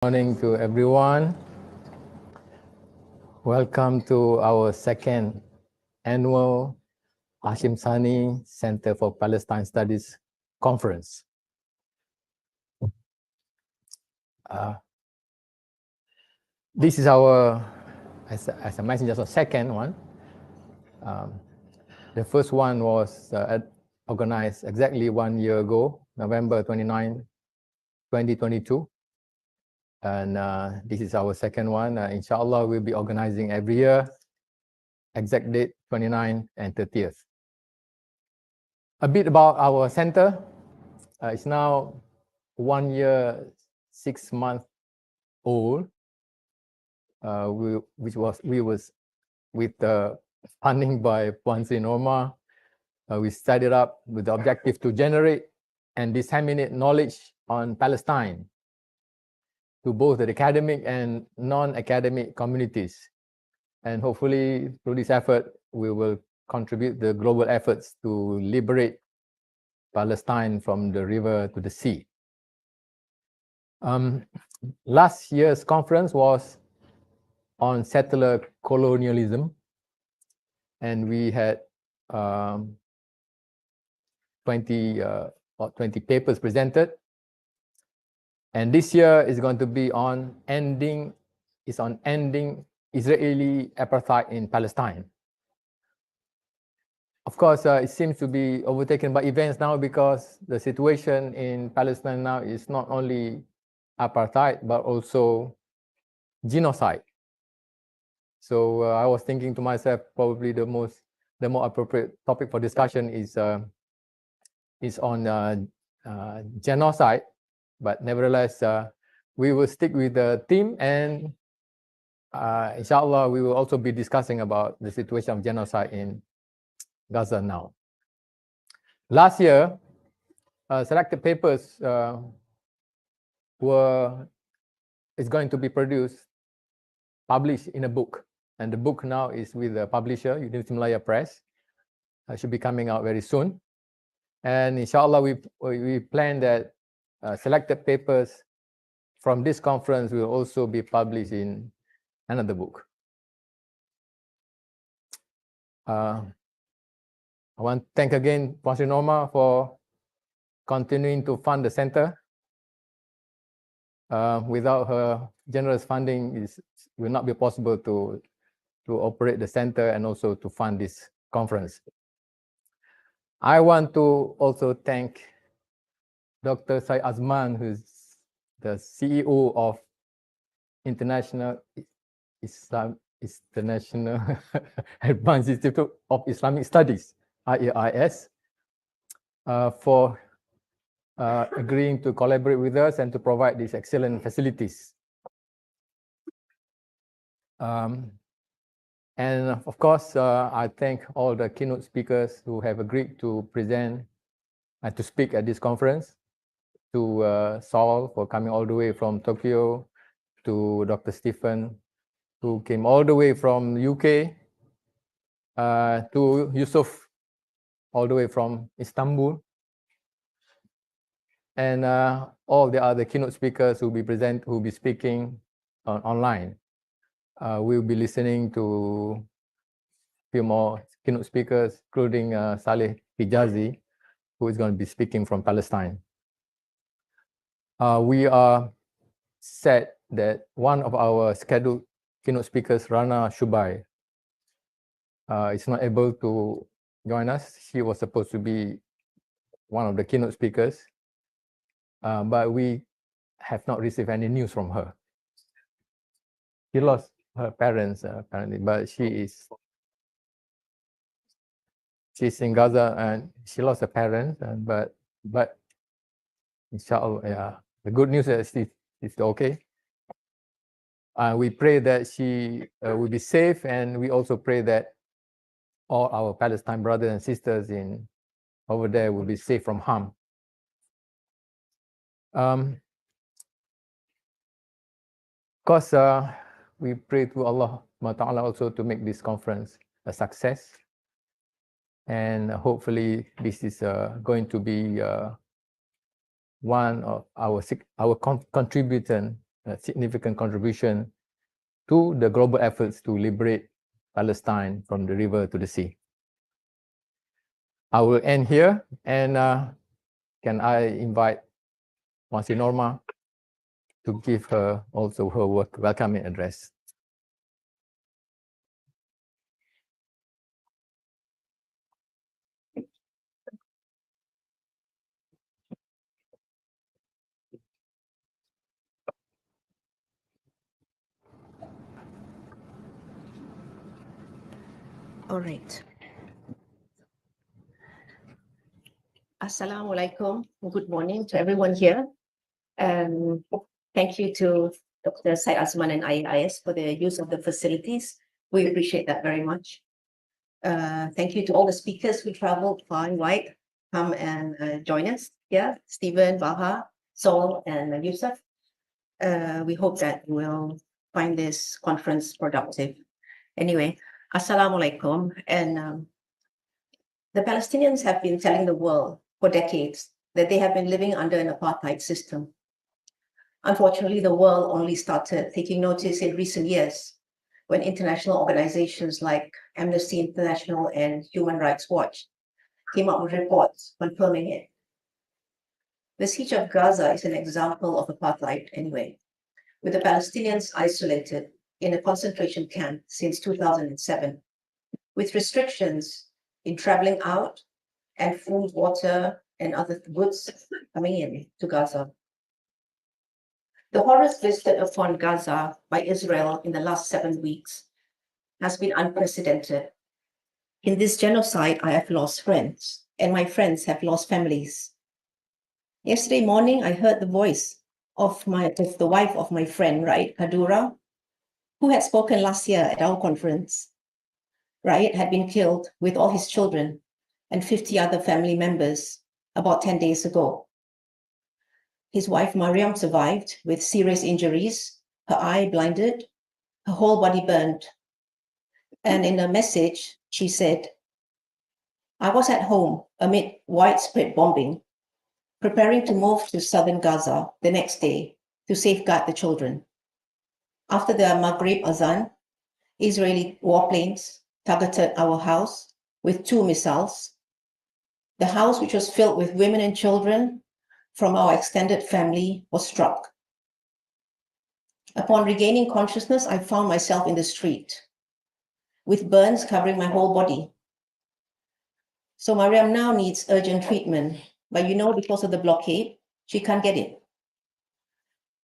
Morning to everyone. Welcome to our second annual Hashim Sani Center for Palestine Studies conference. This is our, as I mentioned, just a second one. The first one was organized exactly 1 year ago, November 29, 2022. And this is our second one. Inshallah, we'll be organizing every year, exact date 29 and 30th. A bit about our center. It's now 1 year, 6 months old. We was with the funding by Puan Sri Norma. We started up with the objective to generate and disseminate knowledge on Palestine to both the academic and non-academic communities. And hopefully through this effort, we will contribute the global efforts to liberate Palestine from the river to the sea. Last year's conference was on settler colonialism, and we had 20 papers presented. And this year is going to be on ending Israeli apartheid in Palestine. Of course, it seems to be overtaken by events now because the situation in Palestine now is not only apartheid, but also genocide. So I was thinking to myself, probably the more appropriate topic for discussion is on genocide. But nevertheless, we will stick with the theme, and inshallah, we will also be discussing about the situation of genocide in Gaza now. Last year, selected papers is going to be published in a book, and the book now is with the publisher, University Malaya Press. Should be coming out very soon, and inshallah, we plan that selected papers from this conference will also be published in another book. I want to thank again Puan Sri Norma for continuing to fund the center. Without her generous funding, it will not be possible to operate the center and also to fund this conference. I want to also thank Dr. Syed Azman, who's the CEO of International Advanced Institute of Islamic Studies, IAIS, for agreeing to collaborate with us and to provide these excellent facilities. And of course, I thank all the keynote speakers who have agreed to present and to speak at this conference, to Saul for coming all the way from Tokyo, to Dr. Stephen, who came all the way from UK, to Yusuf, all the way from Istanbul, and all the other keynote speakers who will be speaking online. We'll be listening to a few more keynote speakers, including Saleh Hijazi, who is going to be speaking from Palestine. We are sad that one of our scheduled keynote speakers, Rana Shubai, is not able to join us. She was supposed to be one of the keynote speakers, but we have not received any news from her. She lost her parents apparently, but she's in Gaza and she lost her parents, but inshallah, yeah. The good news is it's okay. We pray that she will be safe, and we also pray that all our Palestine brothers and sisters over there will be safe from harm. Of course, we pray to Allah Ta'ala also to make this conference a success, and hopefully this is going to be one of our contribution a significant contribution to the global efforts to liberate Palestine from the river to the sea. I will end here, and can I invite Puan Norma to give her also her welcoming address. All right. Assalamualaikum. Good morning to everyone here. Thank you to Dr. Syed Azman and IAIS for the use of the facilities. We appreciate that very much. Thank you to all the speakers who traveled far and wide, come and join us here, Stephen, Baha, Sol, and Yusuf. We hope that you will find this conference productive. Anyway, Assalamualaikum. And the Palestinians have been telling the world for decades that they have been living under an apartheid system. Unfortunately, the world only started taking notice in recent years when international organizations like Amnesty International and Human Rights Watch came up with reports confirming it. The siege of Gaza is an example of apartheid anyway, with the Palestinians isolated in a concentration camp since 2007, with restrictions in traveling out and food, water, and other goods coming in to Gaza. The horrors visited upon Gaza by Israel in the last 7 weeks has been unprecedented. In this genocide, I have lost friends, and my friends have lost families. Yesterday morning, I heard the voice of the wife of my friend, Raid Kadura, who had spoken last year at our conference. Raid had been killed with all his children and 50 other family members about 10 days ago. His wife, Mariam, survived with serious injuries, her eye blinded, her whole body burned. And in a message, she said, "I was at home amid widespread bombing, preparing to move to southern Gaza the next day to safeguard the children. After the Maghrib Azan, Israeli warplanes targeted our house with 2 missiles. The house, which was filled with women and children from our extended family, was struck. Upon regaining consciousness, I found myself in the street with burns covering my whole body. So Mariam now needs urgent treatment, but because of the blockade, she can't get it.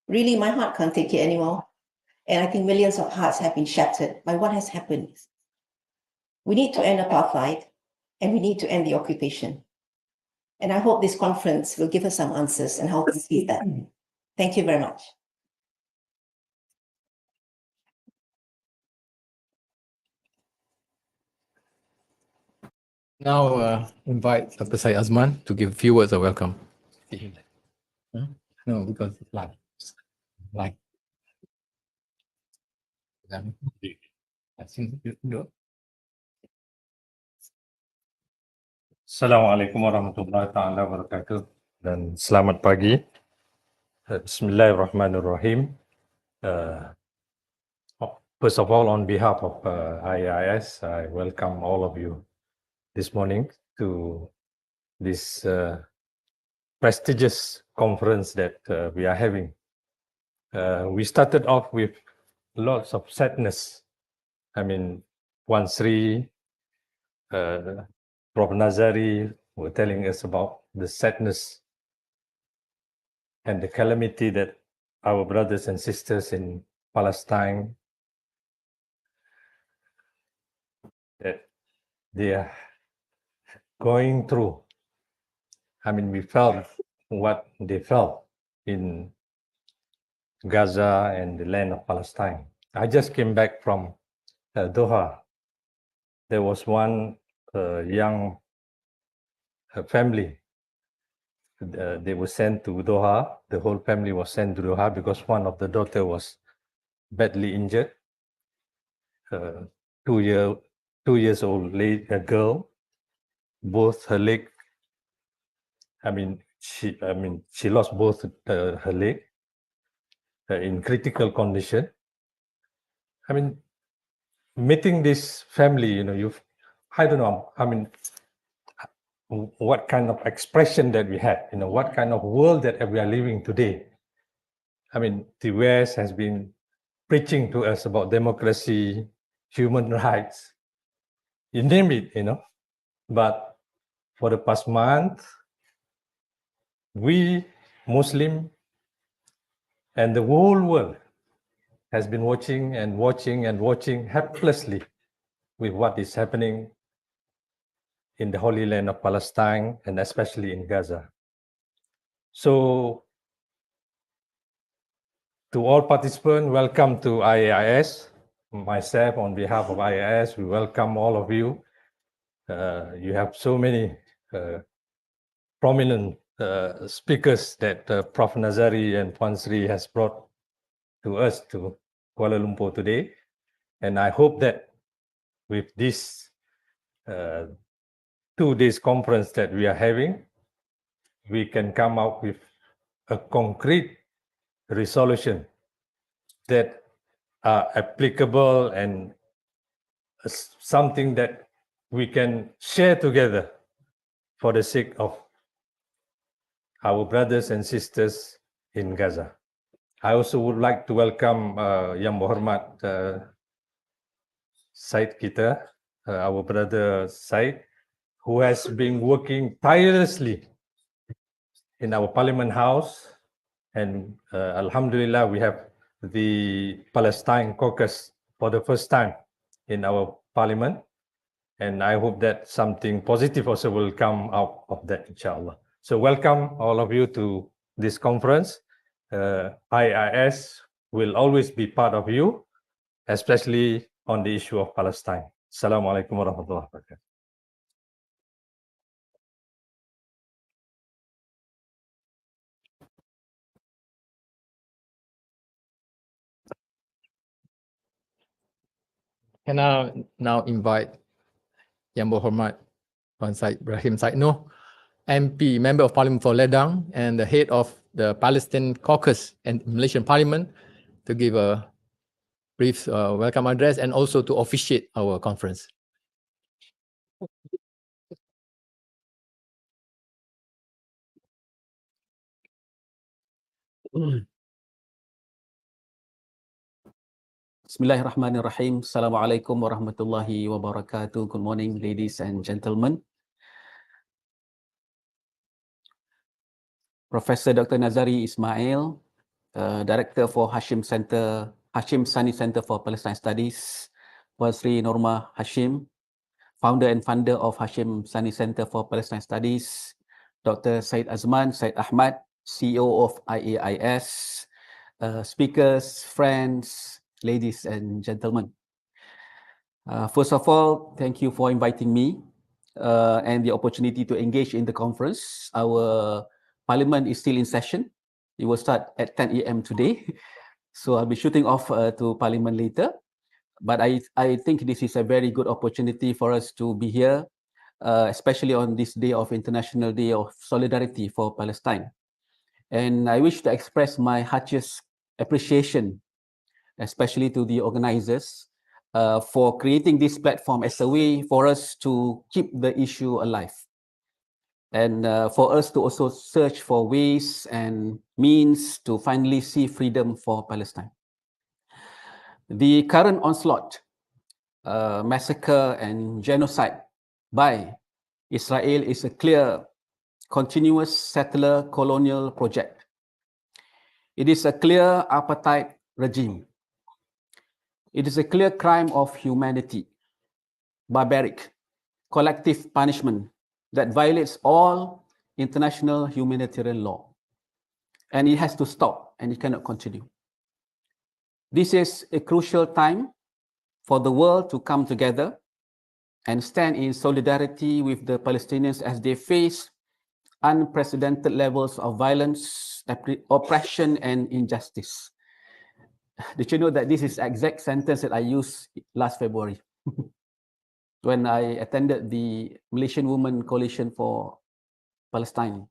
Really, my heart can't take it anymore. And I think millions of hearts have been shattered by what has happened. We need to end apartheid, and we need to end the occupation. And I hope this conference will give us some answers and help us see that. Thank you very much. Now invite Dr. Syed Azman to give a few words of welcome. No, because it's live. Live. Assalamualaikum warahmatullahi taala wabarakatuh dan selamat pagi. Bismillahirrahmanirrahim. First of all, on behalf of IAIS, I welcome all of you this morning to this prestigious conference that we are having. We started off with lots of sadness. I mean, Wan Sri, Prof. Nazari were telling us about the sadness and the calamity that our brothers and sisters in Palestine, that they are going through. I mean, we felt what they felt in Gaza and the land of Palestine. I just came back from Doha. There was one young family. They were sent to Doha. The whole family was sent to Doha because one of the daughter was badly injured. 2 years old girl, both her leg. She lost both her leg. in critical condition. I mean, meeting this family, I don't know, what kind of expression that we had, what kind of world that we are living today. I mean, the West has been preaching to us about democracy, human rights, you name it, But for the past month, we Muslim and the whole world has been watching and watching and watching helplessly with what is happening in the Holy Land of Palestine and especially in Gaza. So, to all participants, welcome to IAIS. Myself, on behalf of IAIS, we welcome all of you. You have so many prominent speakers that Prof. Nazari and Puan Sri has brought to us to Kuala Lumpur today. And I hope that with this 2 days conference that we are having, we can come up with a concrete resolution that are applicable and something that we can share together for the sake of our brothers and sisters in Gaza. I also would like to welcome Yang Berhormat Said kita, our brother Said, who has been working tirelessly in our Parliament House. And Alhamdulillah, we have the Palestine caucus for the first time in our Parliament. And I hope that something positive also will come out of that, inshallah. So welcome all of you to this conference. IIS will always be part of you, especially on the issue of Palestine. Assalamualaikum warahmatullahi wabarakatuh. Can I now invite Yang Berhormat Tuan Syed Ibrahim Syed Noh, MP, Member of Parliament for Ledang and the head of the Palestine Caucus and Malaysian Parliament to give a brief welcome address and also to officiate our conference. Bismillahirrahmanirrahim. Assalamualaikum warahmatullahi wabarakatuh. Good morning, ladies and gentlemen. Professor Dr. Nazari Ismail, Director for Hashim Sani Center for Palestine Studies, Puan Sri Norma Hashim, Founder and Funder of Hashim Sani Center for Palestine Studies, Dr. Said Azman Said Ahmad, CEO of IAIS, speakers, friends, ladies and gentlemen. First of all, thank you for inviting me and the opportunity to engage in the conference. Our Parliament is still in session. It will start at 10 a.m. today. So I'll be shooting off to Parliament later. But I think this is a very good opportunity for us to be here, especially on this day of International Day of Solidarity for Palestine. And I wish to express my heartiest appreciation, especially to the organizers, for creating this platform as a way for us to keep the issue alive. And for us to also search for ways and means to finally see freedom for Palestine. The current onslaught, massacre and genocide by Israel is a clear, continuous settler colonial project. It is a clear apartheid regime. It is a clear crime of humanity, barbaric, collective punishment that violates all international humanitarian law. And it has to stop, and it cannot continue. This is a crucial time for the world to come together and stand in solidarity with the Palestinians as they face unprecedented levels of violence, oppression, and injustice. Did you know that this is the exact sentence that I used last February when I attended the Malaysian Women Coalition for Palestine?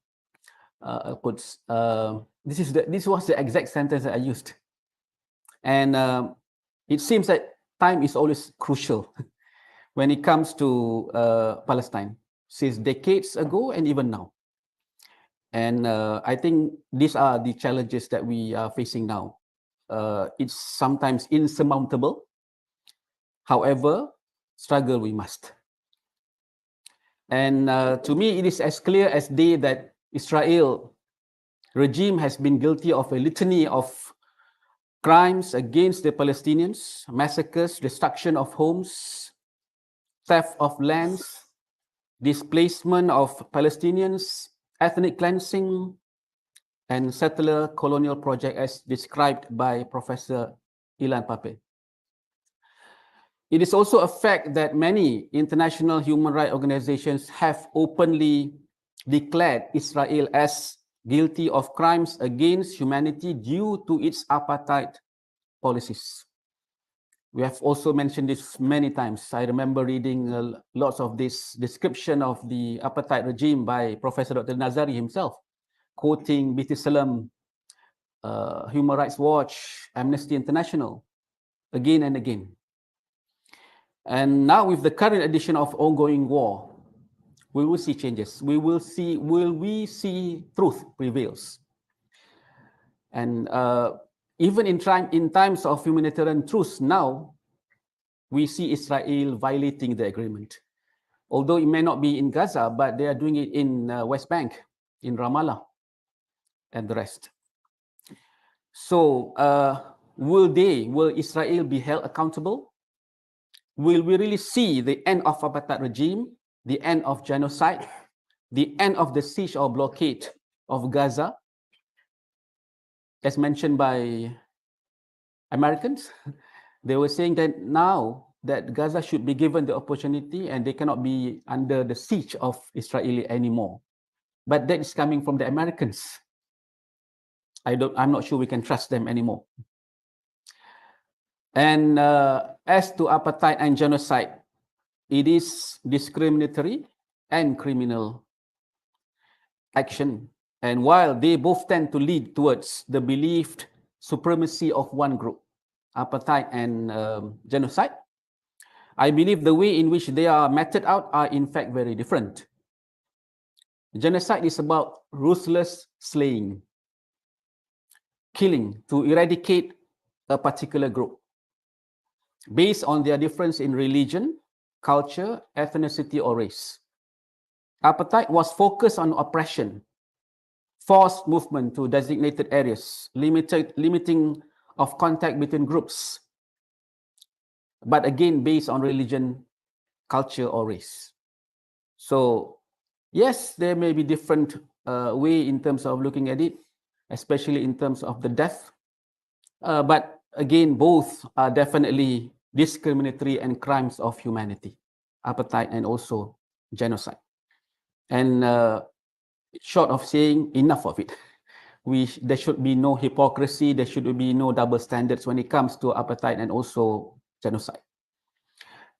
This was the exact sentence that I used. And it seems that time is always crucial when it comes to Palestine, since decades ago and even now. And I think these are the challenges that we are facing now. It's sometimes insurmountable. However, struggle we must. And to me, it is as clear as day that Israel regime has been guilty of a litany of crimes against the Palestinians, massacres, destruction of homes, theft of lands, displacement of Palestinians, ethnic cleansing, and settler colonial project as described by Professor Ilan Pape. It is also a fact that many international human rights organizations have openly declared Israel as guilty of crimes against humanity due to its apartheid policies. We have also mentioned this many times. I remember reading lots of this description of the apartheid regime by Professor Dr. Nazari himself, quoting BT Salam, Human Rights Watch, Amnesty International, again and again. And now with the current edition of ongoing war, we will see changes. Will we see truth prevails? And even in times of humanitarian truce now, we see Israel violating the agreement. Although it may not be in Gaza, but they are doing it in West Bank, in Ramallah, and the rest. So will Israel be held accountable? Will we really see the end of apartheid regime, the end of genocide, the end of the siege or blockade of Gaza, as mentioned by Americans? They were saying that now that Gaza should be given the opportunity and they cannot be under the siege of Israel anymore. But that is coming from the Americans. I'm not sure we can trust them anymore. And as to apartheid and genocide, it is discriminatory and criminal action. And while they both tend to lead towards the believed supremacy of one group, apartheid and genocide, I believe the way in which they are meted out are in fact very different. Genocide is about ruthless slaying, killing to eradicate a particular group based on their difference in religion, culture, ethnicity, or race. Apartheid was focused on oppression, forced movement to designated areas, limiting of contact between groups, but again based on religion, culture, or race. So yes, there may be different way in terms of looking at it, especially in terms of the death, but again, both are definitely discriminatory and crimes of humanity, apartheid and also genocide. And short of saying enough of it, there should be no hypocrisy, there should be no double standards when it comes to apartheid and also genocide.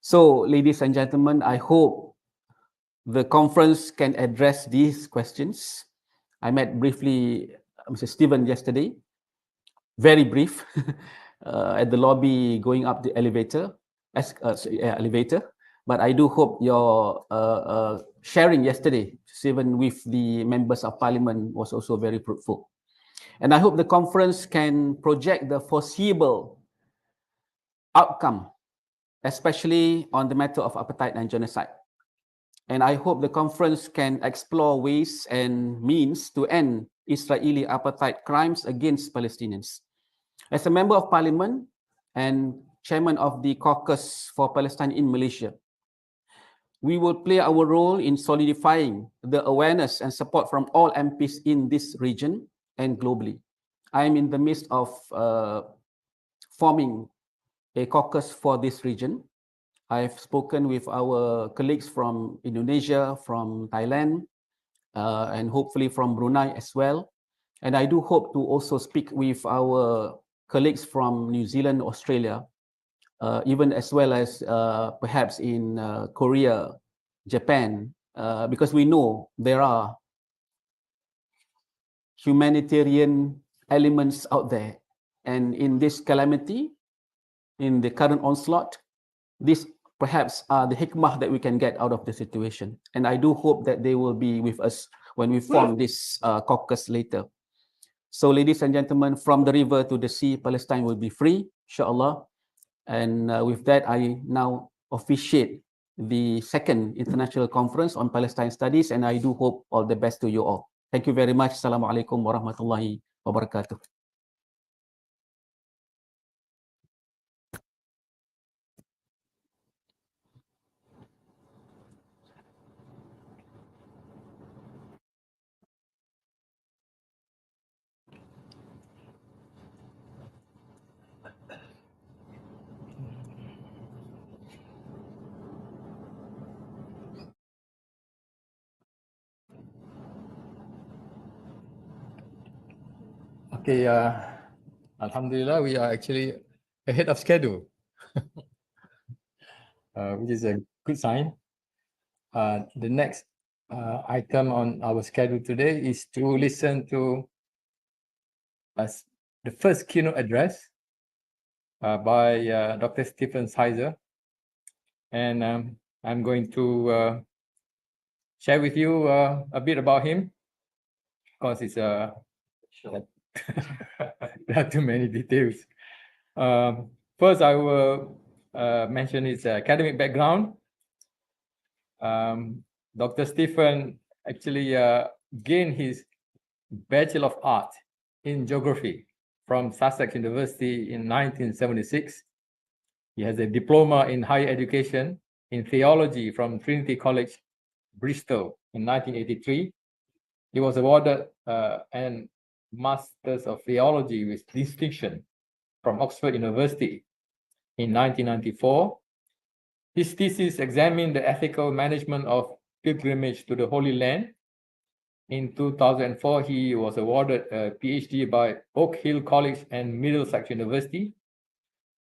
So, ladies and gentlemen, I hope the conference can address these questions. I met briefly Mr. Stephen yesterday, very brief, at the lobby going up the elevator, but I do hope your sharing yesterday, Stephen, with the members of parliament was also very fruitful. And I hope the conference can project the foreseeable outcome, especially on the matter of apartheid and genocide. And I hope the conference can explore ways and means to end Israeli apartheid crimes against Palestinians. As a member of parliament and chairman of the caucus for Palestine in Malaysia, we will play our role in solidifying the awareness and support from all MPs in this region and globally. I am in the midst of forming a caucus for this region. I've spoken with our colleagues from Indonesia, from Thailand, and hopefully from Brunei as well. And I do hope to also speak with our colleagues from New Zealand, Australia, even as well as perhaps in Korea, Japan, because we know there are humanitarian elements out there And in this calamity, in the current onslaught, these perhaps are the hikmah that we can get out of the situation. And I do hope that they will be with us when we form this caucus later. So ladies and gentlemen, from the river to the sea, Palestine will be free, inshallah. And with that, I now officiate the second International Conference on Palestine Studies, and I do hope all the best to you all. Thank you very much. Assalamualaikum warahmatullahi wabarakatuh. Okay, Alhamdulillah, we are actually ahead of schedule, which is a good sign. The next item on our schedule today is to listen to the first keynote address by Dr. Stephen Sizer. And I'm going to share with you a bit about him, because it's there are too many details. First, I will mention his academic background. Dr. Stephen actually gained his Bachelor of Art in Geography from Sussex University in 1976. He has a diploma in higher education in theology from Trinity College, Bristol in 1983. He was awarded an Masters of Theology with distinction from Oxford University in 1994. His thesis examined the ethical management of pilgrimage to the Holy Land. In 2004, he was awarded a PhD by Oak Hill College and Middlesex University.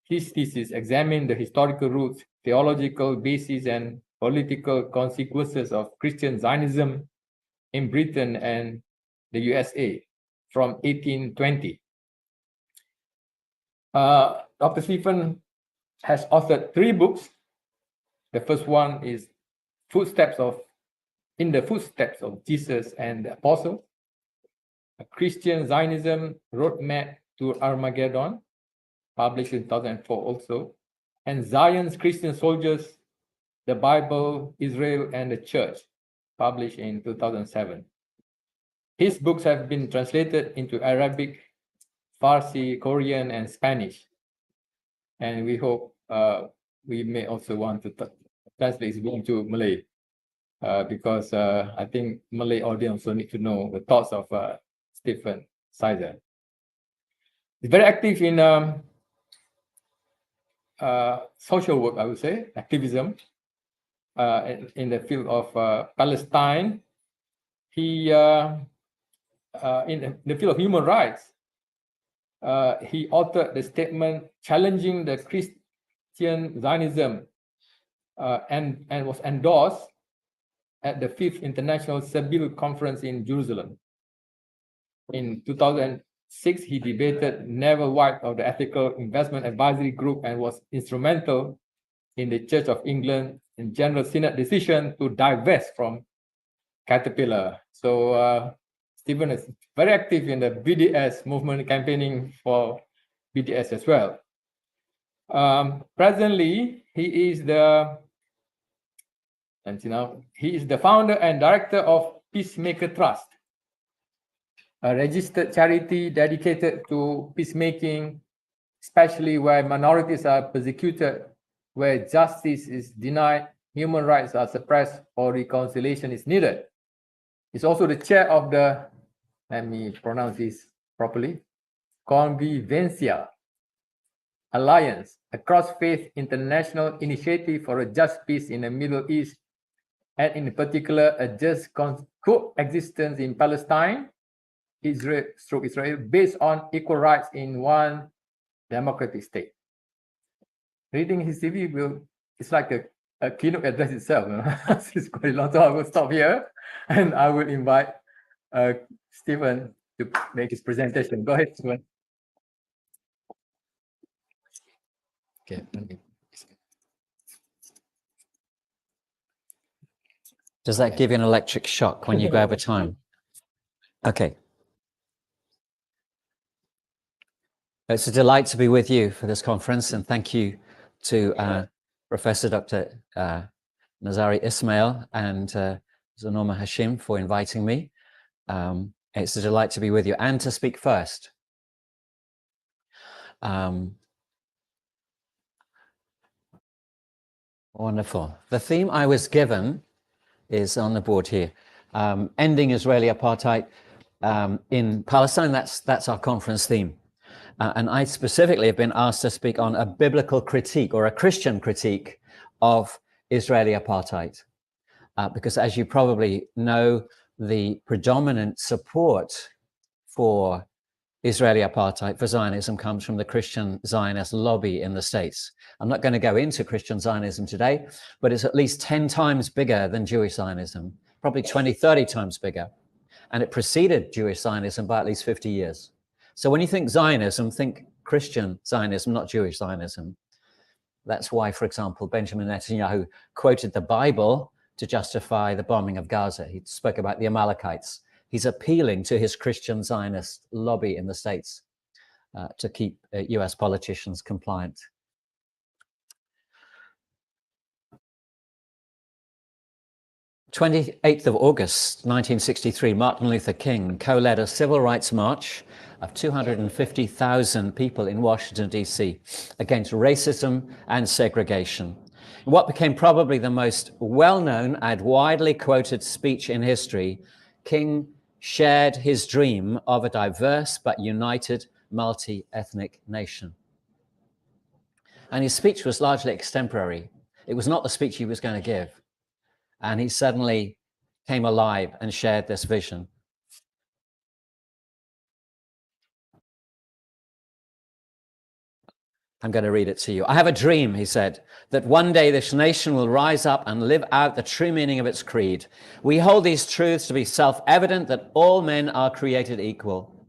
His thesis examined the historical roots, theological basis, and political consequences of Christian Zionism in Britain and the USA from 1820. Dr. Stephen has authored 3 books. The first one is In the Footsteps of Jesus and the Apostles, a Christian Zionism Roadmap to Armageddon, published in 2004 also, and Zion's Christian Soldiers, the Bible, Israel, and the Church, published in 2007. His books have been translated into Arabic, Farsi, Korean, and Spanish. And we hope we may also want to translate his book into Malay, because I think Malay audience also need to know the thoughts of Stephen Sizer. He's very active in social work, I would say, activism in the field of Palestine. He in the field of human rights, he authored the statement challenging the Christian Zionism and was endorsed at the 5th International Sabil Conference in Jerusalem. In 2006, he debated Neville White of the Ethical Investment Advisory Group and was instrumental in the Church of England and General Synod decision to divest from Caterpillar. So Stephen is very active in the BDS movement, campaigning for BDS as well. Presently, he is the founder and director of Peacemaker Trust, a registered charity dedicated to peacemaking, especially where minorities are persecuted, where justice is denied, human rights are suppressed, or reconciliation is needed. He's also the chair of the, let me pronounce this properly, Convivencia Alliance, a cross-faith international initiative for a just peace in the Middle East, and in particular, a just coexistence in Palestine, Israel, based on equal rights in one democratic state. Reading his CV it's like a keynote address itself. It's quite long, so I will stop here, and I will invite Stephen to make his presentation. Go ahead, Stephen. Okay. Does that give you an electric shock when you go over time? Okay. It's a delight to be with you for this conference, and thank you to Professor Dr. Nazari Ismail and Norma Hashim for inviting me. It's a delight to be with you and to speak first. Wonderful. The theme I was given is on the board here. Ending Israeli apartheid in Palestine. That's our conference theme. And I specifically have been asked to speak on a biblical critique or a Christian critique of Israeli apartheid. Because as you probably know, the predominant support for Israeli apartheid, for Zionism, comes from the Christian Zionist lobby in the States. I'm not going to go into Christian Zionism today, but it's at least 10 times bigger than Jewish Zionism, probably 20, 30 times bigger. And it preceded Jewish Zionism by at least 50 years. So when you think Zionism, think Christian Zionism, not Jewish Zionism. That's why, for example, Benjamin Netanyahu quoted the Bible to justify the bombing of Gaza. He spoke about the Amalekites. He's appealing to his Christian Zionist lobby in the States to keep US politicians compliant. On 28th of August, 1963, Martin Luther King co-led a civil rights march of 250,000 people in Washington, D.C. against racism and segregation. In what became probably the most well-known and widely quoted speech in history, King shared his dream of a diverse but united multi-ethnic nation. And his speech was largely extemporary. It was not the speech he was going to give. And he suddenly came alive and shared this vision. I'm going to read it to you. I have a dream, he said, that one day this nation will rise up and live out the true meaning of its creed. We hold these truths to be self-evident, that all men are created equal.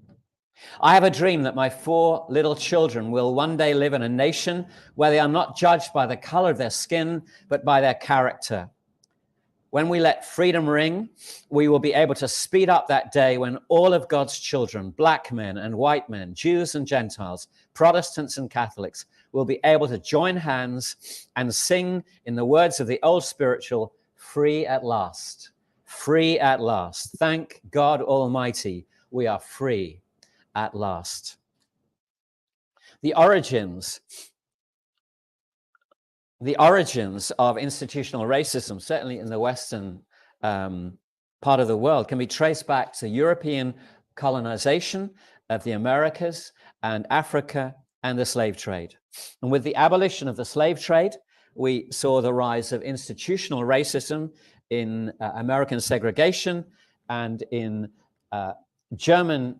I have a dream that my 4 little children will one day live in a nation where they are not judged by the color of their skin, but by their character. When we let freedom ring, we will be able to speed up that day when all of God's children, black men and white men, Jews and Gentiles, Protestants and Catholics, will be able to join hands and sing in the words of the old spiritual, free at last, free at last. Thank God Almighty, we are free at last. The origins of institutional racism, certainly in the Western part of the world, can be traced back to European colonization of the Americas and Africa and the slave trade. And with the abolition of the slave trade, we saw the rise of institutional racism in American segregation and in German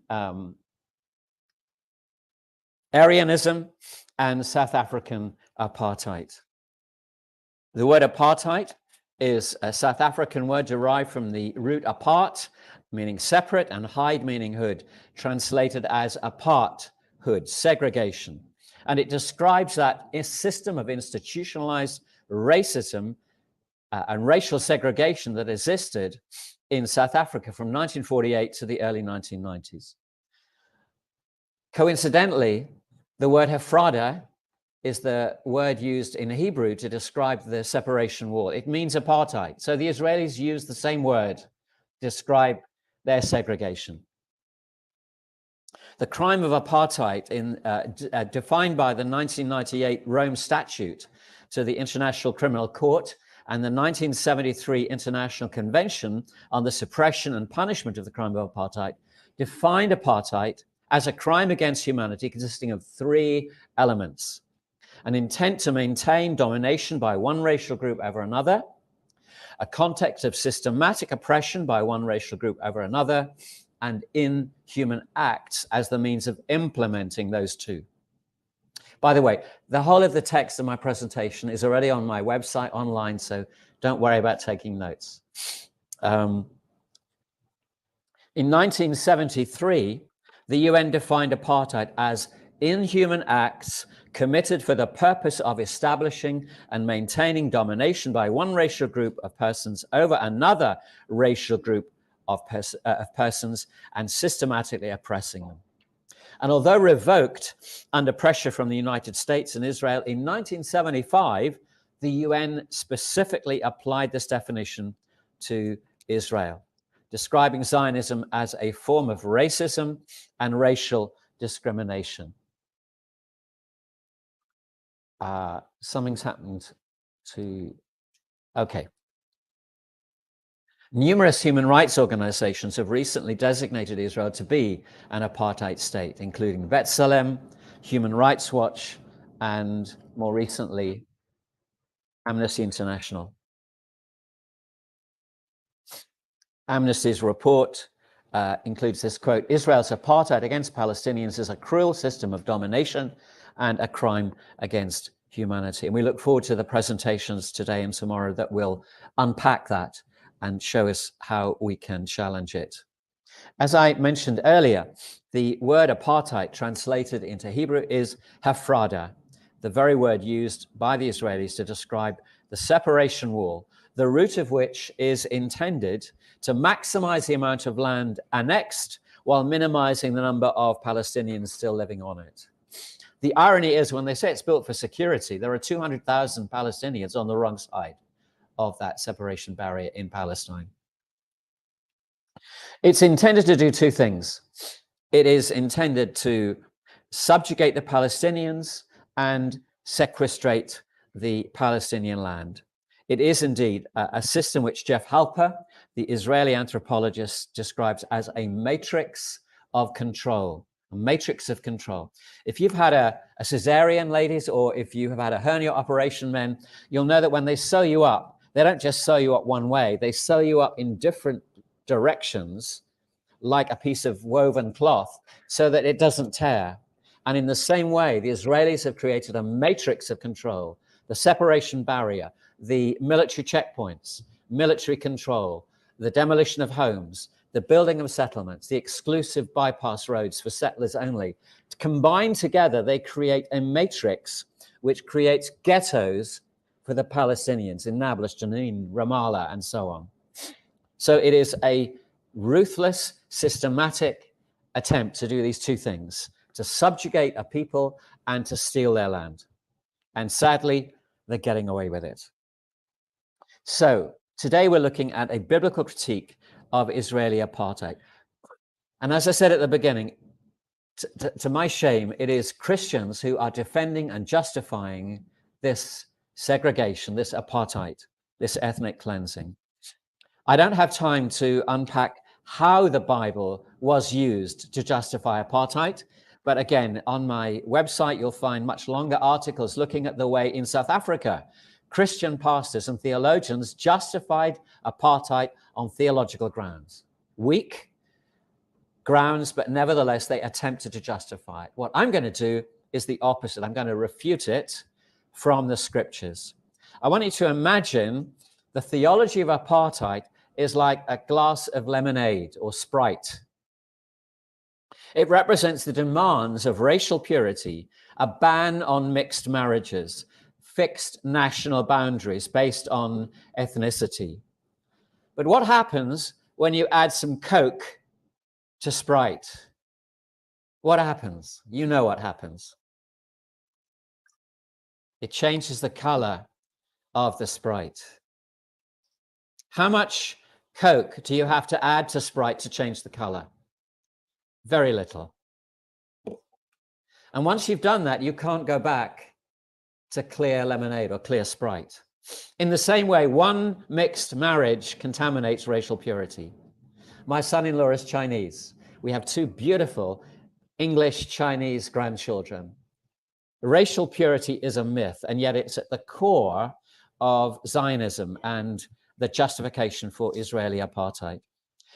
Aryanism and South African apartheid. The word apartheid is a South African word derived from the root apart, meaning separate, and hide, meaning hood, translated as aparthood, segregation. And it describes that system of institutionalized racism and racial segregation that existed in South Africa from 1948 to the early 1990s. Coincidentally, the word Hafrada is the word used in Hebrew to describe the separation wall. It means apartheid. So the Israelis use the same word to describe their segregation. The crime of apartheid, defined by the 1998 Rome Statute to the International Criminal Court and the 1973 International Convention on the Suppression and Punishment of the Crime of Apartheid, defined apartheid as a crime against humanity consisting of 3 elements: an intent to maintain domination by one racial group over another, a context of systematic oppression by one racial group over another, and inhuman acts as the means of implementing those 2. By the way, the whole of the text of my presentation is already on my website online, so don't worry about taking notes. In 1973, the UN defined apartheid as inhuman acts committed for the purpose of establishing and maintaining domination by one racial group of persons over another racial group of persons and systematically oppressing them. And although revoked under pressure from the United States and Israel in 1975, the UN specifically applied this definition to Israel, describing Zionism as a form of racism and racial discrimination. Something's happened to, okay. Numerous human rights organizations have recently designated Israel to be an apartheid state, including B'Tselem, Human Rights Watch, and more recently, Amnesty International. Amnesty's report includes this quote: Israel's apartheid against Palestinians is a cruel system of domination and a crime against humanity. And we look forward to the presentations today and tomorrow that will unpack that and show us how we can challenge it. As I mentioned earlier, the word apartheid translated into Hebrew is hafrada, the very word used by the Israelis to describe the separation wall, the root of which is intended to maximize the amount of land annexed while minimizing the number of Palestinians still living on it. The irony is, when they say it's built for security, there are 200,000 Palestinians on the wrong side of that separation barrier in Palestine. It's intended to do two things. It is intended to subjugate the Palestinians and sequestrate the Palestinian land. It is indeed a system which Jeff Halper, the Israeli anthropologist, describes as a matrix of control. A matrix of control. If you've had a cesarean, ladies, or if you have had a hernia operation, men, you'll know that when they sew you up, they don't just sew you up one way, they sew you up in different directions, like a piece of woven cloth, so that it doesn't tear. And in the same way, the Israelis have created a matrix of control, the separation barrier, the military checkpoints, military control, the demolition of homes, the building of settlements, the exclusive bypass roads for settlers only. Combined together, they create a matrix which creates ghettos for the Palestinians in Nablus, Jenin, Ramallah, and so on. So it is a ruthless, systematic attempt to do these two things, to subjugate a people and to steal their land. And sadly, they're getting away with it. So today we're looking at a biblical critique of Israeli apartheid. And as I said at the beginning, to my shame, it is Christians who are defending and justifying this segregation, this apartheid, this ethnic cleansing. I don't have time to unpack how the Bible was used to justify apartheid, but again, on my website, you'll find much longer articles looking at the way in South Africa, Christian pastors and theologians justified apartheid on theological grounds. Weak grounds, but nevertheless, they attempted to justify it. What I'm going to do is the opposite. I'm going to refute it from the scriptures. I want you to imagine the theology of apartheid is like a glass of lemonade or Sprite. It represents the demands of racial purity, a ban on mixed marriages, fixed national boundaries based on ethnicity. But what happens when you add some Coke to Sprite? What happens? You know what happens. It changes the color of the Sprite. How much Coke do you have to add to Sprite to change the color? Very little. And once you've done that, you can't go back to clear lemonade or clear Sprite. In the same way, one mixed marriage contaminates racial purity. My son-in-law is Chinese. We have two beautiful English-Chinese grandchildren. Racial purity is a myth, and yet it's at the core of Zionism and the justification for Israeli apartheid.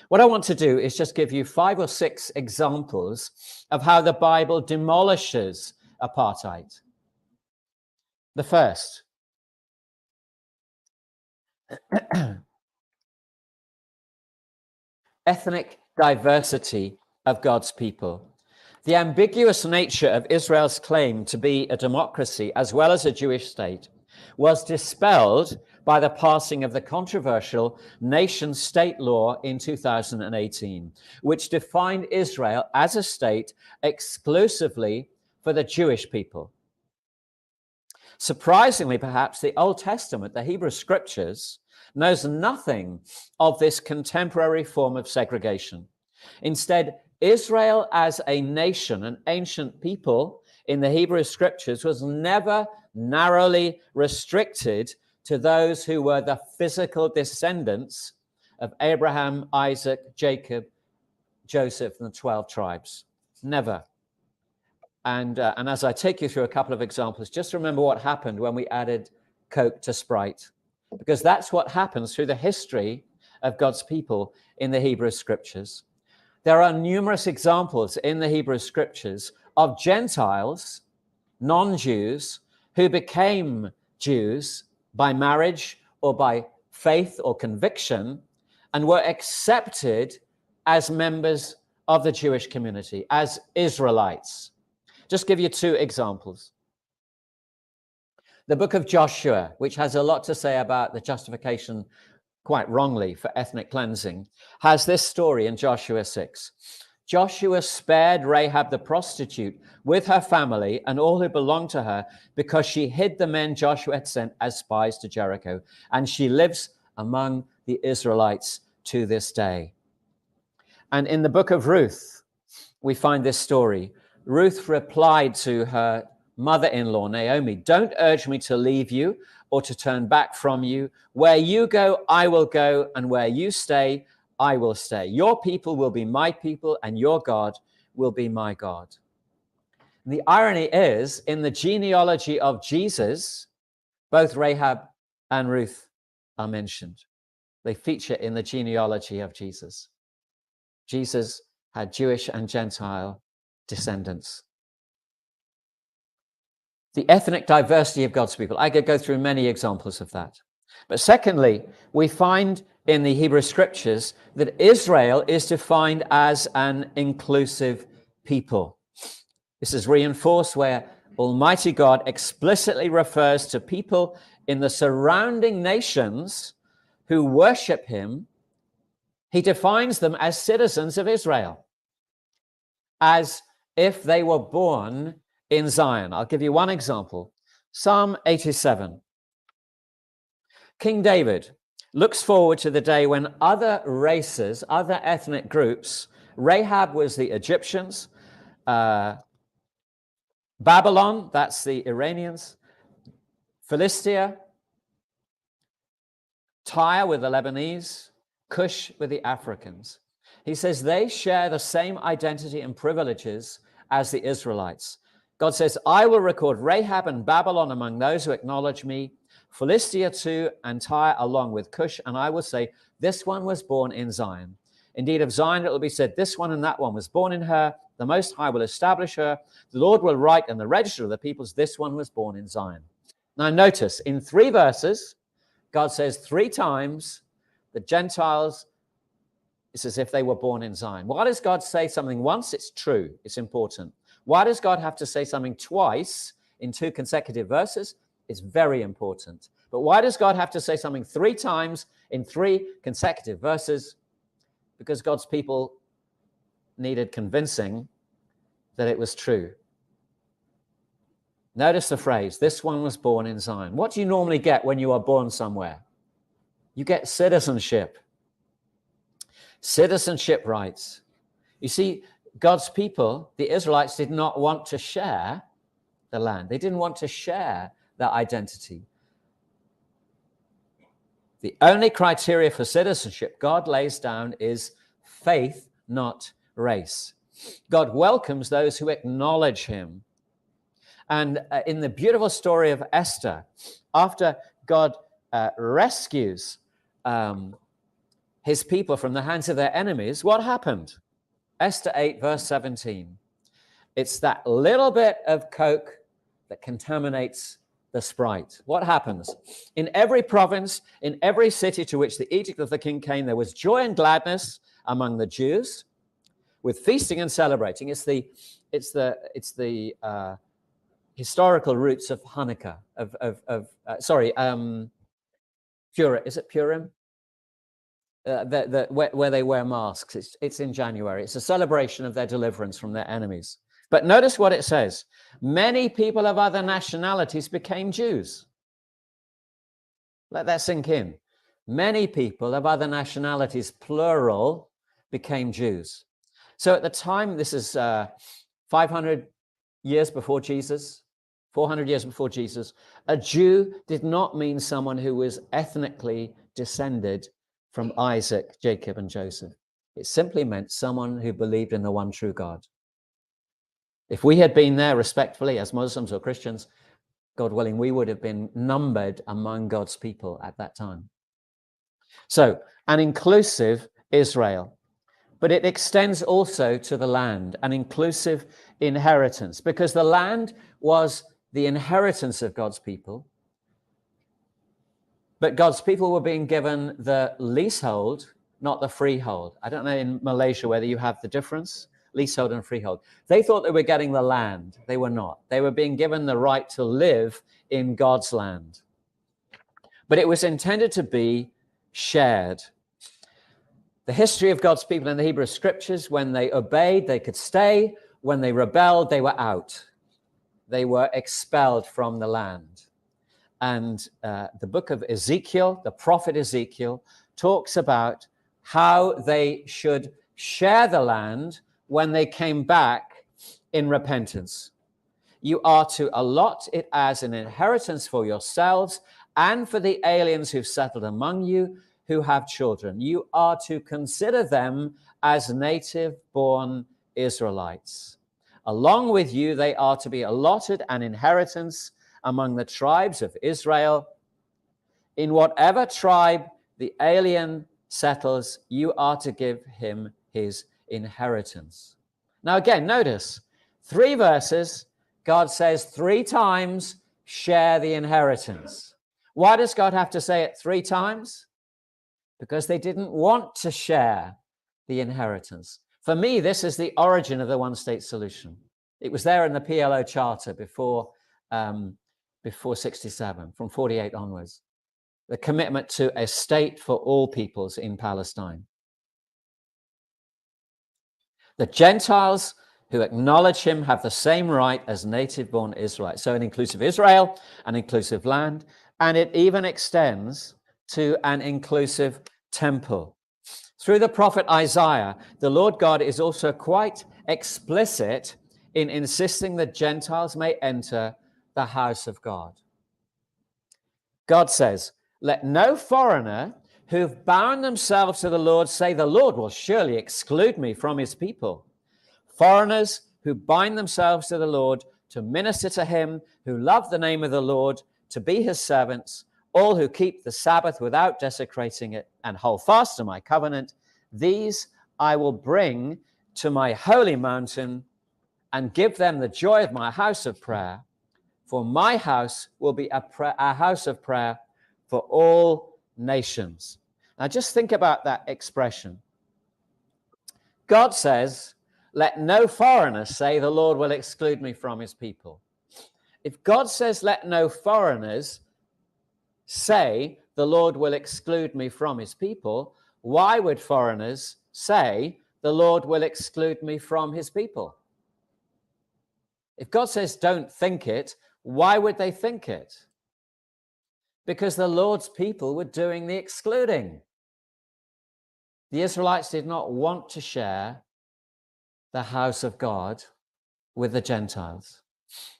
What I want to do is just give you 5 or 6 examples of how the Bible demolishes apartheid. The first, ethnic diversity of God's people. The ambiguous nature of Israel's claim to be a democracy as well as a Jewish state was dispelled by the passing of the controversial nation-state law in 2018, which defined Israel as a state exclusively for the Jewish people. Surprisingly, perhaps, the Old Testament, the Hebrew Scriptures, knows nothing of this contemporary form of segregation. Instead, Israel as a nation, an ancient people in the Hebrew Scriptures, was never narrowly restricted to those who were the physical descendants of Abraham, Isaac, Jacob, Joseph, and the 12 tribes. Never. And as I take you through a couple of examples, just remember what happened when we added Coke to Sprite, because that's what happens through the history of God's people in the Hebrew Scriptures. There are numerous examples in the Hebrew Scriptures of Gentiles, non-Jews, who became Jews by marriage or by faith or conviction and were accepted as members of the Jewish community, as Israelites. Just give you two examples. The book of Joshua, which has a lot to say about the justification, quite wrongly, for ethnic cleansing, has this story in Joshua 6. Joshua spared Rahab the prostitute with her family and all who belonged to her because she hid the men Joshua had sent as spies to Jericho, and she lives among the Israelites to this day. And in the book of Ruth, we find this story. Ruth replied to her mother-in-law, Naomi, "Don't urge me to leave you or to turn back from you. Where you go, I will go, and where you stay, I will stay. Your people will be my people, and your God will be my God." And the irony is, in the genealogy of Jesus, both Rahab and Ruth are mentioned. They feature in the genealogy of Jesus. Jesus had Jewish and Gentile descendants. The ethnic diversity of God's people. I could go through many examples of that. But secondly, we find in the Hebrew Scriptures that Israel is defined as an inclusive people. This is reinforced where Almighty God explicitly refers to people in the surrounding nations who worship him. He defines them as citizens of Israel, as if they were born in Zion. I'll give you one example. Psalm 87. King David looks forward to the day when other races, other ethnic groups, Rahab was the Egyptians, Babylon, that's the Iranians, Philistia, Tyre with the Lebanese, Cush with the Africans. He says they share the same identity and privileges as the Israelites. God says, "I will record Rahab and Babylon among those who acknowledge me, Philistia too, and Tyre along with Cush, and I will say, this one was born in Zion. Indeed, of Zion it will be said, this one and that one was born in her. The Most High will establish her. The Lord will write in the register of the peoples, this one was born in Zion." Now notice, in 3 verses, God says 3 times, the Gentiles, it's as if they were born in Zion. Why does God say something once? It's true, it's important. Why does God have to say something twice in 2 consecutive verses? It's very important. But why does God have to say something 3 times in 3 consecutive verses? Because God's people needed convincing that it was true. Notice the phrase, this one was born in Zion. What do you normally get when you are born somewhere? You get citizenship. Citizenship rights. You see, God's people, the Israelites, did not want to share the land. They didn't want to share their identity. The only criteria for citizenship God lays down is faith, not race. God welcomes those who acknowledge him. And in the beautiful story of Esther, after God rescues his people from the hands of their enemies, what happened? Esther 8, verse 17. It's that little bit of Coke that contaminates the Sprite. What happens? In every province, in every city to which the edict of the king came, there was joy and gladness among the Jews, with feasting and celebrating. It's the historical roots of Hanukkah, Purim. Is it Purim? Where they wear masks. It's in January. It's a celebration of their deliverance from their enemies. But notice what it says. Many people of other nationalities became Jews. Let that sink in. Many people of other nationalities, plural, became Jews. So at the time, this is 500 years before Jesus, 400 years before Jesus, a Jew did not mean someone who was ethnically descended from Isaac, Jacob, and Joseph. It simply meant someone who believed in the one true God. If we had been there respectfully as Muslims or Christians, God willing, we would have been numbered among God's people at that time. So, an inclusive Israel, but it extends also to the land, an inclusive inheritance, because the land was the inheritance of God's people, but God's people were being given the leasehold, not the freehold. I don't know in Malaysia whether you have the difference, leasehold and freehold. They thought they were getting the land. They were not. They were being given the right to live in God's land. But it was intended to be shared. The history of God's people in the Hebrew Scriptures, when they obeyed, they could stay. When they rebelled, they were out. They were expelled from the land. And the book of Ezekiel, the prophet Ezekiel, talks about how they should share the land when they came back in repentance. You are to allot it as an inheritance for yourselves and for the aliens who've settled among you who have children. You are to consider them as native-born Israelites. Along with you, they are to be allotted an inheritance among the tribes of Israel. In whatever tribe the alien settles, you are to give him his inheritance. Now again, notice 3 verses, God says 3 times, share the inheritance. Why does God have to say it 3 times? Because they didn't want to share the inheritance. For me, this is the origin of the one-state solution. It was there in the PLO Charter before 67, from 48 onwards. The commitment to a state for all peoples in Palestine. The Gentiles who acknowledge him have the same right as native-born Israelites. So an inclusive Israel, an inclusive land, and it even extends to an inclusive temple. Through the prophet Isaiah, the Lord God is also quite explicit in insisting that Gentiles may enter the house of God. God says, let no foreigner who've bound themselves to the Lord say, the Lord will surely exclude me from his people. Foreigners who bind themselves to the Lord to minister to him, who love the name of the Lord, to be his servants, all who keep the Sabbath without desecrating it and hold fast to my covenant, these I will bring to my holy mountain and give them the joy of my house of prayer. For my house will be a house of prayer for all nations. Now just think about that expression. God says, let no foreigner say the Lord will exclude me from his people. If God says, let no foreigners say the Lord will exclude me from his people, why would foreigners say the Lord will exclude me from his people? If God says don't think it, why would they think it? Because the Lord's people were doing the excluding. The Israelites did not want to share the house of God with the Gentiles.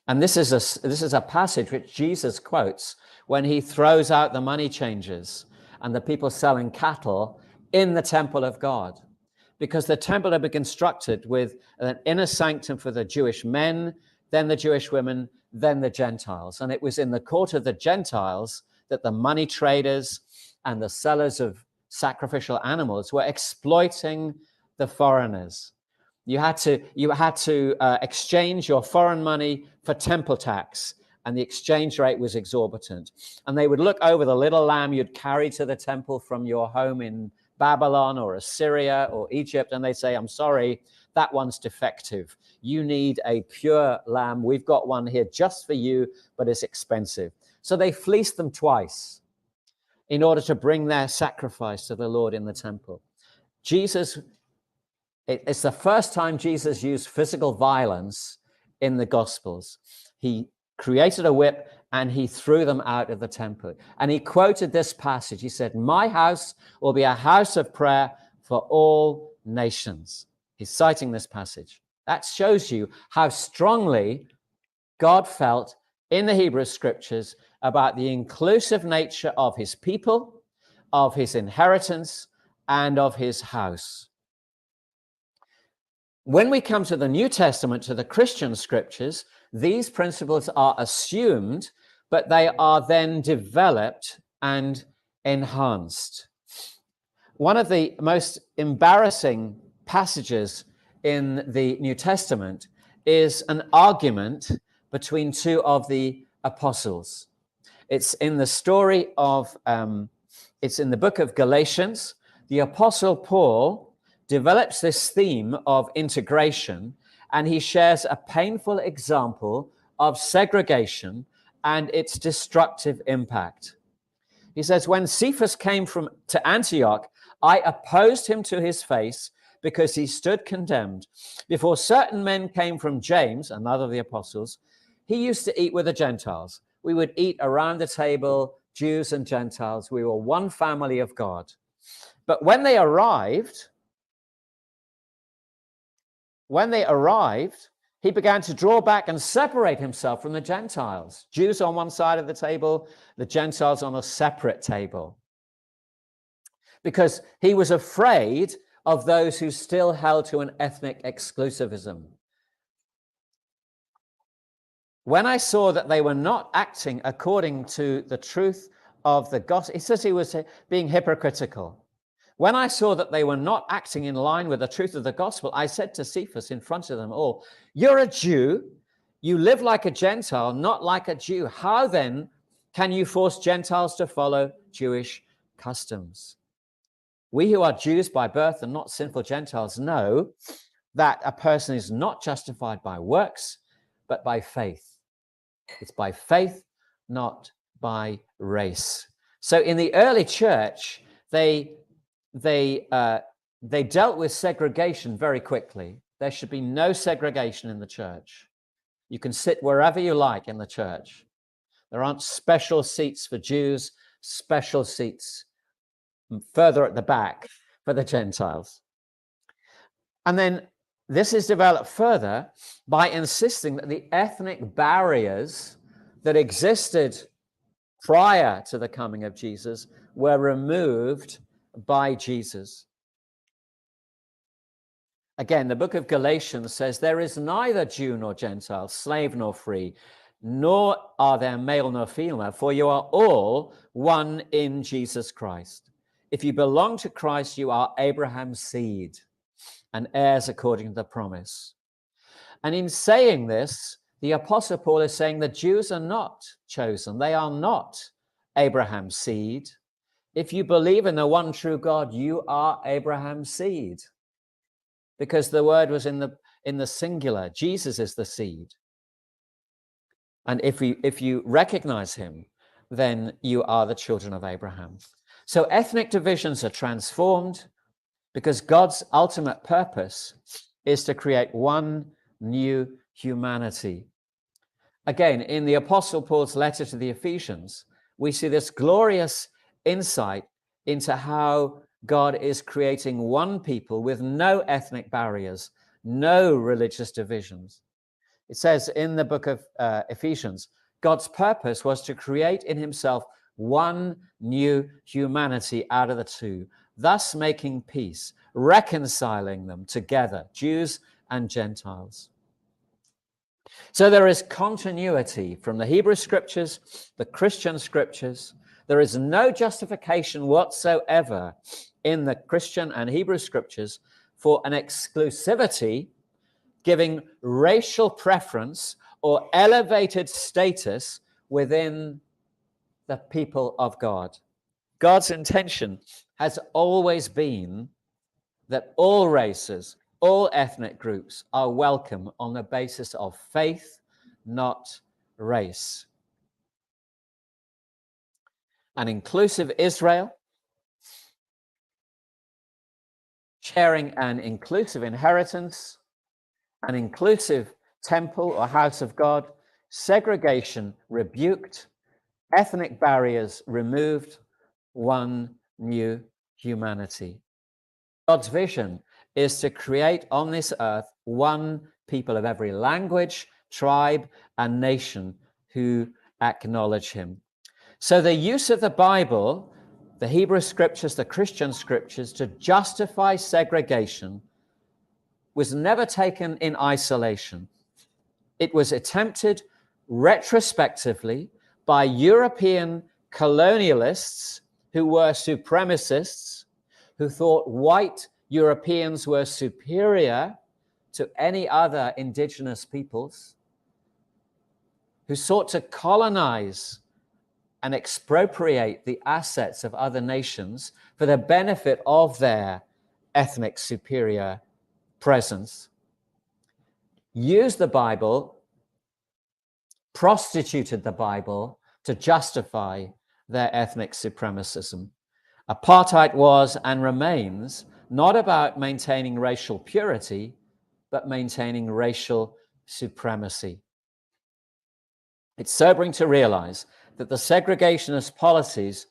And this is a passage which Jesus quotes when he throws out the money changers and the people selling cattle in the temple of God. Because the temple had been constructed with an inner sanctum for the Jewish men, then the Jewish women, then the Gentiles. And it was in the court of the Gentiles that the money traders and the sellers of sacrificial animals were exploiting the foreigners. You had to exchange your foreign money for temple tax, and the exchange rate was exorbitant. And they would look over the little lamb you'd carry to the temple from your home in Babylon or Assyria or Egypt, and they say, I'm sorry, that one's defective. You need a pure lamb. We've got one here just for you, but it's expensive. So they fleeced them twice in order to bring their sacrifice to the Lord in the temple. It's the first time Jesus used physical violence in the Gospels. He created a whip and he threw them out of the temple. And he quoted this passage. He said, my house will be a house of prayer for all nations. He's citing this passage. That shows you how strongly God felt in the Hebrew scriptures about the inclusive nature of his people, of his inheritance, and of his house. When we come to the New Testament, to the Christian scriptures, these principles are assumed, but they are then developed and enhanced. One of the most embarrassing passages in the New Testament is an argument between two of the apostles. It's in the story of, it's in the book of Galatians. The apostle Paul develops this theme of integration, and he shares a painful example of segregation and its destructive impact. He says, when Cephas came to Antioch, I opposed him to his face because he stood condemned. Before certain men came from James, another of the apostles, he used to eat with the Gentiles. We would eat around the table, Jews and Gentiles. We were one family of God. But when they arrived, he began to draw back and separate himself from the Gentiles. Jews on one side of the table, the Gentiles on a separate table. Because he was afraid of those who still held to an ethnic exclusivism. When I saw that they were not acting according to the truth of the gospel, he says he was being hypocritical. When I saw that they were not acting in line with the truth of the gospel, I said to Cephas in front of them all, you're a Jew, you live like a Gentile, not like a Jew. How then can you force Gentiles to follow Jewish customs? We who are Jews by birth and not sinful Gentiles know that a person is not justified by works, but by faith. It's by faith, not by race. So in the early church, they dealt with segregation very quickly. There should be no segregation in the church. You can sit wherever you like in the church. There aren't special seats for Jews, special seats further at the back for the Gentiles. And then this is developed further by insisting that the ethnic barriers that existed prior to the coming of Jesus were removed by Jesus. Again, the book of Galatians says, there is neither Jew nor Gentile, slave nor free, nor are there male nor female, for you are all one in Jesus Christ. If you belong to Christ, you are Abraham's seed and heirs according to the promise. And in saying this, the Apostle Paul is saying the Jews are not chosen. They are not Abraham's seed. If you believe in the one true God, you are Abraham's seed. Because the word was in the singular. Jesus is the seed. And if you recognize him, then you are the children of Abraham. So ethnic divisions are transformed because God's ultimate purpose is to create one new humanity. Again, in the Apostle Paul's letter to the Ephesians, we see this glorious insight into how God is creating one people with no ethnic barriers, no religious divisions. It says in the book of Ephesians, God's purpose was to create in himself one new humanity out of the two, thus making peace, reconciling them together, Jews and Gentiles. So there is continuity from the Hebrew scriptures, the Christian scriptures. There is no justification whatsoever in the Christian and Hebrew scriptures for an exclusivity giving racial preference or elevated status within the people of God. God's intention has always been that all races, all ethnic groups are welcome on the basis of faith, not race. An inclusive Israel, sharing an inclusive inheritance, an inclusive temple or house of God, segregation rebuked, ethnic barriers removed, one new humanity. God's vision is to create on this earth one people of every language, tribe, and nation who acknowledge him. So the use of the Bible, the Hebrew scriptures, the Christian scriptures, to justify segregation was never taken in isolation. It was attempted retrospectively by European colonialists who were supremacists, who thought white Europeans were superior to any other indigenous peoples, who sought to colonize and expropriate the assets of other nations for the benefit of their ethnic superior presence, used the Bible, prostituted the Bible to justify their ethnic supremacism. Apartheid was and remains not about maintaining racial purity, but maintaining racial supremacy. It's sobering to realize that the segregationist policies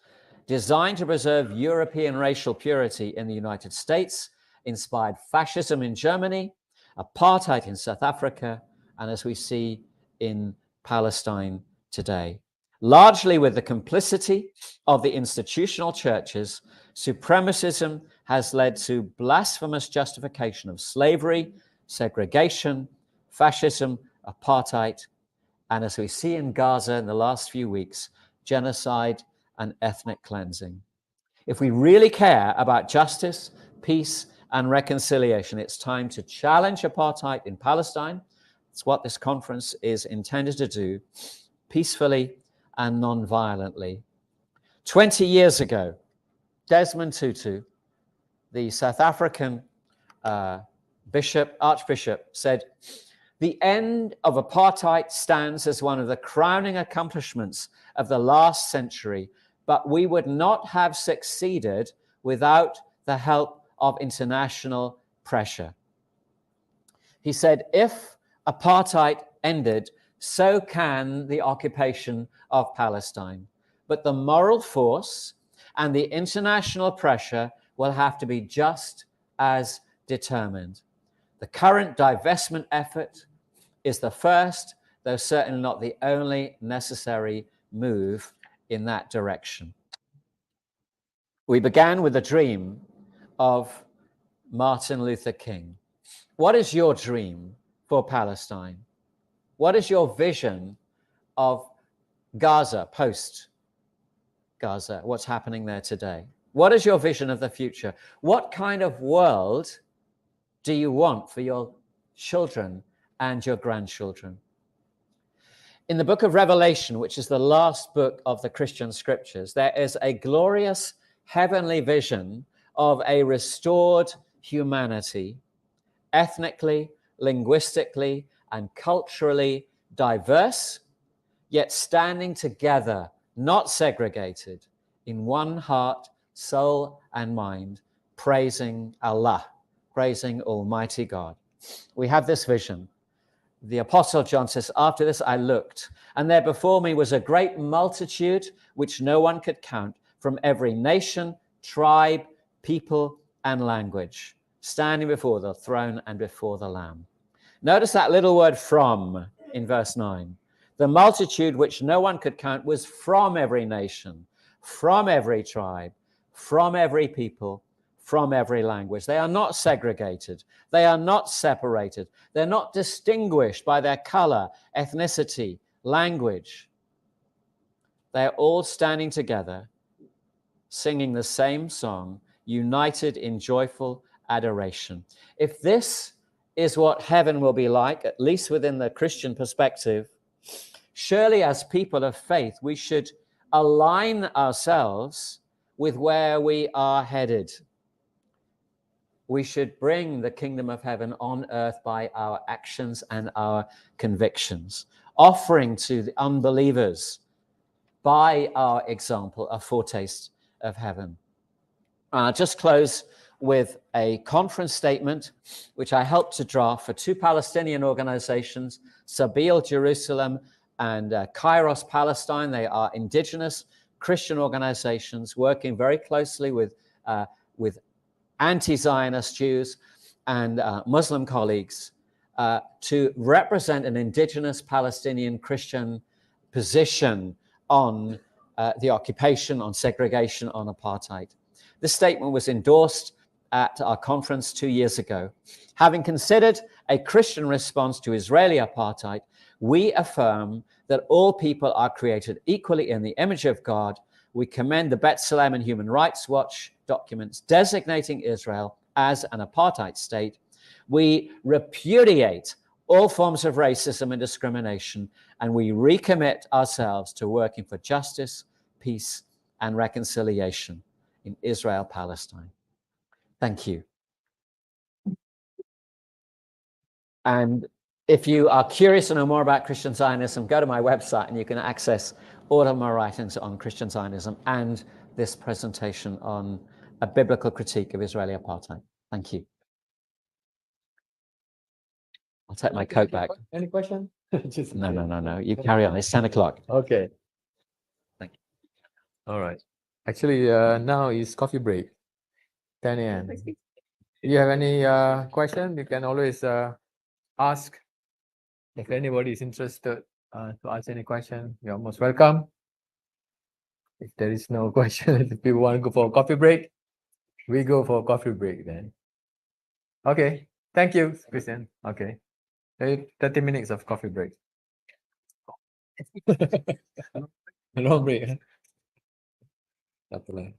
designed to preserve European racial purity in the United States inspired fascism in Germany, apartheid in South Africa, and as we see in Palestine today. Largely with the complicity of the institutional churches, supremacism has led to blasphemous justification of slavery, segregation, fascism, apartheid, and as we see in Gaza in the last few weeks, genocide and ethnic cleansing. If we really care about justice, peace, and reconciliation, it's time to challenge apartheid in Palestine. It's what this conference is intended to do, peacefully and non-violently. 20 years ago, Desmond Tutu, the South African archbishop, said, "The end of apartheid stands as one of the crowning accomplishments of the last century, but we would not have succeeded without the help of international pressure." He said, if apartheid ended, so can the occupation of Palestine. But the moral force and the international pressure will have to be just as determined. The current divestment effort is the first, though certainly not the only necessary move in that direction. We began with a dream of Martin Luther King. What is your dream for Palestine? What is your vision of Gaza, post-Gaza, what's happening there today? What is your vision of the future? What kind of world do you want for your children and your grandchildren? In the book of Revelation, which is the last book of the Christian scriptures, there is a glorious heavenly vision of a restored humanity, ethnically, linguistically, and culturally diverse, yet standing together, not segregated, in one heart, soul, and mind, praising Allah, praising Almighty God. We have this vision. The Apostle John says, after this I looked, and there before me was a great multitude, which no one could count, from every nation, tribe, people, and language, standing before the throne and before the Lamb. Notice that little word "from" in verse 9. The multitude which no one could count was from every nation, from every tribe, from every people, from every language. They are not segregated. They are not separated. They're not distinguished by their color, ethnicity, language. They're all standing together, singing the same song, united in joyful adoration. If this is what heaven will be like, at least within the Christian perspective, surely as people of faith, we should align ourselves with where we are headed. We should bring the kingdom of heaven on earth by our actions and our convictions, offering to the unbelievers by our example a foretaste of heaven. I'll just close with a conference statement, which I helped to draft for two Palestinian organizations, Sabil Jerusalem and Kairos Palestine. They are indigenous Christian organizations working very closely with anti-Zionist Jews and Muslim colleagues to represent an indigenous Palestinian Christian position on the occupation, on segregation, on apartheid. This statement was endorsed at our conference 2 years ago. Having considered a Christian response to Israeli apartheid, we affirm that all people are created equally in the image of God. We commend the B'Tselem and Human Rights Watch documents designating Israel as an apartheid state. We repudiate all forms of racism and discrimination, and we recommit ourselves to working for justice, peace, and reconciliation in Israel, Palestine. Thank you. And if you are curious to know more about Christian Zionism, go to my website and you can access all of my writings on Christian Zionism and this presentation on a biblical critique of Israeli apartheid. Thank you. I'll take my coat back. Any question? No. You carry on. It's 10 o'clock. Okay. Thank you. All right. Actually, now is coffee break, 10 a.m. If you have any question, you can always ask. If anybody is interested to ask any question, you're most welcome. If there is no question, if people want to go for a coffee break, we go for a coffee break then. Okay. Thank you, Christian. Okay. 30 minutes of coffee break. Long break. Tak apa.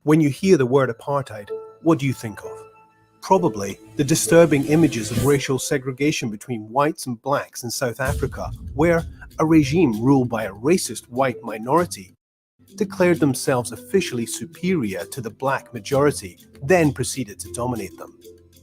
When you hear the word apartheid, what do you think of? Probably the disturbing images of racial segregation between whites and blacks in South Africa, where a regime ruled by a racist white minority declared themselves officially superior to the black majority, then proceeded to dominate them.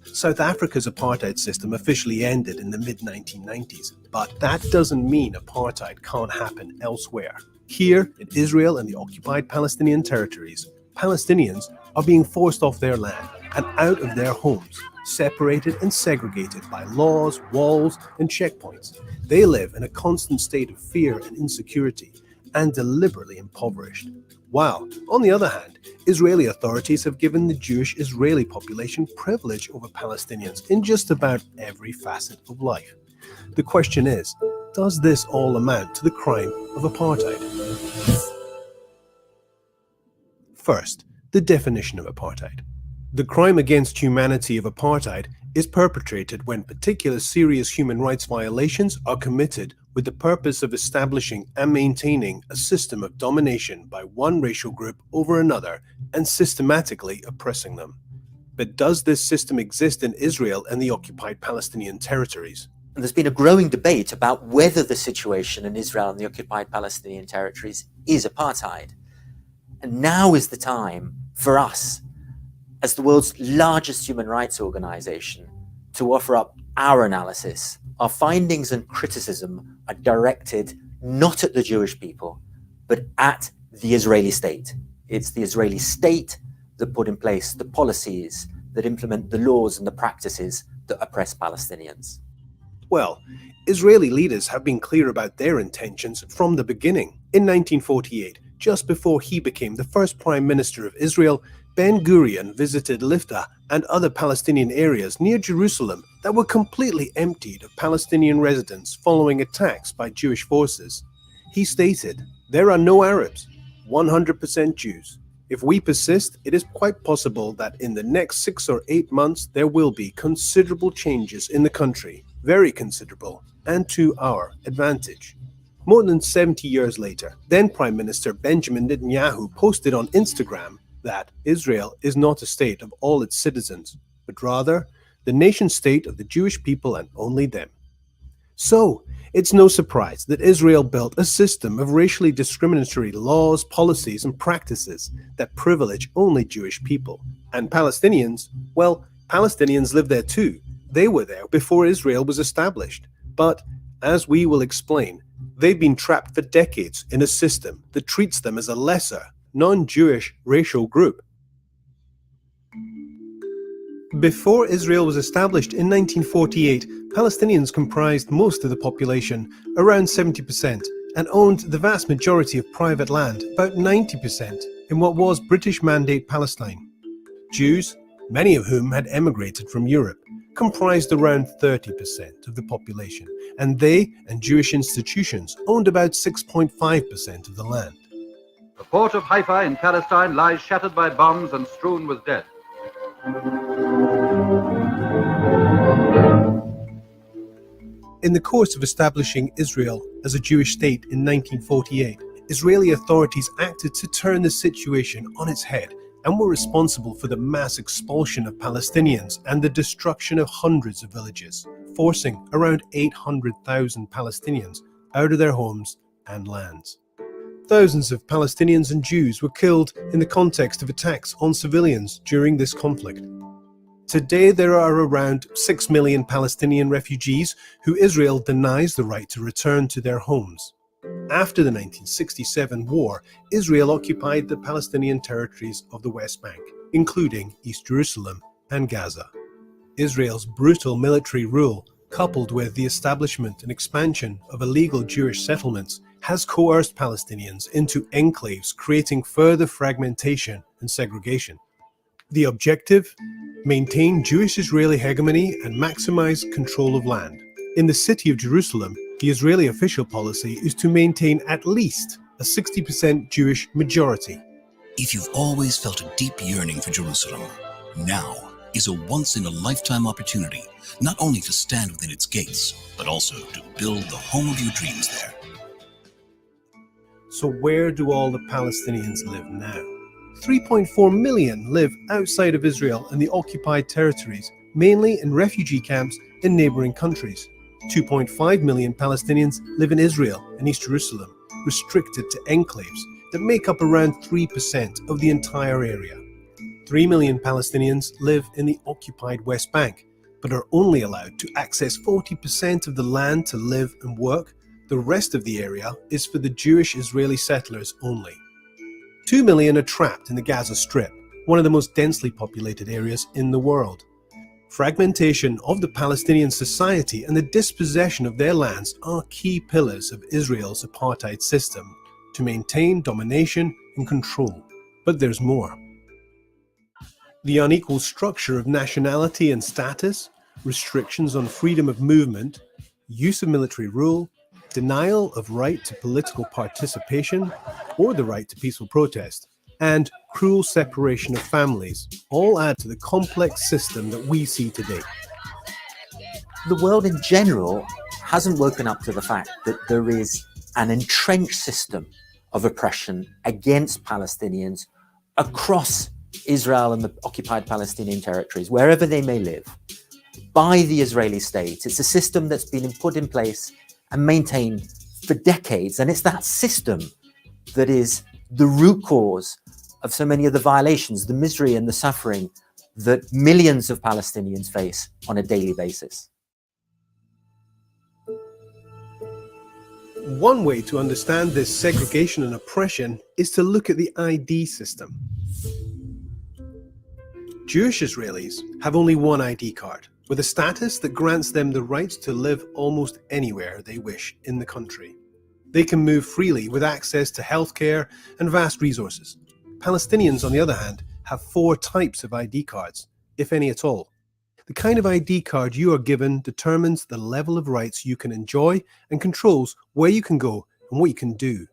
South Africa's apartheid system officially ended in the mid-1990s, but that doesn't mean apartheid can't happen elsewhere. Here, in Israel and the occupied Palestinian territories, Palestinians are being forced off their land and out of their homes, separated and segregated by laws, walls, and checkpoints. They live in a constant state of fear and insecurity, and deliberately impoverished. While, on the other hand, Israeli authorities have given the Jewish Israeli population privilege over Palestinians in just about every facet of life. The question is, does this all amount to the crime of apartheid? First, the definition of apartheid. The crime against humanity of apartheid is perpetrated when particular serious human rights violations are committed with the purpose of establishing and maintaining a system of domination by one racial group over another and systematically oppressing them. But does this system exist in Israel and the occupied Palestinian territories? And there's been a growing debate about whether the situation in Israel and the occupied Palestinian territories is apartheid. And now is the time for us, as the world's largest human rights organization, to offer up our analysis. Our findings and criticism are directed not at the Jewish people, but at the Israeli state. It's the Israeli state that put in place the policies that implement the laws and the practices that oppress Palestinians. Well, Israeli leaders have been clear about their intentions from the beginning. In 1948, just before he became the first Prime Minister of Israel, Ben-Gurion visited Lifta and other Palestinian areas near Jerusalem that were completely emptied of Palestinian residents following attacks by Jewish forces. He stated, "There are no Arabs, 100% Jews. If we persist, it is quite possible that in the next 6 or 8 months there will be considerable changes in the country, very considerable, and to our advantage." More than 70 years later, then Prime Minister Benjamin Netanyahu posted on Instagram that Israel is not a state of all its citizens, but rather the nation-state of the Jewish people and only them. So, it's no surprise that Israel built a system of racially discriminatory laws, policies, and practices that privilege only Jewish people. And Palestinians, well, Palestinians live there too. They were there before Israel was established. But, as we will explain, they've been trapped for decades in a system that treats them as a lesser, non-Jewish racial group. Before Israel was established in 1948, Palestinians comprised most of the population, around 70%, and owned the vast majority of private land, about 90%, in what was British Mandate Palestine. Jews, many of whom had emigrated from Europe, comprised around 30% of the population, and they and Jewish institutions owned about 6.5% of the land. The port of Haifa in Palestine lies shattered by bombs and strewn with dead. In the course of establishing Israel as a Jewish state in 1948, Israeli authorities acted to turn the situation on its head and were responsible for the mass expulsion of Palestinians and the destruction of hundreds of villages, forcing around 800,000 Palestinians out of their homes and lands. Thousands of Palestinians and Jews were killed in the context of attacks on civilians during this conflict. Today, there are around 6 million Palestinian refugees who Israel denies the right to return to their homes. After the 1967 war, Israel occupied the Palestinian territories of the West Bank, including East Jerusalem and Gaza. Israel's brutal military rule, coupled with the establishment and expansion of illegal Jewish settlements, has coerced Palestinians into enclaves, creating further fragmentation and segregation. The objective? Maintain Jewish-Israeli hegemony and maximize control of land. In the city of Jerusalem, the Israeli official policy is to maintain at least a 60% Jewish majority. If you've always felt a deep yearning for Jerusalem, now is a once-in-a-lifetime opportunity not only to stand within its gates, but also to build the home of your dreams there. So where do all the Palestinians live now? 3.4 million live outside of Israel in the occupied territories, mainly in refugee camps in neighbouring countries. 2.5 million Palestinians live in Israel and East Jerusalem, restricted to enclaves that make up around 3% of the entire area. 3 million Palestinians live in the occupied West Bank, but are only allowed to access 40% of the land to live and work. The rest of the area is for the Jewish Israeli settlers only. 2 million are trapped in the Gaza Strip, one of the most densely populated areas in the world. Fragmentation of the Palestinian society and the dispossession of their lands are key pillars of Israel's apartheid system to maintain domination and control. But there's more. The unequal structure of nationality and status, restrictions on freedom of movement, use of military rule, denial of right to political participation or the right to peaceful protest, and cruel separation of families all add to the complex system that we see today. The world in general hasn't woken up to the fact that there is an entrenched system of oppression against Palestinians across Israel and the occupied Palestinian territories, wherever they may live, by the Israeli state. It's a system that's been put in place and maintained for decades, and it's that system that is the root cause of so many of the violations, the misery and the suffering that millions of Palestinians face on a daily basis. One way to understand this segregation and oppression is to look at the ID system. Jewish Israelis have only one ID card, with a status that grants them the right to live almost anywhere they wish in the country. They can move freely with access to healthcare and vast resources. Palestinians, on the other hand, have 4 types of ID cards, if any at all. The kind of ID card you are given determines the level of rights you can enjoy and controls where you can go and what you can do.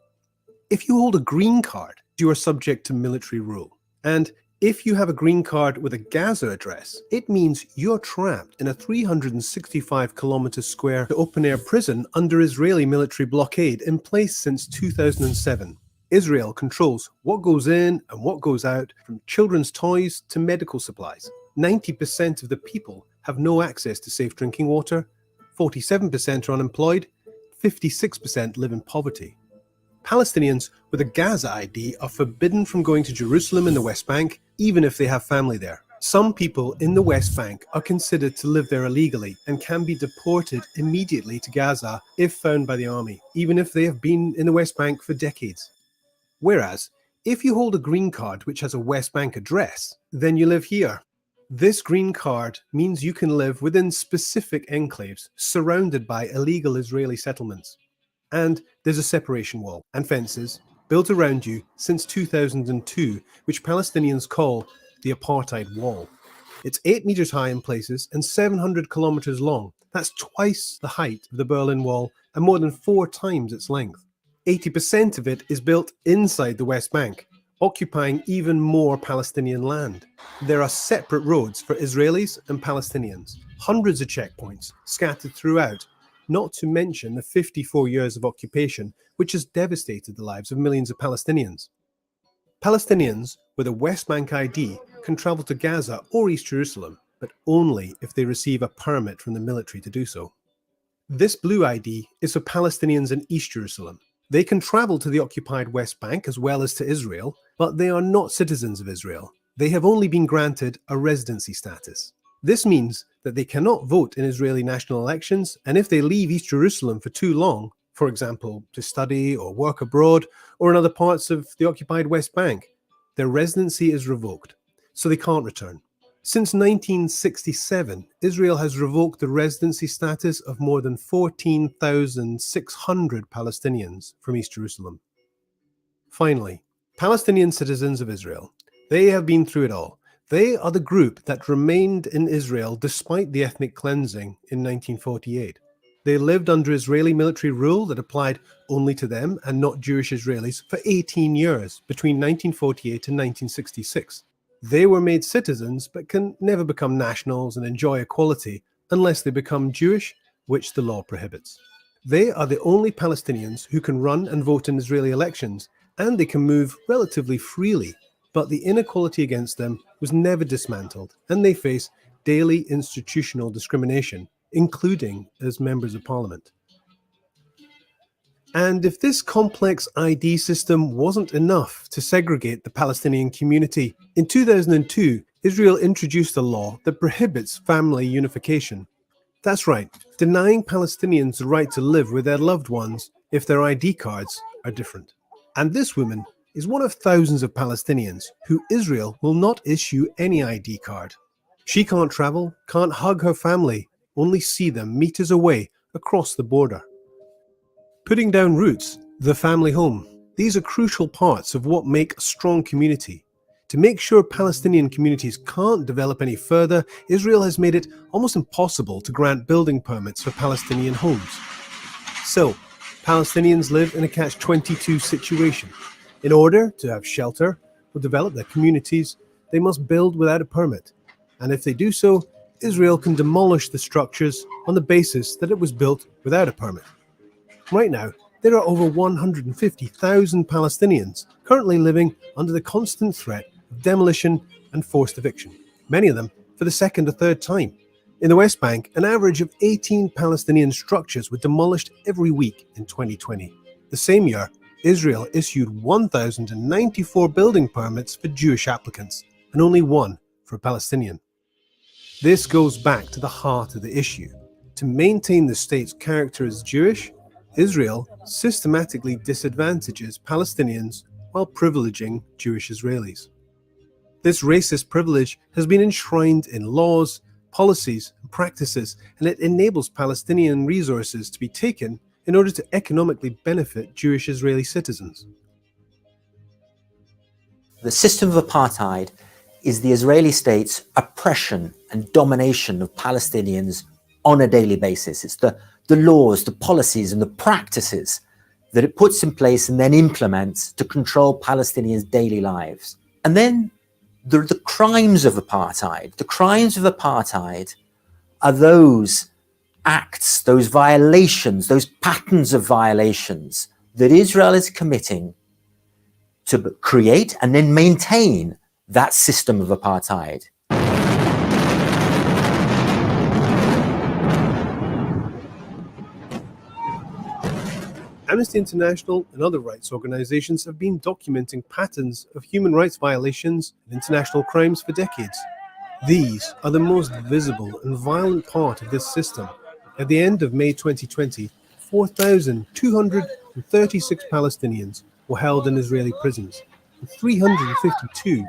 If you hold a green card, you are subject to military rule. And if you have a green card with a Gaza address, it means you're trapped in a 365-kilometer square open-air prison under Israeli military blockade in place since 2007. Israel controls what goes in and what goes out, from children's toys to medical supplies. 90% of the people have no access to safe drinking water, 47% are unemployed, 56% live in poverty. Palestinians with a Gaza ID are forbidden from going to Jerusalem in the West Bank, even if they have family there. Some people in the West Bank are considered to live there illegally and can be deported immediately to Gaza if found by the army, even if they have been in the West Bank for decades. Whereas, if you hold a green card which has a West Bank address, then you live here. This green card means you can live within specific enclaves surrounded by illegal Israeli settlements. And there's a separation wall and fences built around you since 2002, which Palestinians call the apartheid wall. It's 8 meters high in places and 700 kilometers long. That's twice the height of the Berlin Wall and more than 4 times its length. 80% of it is built inside the West Bank, occupying even more Palestinian land. There are separate roads for Israelis and Palestinians, hundreds of checkpoints scattered throughout, not to mention the 54 years of occupation, which has devastated the lives of millions of Palestinians. Palestinians with a West Bank ID can travel to Gaza or East Jerusalem, but only if they receive a permit from the military to do so. This blue ID is for Palestinians in East Jerusalem. They can travel to the occupied West Bank as well as to Israel, but they are not citizens of Israel. They have only been granted a residency status. This means that they cannot vote in Israeli national elections, and if they leave East Jerusalem for too long, for example, to study or work abroad or in other parts of the occupied West Bank, their residency is revoked, so they can't return. Since 1967, Israel has revoked the residency status of more than 14,600 Palestinians from East Jerusalem. Finally, Palestinian citizens of Israel. They have been through it all. They are the group that remained in Israel despite the ethnic cleansing in 1948. They lived under Israeli military rule that applied only to them and not Jewish Israelis for 18 years between 1948 and 1966. They were made citizens but can never become nationals and enjoy equality unless they become Jewish, which the law prohibits. They are the only Palestinians who can run and vote in Israeli elections, and they can move relatively freely but the inequality against them was never dismantled, and they face daily institutional discrimination, including as members of parliament. And if this complex ID system wasn't enough to segregate the Palestinian community, in 2002, Israel introduced a law that prohibits family unification. That's right, denying Palestinians the right to live with their loved ones if their ID cards are different. And this woman is one of thousands of Palestinians who Israel will not issue any ID card. She can't travel, can't hug her family, only see them meters away across the border. Putting down roots, the family home, these are crucial parts of what make a strong community. To make sure Palestinian communities can't develop any further, Israel has made it almost impossible to grant building permits for Palestinian homes. So, Palestinians live in a catch-22 situation. In order to have shelter or develop their communities, they must build without a permit. And if they do so, Israel can demolish the structures on the basis that it was built without a permit. Right now, there are over 150,000 Palestinians currently living under the constant threat of demolition and forced eviction, many of them for the second or third time. In the West Bank, an average of 18 Palestinian structures were demolished every week in 2020. The same year, Israel issued 1,094 building permits for Jewish applicants, and only one for a Palestinian. This goes back to the heart of the issue. To maintain the state's character as Jewish, Israel systematically disadvantages Palestinians while privileging Jewish Israelis. This racist privilege has been enshrined in laws, policies, and practices, and it enables Palestinian resources to be taken in order to economically benefit Jewish Israeli citizens. The system of apartheid is the Israeli state's oppression and domination of Palestinians on a daily basis. It's the laws, the policies, and the practices that it puts in place and then implements to control Palestinians' daily lives. And then there are the crimes of apartheid. The crimes of apartheid are those acts, those violations, those patterns of violations that Israel is committing to create and then maintain that system of apartheid. Amnesty International and other rights organizations have been documenting patterns of human rights violations and international crimes for decades. These are the most visible and violent part of this system. At the end of May 2020, 4,236 Palestinians were held in Israeli prisons, and 352,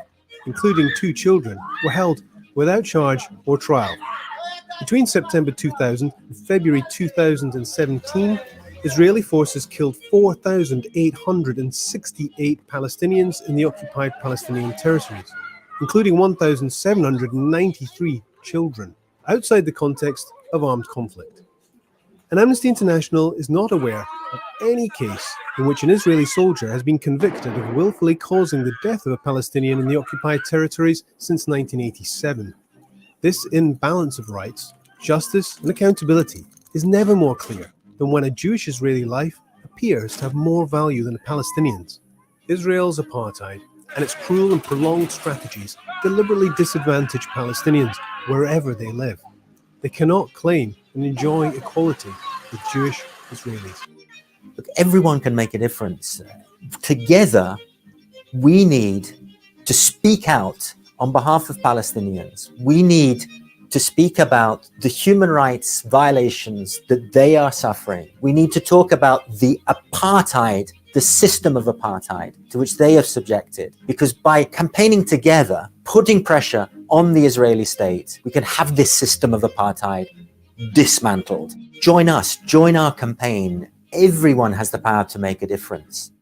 including 2 children, were held without charge or trial. Between September 2000 and February 2017, Israeli forces killed 4,868 Palestinians in the occupied Palestinian territories, including 1,793 children, outside the context of armed conflict. And Amnesty International is not aware of any case in which an Israeli soldier has been convicted of willfully causing the death of a Palestinian in the occupied territories since 1987. This imbalance of rights, justice, and accountability is never more clear than when a Jewish Israeli life appears to have more value than a Palestinian's. Israel's apartheid and its cruel and prolonged strategies deliberately disadvantage Palestinians wherever they live. They cannot claim and enjoy equality with Jewish Israelis. Look, everyone can make a difference. Together, we need to speak out on behalf of Palestinians. We need to speak about the human rights violations that they are suffering. We need to talk about the apartheid, the system of apartheid to which they are subjected. Because by campaigning together, putting pressure on the Israeli state, we can have this system of apartheid dismantled. Join us, join our campaign. Everyone has the power to make a difference.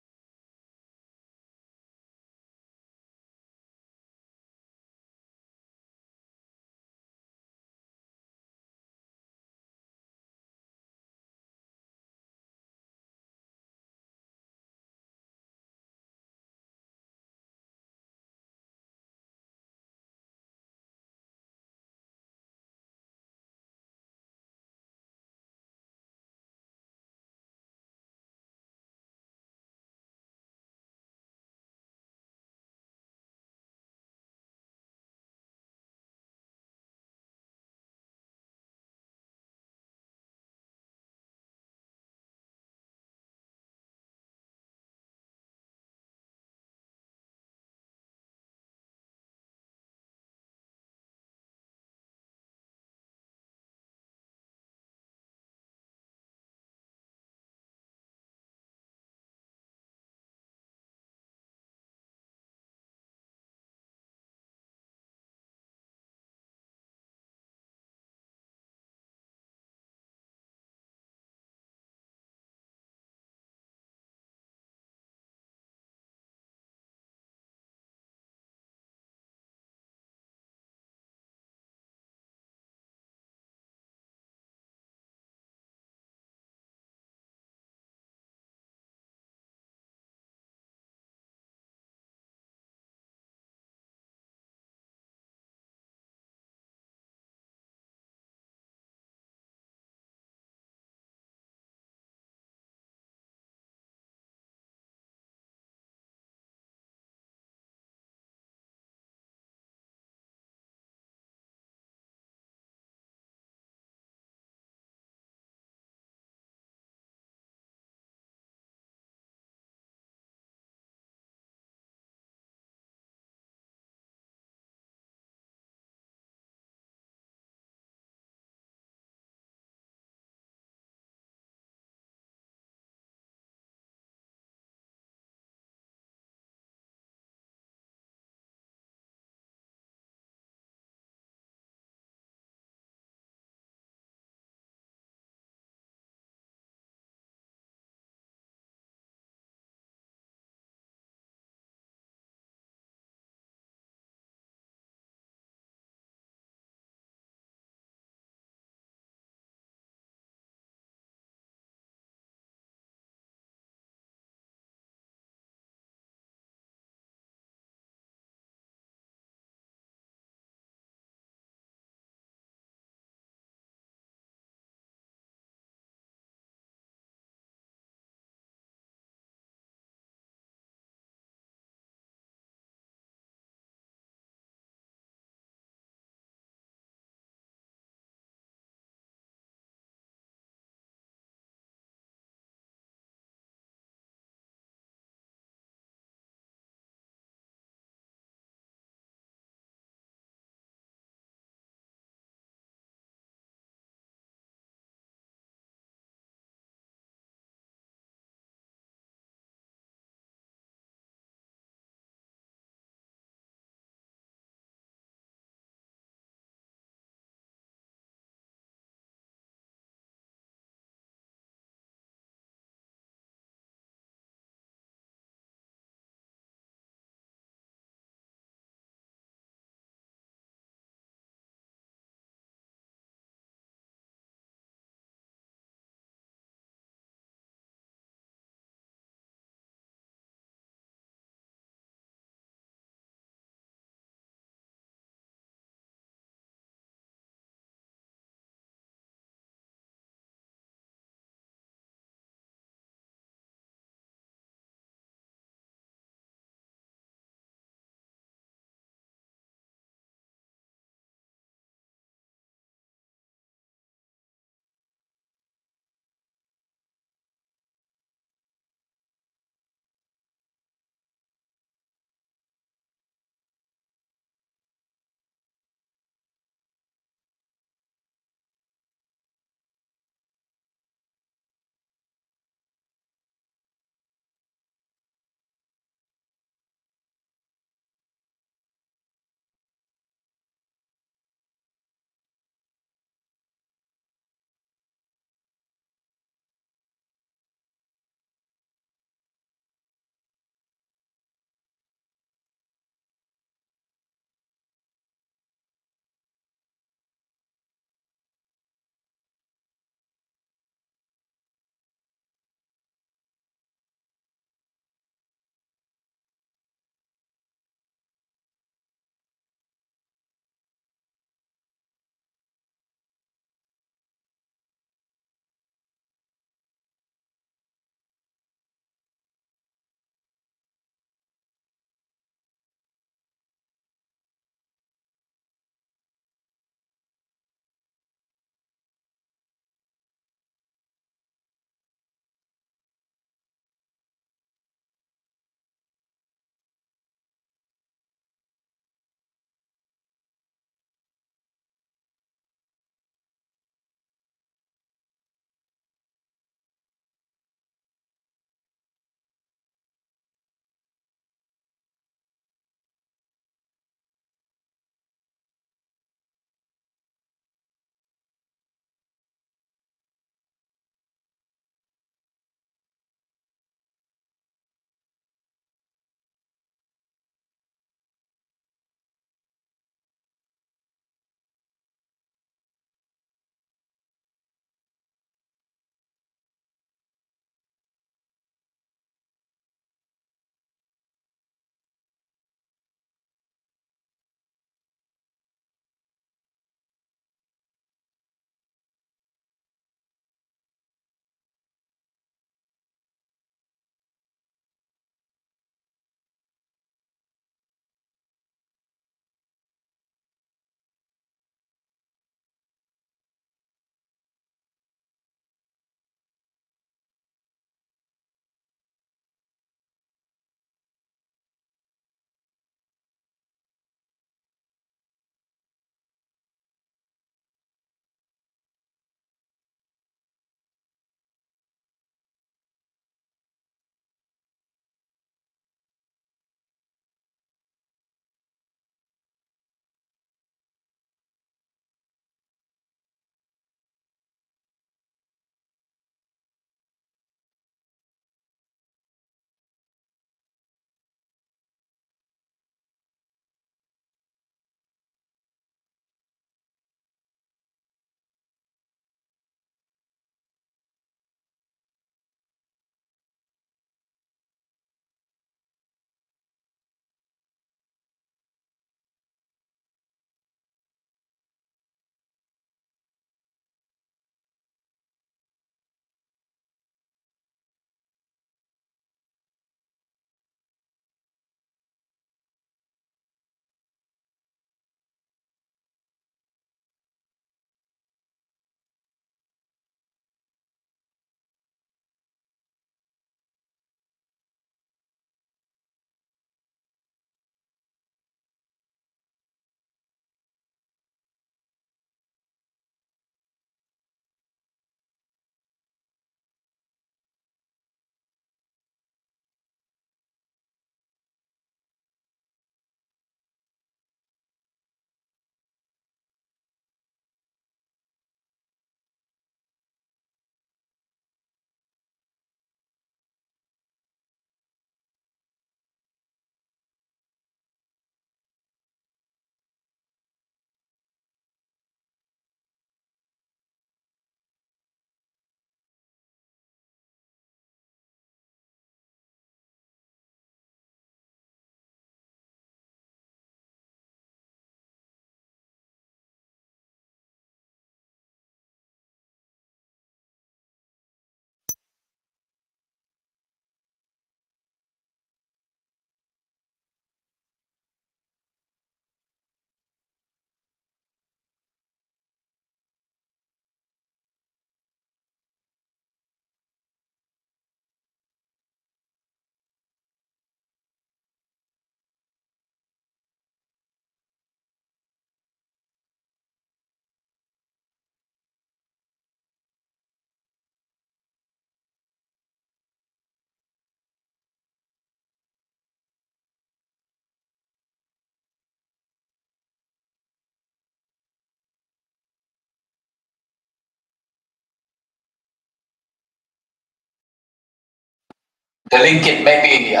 the ringgit maybe 8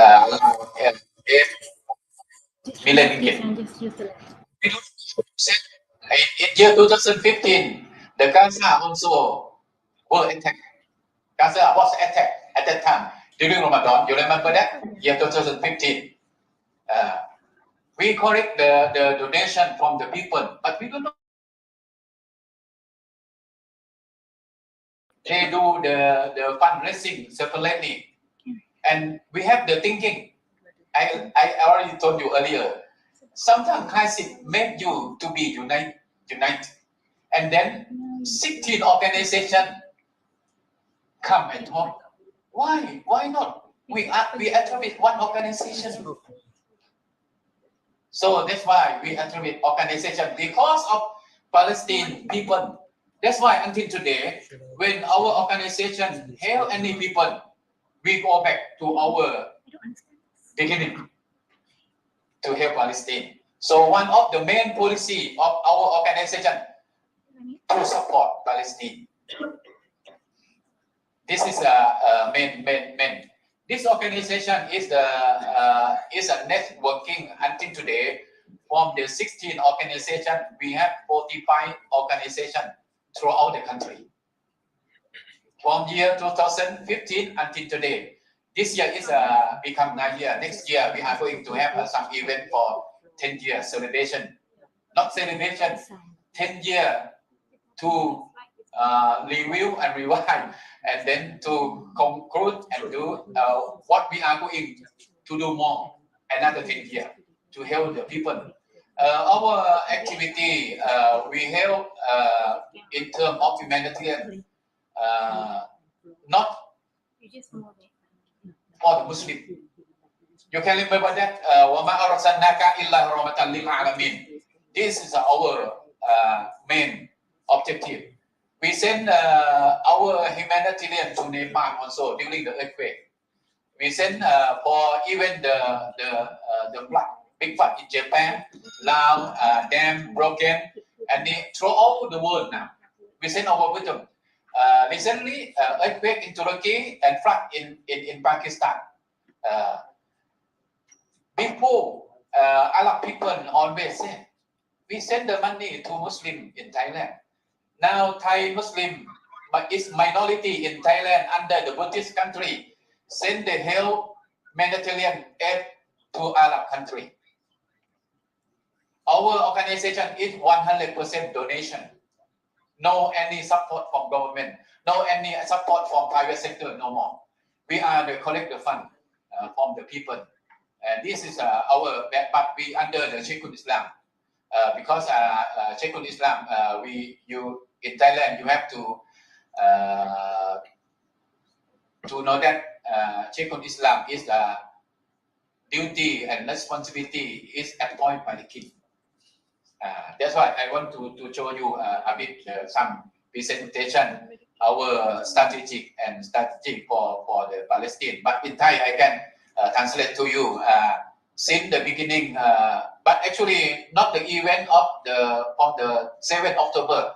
million ringgit. In year 2015, the Gaza also were attacked. Gaza was attacked at that time during Ramadan. You remember that? Year 2015. We collect the donation from the people, but we don't know. They do the fundraising separately. And we have the thinking. I already told you earlier. Sometimes crisis make you to be united. And then 16 organizations come and talk. Why? Why not? We attribute one organization. So that's why we attribute organization because of Palestine people. That's why until today, when our organization help any people, we go back to our beginning to help Palestine. So one of the main policy of our organization to support Palestine. This is a main. This organization is a networking until today. From the 16 organizations, we have 45 organizations throughout the country. From year 2015 until today. This year is become 9 years. Next year, we are going to have some event for 10 year celebration. Not celebration, 10 year to review and revive, and then to conclude and do what we are going to do more another 10 years to help the people. Our activity, we help in terms of humanitarian, not for the Muslim. You can remember that وَمَا أَرْسَلْنَاكَ إِلَّا رَحْمَةً لِلْعَالَمِينَ. This is our main objective. We send our humanitarian to Nepal also during the earthquake. We send for even the flood, big flood in Japan, Laos, dam broken, and throughout the world now. We send our wisdom. Recently, earthquake in Turkey and flood in Pakistan. Before, Arab people always say, we send the money to Muslim in Thailand. Now Thai Muslim is minority in Thailand under the Buddhist country. Send the help humanitarian aid to Arab country. Our organization is 100% donation. No any support from government. No any support from private sector. No more. We are the collect the fund from the people. And this is our, but we under the Sheikhul Islam. Because Sheikhul Islam, in Thailand, you have to know that Sheikhul Islam is the duty and responsibility is appointed by the king. That's why I want to show you a bit some presentation, our strategy for the Palestine. But in Thai, I can translate to you since the beginning. But actually, not the event of the 7th October.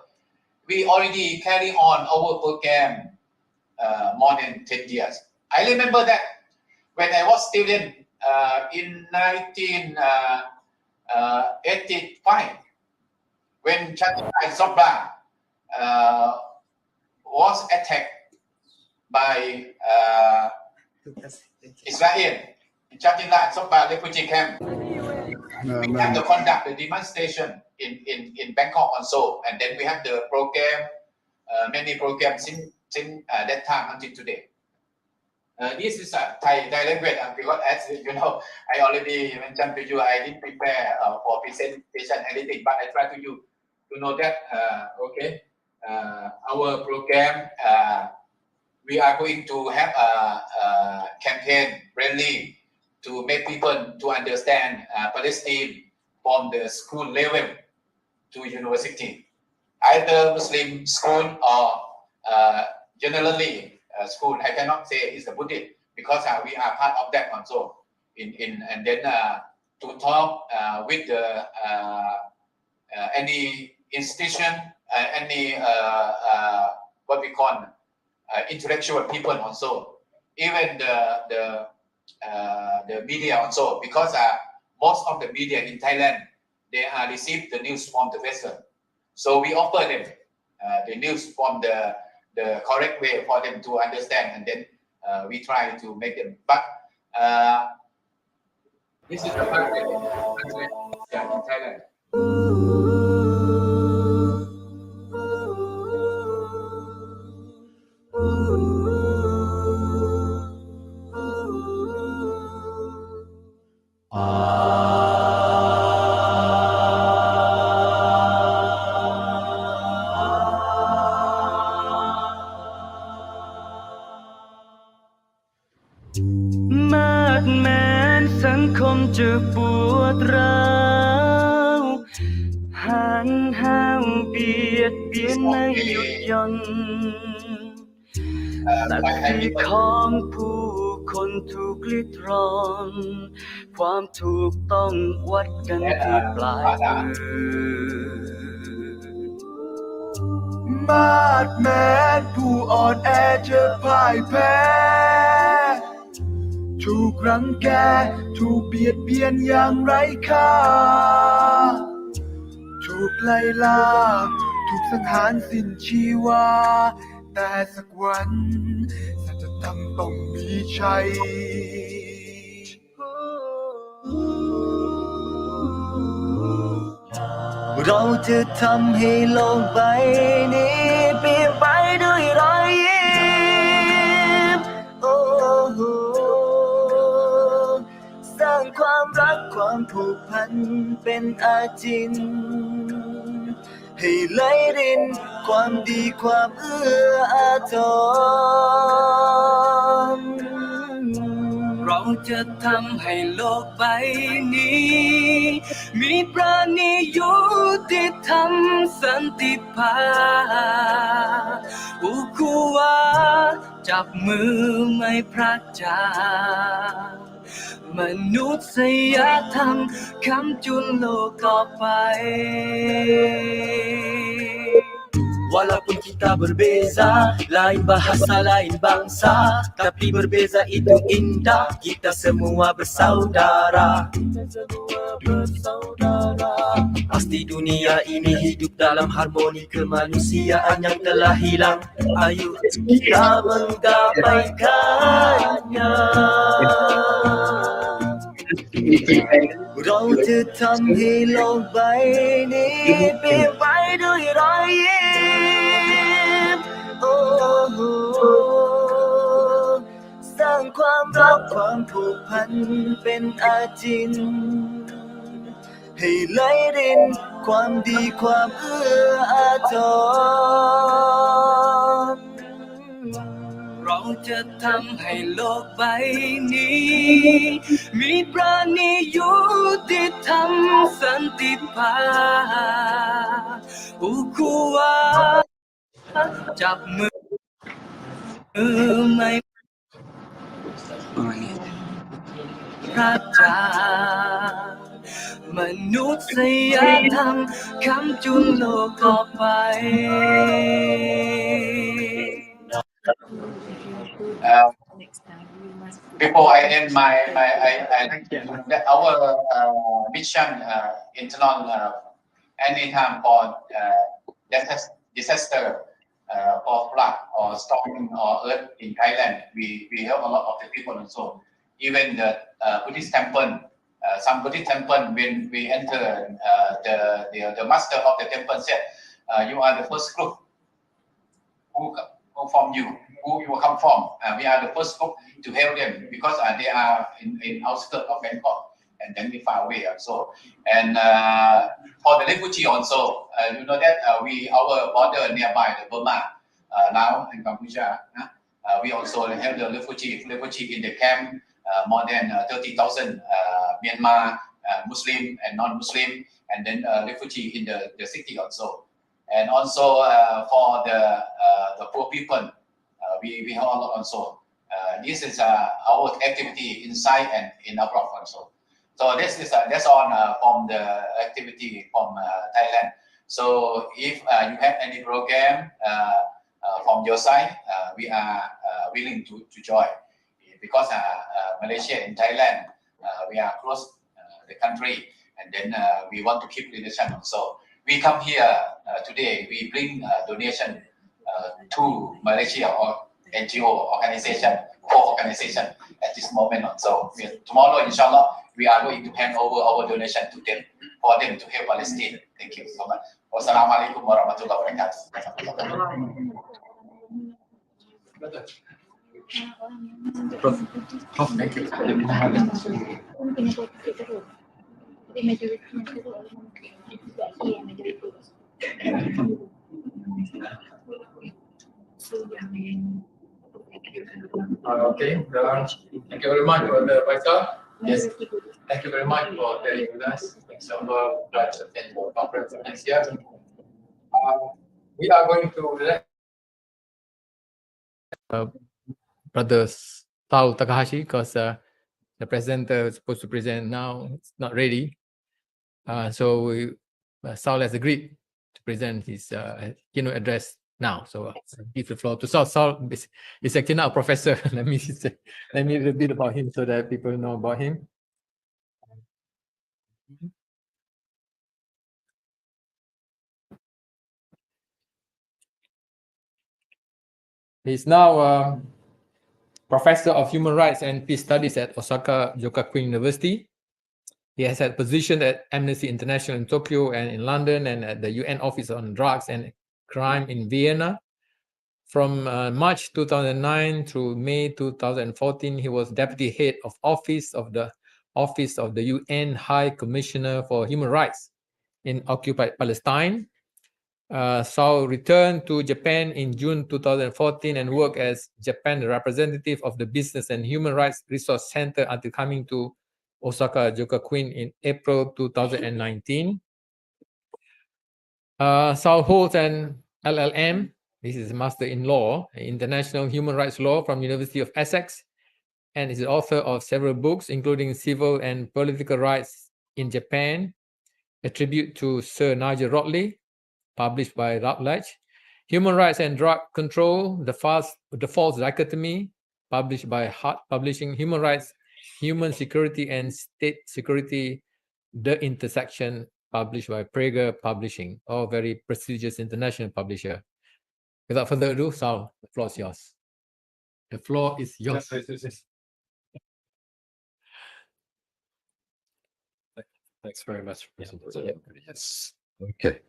We already carry on our program more than 10 years. I remember that when I was student in 1985, when Chatina and Sobra was attacked by Israel. Chatina and Sobra refugee camp. We have to conduct the demonstration in Bangkok also, and then we have the program, many programs since that time until today. This is a Thai language because, as you know, I already mentioned to you, I didn't prepare for presentation anything, but I try to know that okay, our program, we are going to have a campaign rally to make people to understand Palestine from the school level to university, either Muslim school or generally school. I cannot say it's a Buddhist because we are part of that also. And then to talk with the any institution, any what we call intellectual people also even the media also, because most of the media in Thailand, they receive the news from the Western. So we offer them the news from the correct way for them to understand, and then we try to make them. But this is the fact that in Thailand.มากแม้นสังคมจะปวดร้าวหันห้ามเบียดเบียนไม่หยุดหย่อนศักดิ์ศรีของผู้คนถูกลิดรอนความถูกต้องวัดกันที่ปลายมือมาดแม้นผู้อ่อนแอจะพ่ายแพ้ถูกรังแกถูกเบียดเบียนอย่างไร้ค่าถูกไล่ล่าถูกสังหารสิ้นชีวาแต่สักวันสัจธรรมต้องมีชัยเราจะทำให้โลกใบนี้เปลี่ยนไปด้วยรอยยิ้มสร้างความรักความผูกพันเป็นอาจินให้ไหลรินความดีความเอื้ออาทรเราจะทำให้โลกใบนี้มีประณียุติธรรมสันติภาพอุคุวาจับมือไม่พรากจากมนุษยธรรมค้ำจุนโลกต่อไป Walaupun kita berbeza, lain bahasa, lain bangsa, tapi berbeza itu indah, kita semua bersaudara. Pasti dunia ini hidup dalam harmoni kemanusiaan yang telah hilang. Ayo kita menggapaikannya. เราจะทำให้โลกใบนี้เปลี่ยนไปด้วยรอยยิ้มสร้างความรักความผูกพันเป็นอาจินให้ไหลรินความดีความเอื้ออาทรเราจะทำให้โลกใบนี้มีประณียุติธรรมสันติภาพอุคุวาจับมือไม่พระจามนุษยธรรมค้ำจุนโลกต่อไป Before I end our mission internal anytime for disaster or flood or storm or earth in Thailand, we help a lot of the people also. Even the Buddhist temple, some Buddhist temple, when we enter, the master of the temple said, "You are the first group who from you." Who you come from? We are the first group to help them because they are in outskirts of Bangkok and then we far away also. And for the refugee also, you know that our border nearby the Burma, Laos and Cambodia, we also have the refugee in the camp, more than 30,000 Myanmar Muslim and non-Muslim, and then refugee in the city also. And also for the poor people. We have a lot also. This is our activity inside and in abroad also. So that's all from the activity from Thailand. So if you have any program from your side, we are willing to join. because Malaysia and Thailand, we are close the country, and then we want to keep relation also. We come here today, we bring donation to Malaysia or NGO organization, co-organization at this moment. So tomorrow, inshallah, we are going to hand over our donation to them for them to help Palestine. Thank you so much. Wassalamualaikum warahmatullahi wabarakatuh. Thank you. Okay, thank you very much for the advisor. Yes, thank you very much for bearing with us. Inshallah, we'll try to attend more conference next year. We are going to Brother Saul Takahashi, because the presenter is supposed to present now. It's not ready. So Saul has agreed to present his keynote address now. So I'll give the floor to Saul. Saul is actually now a professor. Let me read a bit about him so that people know about him. He's now Professor of Human Rights and Peace Studies at Osaka Jogakuin University. He has had positions at Amnesty International in Tokyo and in London, and at the UN Office on Drugs and Crime in Vienna. From March 2009 through May 2014, he was Deputy Head of Office of the UN High Commissioner for Human Rights in occupied Palestine. Saul returned to Japan in June 2014 and worked as Japan representative of the Business and Human Rights Resource Center until coming to Osaka Jogakuin in April 2019. Saul holds an LLM. This is Master in Law, International Human Rights Law from University of Essex, and is the author of several books, including Civil and Political Rights in Japan, A Tribute to Sir Nigel Rodley, published by Routledge, Human Rights and Drug Control, The False Dichotomy, published by Hart Publishing, Human Rights, Human Security and State Security, The Intersection, published by Prager Publishing, all very prestigious international publisher. Without further ado, Saul, the floor is yours. The floor is yours. Thanks very much. Yes. Okay.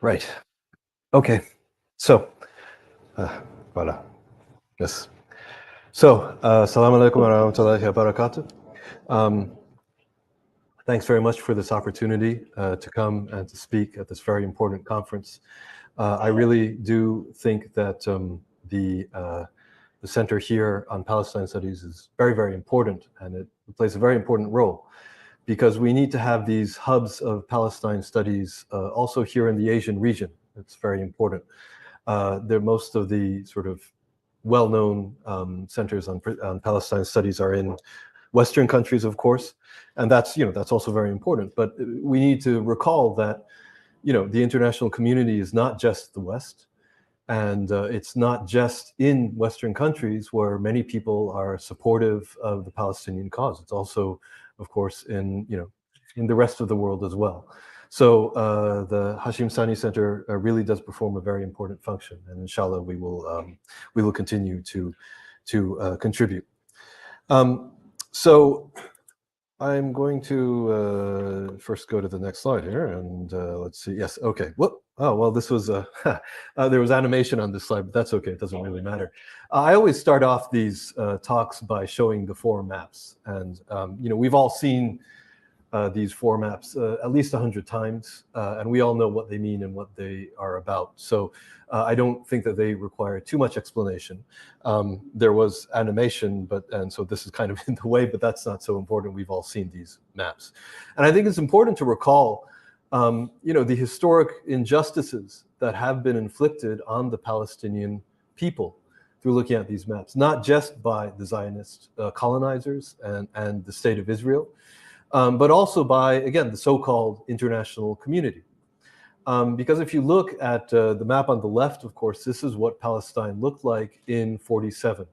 Right. Okay. So, voilà. Yes. So, assalamu alaikum wa rahmatullahi wa barakatuh. Thanks very much for this opportunity to come and to speak at this very important conference. I really do think that the Center here on Palestine Studies is very, very important, and it plays a very important role, because we need to have these hubs of Palestine studies also here in the Asian region. It's very important. Most of the sort of well-known centers on Palestine studies are in Western countries, of course, and that's also very important. But we need to recall that the international community is not just the West, and it's not just in Western countries where many people are supportive of the Palestinian cause. It's also, of course, in the rest of the world as well. So the Hashim Sani Center really does perform a very important function, and inshallah we will continue to contribute. So I'm going to first go to the next slide here, and let's see. Yes, okay. Well, this was there was animation on this slide, but that's okay. It doesn't really matter. I always start off these talks by showing the four maps, and we've all seen these four maps at least 100 times, and we all know what they mean and what they are about. So I don't think that they require too much explanation. There was animation, and so this is kind of in the way, but that's not so important. We've all seen these maps. And I think it's important to recall, the historic injustices that have been inflicted on the Palestinian people through looking at these maps, not just by the Zionist colonizers and the State of Israel, but also by, again, the so-called international community. Because if you look at the map on the left, of course, this is what Palestine looked like in 47.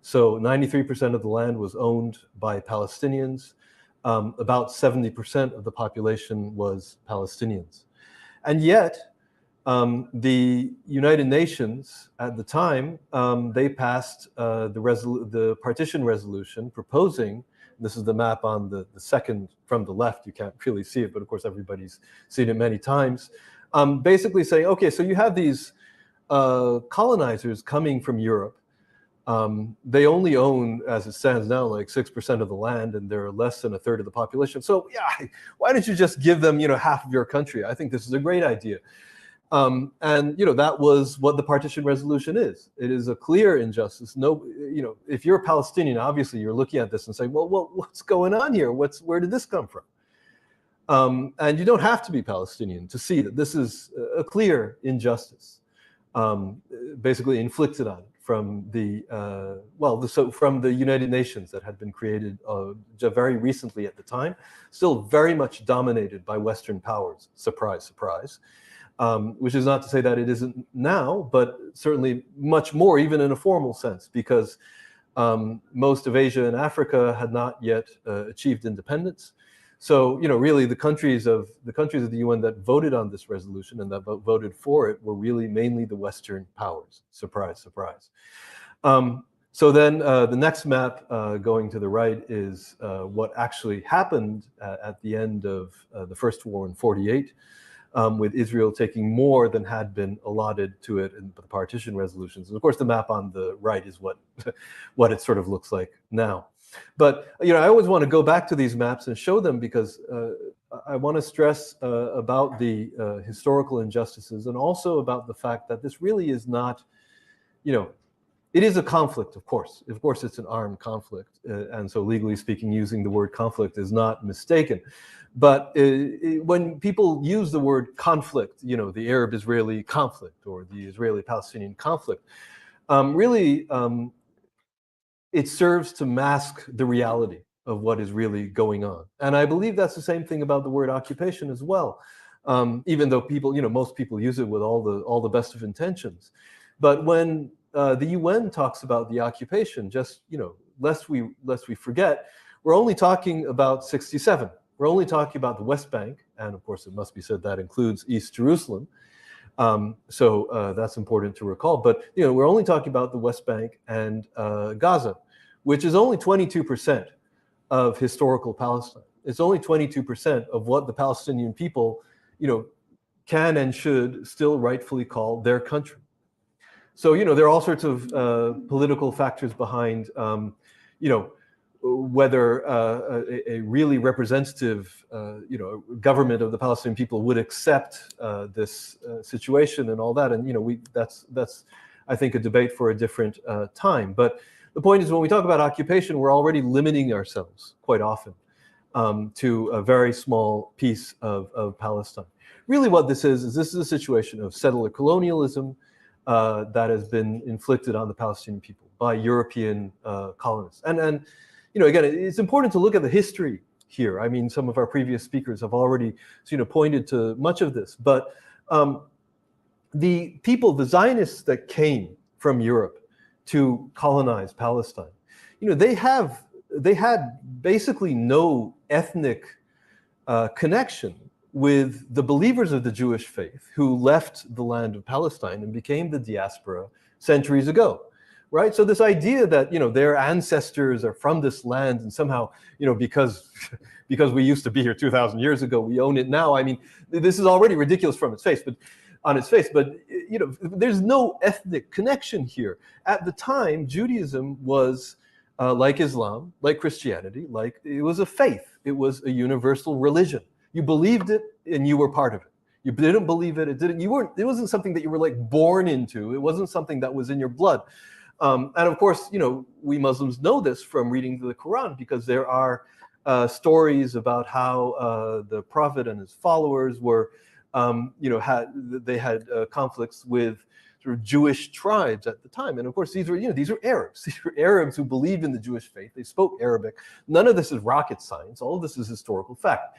So 93% of the land was owned by Palestinians. About 70% of the population was Palestinians. And yet, the United Nations at the time, they passed the partition resolution proposing, this is the map on the second from the left, you can't really see it, but of course everybody's seen it many times, basically saying, okay, so you have these colonizers coming from Europe. They only own, as it stands now, like 6% of the land, and they're less than a third of the population. So yeah, why don't you just give them, half of your country? I think this is a great idea. And that was what the partition resolution is. It is a clear injustice. No, if you're a Palestinian, obviously you're looking at this and saying, well, what's going on here? Where did this come from? And you don't have to be Palestinian to see that this is a clear injustice, basically inflicted on from the from the United Nations that had been created very recently at the time, still very much dominated by Western powers. Surprise, surprise. Which is not to say that it isn't now, but certainly much more, even in a formal sense, because most of Asia and Africa had not yet achieved independence. So, really the countries of the UN that voted on this resolution and that voted for it were really mainly the Western powers. Surprise, surprise. So then the next map going to the right is what actually happened at the end of the First War in 48. With Israel taking more than had been allotted to it in the partition resolutions. And of course, the map on the right is what it sort of looks like now. But, I always want to go back to these maps and show them because I want to stress about the historical injustices and also about the fact that this really is not, it is a conflict, of course. Of course, it's an armed conflict. And so legally speaking, using the word conflict is not mistaken. But when people use the word conflict, the Arab-Israeli conflict or the Israeli-Palestinian conflict, really it serves to mask the reality of what is really going on. And I believe that's the same thing about the word occupation as well, even though people, most people use it with all the best of intentions. But when the UN talks about the occupation, just, lest we forget, we're only talking about 67. We're only talking about the West Bank, and of course it must be said that includes East Jerusalem. So that's important to recall. But we're only talking about the West Bank and Gaza, which is only 22% of historical Palestine. It's only 22% of what the Palestinian people, can and should still rightfully call their country. So there are all sorts of political factors behind, whether a really representative, government of the Palestinian people would accept this situation and all that. And that's I think a debate for a different time. But the point is, when we talk about occupation, we're already limiting ourselves quite often to a very small piece of Palestine. Really, what this is a situation of settler colonialism that has been inflicted on the Palestinian people by European colonists. And again, it's important to look at the history here. I mean, some of our previous speakers have already pointed to much of this, but the people, the Zionists that came from Europe to colonize Palestine, they had basically no ethnic connection with the believers of the Jewish faith who left the land of Palestine and became the diaspora centuries ago. Right, so this idea that their ancestors are from this land and somehow because we used to be here 2,000 years ago, we own it now. I mean, this is already ridiculous from its face, but there's no ethnic connection here. At the time, Judaism was like Islam, like Christianity, like it was a faith. It was a universal religion. You believed it and you were part of it. You didn't believe it. It wasn't something that you were like born into. It wasn't something that was in your blood. And of course, we Muslims know this from reading the Quran, because there are stories about how the Prophet and his followers were, had conflicts with sort of Jewish tribes at the time. And of course, these were Arabs. These were Arabs who believed in the Jewish faith. They spoke Arabic. None of this is rocket science. All of this is historical fact.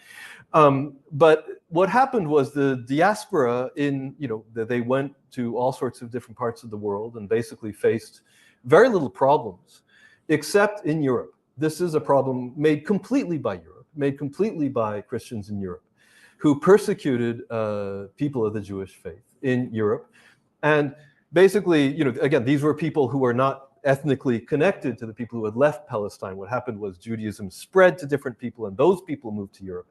But what happened was the diaspora they went to all sorts of different parts of the world and basically faced very little problems, except in Europe. This is a problem made completely by Europe, made completely by Christians in Europe, who persecuted people of the Jewish faith in Europe. And basically, again, these were people who were not ethnically connected to the people who had left Palestine. What happened was Judaism spread to different people, and those people moved to Europe.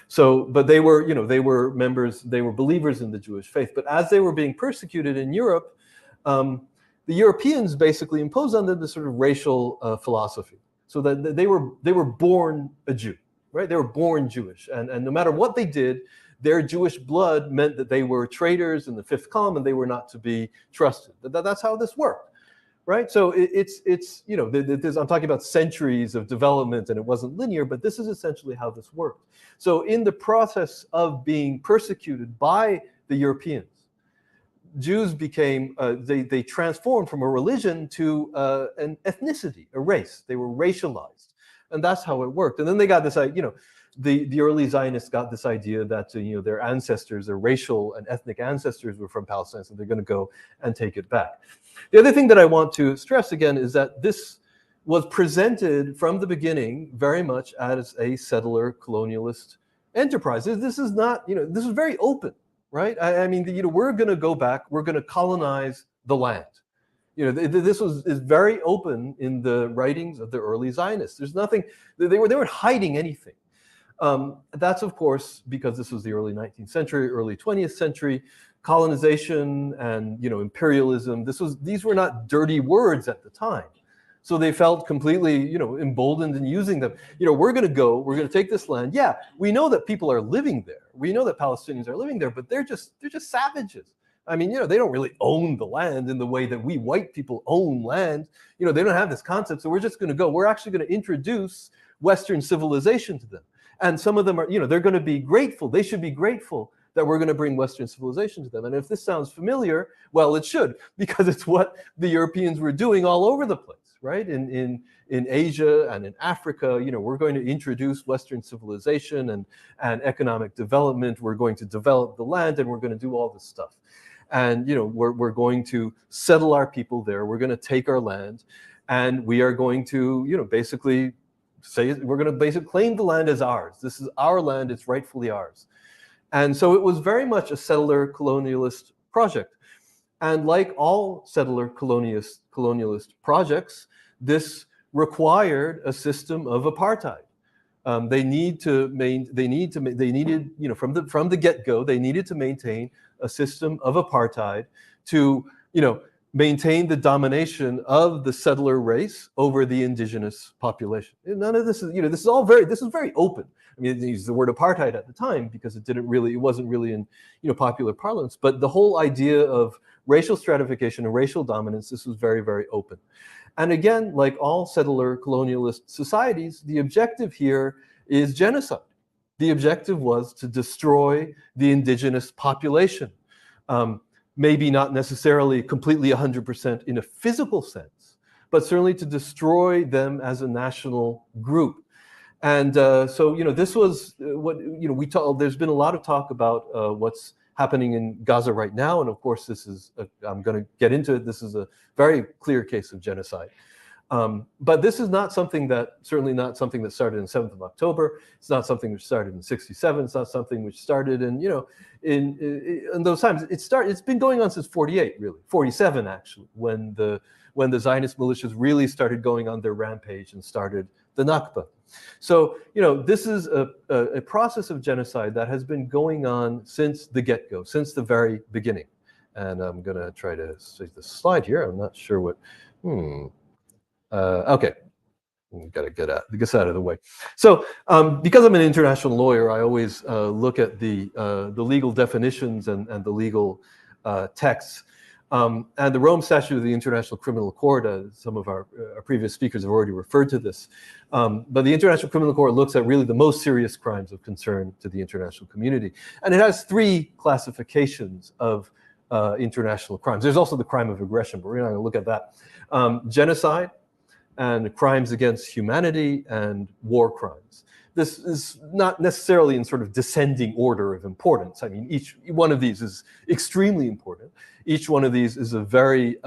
So, but they were members, they were believers in the Jewish faith. But as they were being persecuted in Europe, the Europeans basically imposed on them this sort of racial philosophy. So that they were born a Jew, right? They were born Jewish, and no matter what they did, their Jewish blood meant that they were traitors in the fifth column, and they were not to be trusted. That's how this worked, right? So I'm talking about centuries of development, and it wasn't linear, but this is essentially how this worked. So in the process of being persecuted by the Europeans, Jews became, they transformed from a religion to an ethnicity, a race. They were racialized. And that's how it worked. And then they got this, the early Zionists got this idea that, their ancestors, their racial and ethnic ancestors were from Palestine, so they're going to go and take it back. The other thing that I want to stress again is that this was presented from the beginning very much as a settler colonialist enterprise. This is not, this is very open. Right? I mean, we're going to go back. We're going to colonize the land. This is very open in the writings of the early Zionists. There's nothing. They weren't hiding anything. That's of course because this was the early 19th century, early 20th century. Colonization and imperialism. These were not dirty words at the time. So they felt completely, emboldened in using them. We're going to take this land. Yeah, we know that people are living there. We know that Palestinians are living there, but they're just savages. I mean, they don't really own the land in the way that we white people own land. They don't have this concept. So we're just going to go. We're actually going to introduce Western civilization to them. And some of them are, they're going to be grateful. They should be grateful that we're going to bring Western civilization to them. And if this sounds familiar, well, it should, because it's what the Europeans were doing all over the place. Right? In Asia and in Africa, we're going to introduce Western civilization and economic development. We're going to develop the land, and we're going to do all this stuff. And we're going to settle our people there. We're going to take our land, and we are going to basically say we're going to basically claim the land as ours. This is our land. It's rightfully ours. And so it was very much a settler colonialist project. And like all settler colonialist projects, this required a system of apartheid. They needed, from the get-go, they needed to maintain a system of apartheid to, maintain the domination of the settler race over the indigenous population. None of this is, this is very open. I mean, they used the word apartheid at the time because it wasn't really in, popular parlance. But the whole idea of racial stratification and racial dominance, this was very, very open. And again, like all settler colonialist societies, the objective here is genocide. The objective was to destroy the indigenous population. Maybe not necessarily completely 100% in a physical sense, but certainly to destroy them as a national group. And so, this was what, there's been a lot of talk about what's happening in Gaza right now. And of course, I'm going to get into it. This is a very clear case of genocide. But this is certainly not something that started on 7th of October. It's not something which started in 67. It's not something which started in, in those times. It's been going on since 48, really, 47 actually, when the Zionist militias really started going on their rampage and started the Nakba. So, this is a process of genocide that has been going on since the get-go, since the very beginning. And I'm going to try to see the slide here. I'm not sure what, okay. Got to get this out of the way. So, because I'm an international lawyer, I always look at the legal definitions and the legal texts. And the Rome Statute of the International Criminal Court, some of our previous speakers have already referred to this, but the International Criminal Court looks at really the most serious crimes of concern to the international community. And it has three classifications of international crimes. There's also the crime of aggression, but we're not going to look at that. Genocide and crimes against humanity and war crimes. This is not necessarily in sort of descending order of importance. I mean, each one of these is extremely important. Each one of these is a very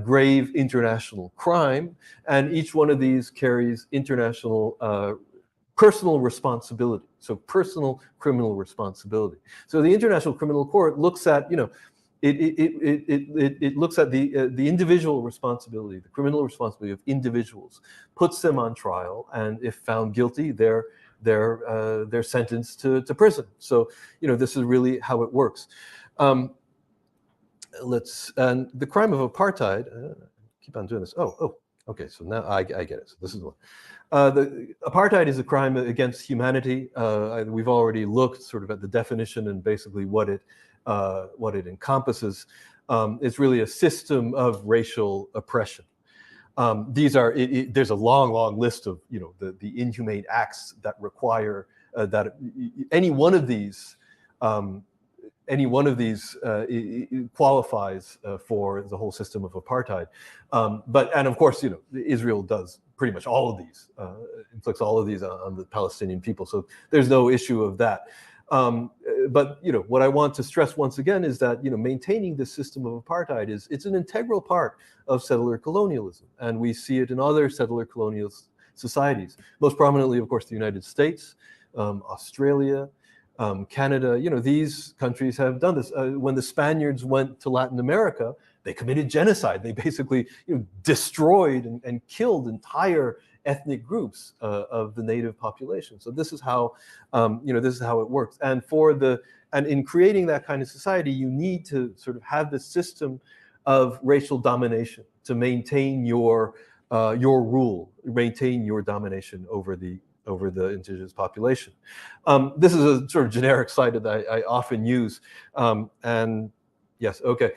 grave international crime, and each one of these carries international personal responsibility, so personal criminal responsibility. So the International Criminal Court looks at, it looks at the individual responsibility, the criminal responsibility of individuals, puts them on trial, and if found guilty, they're sentenced to prison. So this is really how it works. And the crime of apartheid. Keep on doing this. Okay. So now I get it. So this is one. The apartheid is a crime against humanity. We've already looked sort of at the definition and basically what it encompasses. It's really a system of racial oppression. These are there's a long list of the inhumane acts that require that any one of these qualifies for the whole system of apartheid. And of course, Israel does pretty much all of these, inflicts all of these on the Palestinian people. So there's no issue of that. But what I want to stress once again is that maintaining this system of apartheid it's an integral part of settler colonialism, and we see it in other settler colonial societies. Most prominently, of course, the United States, Australia, Canada. These countries have done this. When the Spaniards went to Latin America, they committed genocide. They basically destroyed and killed entire ethnic groups of the native population. So this is how this is how it works. And in creating that kind of society, you need to sort of have this system of racial domination to maintain your rule, maintain your domination over the indigenous population. This is a sort of generic slide that I often use, and yes, okay,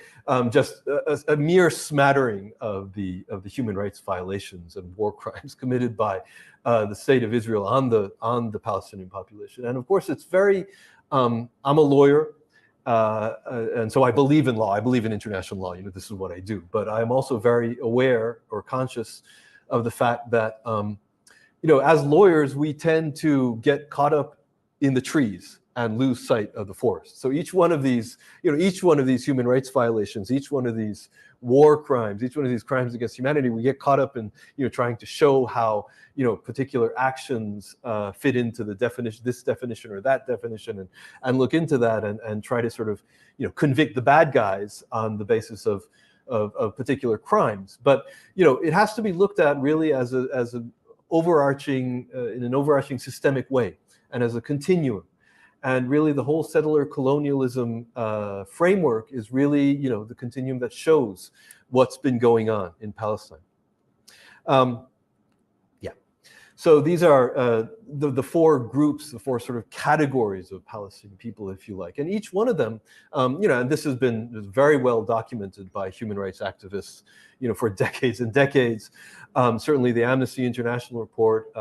just a mere smattering of the human rights violations and war crimes committed by the state of Israel on the Palestinian population. And of course, it's very. I'm a lawyer, and so I believe in law. I believe in international law. This is what I do. But I am also very aware or conscious of the fact that. As lawyers, we tend to get caught up in the trees and lose sight of the forest. So each one of these, human rights violations, each one of these war crimes, each one of these crimes against humanity, we get caught up in, trying to show how, particular actions fit into the definition, this definition or that definition, and look into that and try to sort of, convict the bad guys on the basis of particular crimes. But, it has to be looked at really as an overarching, in an overarching systemic way and as a continuum. And really the whole settler colonialism framework is really, the continuum that shows what's been going on in Palestine. So these are the four groups, the four sort of categories of Palestinian people, if you like. And each one of them, and this has been very well documented by human rights activists, for decades and decades. Certainly the Amnesty International report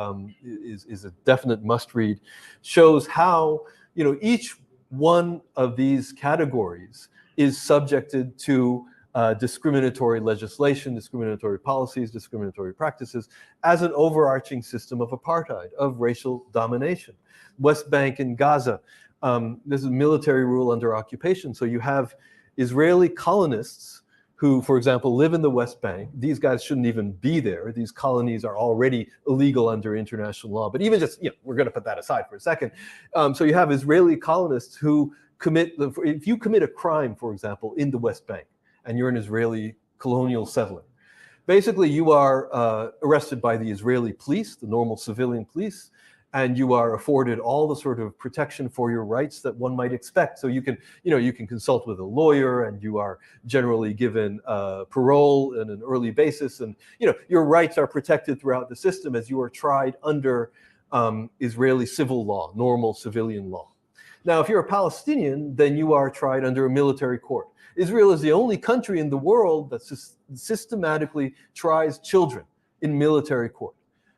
is a definite must-read, shows how, each one of these categories is subjected to discriminatory legislation, discriminatory policies, discriminatory practices as an overarching system of apartheid, of racial domination. West Bank and Gaza, this is military rule under occupation. So you have Israeli colonists who, for example, live in the West Bank. These guys shouldn't even be there. These colonies are already illegal under international law. But even just, we're going to put that aside for a second. So you have Israeli colonists who if you commit a crime, for example, in the West Bank, and you're an Israeli colonial settler, basically you are arrested by the Israeli police, the normal civilian police, and you are afforded all the sort of protection for your rights that one might expect. So you can consult with a lawyer, and you are generally given parole on an early basis, and your rights are protected throughout the system as you are tried under Israeli civil law, normal civilian law. Now, if you're a Palestinian, then you are tried under a military court. Israel is the only country in the world that systematically tries children in military court.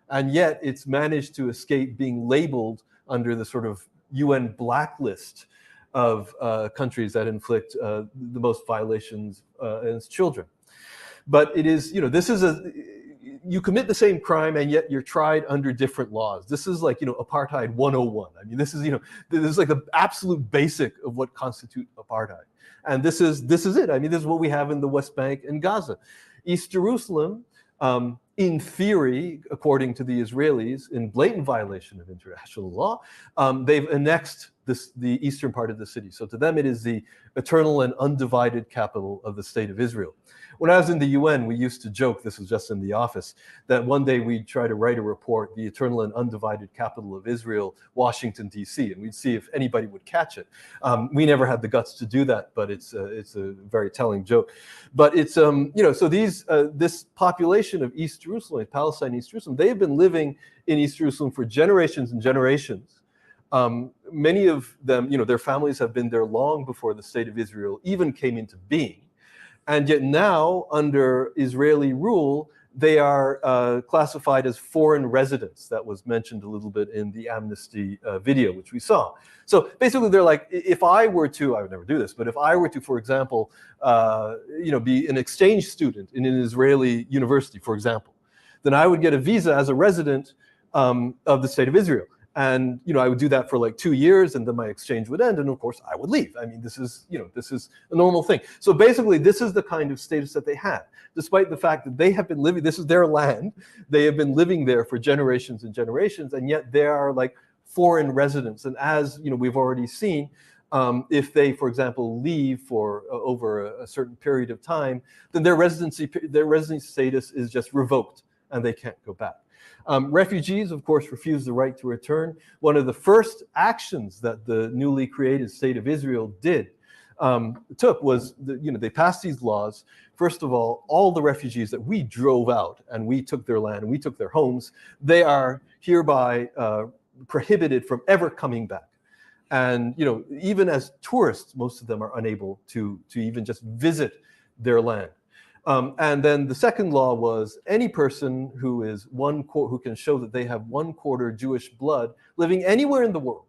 And yet it's managed to escape being labeled under the sort of UN blacklist of countries that inflict the most violations against children. But it is, this is you commit the same crime and yet you're tried under different laws. This is like, apartheid 101. I mean, this is like the absolute basic of what constitutes apartheid. And this is it. I mean, this is what we have in the West Bank and Gaza. East Jerusalem, in theory, according to the Israelis, in blatant violation of international law, they've annexed the eastern part of the city. So to them, it is the eternal and undivided capital of the state of Israel. When I was in the UN, we used to joke, this was just in the office, that one day we'd try to write a report, the eternal and undivided capital of Israel, Washington, D.C., and we'd see if anybody would catch it. We never had the guts to do that, but it's a very telling joke. But it's, so this population of East Jerusalem, Palestine, East Jerusalem, they have been living in East Jerusalem for generations and generations. Many of them, their families have been there long before the state of Israel even came into being. And yet now, under Israeli rule, they are classified as foreign residents. That was mentioned a little bit in the Amnesty video, which we saw. So basically, they're like, if I were to, I would never do this, but if I were to, for example, be an exchange student in an Israeli university, for example, then I would get a visa as a resident of the state of Israel. And, I would do that for like 2 years and then my exchange would end. And of course I would leave. I mean, this is a normal thing. So basically this is the kind of status that they have, despite the fact that they have been living, this is their land. They have been living there for generations and generations. And yet they are like foreign residents. And as, we've already seen, if they, for example, leave for over a certain period of time, then their residency status is just revoked and they can't go back. Refugees, of course, refuse the right to return. One of the first actions that the newly created state of Israel took was, they passed these laws. First of all the refugees that we drove out and we took their land and we took their homes, they are hereby prohibited from ever coming back. And, even as tourists, most of them are unable to even just visit their land. And then the second law was any person who is who can show that they have 1/4 Jewish blood living anywhere in the world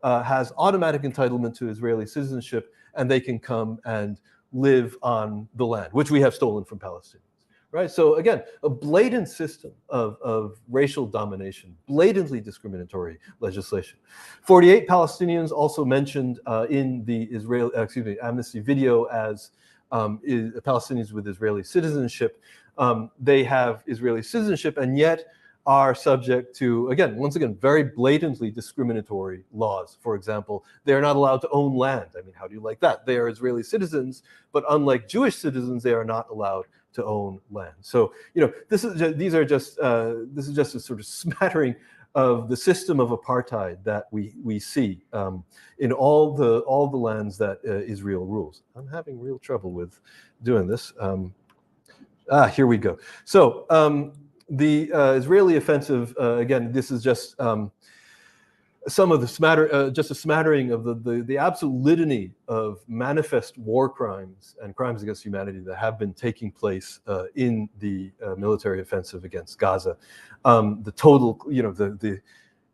has automatic entitlement to Israeli citizenship, and they can come and live on the land, which we have stolen from Palestinians. Right? So again, a blatant system of racial domination, blatantly discriminatory legislation. 48 Palestinians also mentioned in the Amnesty video as Palestinians with Israeli citizenship. They have Israeli citizenship and yet are subject to, once again, very blatantly discriminatory laws. For example, they're not allowed to own land. I mean, how do you like that? They are Israeli citizens, but unlike Jewish citizens, they are not allowed to own land. So, this is just a sort of smattering of the system of apartheid that we see in all the lands that Israel rules. I'm having real trouble with doing this. Here we go. So the Israeli offensive, again, this is just some of the just a smattering of the absolute litany of manifest war crimes and crimes against humanity that have been taking place in the military offensive against Gaza. The total, the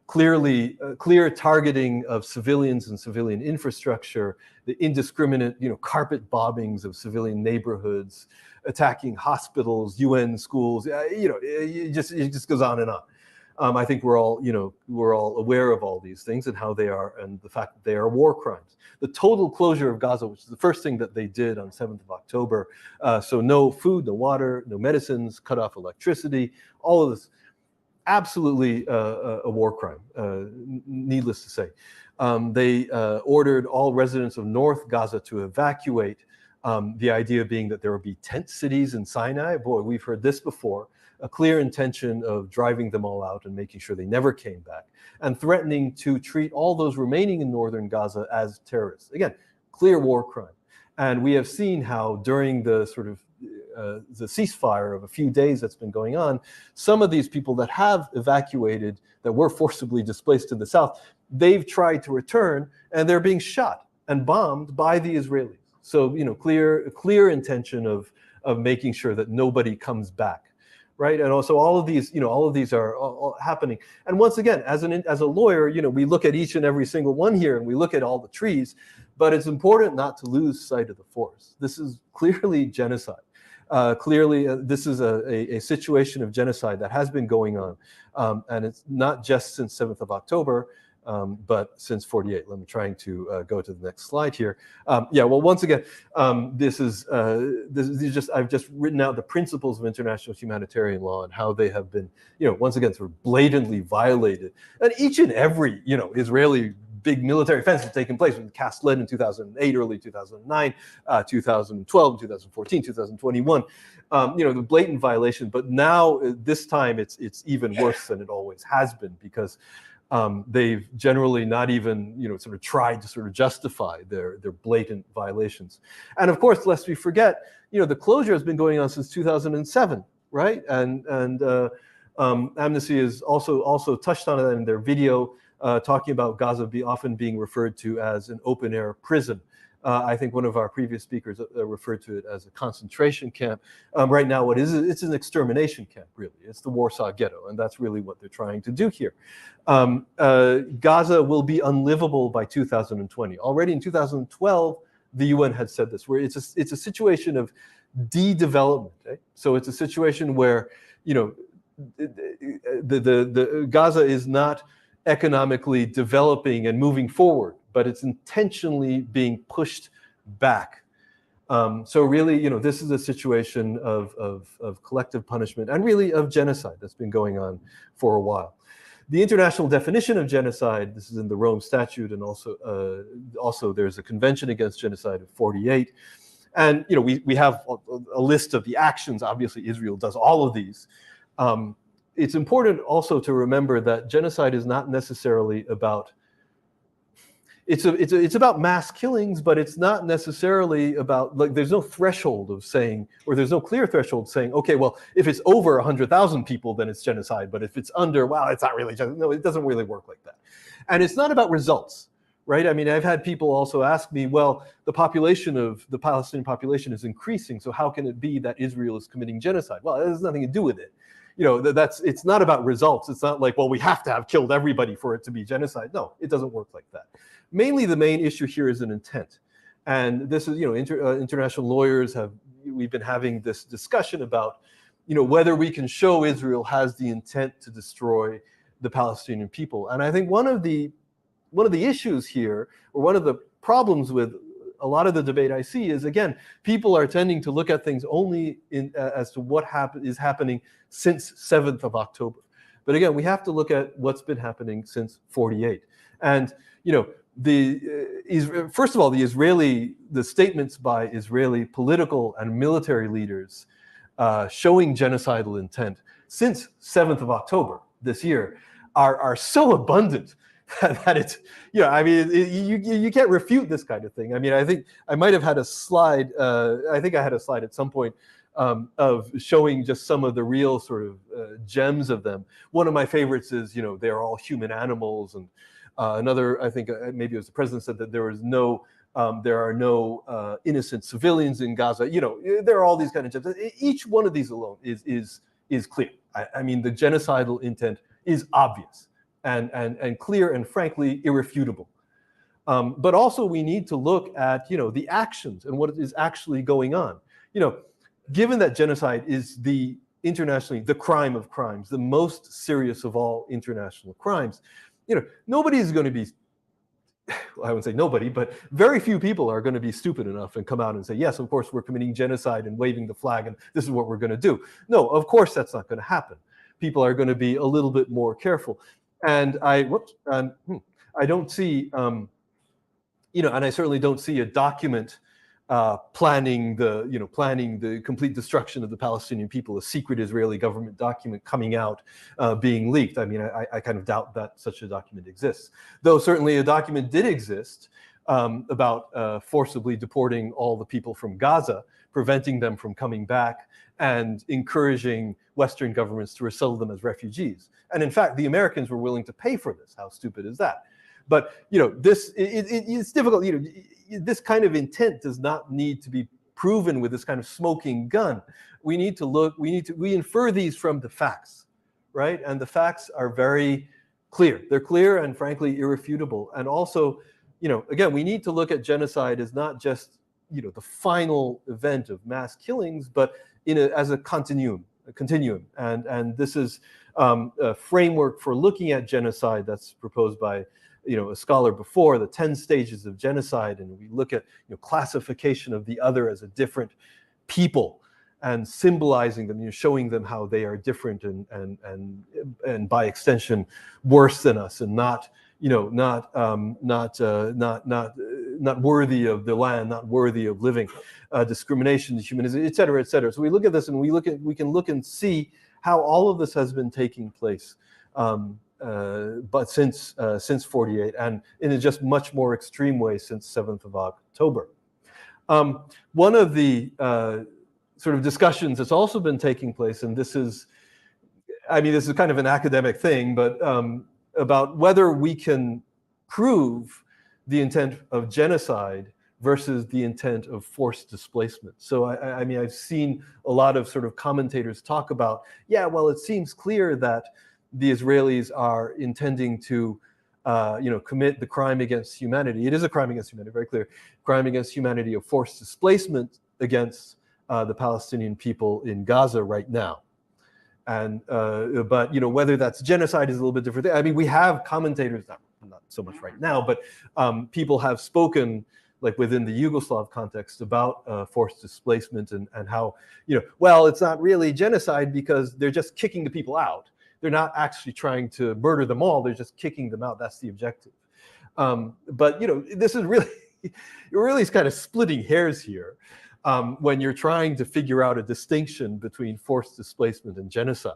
clear targeting of civilians and civilian infrastructure, the indiscriminate, carpet bombings of civilian neighborhoods, attacking hospitals, UN schools, it just goes on and on. I think we're all aware of all these things and how they are, and the fact that they are war crimes. The total closure of Gaza, which is the first thing that they did on 7th of October. So no food, no water, no medicines, cut off electricity, all of this, absolutely a war crime, needless to say. They ordered all residents of North Gaza to evacuate, the idea being that there would be tent cities in Sinai. Boy, we've heard this before. A clear intention of driving them all out and making sure they never came back, and threatening to treat all those remaining in northern Gaza as terrorists. Again, clear war crime. And we have seen how during the sort of the ceasefire of a few days that's been going on, some of these people that have evacuated, that were forcibly displaced to the south, they've tried to return and they're being shot and bombed by the Israelis. So, clear intention of making sure that nobody comes back. right? And also all of these, all of these are all happening. And once again, as a lawyer, we look at each and every single one here, and we look at all the trees, but it's important not to lose sight of the forest. This is clearly genocide. Clearly, this is a situation of genocide that has been going on, and it's not just since 7th of October, but since 48. Let me trying to go to the next slide here. Yeah, well, once again, this is just, I've just written out the principles of international humanitarian law and how they have been, once again, sort of blatantly violated. And each and every, Israeli big military offense has taken place with Cast Lead in 2008, early 2009, 2012, 2014, 2021. The blatant violation, but now this time it's even worse than it always has been, because they've generally not even, sort of tried to sort of justify their blatant violations. And of course, lest we forget, the closure has been going on since 2007, right? And Amnesty has also touched on it in their video, talking about Gaza often being referred to as an open-air prison. I think one of our previous speakers referred to it as a concentration camp. Right now, what is it? It's an extermination camp, really. It's the Warsaw Ghetto, and that's really what they're trying to do here. Gaza will be unlivable by 2020. Already in 2012, the UN had said this, where it's a situation of de-development. Okay? So it's a situation where, the Gaza is not economically developing and moving forward, but it's intentionally being pushed back. So really, this is a situation of collective punishment and really of genocide that's been going on for a while. The international definition of genocide, this is in the Rome Statute, and also there's a Convention Against Genocide of 48. And we have a list of the actions. Obviously, Israel does all of these. It's important also to remember that genocide is not necessarily about, it's about mass killings, but it's not necessarily about, like, there's no threshold of saying, or there's no clear threshold saying, okay, well, if it's over 100,000 people, then it's genocide. But if it's under, well, it's not really genocide. No, it doesn't really work like that. And it's not about results, right? I mean, I've had people also ask me, well, the Palestinian population is increasing, so how can it be that Israel is committing genocide? Well, it has nothing to do with it. It's not about results. It's not like, well, we have to have killed everybody for it to be genocide. No, it doesn't work like that. Mainly, the main issue here is an intent. And this is, international lawyers we've been having this discussion about, whether we can show Israel has the intent to destroy the Palestinian people. And I think one of the issues here, or one of the problems with a lot of the debate I see is, again, people are tending to look at things only as to what is happening since 7th of October. But again, we have to look at what's been happening since 48. And, first of all, the statements by Israeli political and military leaders showing genocidal intent since 7th of October this year are so abundant that it's, you can't refute this kind of thing. I mean, I think I might have had a slide, I think I had a slide at some point of showing just some of the real sort of gems of them. One of my favorites is, they're all human animals. And another, I think maybe it was the president, said that there are no innocent civilians in Gaza. There are all these kind of gems. Each one of these alone is clear. I mean, the genocidal intent is obvious. And clear and frankly irrefutable. But also we need to look at, the actions and what is actually going on. Given that genocide is internationally the crime of crimes, the most serious of all international crimes, nobody is going to be, well, I wouldn't say nobody, but very few people are going to be stupid enough and come out and say, yes, of course we're committing genocide and waving the flag and this is what we're going to do. No, of course that's not going to happen. People are going to be a little bit more careful. And I don't see, and I certainly don't see a document planning the complete destruction of the Palestinian people, a secret Israeli government document coming out, being leaked. I mean, I kind of doubt that such a document exists. Though certainly a document did exist about forcibly deporting all the people from Gaza, preventing them from coming back, and encouraging Western governments to resettle them as refugees. And in fact, the Americans were willing to pay for this. How stupid is that? But it's difficult. This kind of intent does not need to be proven with this kind of smoking gun. We infer these from the facts, right? And the facts are very clear. They're clear and frankly irrefutable. And also, again, we need to look at genocide as not just, the final event of mass killings, but as a continuum. And this is a framework for looking at genocide that's proposed by a scholar before, the 10 stages of genocide, and we look at classification of the other as a different people and symbolizing them, showing them how they are different and by extension worse than us, and not worthy of the land, not worthy of living, discrimination, dehumanization, et cetera, et cetera. So we look at this and we can look and see how all of this has been taking place, but since 48, and in a just much more extreme way since 7th of October. One of the sort of discussions that's also been taking place, and this is kind of an academic thing, but about whether we can prove the intent of genocide versus the intent of forced displacement. So I've seen a lot of sort of commentators talk about, well, it seems clear that the Israelis are intending to commit the crime against humanity. It is a crime against humanity, very clear, crime against humanity of forced displacement against the Palestinian people in Gaza right now. And but whether that's genocide is a little bit different. I mean, we have commentators, not so much right now, but people have spoken, like within the Yugoslav context, about forced displacement and how well, it's not really genocide because they're just kicking the people out. They're not actually trying to murder them all. They're just kicking them out. That's the objective. But this is really, it really is kind of splitting hairs here. When you're trying to figure out a distinction between forced displacement and genocide.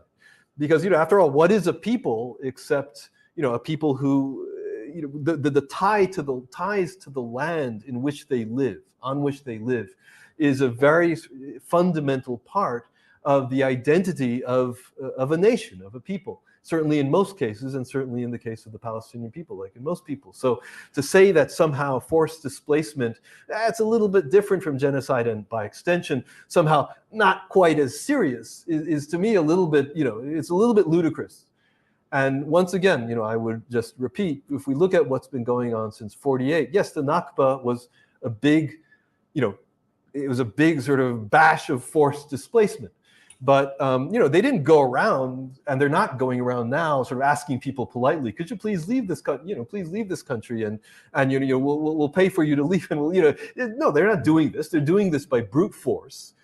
Because, after all, what is a people except, a people who, the ties to the land in which they live, on which they live, is a very fundamental part of the identity of a nation, of a people. Certainly in most cases, and certainly in the case of the Palestinian people, like in most people. So to say that somehow forced displacement, that's a little bit different from genocide, and by extension, somehow not quite as serious, is to me a little bit, it's a little bit ludicrous. And once again, I would just repeat, if we look at what's been going on since 48, yes, the Nakba was a big, it was a big sort of bash of forced displacement. But they didn't go around, and they're not going around now, sort of asking people politely, "Could you please leave this country? Please leave this country, and we'll pay for you to leave." And no, they're not doing this. They're doing this by brute force,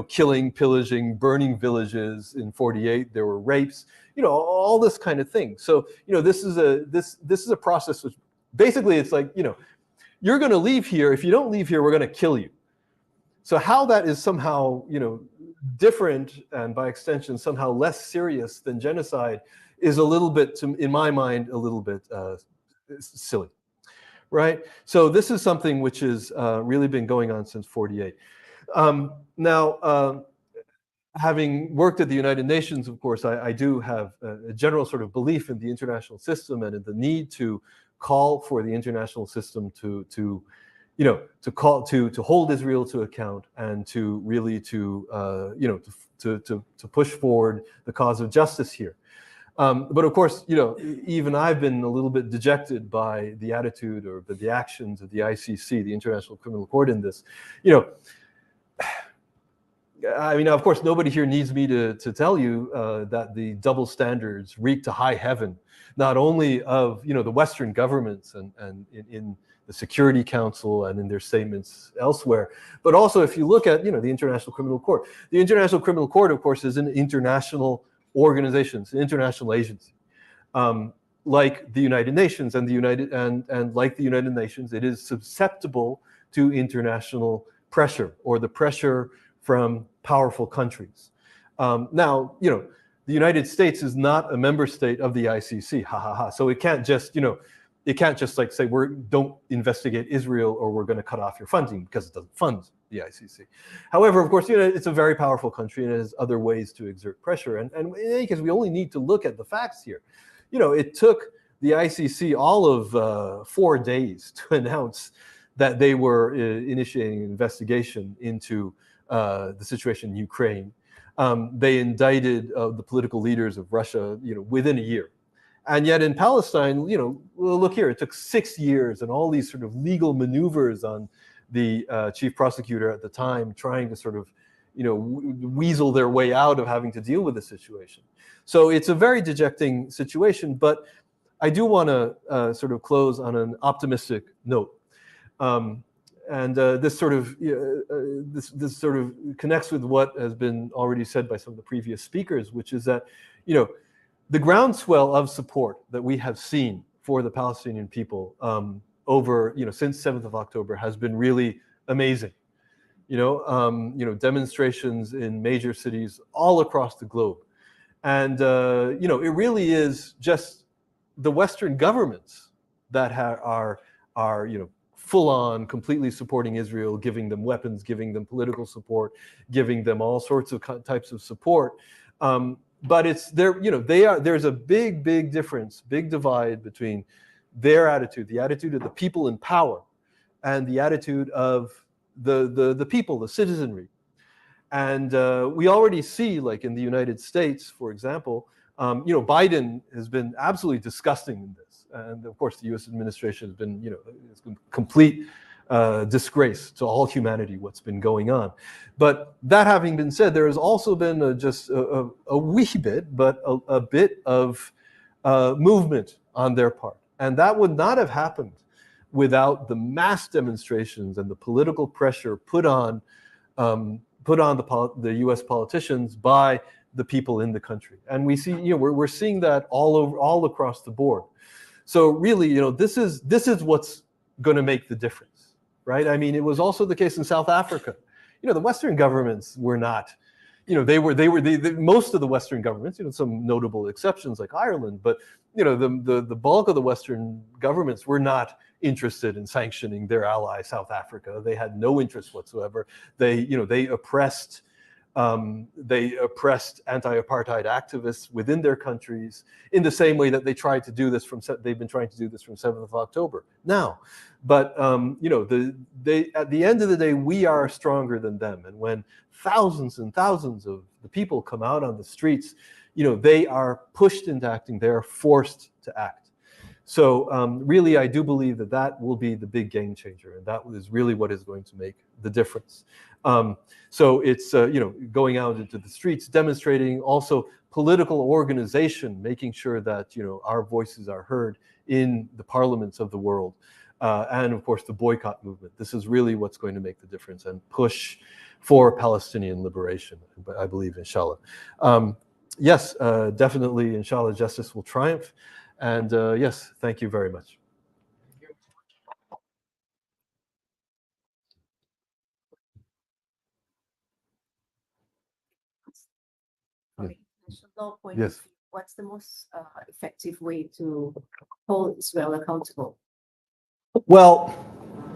killing, pillaging, burning villages. In 48, there were rapes, all this kind of thing. So this is a process which basically it's like you're going to leave here. If you don't leave here, we're going to kill you. So how that is somehow different, and by extension somehow less serious than genocide, is a little bit, in my mind, a little bit silly, right? So this is something which has really been going on since 48. Now, having worked at the United Nations, of course, I do have a general sort of belief in the international system and in the need to call for the international system to hold Israel to account, and to really to push forward the cause of justice here. But of course, even I've been a little bit dejected by the attitude or the actions of the ICC, the International Criminal Court, in this. Of course, nobody here needs me to tell you that the double standards reek to high heaven, not only of the Western governments and in the Security Council and in their statements elsewhere, but also if you look at the International Criminal Court. The International Criminal Court, of course, is an international organization, it's an international agency, like the United Nations, and like the United Nations, it is susceptible to international pressure, or the pressure from powerful countries. Now, the United States is not a member state of the ICC, so it can't just it can't just like say don't investigate Israel or we're going to cut off your funding, because it doesn't fund the ICC. However, of course, it's a very powerful country and it has other ways to exert pressure. And in any case, we only need to look at the facts here. It took the ICC all of 4 days to announce that they were initiating an investigation into the situation in Ukraine. They indicted the political leaders of Russia, within a year. And yet in Palestine, well, look here, it took 6 years and all these sort of legal maneuvers on the chief prosecutor at the time, trying to sort of, weasel their way out of having to deal with the situation. So it's a very dejecting situation, but I do want to sort of close on an optimistic note. This sort of this sort of connects with what has been already said by some of the previous speakers, which is that, the groundswell of support that we have seen for the Palestinian people over, since 7th of October has been really amazing. Demonstrations in major cities all across the globe. And, it really is just the Western governments that are full on, completely supporting Israel, giving them weapons, giving them political support, giving them all sorts of types of support. But it's there, there's a big difference, big divide between their attitude, the attitude of the people in power, and the attitude of the people, the citizenry. And we already see, like in the United States, for example, Biden has been absolutely disgusting in this. And of course, the US administration has been, it's been complete disgrace to all humanity, what's been going on. But that having been said, there has also been just a wee bit, but a bit of movement on their part. And that would not have happened without the mass demonstrations and the political pressure put on the US politicians by the people in the country. And we see, we're seeing that all across the board. So really, this is what's going to make the difference, right? I mean, it was also the case in South Africa. The Western governments were not, most of the Western governments, some notable exceptions like Ireland, but the bulk of the Western governments were not interested in sanctioning their ally South Africa. They had no interest whatsoever. They oppressed anti-apartheid activists within their countries in the same way that they've been trying to do this from 7th of October now. But at the end of the day, we are stronger than them. And when thousands and thousands of the people come out on the streets, they are pushed into acting. They are forced to act. So really, I do believe that will be the big game changer, and that is really what is going to make the difference. So it's going out into the streets, demonstrating, also political organization, making sure that our voices are heard in the parliaments of the world, and of course the boycott movement. This is really what's going to make the difference and push for Palestinian liberation, I believe, inshallah. Yes, definitely, inshallah, justice will triumph. And yes, thank you very much. Yes. What's the most effective way to hold Israel accountable? Well,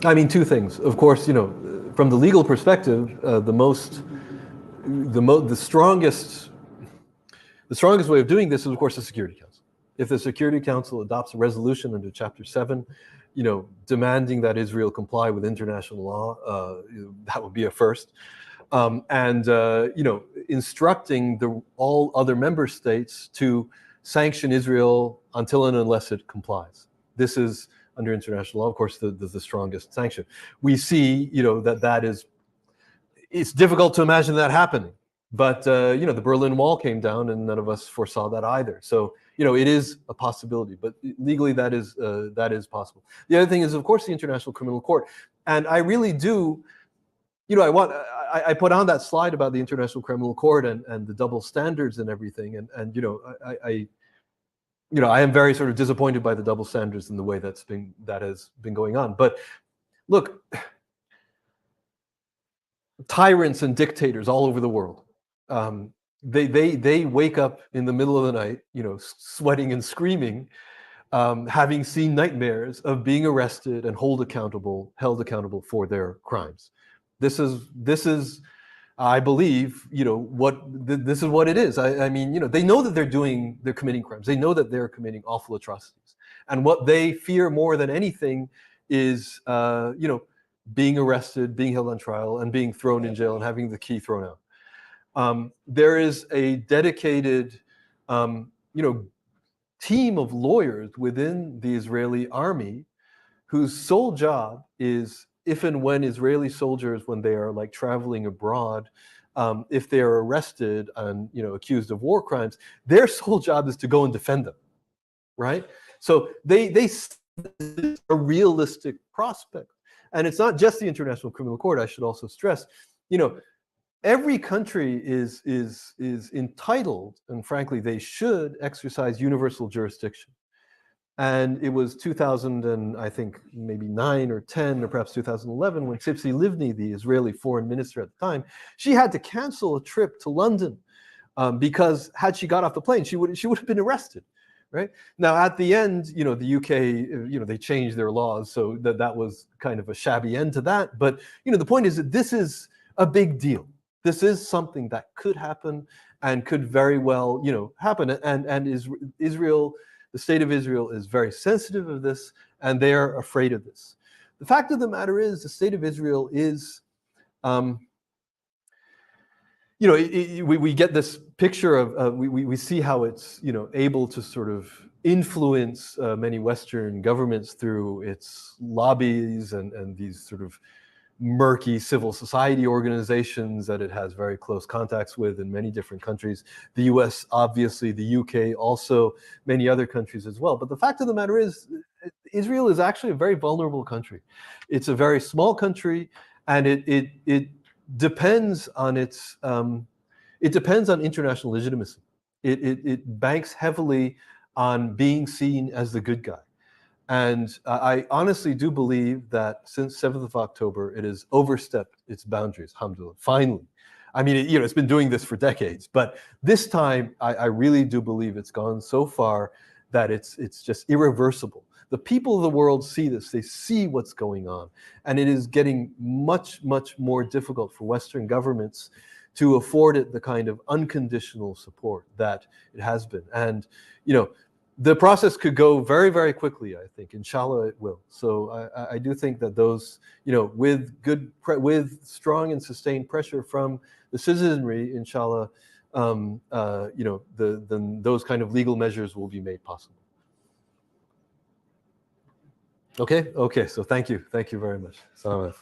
I mean, two things. Of course, from the legal perspective, the strongest way of doing this is, of course, the Security Council. If the Security Council adopts a resolution under Chapter 7, demanding that Israel comply with international law, that would be a first. And instructing all other member states to sanction Israel until and unless it complies. This is, under international law, of course, the strongest sanction. We see, it's difficult to imagine that happening. But, the Berlin Wall came down and none of us foresaw that either. So, it is a possibility, but legally that is possible. The other thing is, of course, the International Criminal Court. And I really do, I put on that slide about the International Criminal Court and the double standards and everything. And I am very sort of disappointed by the double standards in the way that has been going on. But look, tyrants and dictators all over the world, they wake up in the middle of the night, sweating and screaming, having seen nightmares of being arrested and held accountable for their crimes. This is, I believe, this is what it is. I mean, they know that they're committing crimes. They know that they're committing awful atrocities. And what they fear more than anything is, being arrested, being held on trial, and being thrown in jail and having the key thrown out. There is a dedicated, team of lawyers within the Israeli army whose sole job is, if and when Israeli soldiers, when they are like traveling abroad, if they are arrested and accused of war crimes, their sole job is to go and defend them, right? So they see a realistic prospect, and it's not just the International Criminal Court. I should also stress, every country is entitled, and frankly, they should exercise universal jurisdiction. And it was 2000 and I think maybe 9 or 10 or perhaps 2011 when Tzipzi Livni, the Israeli foreign minister at the time, she had to cancel a trip to London because had she got off the plane, she would have been arrested. Right now, at the end, the UK, they changed their laws, so that was kind of a shabby end to that. But the point is that this is a big deal. This is something that could happen and could very well, happen. And Israel. The state of Israel is very sensitive of this, and they are afraid of this. The fact of the matter is, the state of Israel is, we get this picture of, we see how it's, able to sort of influence many Western governments through its lobbies and these sort of murky civil society organizations that it has very close contacts with in many different countries. The US, obviously, the UK, also many other countries as well. But the fact of the matter is, Israel is actually a very vulnerable country. It's a very small country, and it depends on international legitimacy. It banks heavily on being seen as the good guy. And I honestly do believe that since 7th of October, it has overstepped its boundaries, alhamdulillah, finally. I mean, it's been doing this for decades, but this time I really do believe it's gone so far that it's just irreversible. The people of the world see this, they see what's going on, and it is getting much, much more difficult for Western governments to afford it the kind of unconditional support that it has been. And, the process could go very, very quickly, I think. Inshallah, it will. So I do think that those, with strong and sustained pressure from the citizenry, inshallah, those kind of legal measures will be made possible. Okay. So thank you very much. Assalamu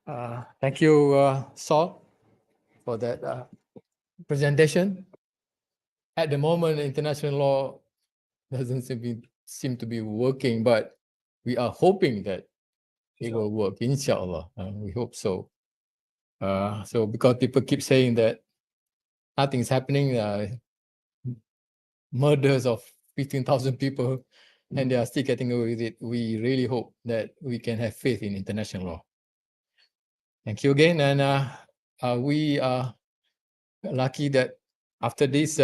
alaikum. Thank you, Saul, for that presentation. At the moment, international law doesn't seem to be working, but we are hoping that it will work, inshallah. We hope so. So because people keep saying that nothing's happening, murders of 15,000 people, and they are still getting away with it, we really hope that we can have faith in international law. Thank you again. And we are lucky that after this,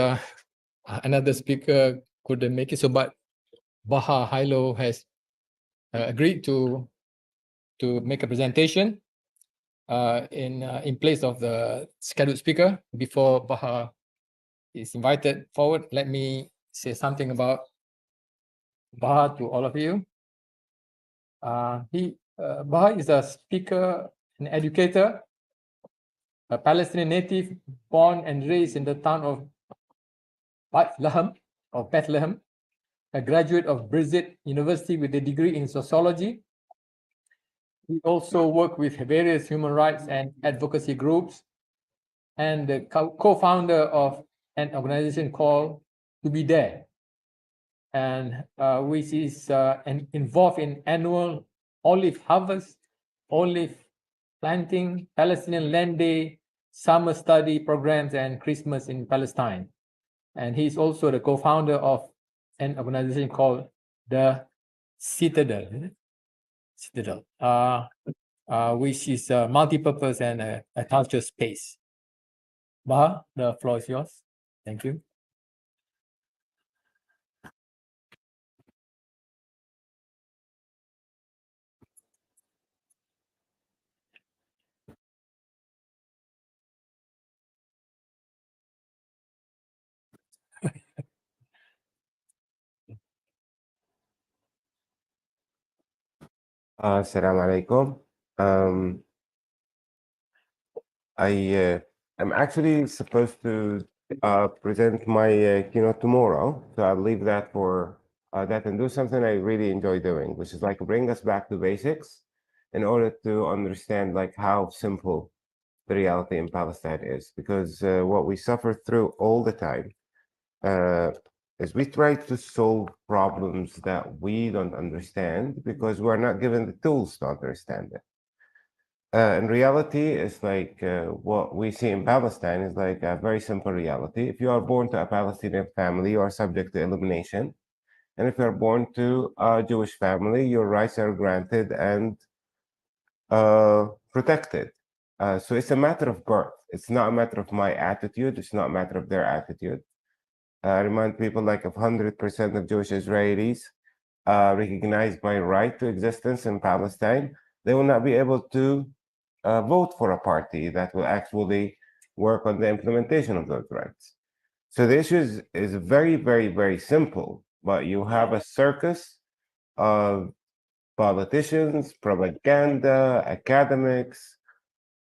another speaker couldn't make it. So, but Baha Hailo has agreed to make a presentation in place of the scheduled speaker. Before Baha is invited forward, let me say something about Baha to all of you. Baha is a speaker, an educator, a Palestinian native born and raised in the town of Bethlehem, a graduate of Brizit University with a degree in sociology. He also worked with various human rights and advocacy groups, and the co-founder of an organization called To Be There, and which is involved in annual olive harvest, olive planting, Palestinian Land Day, summer study programs, and Christmas in Palestine. And he's also the co-founder of an organization called the Citadel, which is a multi-purpose and a culture space. Baha, the floor is yours. Thank you. Assalamu alaikum. I'm actually supposed to present my keynote tomorrow, so I'll leave that for that and do something I really enjoy doing, which is like bring us back to basics in order to understand like how simple the reality in Palestine is, because what we suffer through all the time is we try to solve problems that we don't understand because we're not given the tools to understand it. In reality, it's like what we see in Palestine is like a very simple reality. If you are born to a Palestinian family, you are subject to elimination. And if you're born to a Jewish family, your rights are granted and protected. So it's a matter of birth. It's not a matter of my attitude. It's not a matter of their attitude. I remind people like if 100% of Jewish Israelis recognize my right to existence in Palestine, they will not be able to vote for a party that will actually work on the implementation of those rights. So the issue is very, very, very simple, but you have a circus of politicians, propaganda, academics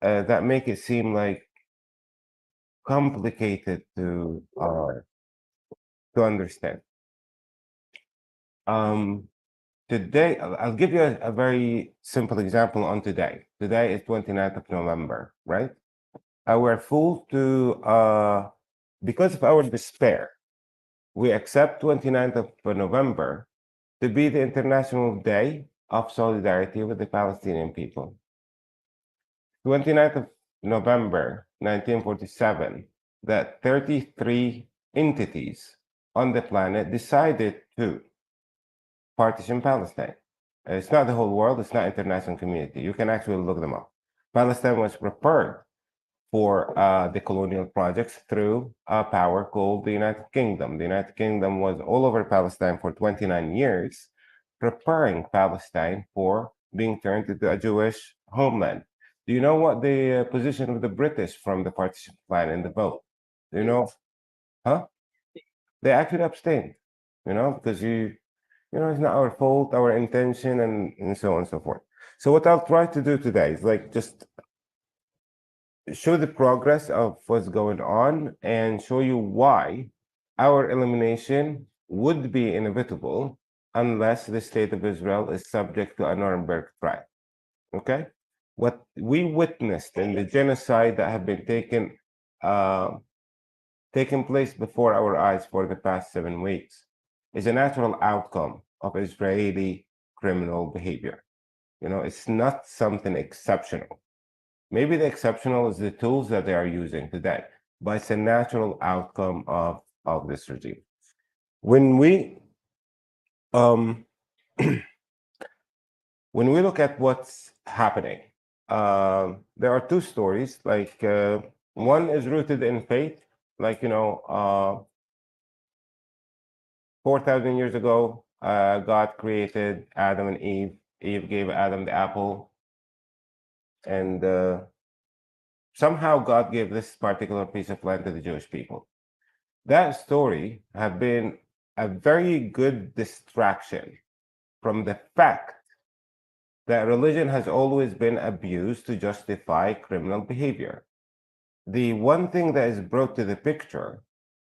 that make it seem like complicated to understand. Today, I'll give you a very simple example on today. Today is 29th of November, right? We're fooled to, because of our despair, we accept 29th of November to be the International Day of Solidarity with the Palestinian people. 29th of November, 1947, that 33 entities on the planet decided to partition Palestine. It's not the whole world, it's not international community. You can actually look them up. Palestine was prepared for the colonial projects through a power called the United Kingdom. The United Kingdom was all over Palestine for 29 years, preparing Palestine for being turned into a Jewish homeland. Do you know what the position of the British from the partition plan in the vote? Do you know? Huh? They actually abstained, because it's not our fault, our intention, and so on and so forth. So what I'll try to do today is like just show the progress of what's going on and show you why our elimination would be inevitable unless the state of Israel is subject to a Nuremberg trial. Okay? What we witnessed in the genocide that have been taking place before our eyes for the past 7 weeks is a natural outcome of Israeli criminal behavior. It's not something exceptional. Maybe the exceptional is the tools that they are using today, but it's a natural outcome of this regime. When we when we look at what's happening, there are two stories. Like one is rooted in faith, like 4,000 years ago, God created Adam and Eve. Eve gave Adam the apple, and somehow God gave this particular piece of land to the Jewish people. That story have been a very good distraction from the fact that religion has always been abused to justify criminal behavior. The one thing that is brought to the picture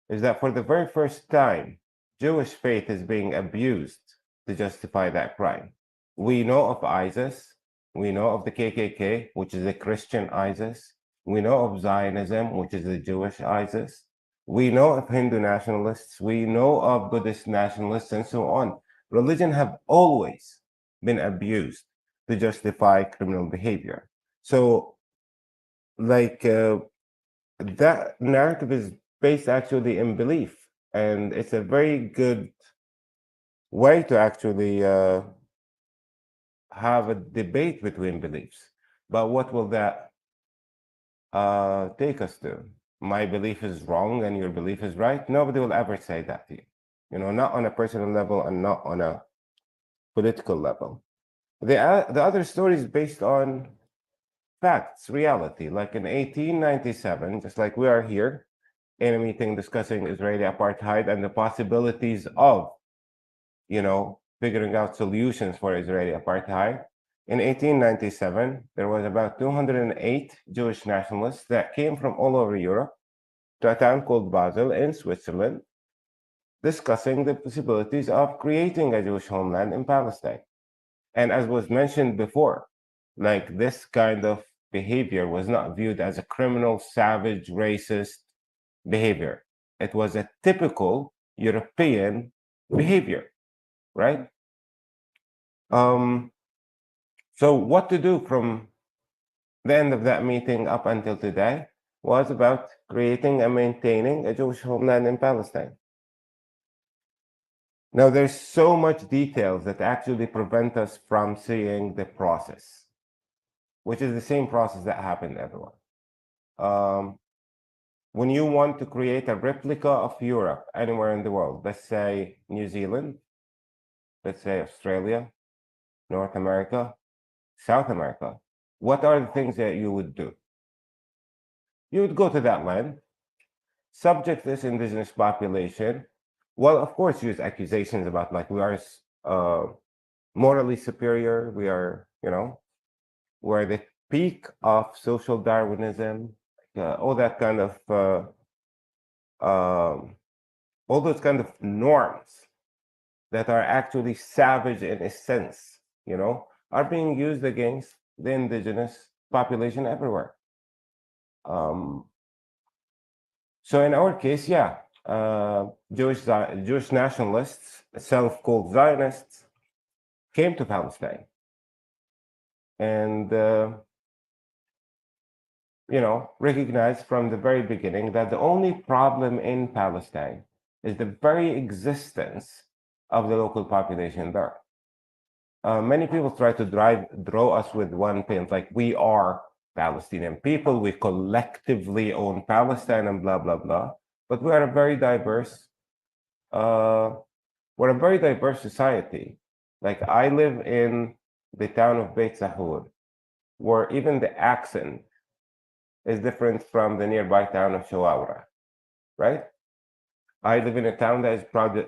is that for the very first time, Jewish faith is being abused to justify that crime. We know of ISIS, we know of the KKK, which is the Christian ISIS, we know of Zionism, which is the Jewish ISIS, we know of Hindu nationalists, we know of Buddhist nationalists, and so on. Religion have always been abused to justify criminal behavior. So, like, that narrative is based actually in belief, and it's a very good way to actually have a debate between beliefs. But what will that take us to? My belief is wrong and your belief is right? Nobody will ever say that to you. Not on a personal level and not on a political level. The other story is based on facts, reality. Like in 1897, just like we are here in a meeting discussing Israeli apartheid and the possibilities of, figuring out solutions for Israeli apartheid. In 1897, there was about 208 Jewish nationalists that came from all over Europe to a town called Basel in Switzerland, discussing the possibilities of creating a Jewish homeland in Palestine. And as was mentioned before, like this kind of behavior was not viewed as a criminal, savage, racist behavior. It was a typical European behavior, right? So what to do from the end of that meeting up until today was about creating and maintaining a Jewish homeland in Palestine. Now, there's so much details that actually prevent us from seeing the process, which is the same process that happened everywhere. When you want to create a replica of Europe anywhere in the world, let's say New Zealand, let's say Australia, North America, South America, what are the things that you would do? You would go to that land, subject this indigenous population. Well, of course, use accusations about like we are morally superior. We are, we're the peak of social Darwinism, all that kind of, all those kind of norms that are actually savage in a sense, are being used against the indigenous population everywhere. So in our case, yeah, Jewish nationalists, self-called Zionists, came to Palestine, and recognized from the very beginning that the only problem in Palestine is the very existence of the local population there. Many people try to draw us with one thing, like we are Palestinian people, we collectively own Palestine and blah, blah, blah. But we are a very diverse, society. Like I live in the town of Beit Zahur, where even the accent is different from the nearby town of Shawara, right? I live in a town that is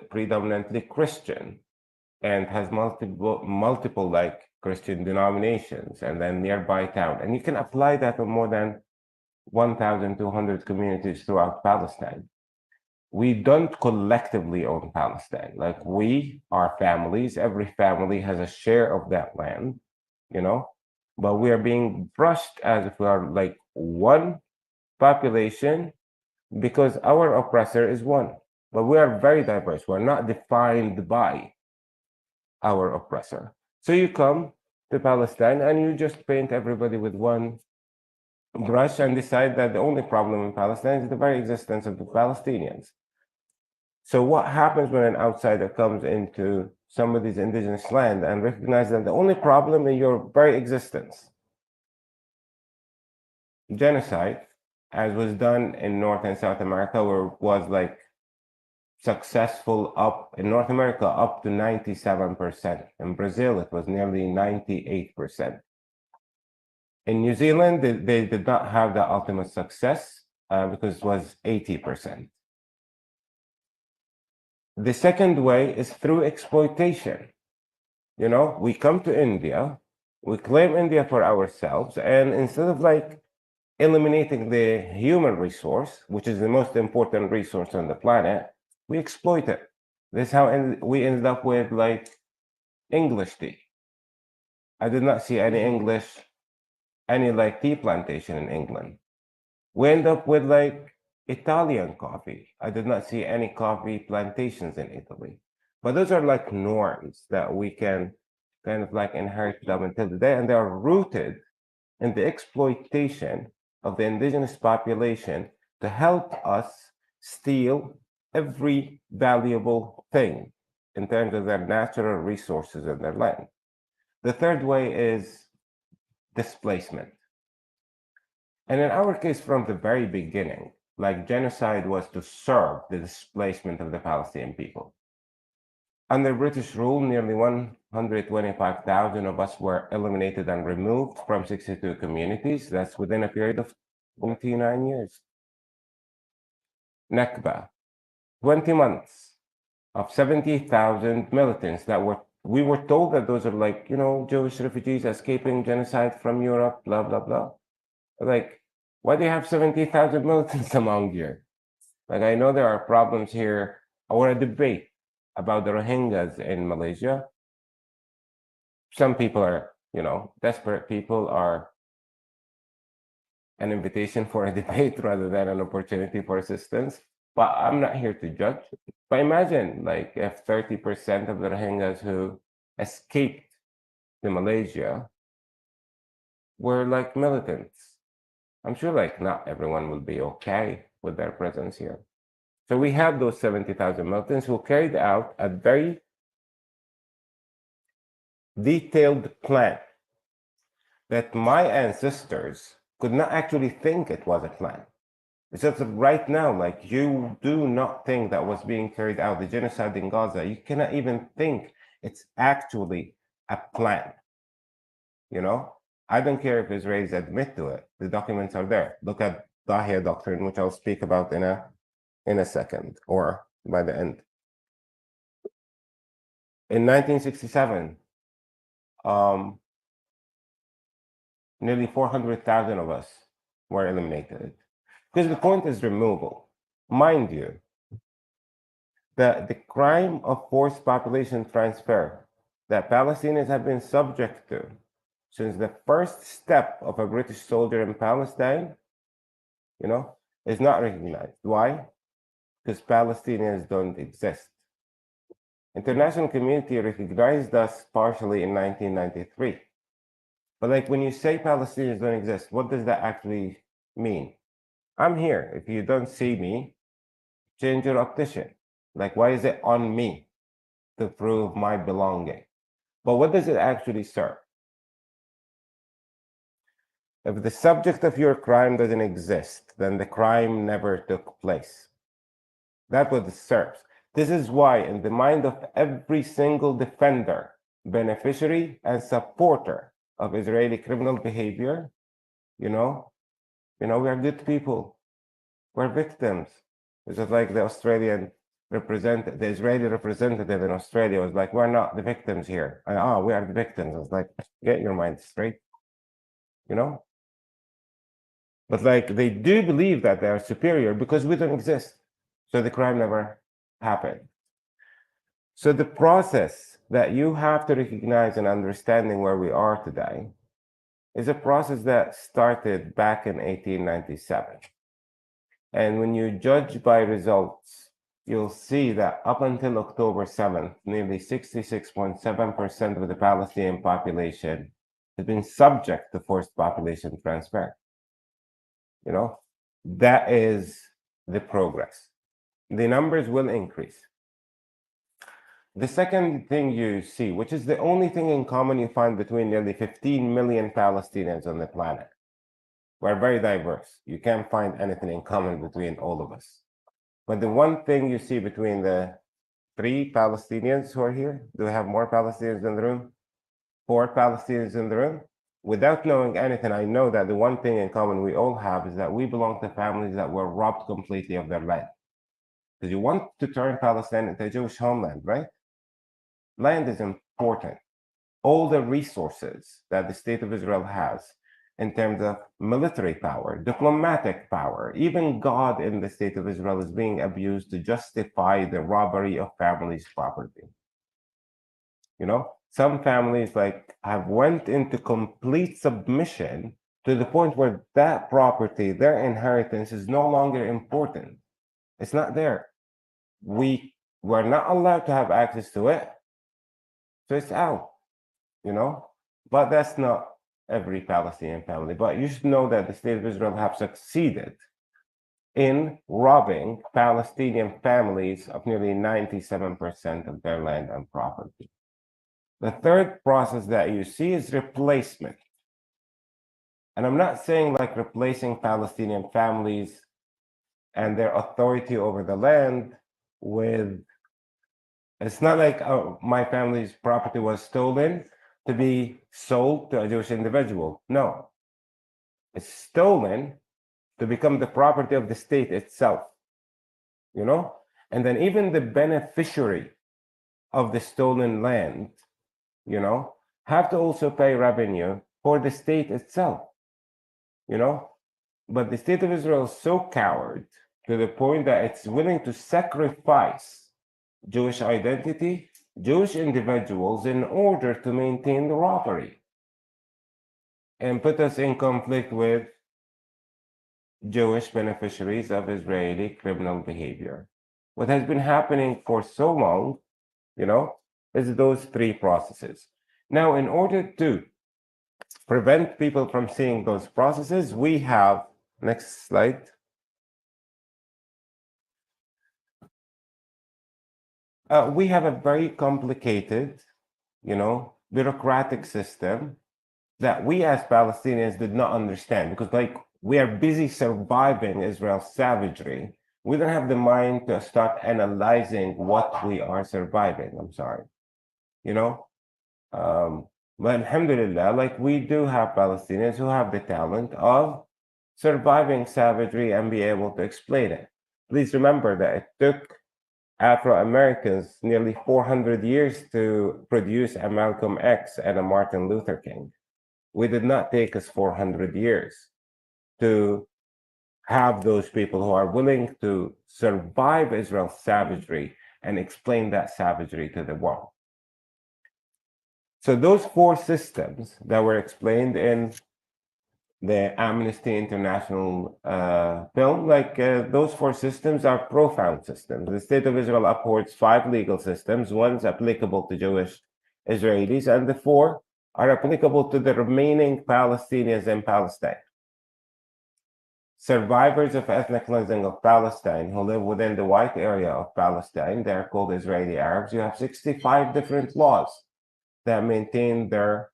predominantly Christian and has multiple like Christian denominations, and then nearby town. And you can apply that to more than 1,200 communities throughout Palestine. We don't collectively own Palestine. Like we are families, every family has a share of that land, but we are being brushed as if we are like one population because our oppressor is one. But we are very diverse. We're not defined by our oppressor. So you come to Palestine and you just paint everybody with one brush and decide that the only problem in Palestine is the very existence of the Palestinians. So what happens when an outsider comes into somebody's indigenous land and recognizes that the only problem in your very existence? Genocide, as was done in North and South America, where it was like successful up in North America up to 97%. In Brazil, it was nearly 98%. In New Zealand, they did not have the ultimate success because it was 80%. The second way is through exploitation. We come to India, we claim India for ourselves, and instead of like eliminating the human resource, which is the most important resource on the planet, we exploit it. This is how we ended up with like English tea. I did not see any like tea plantation in England. We end up with like Italian coffee. I did not see any coffee plantations in Italy. But those are like norms that we can kind of like inherit them until today, and they are rooted in the exploitation of the indigenous population to help us steal every valuable thing in terms of their natural resources in their land. The third way is displacement. And in our case, from the very beginning, like genocide was to serve the displacement of the Palestinian people. Under British rule, nearly 125,000 of us were eliminated and removed from 62 communities. That's within a period of 29 years. Nakba, 20 months of 70,000 militants that were we were told that those are like, you know, Jewish refugees escaping genocide from Europe, blah, blah, blah. Like, why do you have 70,000 militants among you? Like, I know there are problems here, or a debate about the Rohingyas in Malaysia. Some people are, you know, desperate people are an invitation for a debate rather than an opportunity for assistance. But I'm not here to judge. But imagine, like, if 30% of the Rohingyas who escaped to Malaysia were like militants. I'm sure, like, not everyone will be okay with their presence here. So we have those 70,000 militants who carried out a very detailed plan that my ancestors could not actually think it was a plan. It's just that right now, like, you do not think that was being carried out, the genocide in Gaza, you cannot even think it's actually a plan. You know, I don't care if Israelis admit to it. The documents are there. Look at Dahia Doctrine, which I'll speak about in a second, or by the end. In 1967, nearly 400,000 of us were eliminated. Because the point is removal. Mind you, that the crime of forced population transfer that Palestinians have been subject to since the first step of a British soldier in Palestine, you know, is not recognized. Why? Because Palestinians don't exist. International community recognized us partially in 1993. But like, when you say Palestinians don't exist, what does that actually mean? I'm here. If you don't see me, change your optician. Like, why is it on me to prove my belonging? But what does it actually serve? If the subject of your crime doesn't exist, then the crime never took place. That's what it serves. This is why, in the mind of every single defender, beneficiary, and supporter of Israeli criminal behavior, we are good people. We're victims. It's just like the Israeli representative in Australia was like, we're not the victims here. We are the victims. I was like, get your mind straight, But like, they do believe that they are superior because we don't exist. So the crime never happened. So the process that you have to recognize in understanding where we are today is a process that started back in 1897. And when you judge by results, you'll see that up until October 7th, nearly 66.7% of the Palestinian population has been subject to forced population transfer. That is the progress. The numbers will increase. The second thing you see, which is the only thing in common you find between nearly 15 million Palestinians on the planet. We're very diverse. You can't find anything in common between all of us. But the one thing you see between the 3 Palestinians who are here, do we have more Palestinians in the room? 4 Palestinians in the room? Without knowing anything, I know that the one thing in common we all have is that we belong to families that were robbed completely of their land. Because you want to turn Palestine into a Jewish homeland, right? Land is important. All the resources that the state of Israel has in terms of military power, diplomatic power, even God in the state of Israel is being abused to justify the robbery of families' property. Some families have went into complete submission to the point where that property, their inheritance, is no longer important. It's not there. We're not allowed to have access to it. So it's out, But that's not every Palestinian family. But you should know that the state of Israel have succeeded in robbing Palestinian families of nearly 97% of their land and property. The third process that you see is replacement. And I'm not saying like replacing Palestinian families and their authority over the land with, it's not like my family's property was stolen to be sold to a Jewish individual. No, it's stolen to become the property of the state itself, And then even the beneficiary of the stolen land you know, have to also pay revenue for the state itself, you know. But the state of Israel is so coward to the point that it's willing to sacrifice Jewish identity, Jewish individuals in order to maintain the robbery and put us in conflict with Jewish beneficiaries of Israeli criminal behavior. What has been happening for so long, you know, is those three processes. Now, in order to prevent people from seeing those processes, we have, next slide. We have a very complicated, you know, bureaucratic system that we as Palestinians did not understand, because like we are busy surviving Israel's savagery. We don't have the mind to start analyzing what we are surviving. I'm sorry, you know. But alhamdulillah, like we do have Palestinians who have the talent of surviving savagery and be able to explain it. Please remember that it took Afro-Americans nearly 400 years to produce a Malcolm X and a Martin Luther King. We did not take us 400 years to have those people who are willing to survive Israel's savagery and explain that savagery to the world. So those four systems that were explained in the Amnesty International film, like those four systems are profound systems. The State of Israel upholds 5 legal systems. One's applicable to Jewish Israelis, and the 4 are applicable to the remaining Palestinians in Palestine. Survivors of ethnic cleansing of Palestine who live within the white area of Palestine, they're called Israeli Arabs. You have 65 different laws that maintain their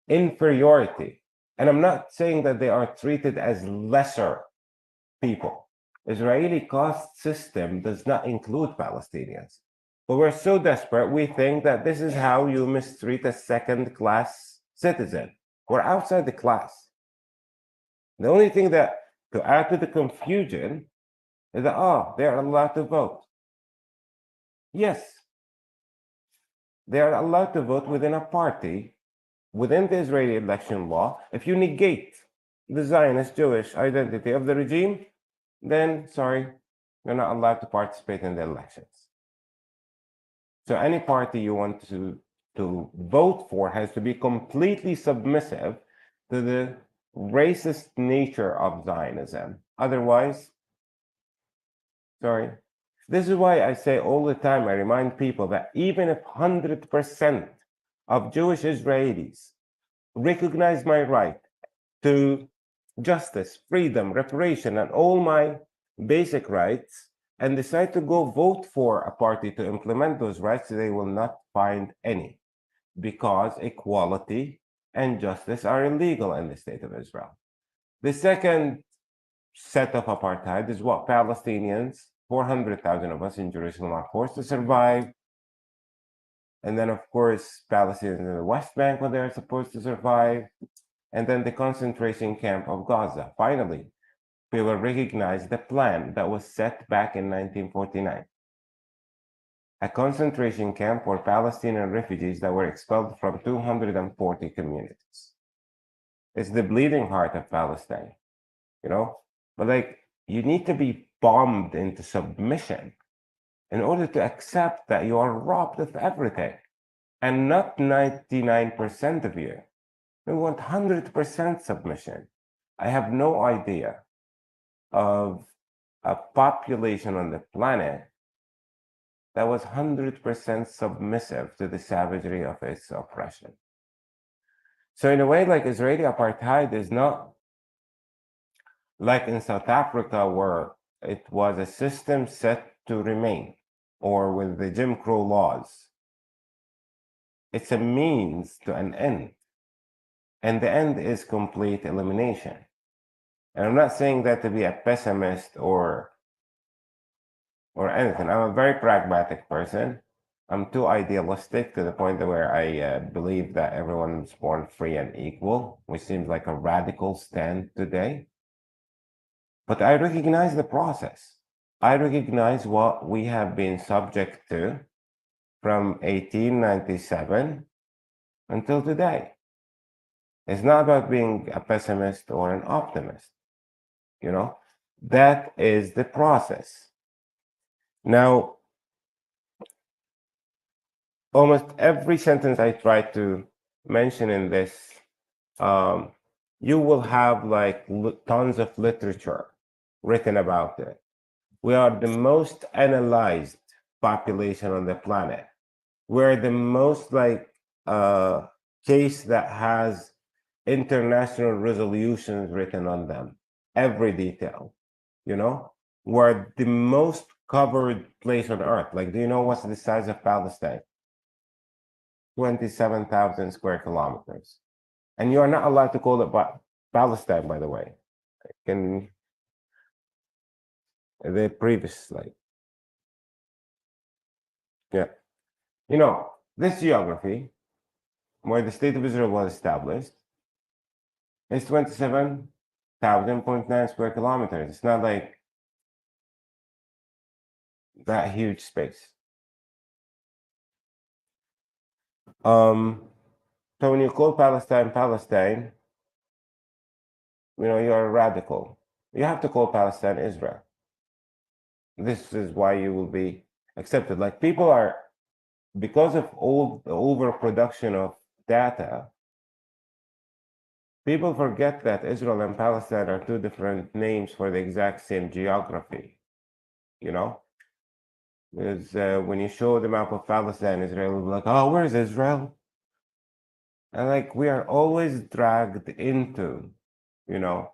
inferiority. And I'm not saying that they are treated as lesser people. Israeli caste system does not include Palestinians. But we're so desperate, we think that this is how you mistreat a second-class citizen. We're outside the class. The only thing that, to add to the confusion, is that, oh, they are allowed to vote. Yes, they are allowed to vote within a party, within the Israeli election law. If you negate the Zionist Jewish identity of the regime, then, sorry, you're not allowed to participate in the elections. So any party you want to vote for has to be completely submissive to the racist nature of Zionism. Otherwise, sorry. This is why I say all the time, I remind people that even if 100% of Jewish Israelis recognize my right to justice, freedom, reparation, and all my basic rights, and decide to go vote for a party to implement those rights, they will not find any, because equality and justice are illegal in the state of Israel. The second set of apartheid is what Palestinians, 400,000 of us in Jerusalem, are forced to survive. And then, of course, Palestinians in the West Bank, where they're supposed to survive. And then the concentration camp of Gaza. Finally, we will recognize the plan that was set back in 1949. A concentration camp for Palestinian refugees that were expelled from 240 communities. It's the bleeding heart of Palestine, you know? But like, you need to be bombed into submission in order to accept that you are robbed of everything. And not 99% of you. We want 100% submission. I have no idea of a population on the planet that was 100% submissive to the savagery of its oppression. So in a way, like Israeli apartheid is not like in South Africa, where it was a system set to remain, or with the Jim Crow laws. It's a means to an end. And the end is complete elimination. And I'm not saying that to be a pessimist or anything. I'm a very pragmatic person. I'm too idealistic to the point where I believe that everyone is born free and equal, which seems like a radical stand today. But I recognize the process. I recognize what we have been subject to from 1897 until today. It's not about being a pessimist or an optimist. You know, that is the process. Now, almost every sentence I try to mention in this, you will have like tons of literature written about it. We are the most analyzed population on the planet. We're the most like case that has international resolutions written on them, every detail. You know, we're the most covered place on earth. Like, do you know what's the size of Palestine? 27,000 square kilometers. And you are not allowed to call it Palestine, by the way. In the previous slide. Yeah. You know, this geography, where the state of Israel was established, is 27,000.9 square kilometers. It's not like that huge space. So when you call Palestine, Palestine, you know, you're a radical. You have to call Palestine Israel. This is why you will be accepted. Like people are, because of all the overproduction of data, people forget that Israel and Palestine are two different names for the exact same geography, you know? Because when you show the map of Palestine, Israel will be like, oh, where's Israel? And like, we are always dragged into, you know,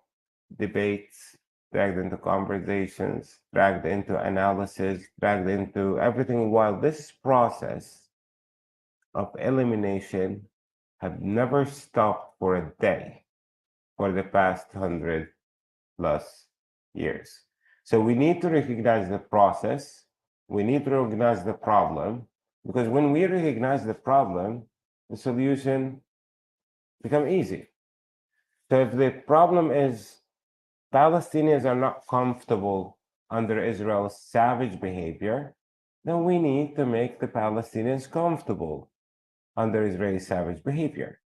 debates, dragged into conversations, dragged into analysis, dragged into everything, while this process of elimination have never stopped for a day for the past 100+ years. So we need to recognize the process. We need to recognize the problem, because when we recognize the problem, the solution become easy. So if the problem is Palestinians are not comfortable under Israel's savage behavior, then we need to make the Palestinians comfortable under Israeli savage behavior.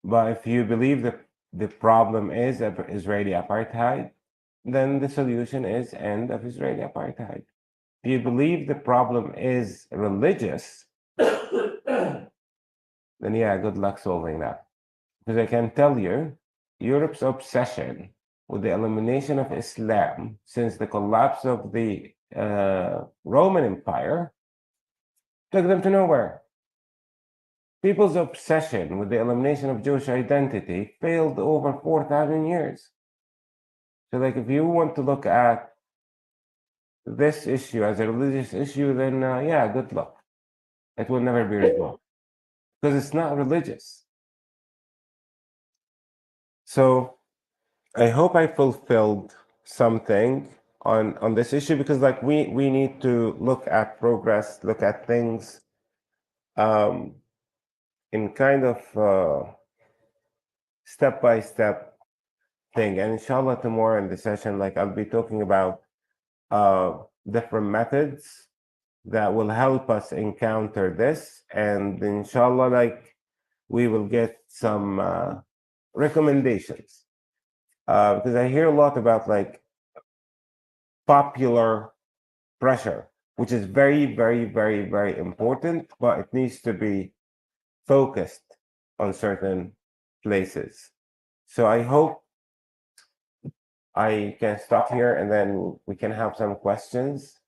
But if you believe that the problem is Israeli apartheid, then the solution is end of Israeli apartheid. If you believe the problem is religious, then yeah, good luck solving that. Because I can tell you, Europe's obsession with the elimination of Islam since the collapse of the Roman Empire took them to nowhere. People's obsession with the elimination of Jewish identity failed over 4,000 years. So like if you want to look at this issue as a religious issue, then yeah, good luck. It will never be resolved because it's not religious. So I hope I fulfilled something on this issue, because like we need to look at progress, look at things in kind of step-by-step thing. And inshallah tomorrow in the session, like I'll be talking about different methods that will help us encounter this, and inshallah like we will get some recommendations, because I hear a lot about like popular pressure, which is very, very, very, very important, but it needs to be focused on certain places. So I hope I can stop here and then we can have some questions.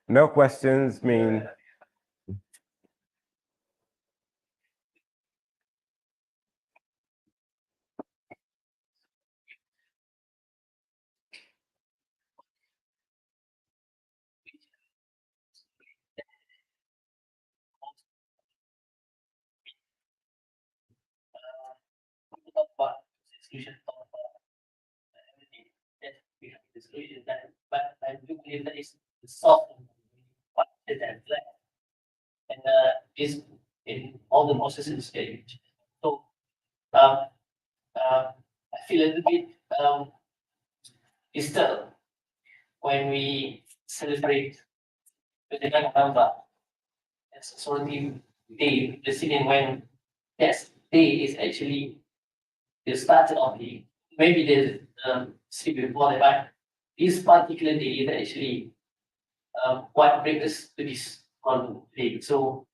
No questions mean but I do believe that is soft and flat, and is in all the processes stage. So I feel a little bit disturbed when we celebrate the November as a solemn day, the scene when that day is actually the start of the maybe the sleep before that, but this particular day is actually what brings us to this one day. So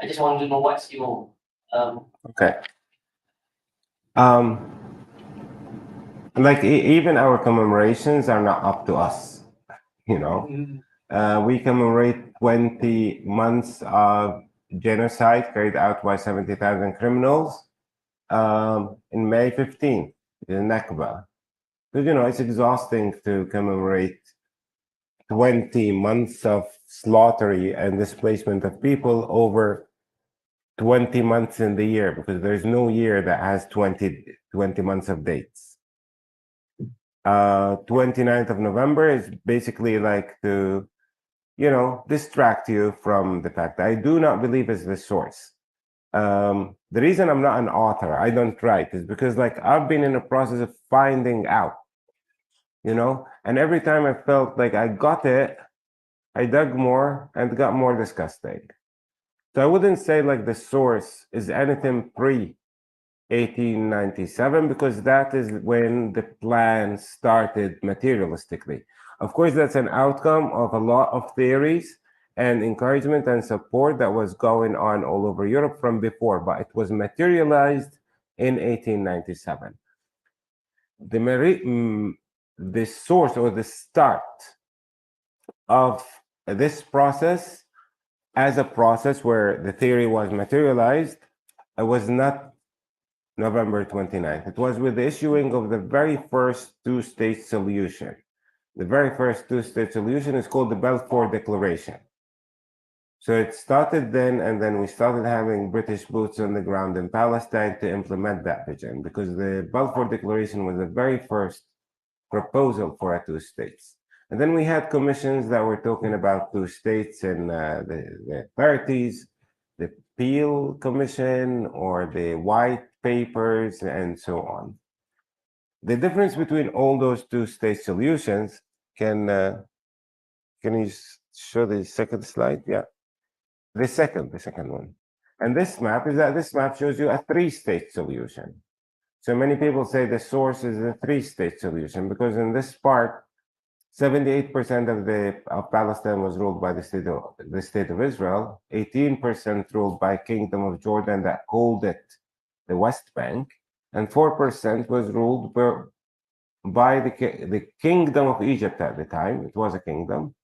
I just want to know what's your Okay. Like even our commemorations are not up to us, you know. We commemorate 20 months of genocide carried out by 70,000 criminals in May 15th, in Nakba. Because, you know, it's exhausting to commemorate 20 months of slaughtery and displacement of people over 20 months in the year, because there's no year that has 20 months of dates. 29th of November is basically like to, you know, distract you from the fact. I do not believe it's the source. The reason I'm not an author, I don't write, is because like I've been in a process of finding out, you know, and every time I felt like I got it, I dug more and got more disgusting. So I wouldn't say like the source is anything pre 1897, because that is when the plan started materialistically. Of course, that's an outcome of a lot of theories and encouragement and support that was going on all over Europe from before, but it was materialized in 1897. The source or the start of this process as a process where the theory was materialized, it was not November 29th. It was with the issuing of the very first two-state solution. The very first two-state solution is called the Balfour Declaration. So it started then, and then we started having British boots on the ground in Palestine to implement that vision, because the Balfour Declaration was the very first proposal for a two states. And then we had commissions that were talking about two states in the 30s, the Peel Commission or the White Papers, and so on. The difference between all those two-state solutions, can you show the second slide? Yeah, the second one. And this map shows you a three-state solution. So many people say the source is a three-state solution because in this part, 78% of Palestine was ruled by the state of Israel, 18% ruled by Kingdom of Jordan that called it the West Bank, and 4% was ruled by the Kingdom of Egypt at the time. It was a kingdom.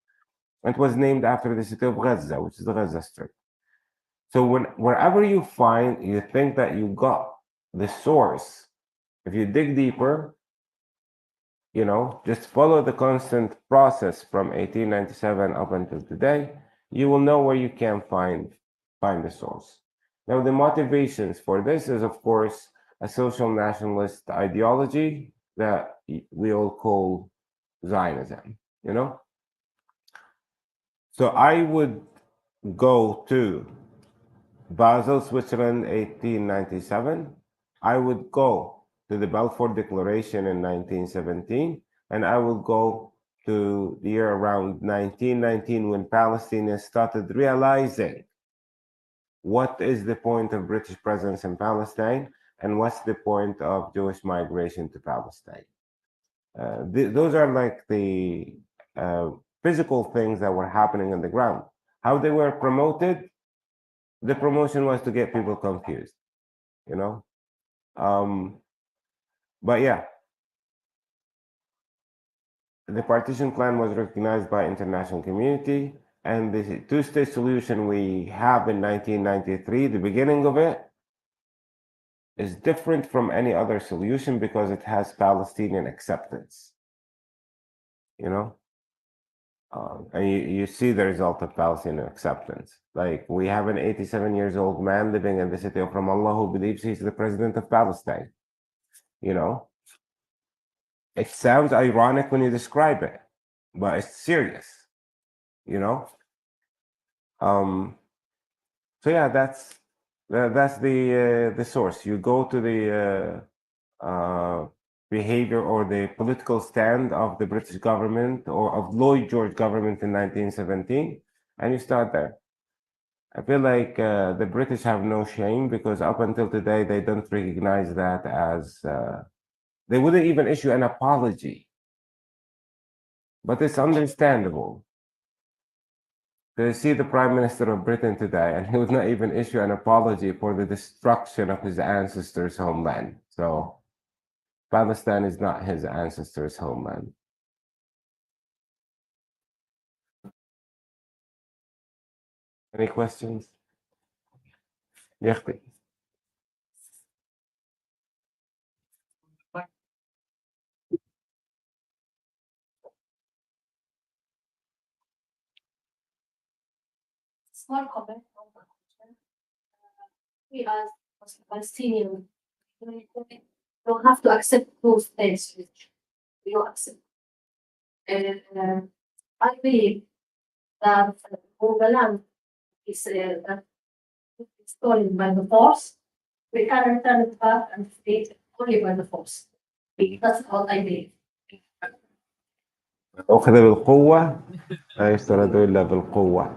It was named after the city of Gaza, which is the Gaza Strip. So wherever you think that you got the source, if you dig deeper, you know, just follow the constant process from 1897 up until today, you will know where you can find the source. Now, the motivations for this is, of course, a social nationalist ideology that we all call Zionism, you know? So I would go to Basel, Switzerland, 1897. I would go to the Balfour Declaration in 1917, and I will go to the year around 1919 when Palestinians started realizing what is the point of British presence in Palestine and what's the point of Jewish migration to Palestine. Those are like the physical things that were happening on the ground. How they were promoted, the promotion was to get people confused, you know? But yeah, the partition plan was recognized by international community, and the two-state solution we have in 1993, the beginning of it, is different from any other solution because it has Palestinian acceptance, you know? And you see the result of Palestinian acceptance. Like, we have an 87-year-old man living in the city of Ramallah who believes he's the president of Palestine, you know? It sounds ironic when you describe it, but it's serious, you know? So yeah, that's the source. You go to the behavior or the political stand of the British government or of Lloyd George government in 1917, and you start there. I feel like the British have no shame because up until today they don't recognize that as they wouldn't even issue an apology. But it's understandable. To see the Prime Minister of Britain today, and he would not even issue an apology for the destruction of his ancestors' homeland. So Palestine is not his ancestors' homeland. Any questions? يختي. Small comment on the question. We as Palestinian, we don't have to accept those things which we don't accept. I believe that all the land is that is stolen by the force. We can return it back and state only by the force. That's what I believe. أخذ بالقوة لا يسترد إلا بالقوة.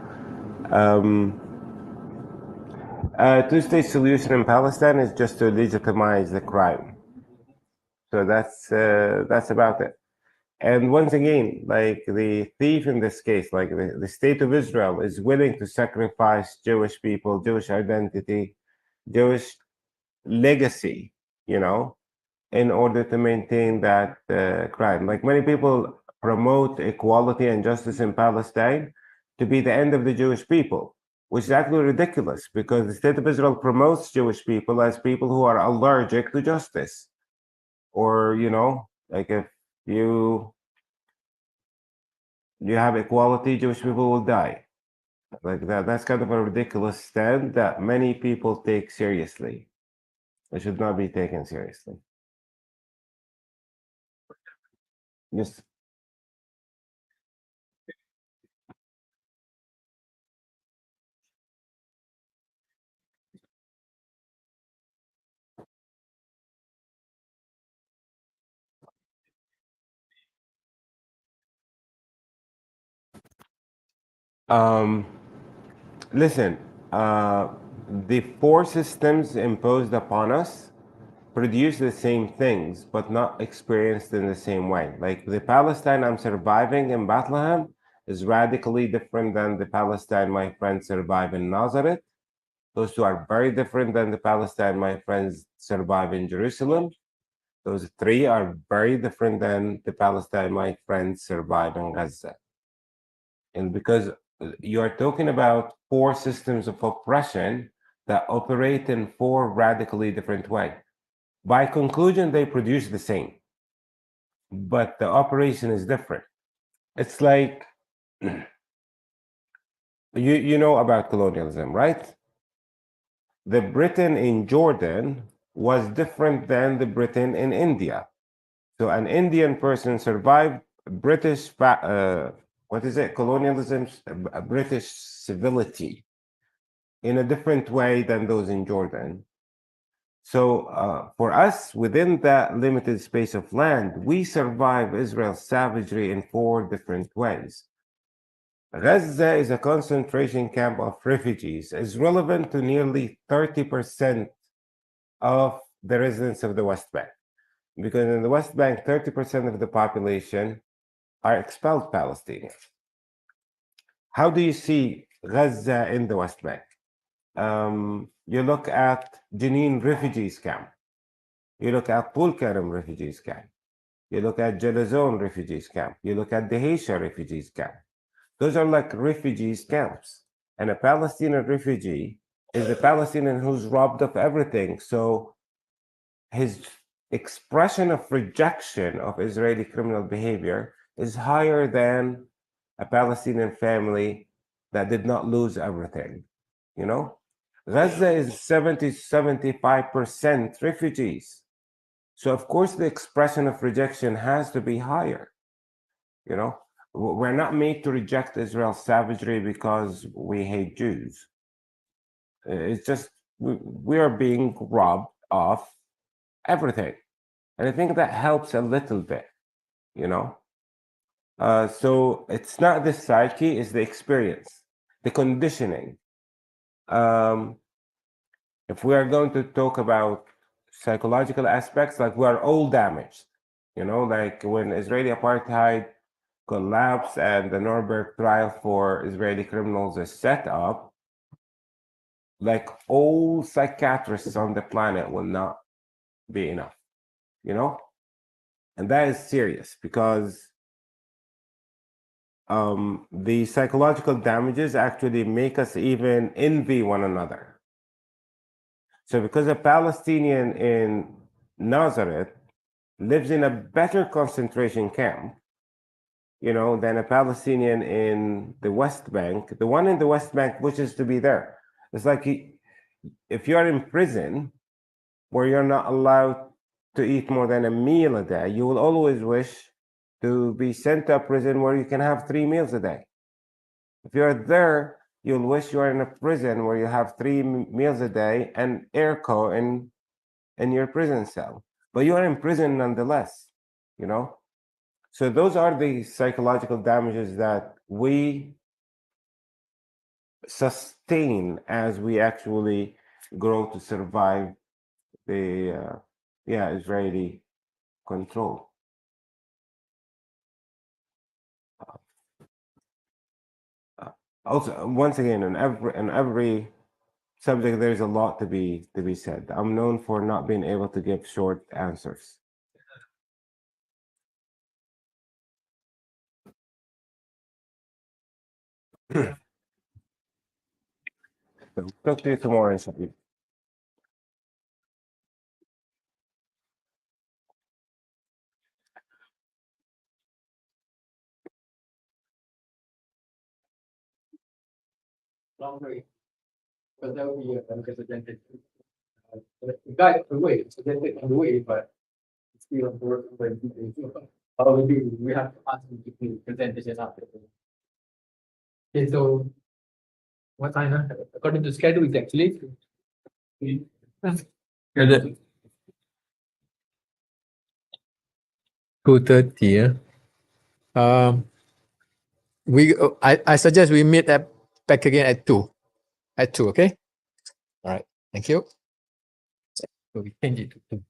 Two-state solution in Palestine is just to legitimize the crime. So that's about it. And once again, like the thief in this case, like the state of Israel is willing to sacrifice Jewish people, Jewish identity, Jewish legacy, you know, in order to maintain that crime. Like many people promote equality and justice in Palestine to be the end of the Jewish people, which is actually ridiculous because the state of Israel promotes Jewish people as people who are allergic to justice. Or, you know, like if you have equality, Jewish people will die. Like that's kind of a ridiculous stand that many people take seriously. It should not be taken seriously. Yes. Listen, the four systems imposed upon us produce the same things, but not experienced in the same way. Like the Palestine I'm surviving in Bethlehem is radically different than the Palestine my friends survive in Nazareth. Those two are very different than the Palestine my friends survive in Jerusalem. Those three are very different than the Palestine my friends survive in Gaza. And because you are talking about four systems of oppression that operate in four radically different ways. By conclusion, they produce the same, but the operation is different. It's like, you know about colonialism, right? The Britain in Jordan was different than the Britain in India. So an Indian person survived British, what is it, colonialism, British civility in a different way than those in Jordan. So for us, within that limited space of land, we survive Israel's savagery in four different ways. Gaza is a concentration camp of refugees, is relevant to nearly 30% of the residents of the West Bank. Because in the West Bank, 30% of the population are expelled Palestinians. How do you see Gaza in the West Bank? You look at Jenin refugees camp. You look at Tulkarem refugees camp. You look at Jalazon refugees camp. You look at Dheisha refugees camp. Those are like refugees camps. And a Palestinian refugee is a Palestinian who's robbed of everything. So his expression of rejection of Israeli criminal behavior is higher than a Palestinian family that did not lose everything, you know? Gaza is 75% refugees. So of course the expression of rejection has to be higher, you know? We're not made to reject Israel's savagery because we hate Jews. It's just we are being robbed of everything. And I think that helps a little bit, you know. So it's not the psyche, it's the experience, the conditioning. If we are going to talk about psychological aspects, like we are all damaged, you know, like when Israeli apartheid collapsed and the Nuremberg trial for Israeli criminals is set up, like all psychiatrists on the planet will not be enough, you know? And that is serious because the psychological damages actually make us even envy one another. So because a Palestinian in Nazareth lives in a better concentration camp, you know, than a Palestinian in the West Bank, the one in the West Bank wishes to be there. It's like if you're in prison where you're not allowed to eat more than a meal a day, you will always wish to be sent to a prison where you can have 3 meals a day. If you're there, you'll wish you were in a prison where you have 3 meals a day and airco in your prison cell. But you are in prison nonetheless, you know? So those are the psychological damages that we sustain as we actually grow to survive the Israeli control. Also, once again, in every subject, there's a lot to be said. I'm known for not being able to give short answers. So, talk to you tomorrow, inshallah. Long way. Because that would be a presented. The guy on the way, presented on the way, but it's still on board. How we do, we have to ask him to present this after. Okay, so what time? According to schedule, it's actually 2:30. Yeah. I suggest we meet back again at 2. At 2, okay? All right. Thank you. So we change it to 2.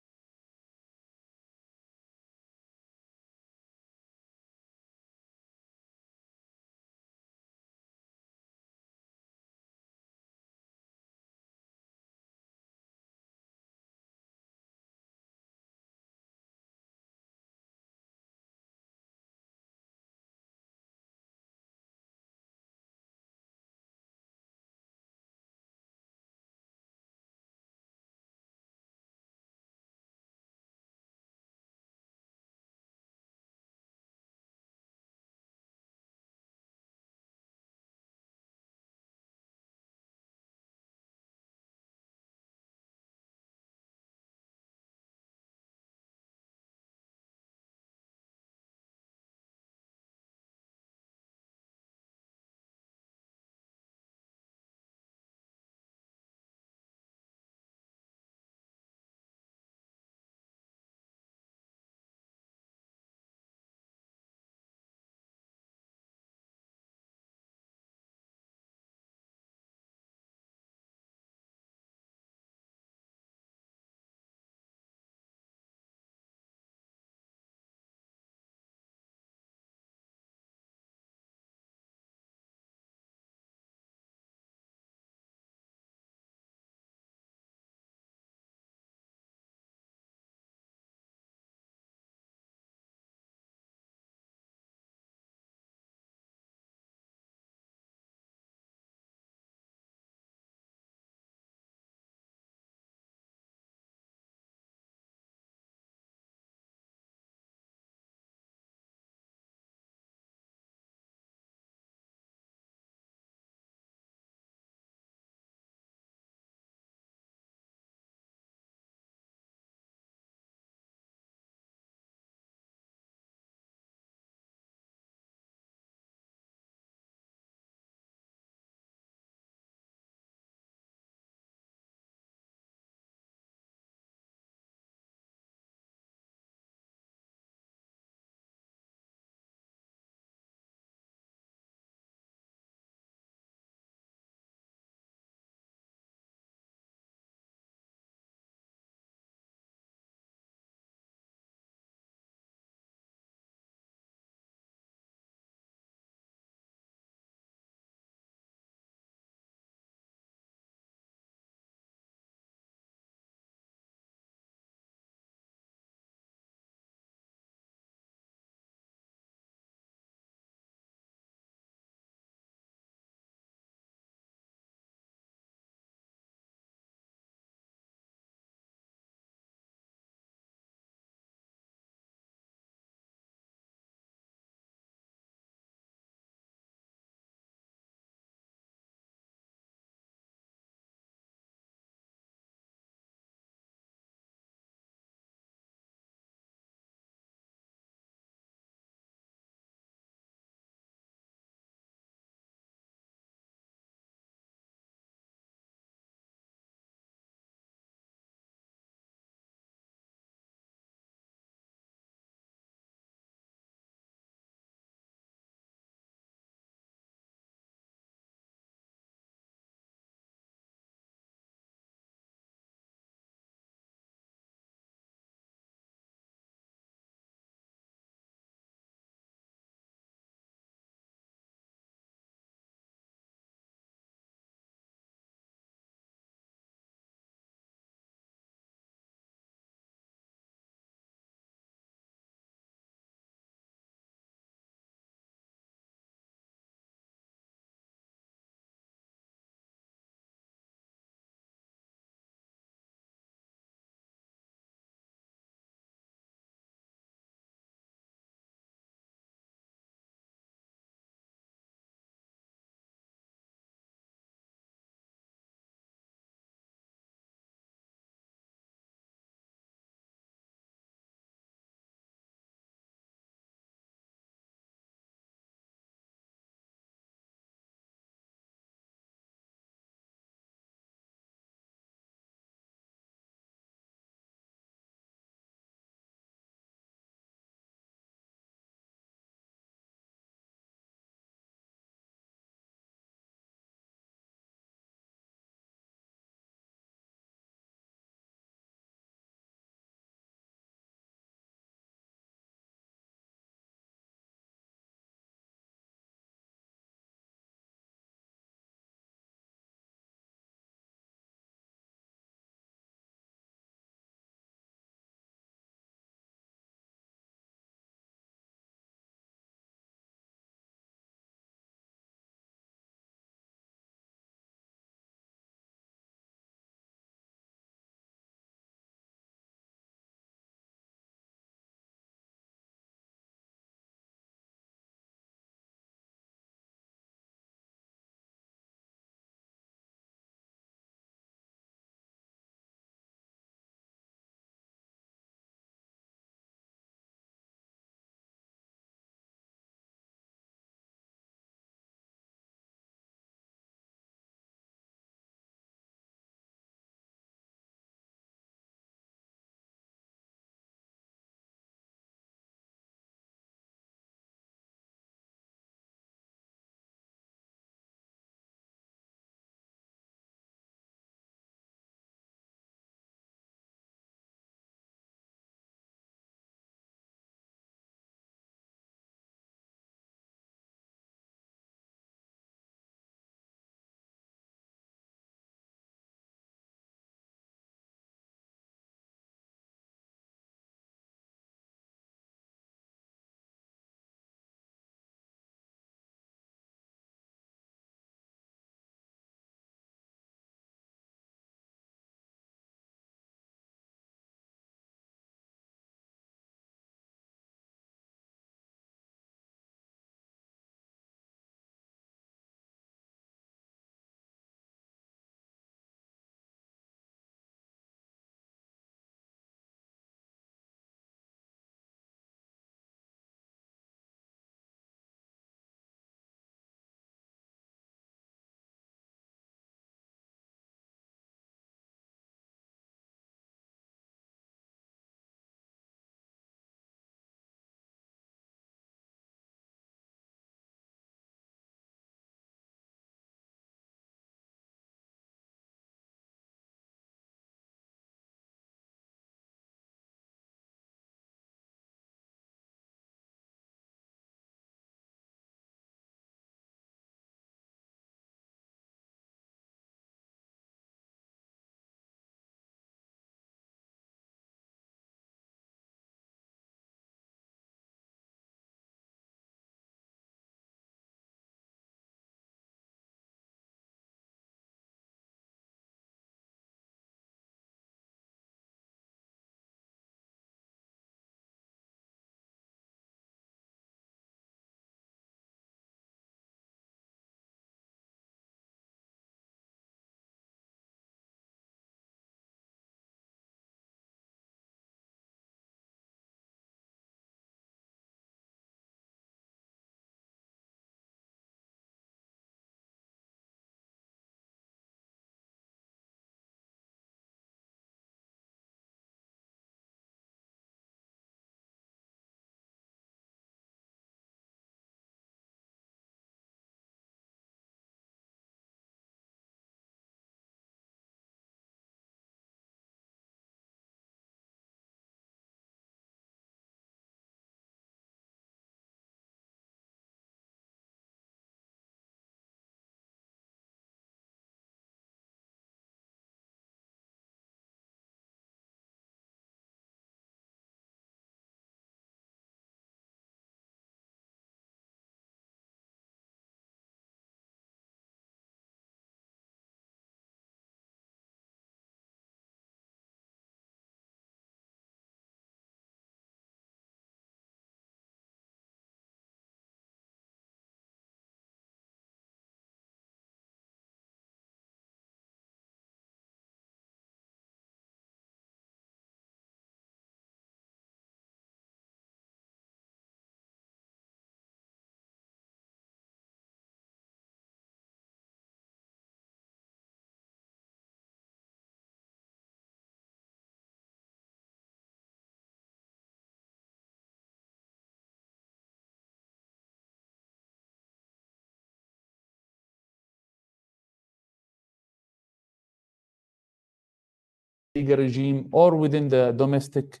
legal regime or within the domestic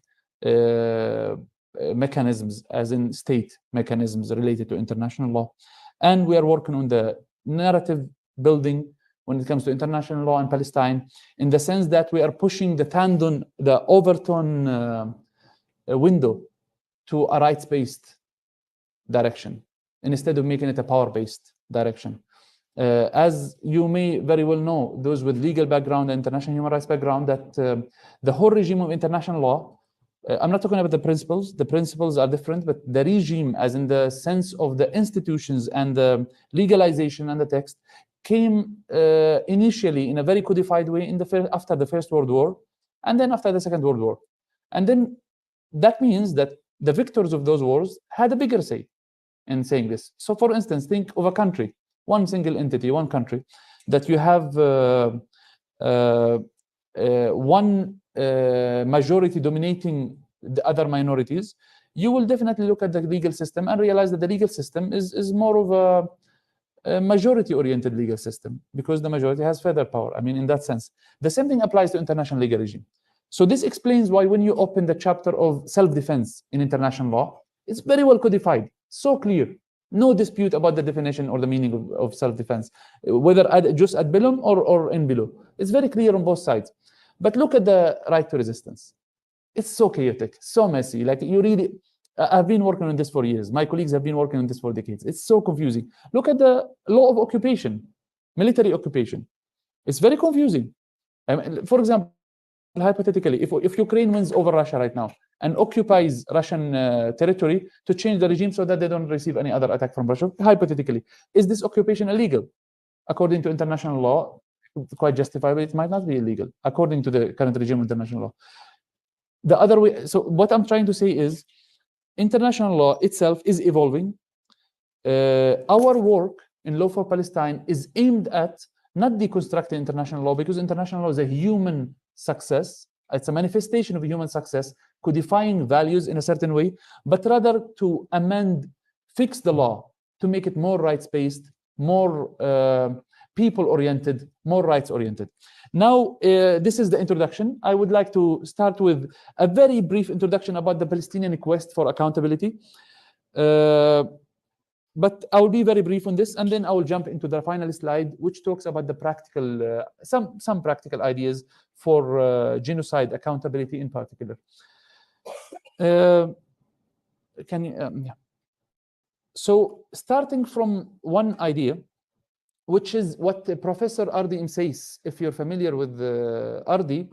mechanisms, as in state mechanisms related to international law. And we are working on the narrative building when it comes to international law in Palestine, in the sense that we are pushing the Overton window to a rights-based direction, instead of making it a power-based direction. As you may very well know, those with legal background and international human rights background, that the whole regime of international law, I'm not talking about the principles are different, but the regime, as in the sense of the institutions and the legalization and the text, came initially in a very codified way after the First World War, and then after the Second World War. And then that means that the victors of those wars had a bigger say in saying this. So for instance, think of a country, one single entity, one country, that you have one majority dominating the other minorities. You will definitely look at the legal system and realize that the legal system is more of a majority-oriented legal system, because the majority has further power. I mean, in that sense. The same thing applies to international legal regime. So this explains why when you open the chapter of self-defense in international law, it's very well codified, so clear. No dispute about the definition or the meaning of self-defense, whether just ad bellum or in below. It's very clear on both sides. But look at the right to resistance. It's so chaotic, so messy. Like, you really, I've been working on this for years. My colleagues have been working on this for decades. It's so confusing. Look at the law of occupation, military occupation. It's very confusing. For example, hypothetically, if Ukraine wins over Russia right now and occupies Russian territory to change the regime so that they don't receive any other attack from Russia, hypothetically, is this occupation illegal? According to international law, quite justifiable. It might not be illegal according to the current regime of international law. The other way, so what I'm trying to say is, international law itself is evolving. Our work in Law for Palestine is aimed at not deconstructing international law, because international law is a human success. It's a manifestation of human success, codifying values in a certain way, but rather to fix the law to make it more rights-based, more people-oriented, more rights-oriented. Now, this is the introduction. I would like to start with a very brief introduction about the Palestinian quest for accountability. But I will be very brief on this, and then I will jump into the final slide, which talks about the practical, some practical ideas for genocide accountability in particular. Yeah. So starting from one idea, which is what Professor Ardi Imsais, if you're familiar with Ardi,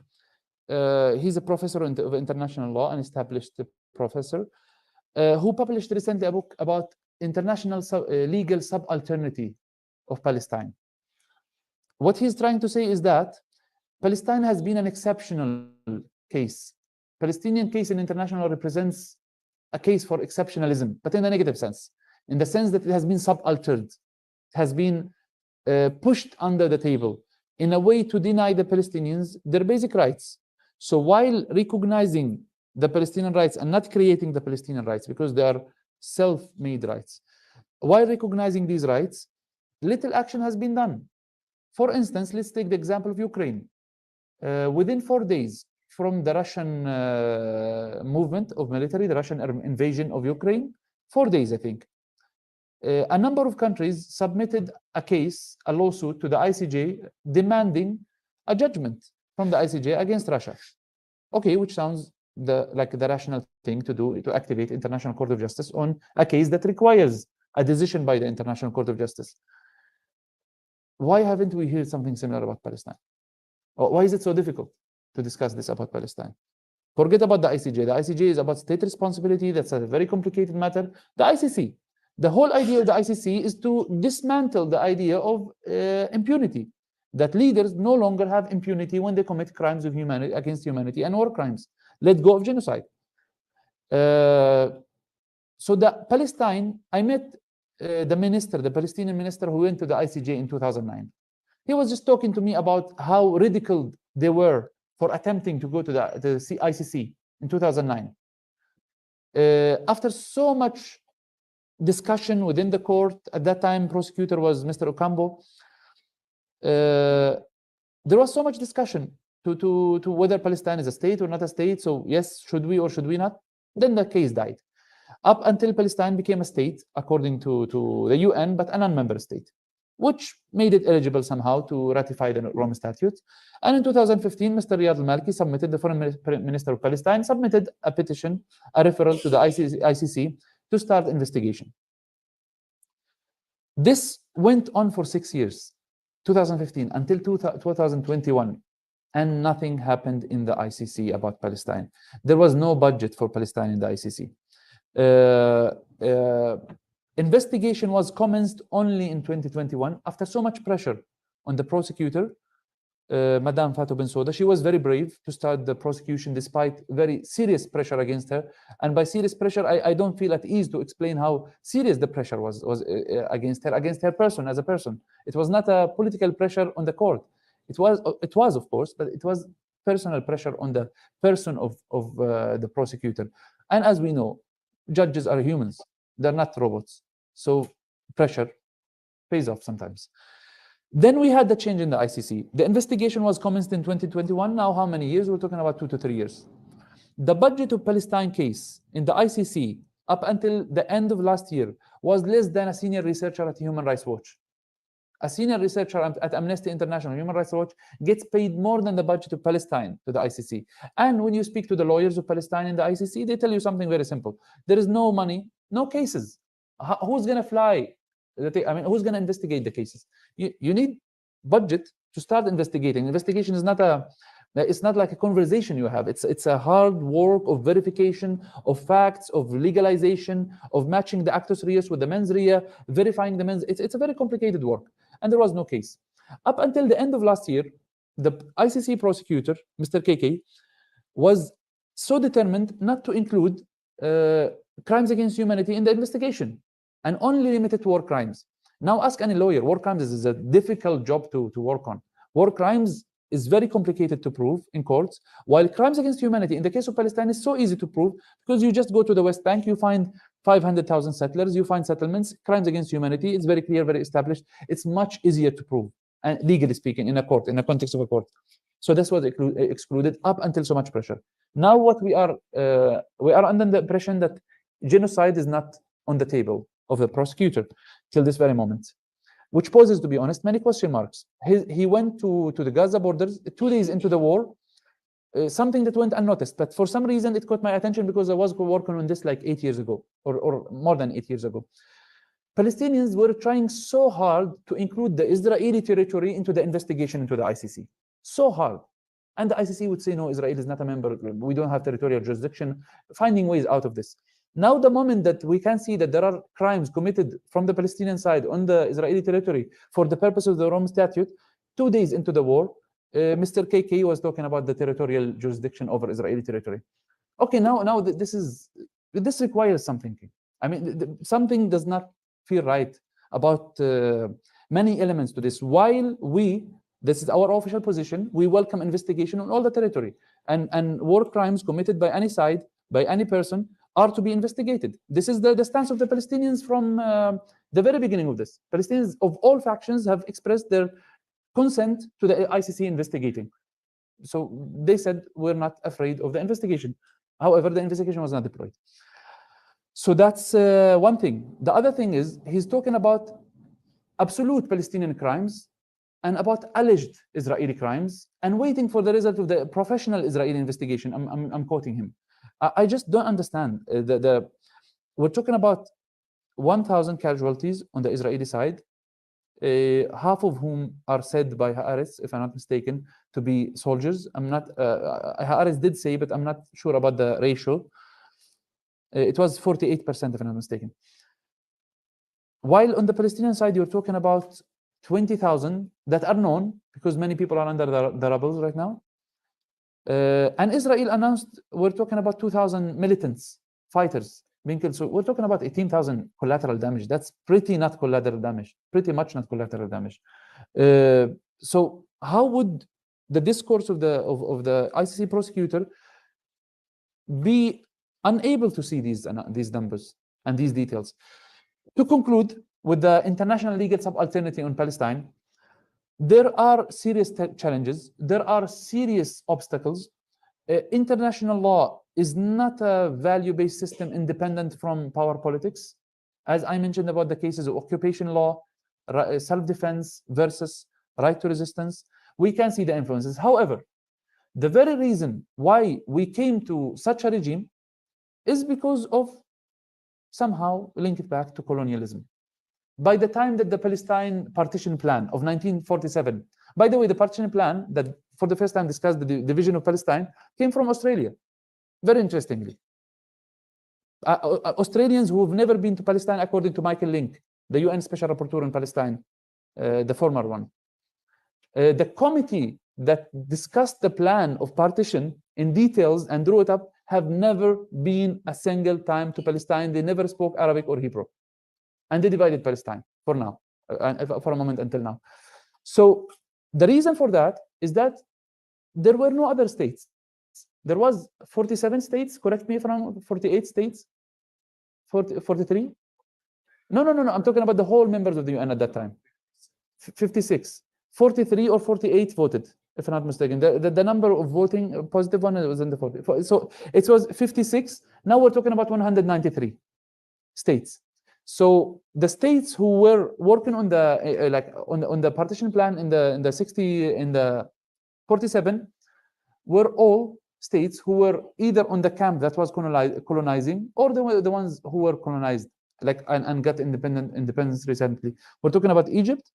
he's a professor of international law, an established professor, who published recently a book about international legal subalternity of Palestine. What he's trying to say is that Palestine has been an exceptional case. Palestinian case in international law represents a case for exceptionalism, but in a negative sense, in the sense that it has been subaltered, it has been pushed under the table in a way to deny the Palestinians their basic rights. So while recognizing the Palestinian rights and not creating the Palestinian rights, because they are self-made rights, while recognizing these rights, little action has been done. For instance, let's take the example of Ukraine. Within 4 days from the Russian movement of military, the Russian invasion of Ukraine, 4 days, I think, a number of countries submitted a lawsuit to the ICJ demanding a judgment from the ICJ against Russia. Okay, which sounds like the rational thing to do, to activate International Court of Justice on a case that requires a decision by the International Court of Justice. Why haven't we heard something similar about Palestine? Or why is it so difficult to discuss this about Palestine? Forget about the ICJ. The ICJ is about state responsibility. That's a very complicated matter. The ICC. The whole idea of the ICC is to dismantle the idea of impunity, that leaders no longer have impunity when they commit crimes of humanity against humanity and war crimes. Let go of genocide. So the Palestine, I met the Palestinian minister who went to the ICJ in 2009. He was just talking to me about how ridiculed they were for attempting to go to the ICC in 2009. After so much discussion within the court, at that time prosecutor was Mr. Ocampo, there was so much discussion. to whether Palestine is a state or not a state. So yes, should we or should we not? Then the case died. Up until Palestine became a state, according to the UN, but a non-member state, which made it eligible somehow to ratify the Rome Statute. And in 2015, Mr. Riyad al-Maliki submitted, the foreign minister of Palestine, submitted a petition, a referral to the ICC to start investigation. This went on for 6 years, 2015 until 2021, and nothing happened in the ICC about Palestine. There was no budget for Palestine in the ICC. Investigation was commenced only in 2021 after so much pressure on the prosecutor, Madame Fatou Bensouda. She was very brave to start the prosecution despite very serious pressure against her. And by serious pressure, I don't feel at ease to explain how serious the pressure was against her person as a person. It was not a political pressure on the court. It was of course, but it was personal pressure on the person of the prosecutor. And as we know, judges are humans. They're not robots. So pressure pays off sometimes. Then we had the change in the ICC. The investigation was commenced in 2021. Now how many years? We're talking about 2 to 3 years. The budget of Palestine case in the ICC up until the end of last year was less than a senior researcher at Human Rights Watch. A senior researcher at Amnesty International, Human Rights Watch, gets paid more than the budget of Palestine to the ICC. And when you speak to the lawyers of Palestine in the ICC, they tell you something very simple. There is no money, no cases. Who's going to fly? I mean, who's going to investigate the cases? You need budget to start investigating. Investigation is not it's not like a conversation you have. It's a hard work of verification of facts, of legalization, of matching the actus reus with the mens rea, verifying the mens. It's a very complicated work. And there was no case. Up until the end of last year, the ICC prosecutor, Mr. KK, was so determined not to include crimes against humanity in the investigation and only limited to war crimes. Now ask any lawyer, war crimes is a difficult job to work on. War crimes is very complicated to prove in courts, while crimes against humanity, in the case of Palestine, is so easy to prove because you just go to the West Bank, you find 500,000 settlers, you find settlements, crimes against humanity, it's very clear, very established. It's much easier to prove, and legally speaking, in a court, in the context of a court. So this was excluded up until so much pressure. Now what we are under the impression that genocide is not on the table of the prosecutor till this very moment, which poses, to be honest, many question marks. He went to the Gaza borders 2 days into the war, something that went unnoticed, but for some reason it caught my attention because I was working on this like 8 years ago, or more than 8 years ago. Palestinians were trying so hard to include the Israeli territory into the investigation into the ICC. So hard. And the ICC would say, no, Israel is not a member. We don't have territorial jurisdiction, finding ways out of this. Now, the moment that we can see that there are crimes committed from the Palestinian side on the Israeli territory for the purpose of the Rome Statute, 2 days into the war, Mr. KK was talking about the territorial jurisdiction over Israeli territory. Okay, now this requires some thinking. I mean, something does not feel right about many elements to this. While this is our official position, we welcome investigation on all the territory, and war crimes committed by any side, by any person, are to be investigated. This is the stance of the Palestinians from the very beginning of this. Palestinians of all factions have expressed their consent to the ICC investigating. So they said, we're not afraid of the investigation. However, the investigation was not deployed. So that's one thing. The other thing is, he's talking about absolute Palestinian crimes and about alleged Israeli crimes and waiting for the result of the professional Israeli investigation. I'm quoting him. I just don't understand. We're talking about 1,000 casualties on the Israeli side, half of whom are said by Haaretz, if I'm not mistaken, to be soldiers. Haaretz did say, but I'm not sure about the ratio. It was 48%, if I'm not mistaken. While on the Palestinian side, you're talking about 20,000 that are known, because many people are under the rubble right now. And Israel announced we're talking about 2,000 militants, fighters being killed. So we're talking about 18,000 collateral damage. That's pretty not collateral damage, pretty much not collateral damage. So how would the discourse of the ICC prosecutor be unable to see these numbers and these details? To conclude, with the international legal subalternity on Palestine, there are serious challenges. There are serious obstacles. International law is not a value-based system independent from power politics. As I mentioned about the cases of occupation law, self-defense versus right to resistance, we can see the influences. However, the very reason why we came to such a regime is because of somehow linked back to colonialism. By the time that the Palestine partition plan of 1947, by the way, the partition plan that for the first time discussed the division of Palestine came from Australia, very interestingly. Australians who have never been to Palestine, according to Michael Link, the UN Special Rapporteur in Palestine, the former one. The committee that discussed the plan of partition in details and drew it up have never been a single time to Palestine. They never spoke Arabic or Hebrew. And they divided Palestine for now, for a moment until now. So the reason for that is that there were no other states. There was 47 states, correct me if I'm wrong, 48 states, 43? No, I'm talking about the whole members of the UN at that time. 56, 43 or 48 voted, if I'm not mistaken. The number of voting, positive one was in the 40. So it was 56. Now we're talking about 193 states. So the states who were working on the on the partition plan in the 47 were all states who were either on the camp that was colonizing, or the ones who were colonized, and got independence recently. We're talking about Egypt.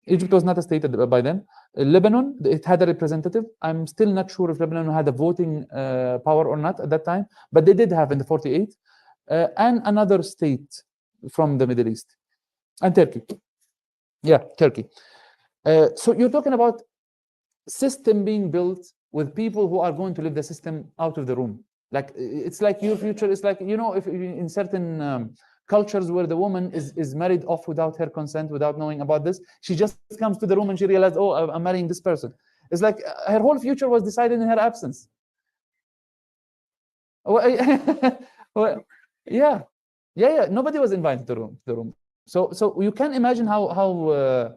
Egypt was not a state by then. Lebanon, it had a representative. I'm still not sure if Lebanon had a voting power or not at that time, but they did have in the 48, and another state from the Middle East, and Turkey. Yeah, Turkey. So you're talking about system being built with people who are going to live the system out of the room. Like, it's like your future is like, you know, if in certain cultures where the woman is married off without her consent, without knowing about this, she just comes to the room and she realized, oh, I'm marrying this person. It's like her whole future was decided in her absence. Well, yeah. Nobody was invited to the room. So you can imagine how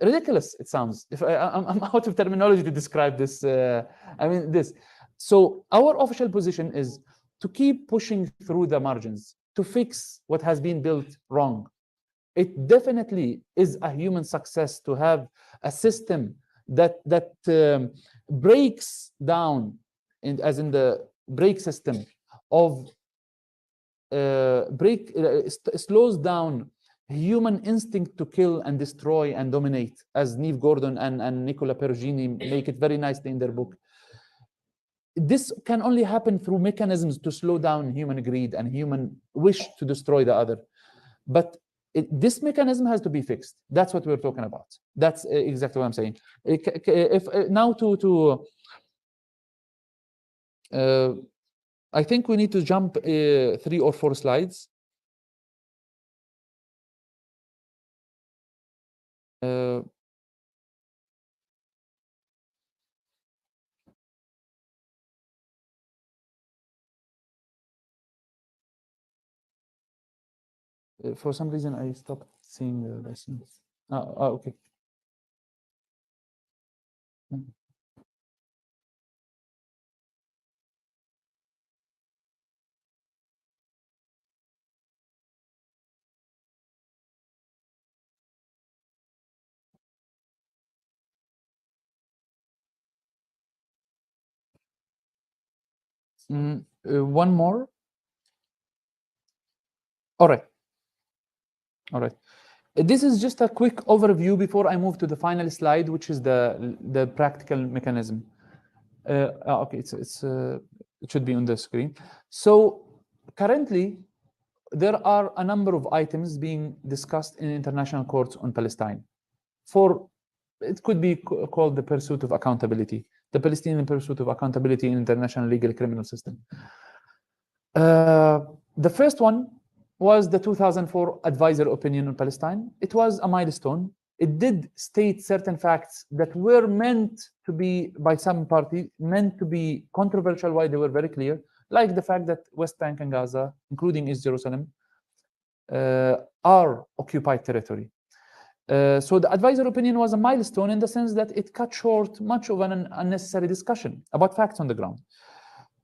ridiculous it sounds. If I'm out of terminology to describe this. I mean this. So our official position is to keep pushing through the margins to fix what has been built wrong. It definitely is a human success to have a system that breaks down, as in the brake system of slows down human instinct to kill and destroy and dominate, as Neve Gordon and Nicola Perugini make it very nicely in their book. This can only happen through mechanisms to slow down human greed and human wish to destroy the other. But this mechanism has to be fixed. That's what we're talking about. That's exactly what I'm saying. I think we need to jump 3 or 4 slides. For some reason, I stopped seeing the lessons. Okay. One more. All right. This is just a quick overview before I move to the final slide, which is the practical mechanism. Okay, it should be on the screen. So currently, there are a number of items being discussed in international courts on Palestine. It could be called the pursuit of accountability, the Palestinian pursuit of accountability in international legal criminal system. The first one was the 2004 advisor opinion on Palestine. It was a milestone. It did state certain facts that were meant to be, by some party, meant to be controversial, while they were very clear, like the fact that West Bank and Gaza, including East Jerusalem, are occupied territory. So the advisory opinion was a milestone in the sense that it cut short much of an unnecessary discussion about facts on the ground.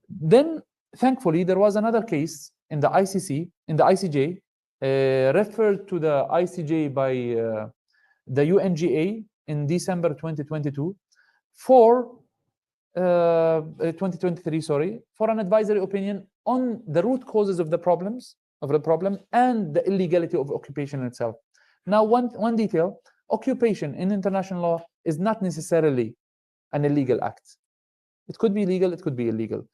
Then, thankfully, there was another case in the ICJ, referred to the ICJ by the UNGA in December 2022 for 2023, sorry, for an advisory opinion on the root causes of the problem and the illegality of occupation itself. Now, one detail: occupation in international law is not necessarily an illegal act. It could be legal, it could be illegal.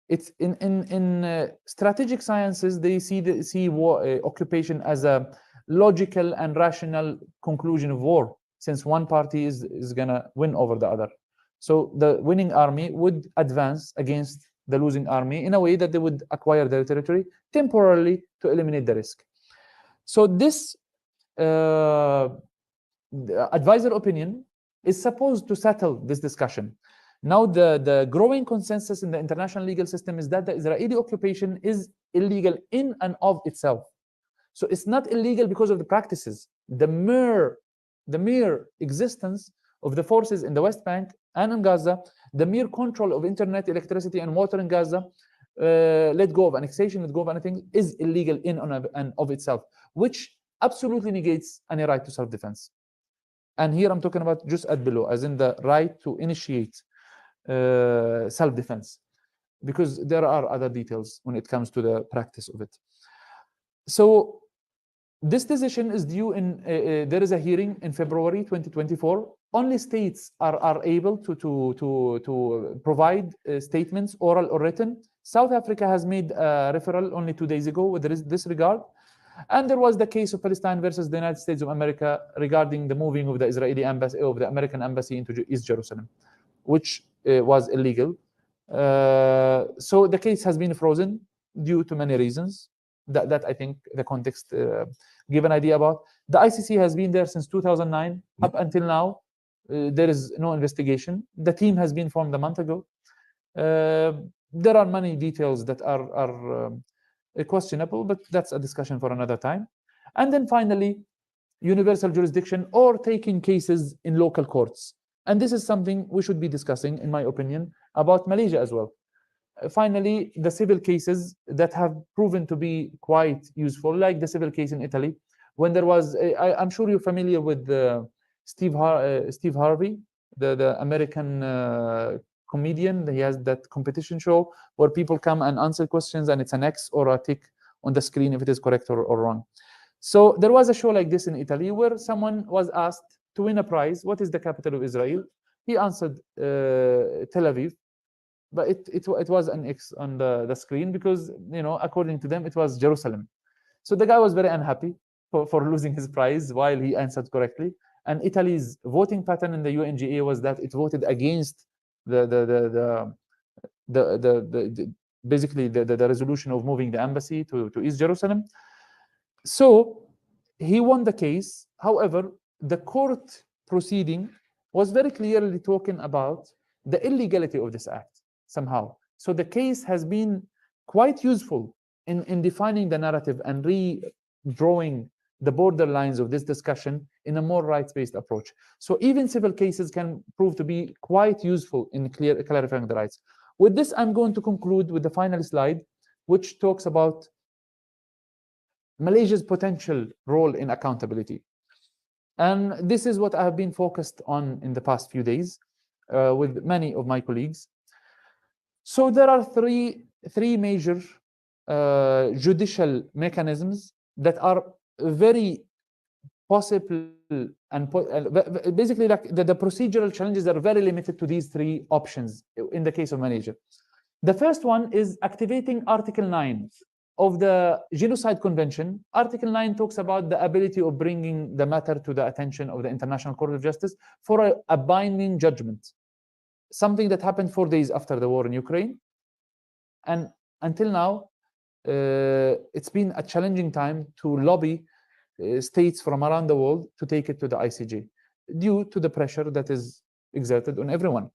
It's in strategic sciences, they see war, occupation as a logical and rational conclusion of war, since one party is gonna win over the other. So the winning army would advance against the losing army in a way that they would acquire their territory temporarily to eliminate the risk. So this advisor opinion is supposed to settle this discussion. Now, the growing consensus in the international legal system is that the Israeli occupation is illegal in and of itself. So it's not illegal because of the practices. The mere existence of the forces in the West Bank and in Gaza, the mere control of internet, electricity, and water in Gaza, let go of annexation, let go of anything, is illegal in and of itself, which absolutely negates any right to self-defense. And here I'm talking about just at below, as in the right to initiate self-defense, because there are other details when it comes to the practice of it. So this decision is due in, there is a hearing in February 2024. Only states are able to provide statements, oral or written. South Africa has made a referral only 2 days ago with this regard. And there was the case of Palestine versus the United States of America regarding the moving of the Israeli embassy, of the American embassy into East Jerusalem, which was illegal. So the case has been frozen due to many reasons that I think the context give an idea about. The ICC has been there since 2009. Up until now, there is no investigation. The team has been formed a month ago. There are many details that are questionable, but that's a discussion for another time. And then finally, universal jurisdiction or taking cases in local courts. And this is something we should be discussing, in my opinion, about Malaysia as well. Finally, the civil cases that have proven to be quite useful, like the civil case in Italy, when there was, I'm sure you're familiar with Steve Harvey, the American comedian. He has that competition show where people come and answer questions, and it's an X or a tick on the screen if it is correct or wrong. So there was a show like this in Italy where someone was asked to win a prize, what is the capital of Israel? He answered Tel Aviv, but it was an X on the screen because, you know, according to them, it was Jerusalem. So the guy was very unhappy for losing his prize while he answered correctly. And Italy's voting pattern in the UNGA was that it voted against basically the resolution of moving the embassy to East Jerusalem. So he won the case. However, the court proceeding was very clearly talking about the illegality of this act somehow. So the case has been quite useful in defining the narrative and redrawing the borderlines of this discussion in a more rights-based approach. So even civil cases can prove to be quite useful in clarifying the rights. With this, I'm going to conclude with the final slide, which talks about Malaysia's potential role in accountability. And this is what I have been focused on in the past few days with many of my colleagues. So there are three major judicial mechanisms that are very possible, and basically like the procedural challenges are very limited to these three options in the case of Malaysia. The first one is activating Article 9 of the Genocide Convention. Article 9 talks about the ability of bringing the matter to the attention of the International Court of Justice for a binding judgment, something that happened 4 days after the war in Ukraine. And until now, it's been a challenging time to lobby states from around the world to take it to the ICJ due to the pressure that is exerted on everyone.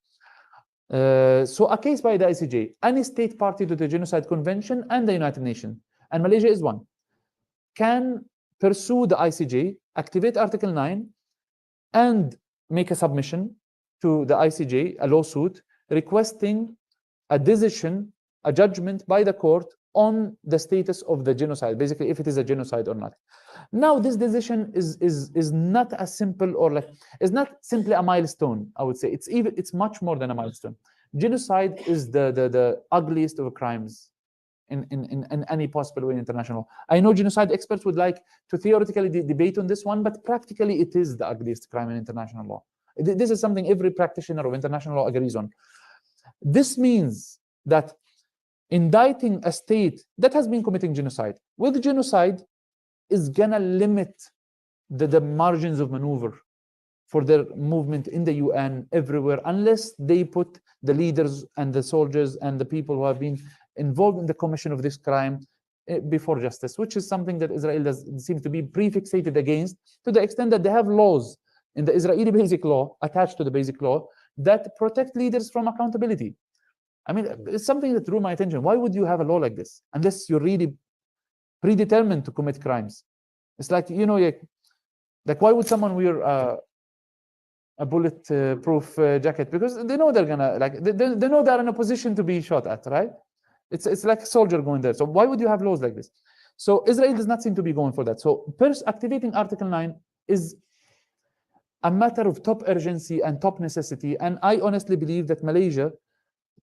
So a case by the ICJ, any state party to the Genocide Convention and the United Nations, and Malaysia is one, can pursue the ICJ, activate Article 9, and make a submission to the ICJ, a lawsuit, requesting a decision, a judgment by the court on the status of the genocide, basically if it is a genocide or not. Now, this decision is not as simple, or like, it's not simply a milestone, I would say. It's much more than a milestone. Genocide is the ugliest of crimes in any possible way in international law. I know genocide experts would like to theoretically debate on this one, but practically it is the ugliest crime in international law. This is something every practitioner of international law agrees on. This means that indicting a state that has been committing genocide with genocide is gonna limit the margins of maneuver for their movement in the UN everywhere, unless they put the leaders and the soldiers and the people who have been involved in the commission of this crime before justice, which is something that Israel seems to be prefixated against, to the extent that they have laws in the Israeli basic law, attached to the basic law, that protect leaders from accountability. I mean, it's something that drew my attention. Why would you have a law like this unless you're really predetermined to commit crimes? It's like, you know, like why would someone wear a bulletproof jacket? Because they know they're gonna, like, they know they're in a position to be shot at, right? It's like a soldier going there. So why would you have laws like this? So Israel does not seem to be going for that. So activating Article 9 is a matter of top urgency and top necessity. And I honestly believe that Malaysia,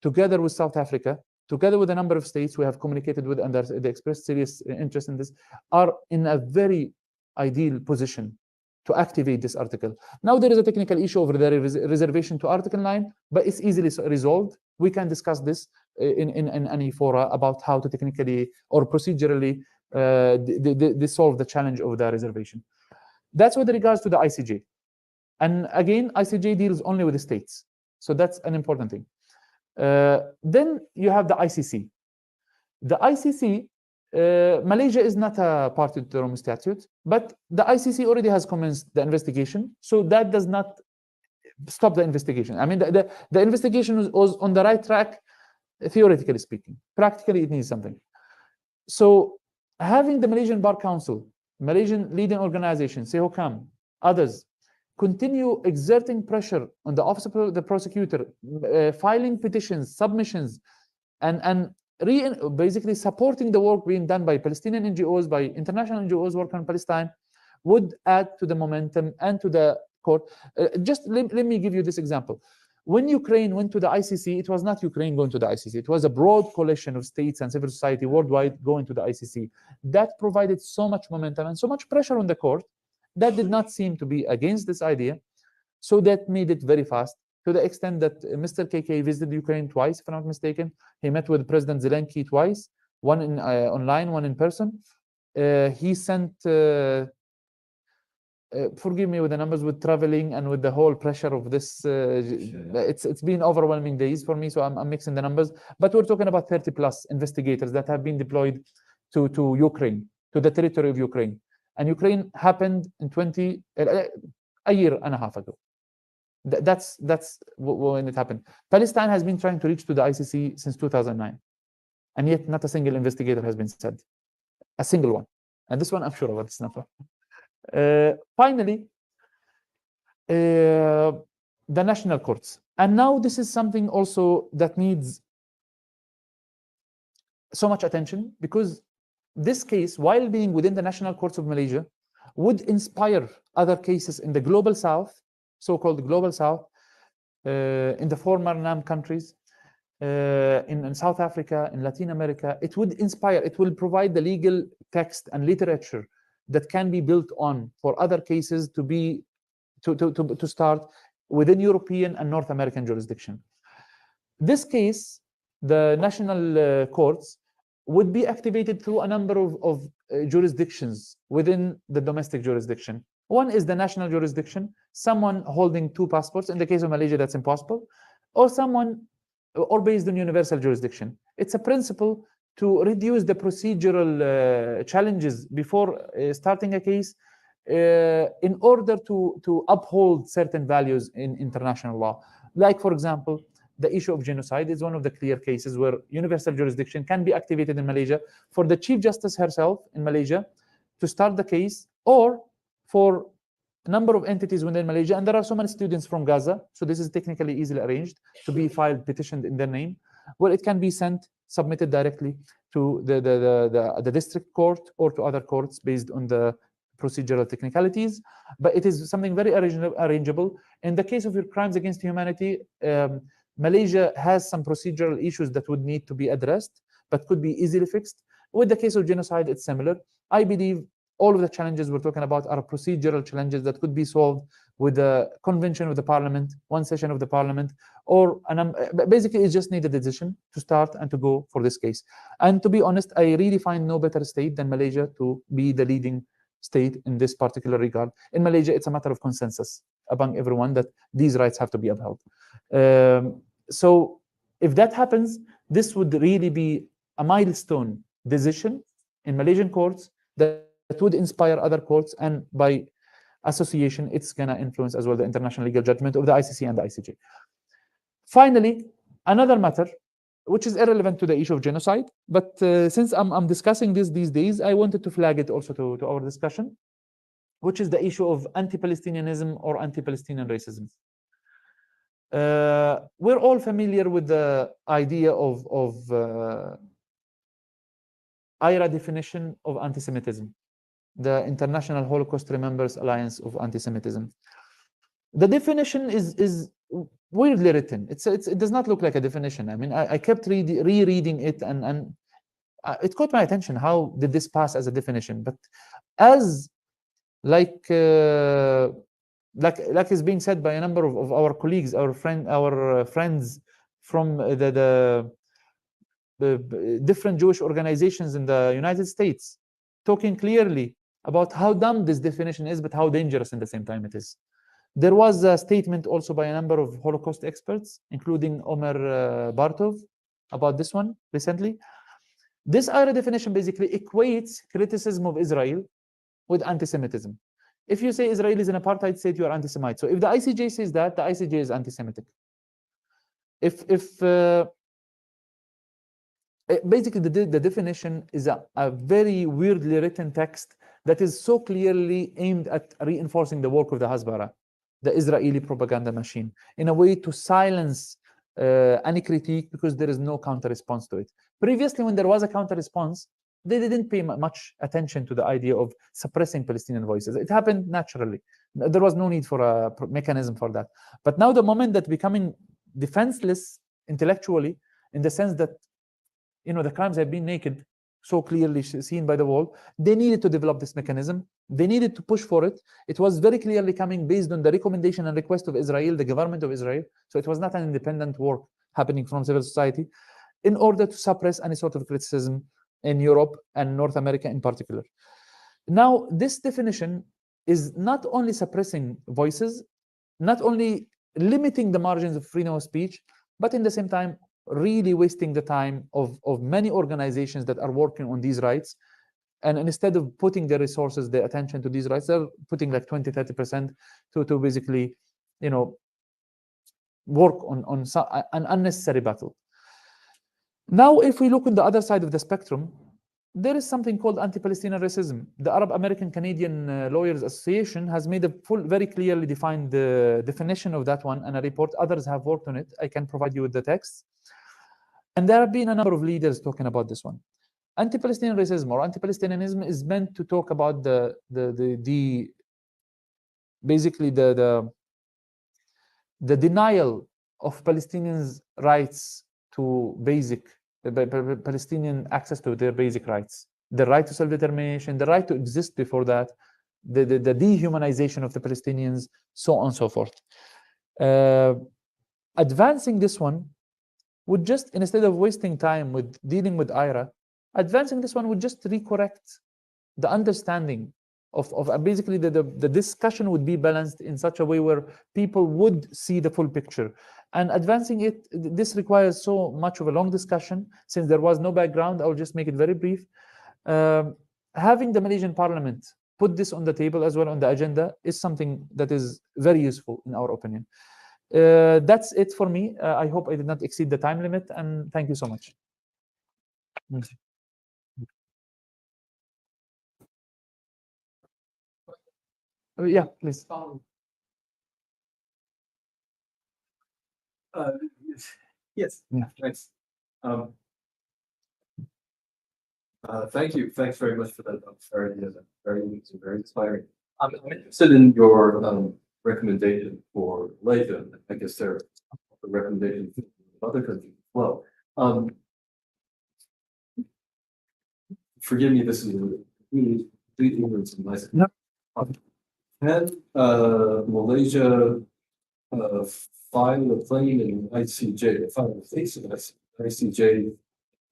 together with South Africa, together with a number of states we have communicated with and they expressed serious interest in this, are in a very ideal position to activate this article. Now there is a technical issue over the reservation to Article 9, but it's easily resolved. We can discuss this in any fora about how to technically or procedurally solve the challenge of the reservation. That's with regards to the ICJ. And again, ICJ deals only with the states. So that's an important thing. Then you have the ICC. The ICC, Malaysia is not a party to the Rome Statute, but the ICC already has commenced the investigation, so that does not stop the investigation. I mean, the investigation was on the right track, theoretically speaking. Practically, it needs something. So having the Malaysian Bar Council, Malaysian leading organizations, SEHOKAM, others, continue exerting pressure on the Office of the Prosecutor, filing petitions, submissions, and basically supporting the work being done by Palestinian NGOs, by international NGOs working on Palestine, would add to the momentum and to the court. Just let me give you this example. When Ukraine went to the ICC, it was not Ukraine going to the ICC. It was a broad coalition of states and civil society worldwide going to the ICC. That provided so much momentum and so much pressure on the court that did not seem to be against this idea. So that made it very fast, to the extent that Mr. KK visited Ukraine twice, if I'm not mistaken. He met with President Zelensky twice, one in online, one in person. He sent, forgive me with the numbers, with traveling and with the whole pressure of this, it's been overwhelming days for me, so I'm mixing the numbers. But we're talking about 30 plus investigators that have been deployed to Ukraine, to the territory of Ukraine. And Ukraine happened in a year and a half ago. That's when it happened. Palestine has been trying to reach to the ICC since 2009, and yet not a single investigator has been sent, a single one. And this one, I'm sure about this number. Finally, the national courts. And now this is something also that needs so much attention, because this case, while being within the national courts of Malaysia, would inspire other cases in the global south, so-called global south, in the former NAM countries, in South Africa, in Latin America. It would inspire, it will provide the legal text and literature that can be built on for other cases to start within European and North American jurisdiction. This case, the national courts, would be activated through a number of jurisdictions within the domestic jurisdiction. One is the national jurisdiction, someone holding 2 passports. In the case of Malaysia, that's impossible. Or based on universal jurisdiction. It's a principle to reduce the procedural challenges before starting a case in order to uphold certain values in international law. Like, for example, the issue of genocide is one of the clear cases where universal jurisdiction can be activated in Malaysia for the Chief Justice herself in Malaysia to start the case, or for number of entities within Malaysia, and there are so many students from Gaza, so this is technically easily arranged to be filed, petitioned in their name. Well, it can be sent, submitted directly to the district court or to other courts based on the procedural technicalities, but it is something very arrangeable. In the case of your crimes against humanity, Malaysia has some procedural issues that would need to be addressed, but could be easily fixed. With the case of genocide, it's similar. I believe all of the challenges we're talking about are procedural challenges that could be solved with a convention of the parliament, one session of the parliament, or basically it just needs a decision to start and to go for this case. And to be honest, I really find no better state than Malaysia to be the leading state in this particular regard. In Malaysia, it's a matter of consensus among everyone that these rights have to be upheld. So if that happens, this would really be a milestone decision in Malaysian courts that would inspire other courts, and by association, it's going to influence as well the international legal judgment of the ICC and the ICJ. Finally, another matter, which is irrelevant to the issue of genocide, but since I'm discussing this these days, I wanted to flag it also to our discussion, which is the issue of anti-Palestinianism or anti-Palestinian racism. We're all familiar with the idea of IRA definition of anti-Semitism, the International Holocaust Remembrance Alliance of Anti-Semitism. The definition is weirdly written. It does not look like a definition. I mean, I kept rereading it, and it caught my attention. How did this pass as a definition? But as like is being said by a number of our colleagues, our friends from the different Jewish organizations in the United States, talking clearly about how dumb this definition is, but how dangerous in the same time it is. There was a statement also by a number of Holocaust experts, including Omer Bartov, about this one recently. This IRA definition basically equates criticism of Israel with anti-Semitism. If you say Israel is an apartheid state, you are anti-Semite. So if the ICJ says that, the ICJ is anti-Semitic. Basically, the definition is a very weirdly written text that is so clearly aimed at reinforcing the work of the Hasbara, the Israeli propaganda machine, in a way to silence any critique because there is no counter-response to it. Previously, when there was a counter-response, they didn't pay much attention to the idea of suppressing Palestinian voices. It happened naturally. There was no need for a mechanism for that. But now the moment that becoming defenseless intellectually, in the sense that the crimes have been naked, so clearly seen by the world, they needed to develop this mechanism. They needed to push for it. It was very clearly coming based on the recommendation and request of Israel, the government of Israel. So it was not an independent work happening from civil society, in order to suppress any sort of criticism in Europe and North America in particular. Now, this definition is not only suppressing voices, not only limiting the margins of freedom of speech, but in the same time, really wasting the time of many organizations that are working on these rights. And instead of putting their resources, their attention to these rights, they're putting like 20-30% to basically, work on an unnecessary battle. Now, if we look on the other side of the spectrum, there is something called anti-Palestinian racism. The Arab American Canadian Lawyers Association has made a very clearly defined definition of that one, and a report. Others have worked on it. I can provide you with the text. And there have been a number of leaders talking about this one. Anti-Palestinian racism or anti-Palestinianism is meant to talk about basically the denial of Palestinians' rights to Palestinian access to their basic rights, the right to self-determination, the right to exist before that, the dehumanization of the Palestinians, so on and so forth. Advancing this one would just, instead of wasting time with dealing with IRA, advancing this one would just recorrect the understanding of basically the discussion would be balanced in such a way where people would see the full picture. And advancing it, this requires so much of a long discussion. Since there was no background, I will just make it very brief. Having the Malaysian Parliament put this on the table as well on the agenda is something that is very useful in our opinion. That's it for me. I hope I did not exceed the time limit, and thank you so much. Yeah, please. Yes. Yeah. Thanks. Thank you. Thanks very much for that. I'm sorry. Very inspiring. I'm interested in your recommendation for Malaysia. I guess there are recommendations for other countries as well. Forgive me, this is really ignorance in my side. No. Can Malaysia file a claim in ICJ, file a case in ICJ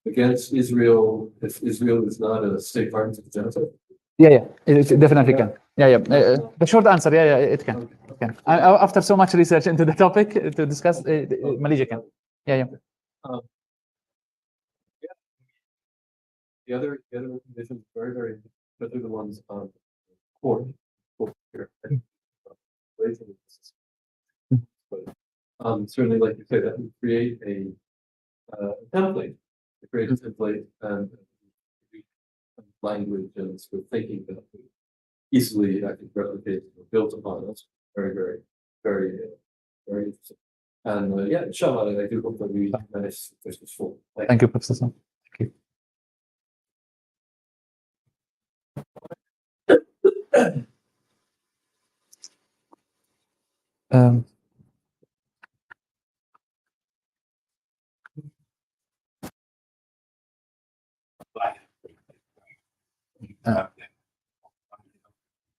against Israel if Israel is not a state party to the genocide? Yeah, it definitely can. Yeah. The short answer, yeah, it can. It can. After so much research into the topic to discuss, Malaysia can. Yeah. The other recommendations very, especially the ones on court. But certainly, like you say, that would create a template, and language and sort of thinking that easily, I think, replicated or built upon. That's very interesting. And yeah, inshallah, I do hope that we manage to push this forward. Thank you, Professor. Thank you.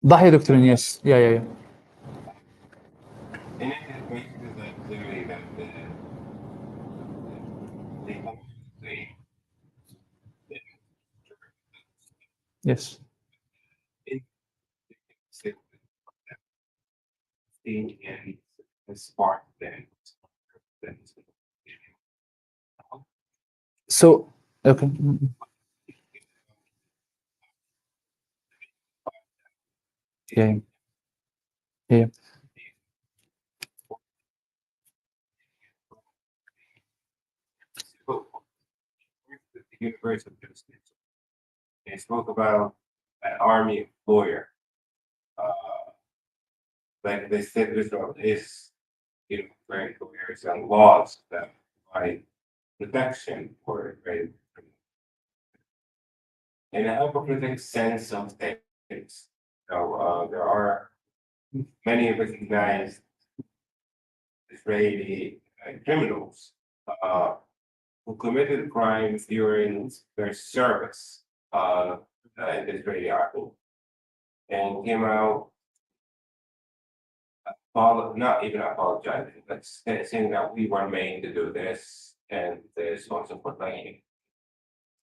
ضحية doctrine, yes. Yeah. And it makes it clearly that Yes. And spark that. So, okay. Yeah. The Universe of Justice. They spoke about an army lawyer. Like they said, Israel is very lawyers and laws that provide protection for it, in a hypocritical sense of things. So there are many recognized Israeli criminals who committed crimes during their service in the Israeli army and came out not even apologizing, but saying that we were made to do this and there's also complaining.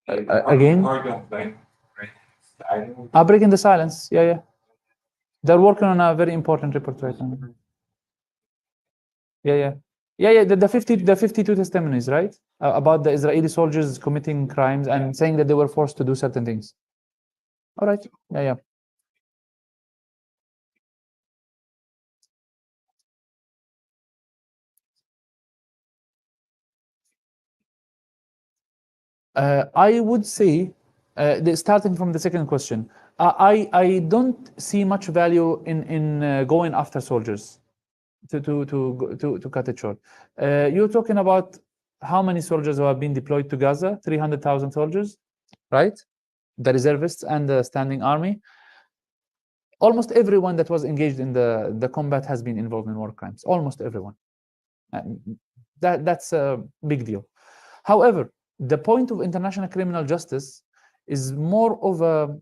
Again? Breaking the silence. Yeah. They're working on a very important report right now. Yeah. The 52 testimonies, right? About the Israeli soldiers committing crimes and saying that they were forced to do certain things. All right. Yeah. I would say, starting from the second question, I don't see much value in going after soldiers to cut it short. You're talking about how many soldiers have been deployed to Gaza? 300,000 soldiers, right? The reservists and the standing army. Almost everyone that was engaged in the combat has been involved in war crimes. Almost everyone. That's a big deal. However, the point of international criminal justice is more of a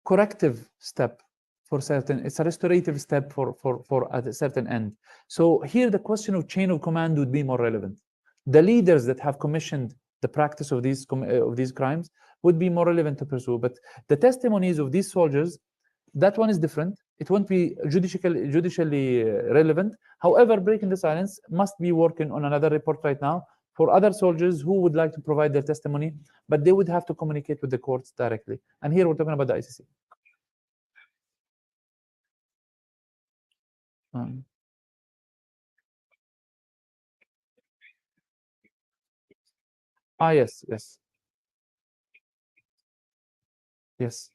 corrective step for certain. It's a restorative step for at a certain end. So here the question of chain of command would be more relevant. The leaders that have commissioned the practice of these crimes would be more relevant to pursue. But the testimonies of these soldiers, that one is different. It won't be judicially relevant. However, breaking the silence must be working on another report right now for other soldiers who would like to provide their testimony, but they would have to communicate with the courts directly. And here we're talking about the ICC. Yes.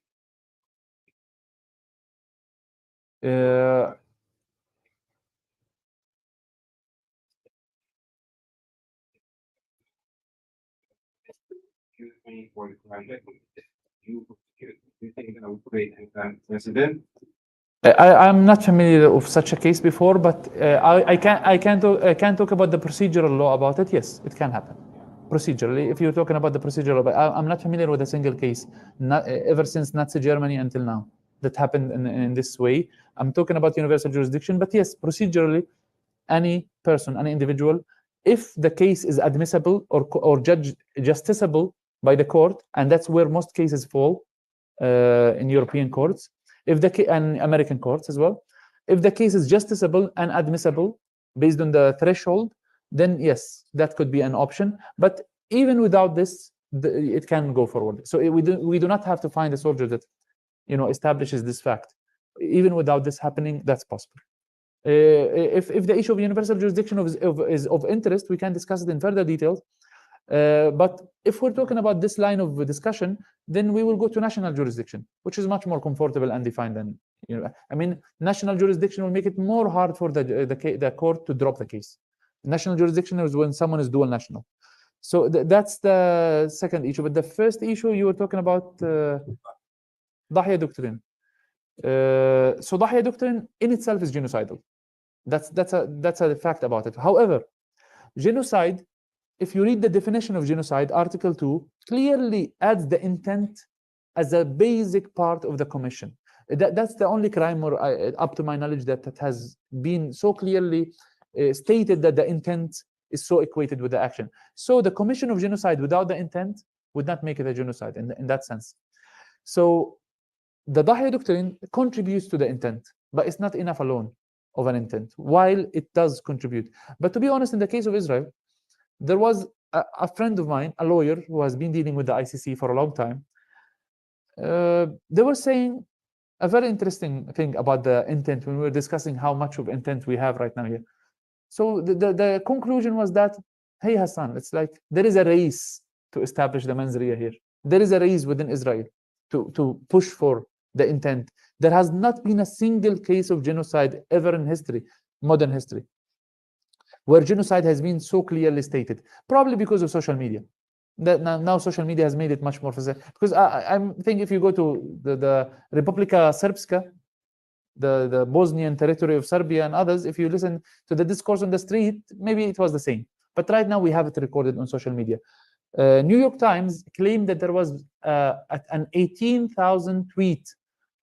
I'm not familiar of such a case before, but I can talk about the procedural law about it. Yes, it can happen procedurally. If you're talking about the procedural, but I'm not familiar with a single case, not ever since Nazi Germany until now, that happened in this way. I'm talking about universal jurisdiction, but yes, procedurally, any person, any individual, if the case is admissible or justiciable by the court, and that's where most cases fall in European courts, and American courts as well, if the case is justiciable and admissible based on the threshold, then yes, that could be an option. But even without this, it can go forward. So we do not have to find a soldier that establishes this fact. Even without this happening, that's possible. If the issue of universal jurisdiction is of interest, we can discuss it in further details. But if we're talking about this line of discussion, then we will go to national jurisdiction, which is much more comfortable and defined than, I mean, national jurisdiction will make it more hard for the court to drop the case. National jurisdiction is when someone is dual national. So that's the second issue. But the first issue you were talking about, Dahya doctrine. So Dahya doctrine in itself is genocidal. That's a fact about it. However, genocide, if you read the definition of genocide, Article 2 clearly adds the intent as a basic part of the commission. That's the only crime, or up to my knowledge, that has been so clearly stated that the intent is so equated with the action. So the commission of genocide without the intent would not make it a genocide in that sense. So the Dahya doctrine contributes to the intent, but it's not enough alone of an intent, while it does contribute. But to be honest, in the case of Israel, there was a friend of mine, a lawyer who has been dealing with the ICC for a long time. They were saying a very interesting thing about the intent when we were discussing how much of intent we have right now here. So the conclusion was that, hey, Hassan, it's like there is a race to establish the Manzuriya here. There is a race within Israel to push for the intent. There has not been a single case of genocide ever in history, modern history, where genocide has been so clearly stated, probably because of social media. Now social media has made it much more facile. Because I think if you go to the Republika Srpska, the Bosnian territory of Serbia and others, if you listen to the discourse on the street, maybe it was the same. But right now we have it recorded on social media. New York Times claimed that there was an 18,000 tweet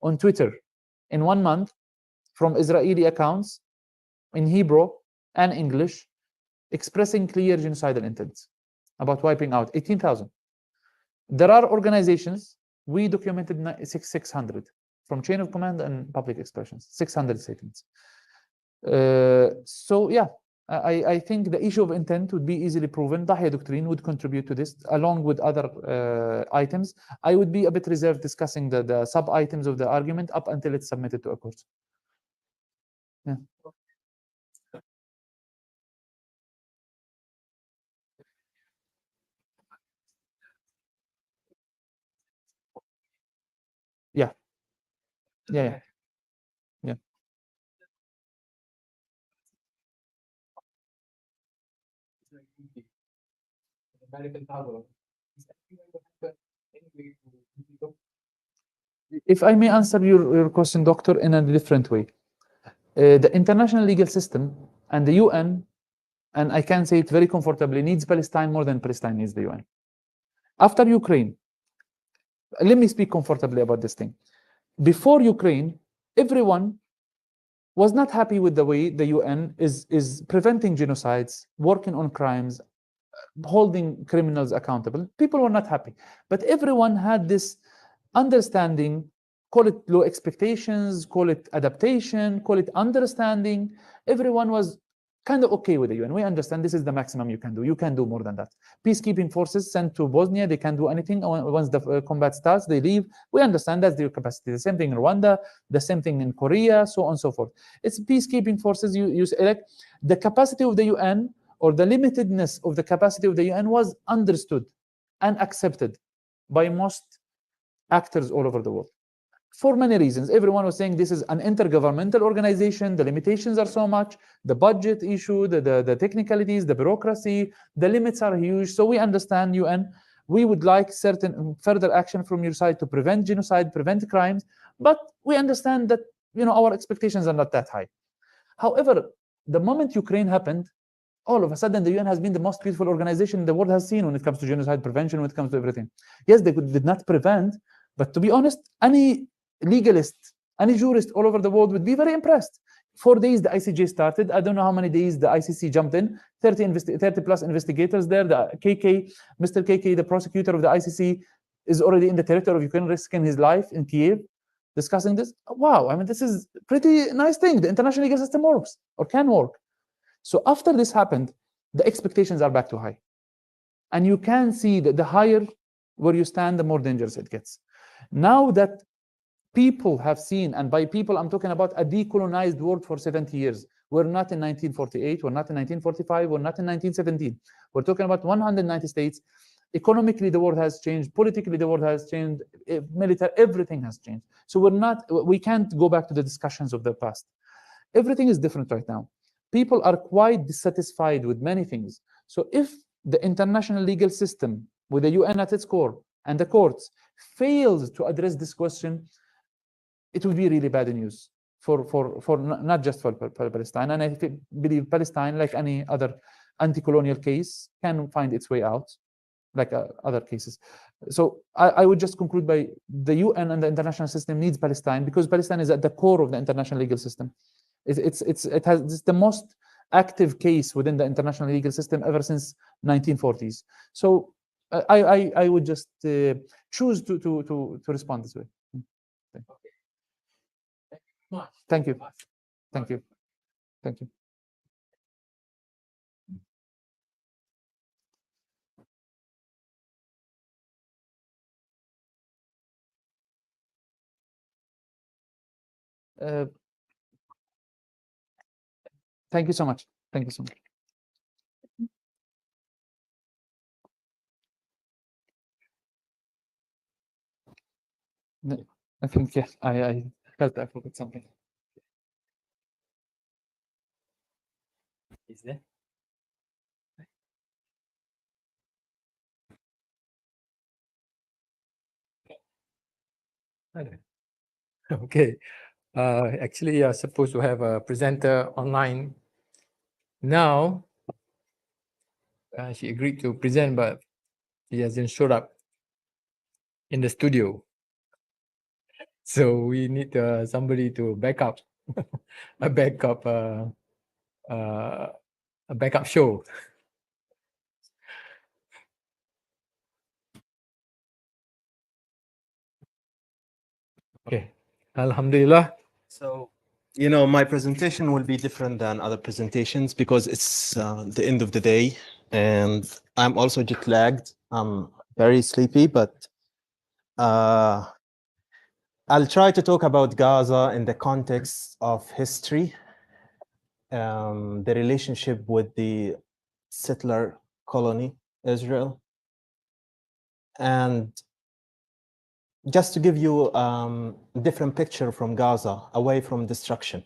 on Twitter in 1 month from Israeli accounts in Hebrew and English expressing clear genocidal intents about wiping out 18,000. There are organizations, we documented 600 from chain of command and public expressions, 600 statements. So yeah, I think the issue of intent would be easily proven. Dahya doctrine would contribute to this, along with other items. I would be a bit reserved discussing the sub-items of the argument up until it's submitted to a court. Yeah. Yeah. Yeah. Yeah. If I may answer your question, Doctor, in a different way. The international legal system and the UN, and I can say it very comfortably, needs Palestine more than Palestine needs the UN. After Ukraine, let me speak comfortably about this thing. Before Ukraine, everyone was not happy with the way the UN is preventing genocides, working on crimes, holding criminals accountable. People were not happy. But everyone had this understanding, call it low expectations, call it adaptation, call it understanding. Everyone was kind of okay with the UN. We understand this is the maximum you can do. You can do more than that. Peacekeeping forces sent to Bosnia, they can do anything. Once the combat starts, they leave. We understand that's their capacity. The same thing in Rwanda, the same thing in Korea, so on and so forth. It's peacekeeping forces. You select the capacity of the UN, or the limitedness of the capacity of the UN was understood and accepted by most actors all over the world. for many reasons. Everyone was saying this is an intergovernmental organization, the limitations are so much, the budget issue, the technicalities, the bureaucracy, the limits are huge. So we understand UN, we would like certain further action from your side to prevent genocide, prevent crimes, but we understand that, you know, our expectations are not that high. However, the moment Ukraine happened, all of a sudden the UN has been the most beautiful organization the world has seen when it comes to genocide prevention, when it comes to everything. Yes, they did not prevent, but to be honest, any legalist, any jurist all over the world would be very impressed. 4 days the ICJ started. I don't know how many days the ICC jumped in. 30 plus investigators there. The Mr. KK, the prosecutor of the ICC, is already in the territory of Ukraine, risking his life in Kiev, discussing this. Wow, I mean, this is pretty nice thing. The international legal system works or can work. So after this happened, the expectations are back to high. And you can see that the higher where you stand, the more dangerous it gets. Now that people have seen, and by people, I'm talking about a decolonized world for 70 years. We're not in 1948, we're not in 1945, we're not in 1917. We're talking about 190 states. Economically, the world has changed. Politically, the world has changed. Military, everything has changed. So we can't go back to the discussions of the past. Everything is different right now. People are quite dissatisfied with many things. So if the international legal system with the UN at its core and the courts fails to address this question, it will be really bad news for not just for Palestine. And I believe Palestine, like any other anti-colonial case, can find its way out, like other cases. So I would just conclude by the UN and the international system needs Palestine, because Palestine is at the core of the international legal system. It's the most active case within the international legal system ever since 1940s. So I would just choose to respond this way. Thank you. Thank you. Thank you. Thank you so much. Thank you so much. I think, yes, I felt I forgot something. Is there? Okay. Actually, you're supposed to have a presenter online now. She agreed to present, but she hasn't showed up in the studio. So we need somebody to back up, a backup show. Okay, Alhamdulillah. So, you know, my presentation will be different than other presentations because it's the end of the day and I'm also jet lagged. I'm very sleepy, but I'll try to talk about Gaza in the context of history, the relationship with the settler colony, Israel, and just to give you a different picture from Gaza, away from destruction.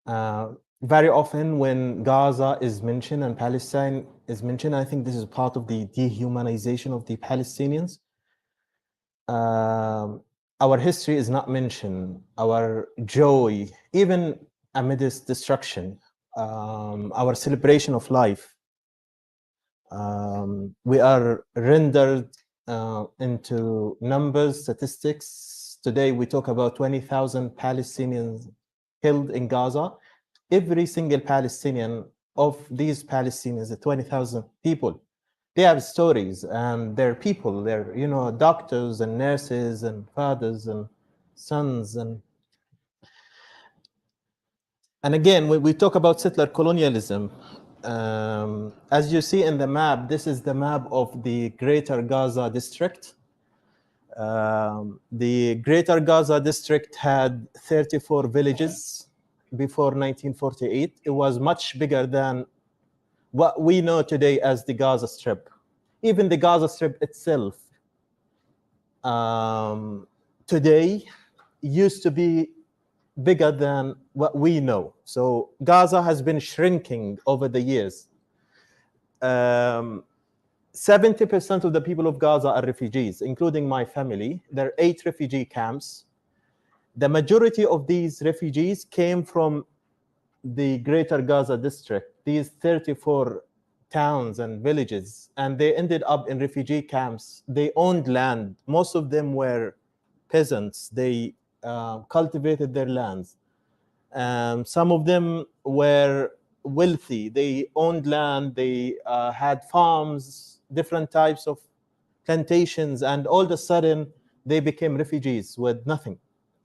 Very often when Gaza is mentioned and Palestine is mentioned, I think this is part of the dehumanization of the Palestinians. Our history is not mentioned, our joy, even amidst destruction, our celebration of life. We are rendered into numbers, statistics. Today we talk about 20,000 Palestinians killed in Gaza. Every single Palestinian of these Palestinians, the 20,000 people, they have stories and they're people, they're, you know, doctors and nurses and fathers and sons. And again, when we talk about settler colonialism, as you see in the map, this is the map of the Greater Gaza district. The Greater Gaza district had 34 villages before 1948. It was much bigger than what we know today as the Gaza Strip. Even the Gaza Strip itself today used to be bigger than what we know. So Gaza has been shrinking over the years. 70% of the people of Gaza are refugees, including my family. There are 8 refugee camps. The majority of these refugees came from the greater Gaza district, these 34 towns and villages, and they ended up in refugee camps. They owned land. Most of them were peasants. They cultivated their lands. Some of them were wealthy. They owned land. They had farms, different types of plantations, and all of a sudden they became refugees with nothing.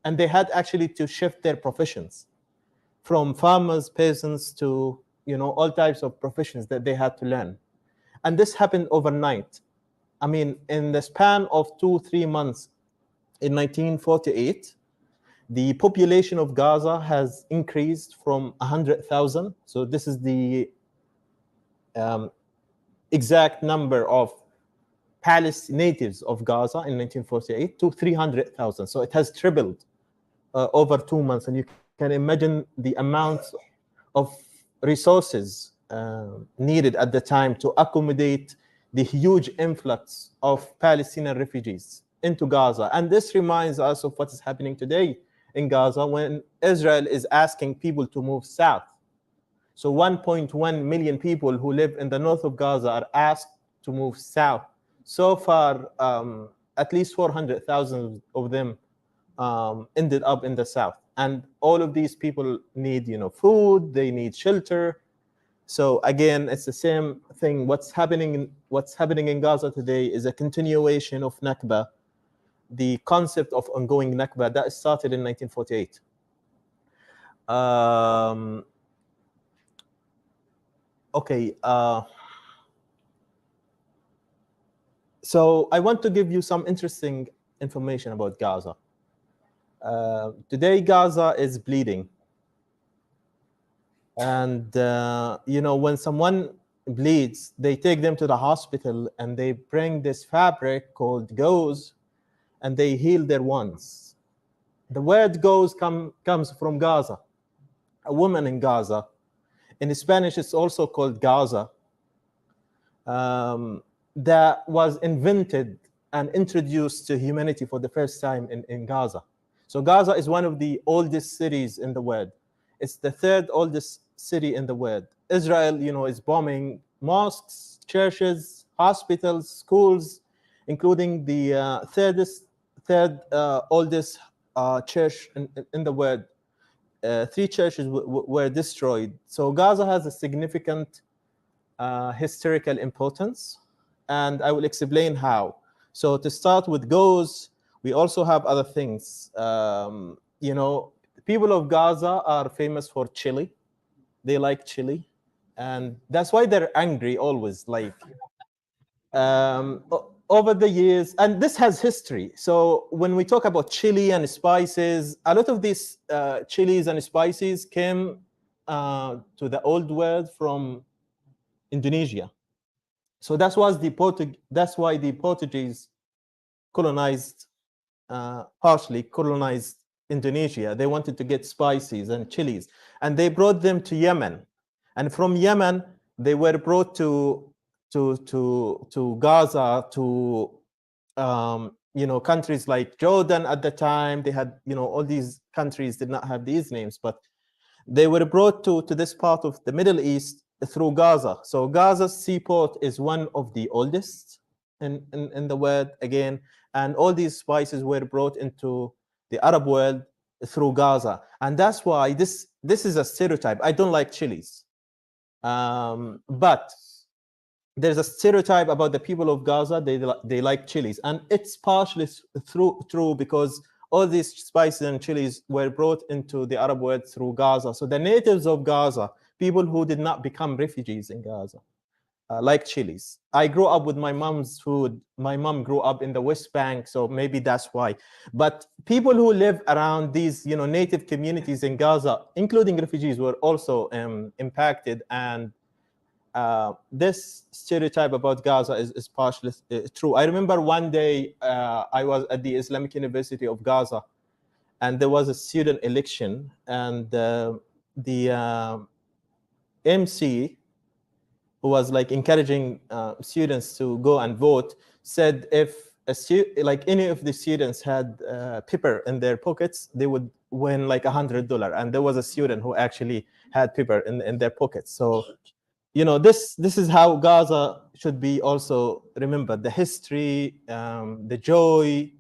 And they had actually to shift their professions from farmers, peasants to all types of professions that they had to learn. And this happened overnight. I mean, in the span of 2-3 months in 1948, the population of Gaza has increased from 100,000. So this is the exact number of Palestinian natives of Gaza in 1948 to 300,000. So it has tripled over 2 months. And you can imagine the amount of resources needed at the time to accommodate the huge influx of Palestinian refugees into Gaza. And this reminds us of what is happening today in Gaza when Israel is asking people to move south. So 1.1 million people who live in the north of Gaza are asked to move south. So far, at least 400,000 of them ended up in the south. And all of these people need, food, they need shelter. So again, it's the same thing. What's happening in Gaza today is a continuation of Nakba, the concept of ongoing Nakba that started in 1948. Okay. So I want to give you some interesting information about Gaza. Today, Gaza is bleeding. And, when someone bleeds, they take them to the hospital and they bring this fabric called gauze and they heal their wounds. The word gauze comes from Gaza, a woman in Gaza. In Spanish, it's also called Gaza. That was invented and introduced to humanity for the first time in Gaza. So Gaza is one of the oldest cities in the world. It's the 3rd oldest city in the world. Israel, is bombing mosques, churches, hospitals, schools, including the third oldest church in the world. 3 churches were destroyed. So Gaza has a significant historical importance, and I will explain how. So to start with gauze, we also have other things. People of Gaza are famous for chili. They like chili, and that's why they're angry always. Like over the years, and this has history. So when we talk about chili and spices, a lot of these chilies and spices came to the old world from Indonesia. So that's why the Portuguese colonized, partially colonized Indonesia. They wanted to get spices and chilies, and they brought them to Yemen. And from Yemen, they were brought to Gaza, to countries like Jordan at the time. They had, all these countries did not have these names, but they were brought to this part of the Middle East through Gaza. So Gaza's seaport is one of the oldest in the world again, and all these spices were brought into the Arab world through Gaza. And that's why this is a stereotype. I don't like chilies. But there's a stereotype about the people of Gaza. They like chilies, and it's partially true because all these spices and chilies were brought into the Arab world through Gaza. So the natives of Gaza, people who did not become refugees in Gaza, like chilies. I grew up with my mom's food. My mom grew up in the West Bank, so maybe that's why. But people who live around these, native communities in Gaza, including refugees, were also impacted, and this stereotype about Gaza is partially true. I remember one day I was at the Islamic University of Gaza, and there was a student election, and the MC, who was like encouraging students to go and vote, said if like any of the students had paper in their pockets, they would win like $100. And there was a student who actually had paper in their pockets. So, you know, this is how Gaza should be also remembered. The history, the joy.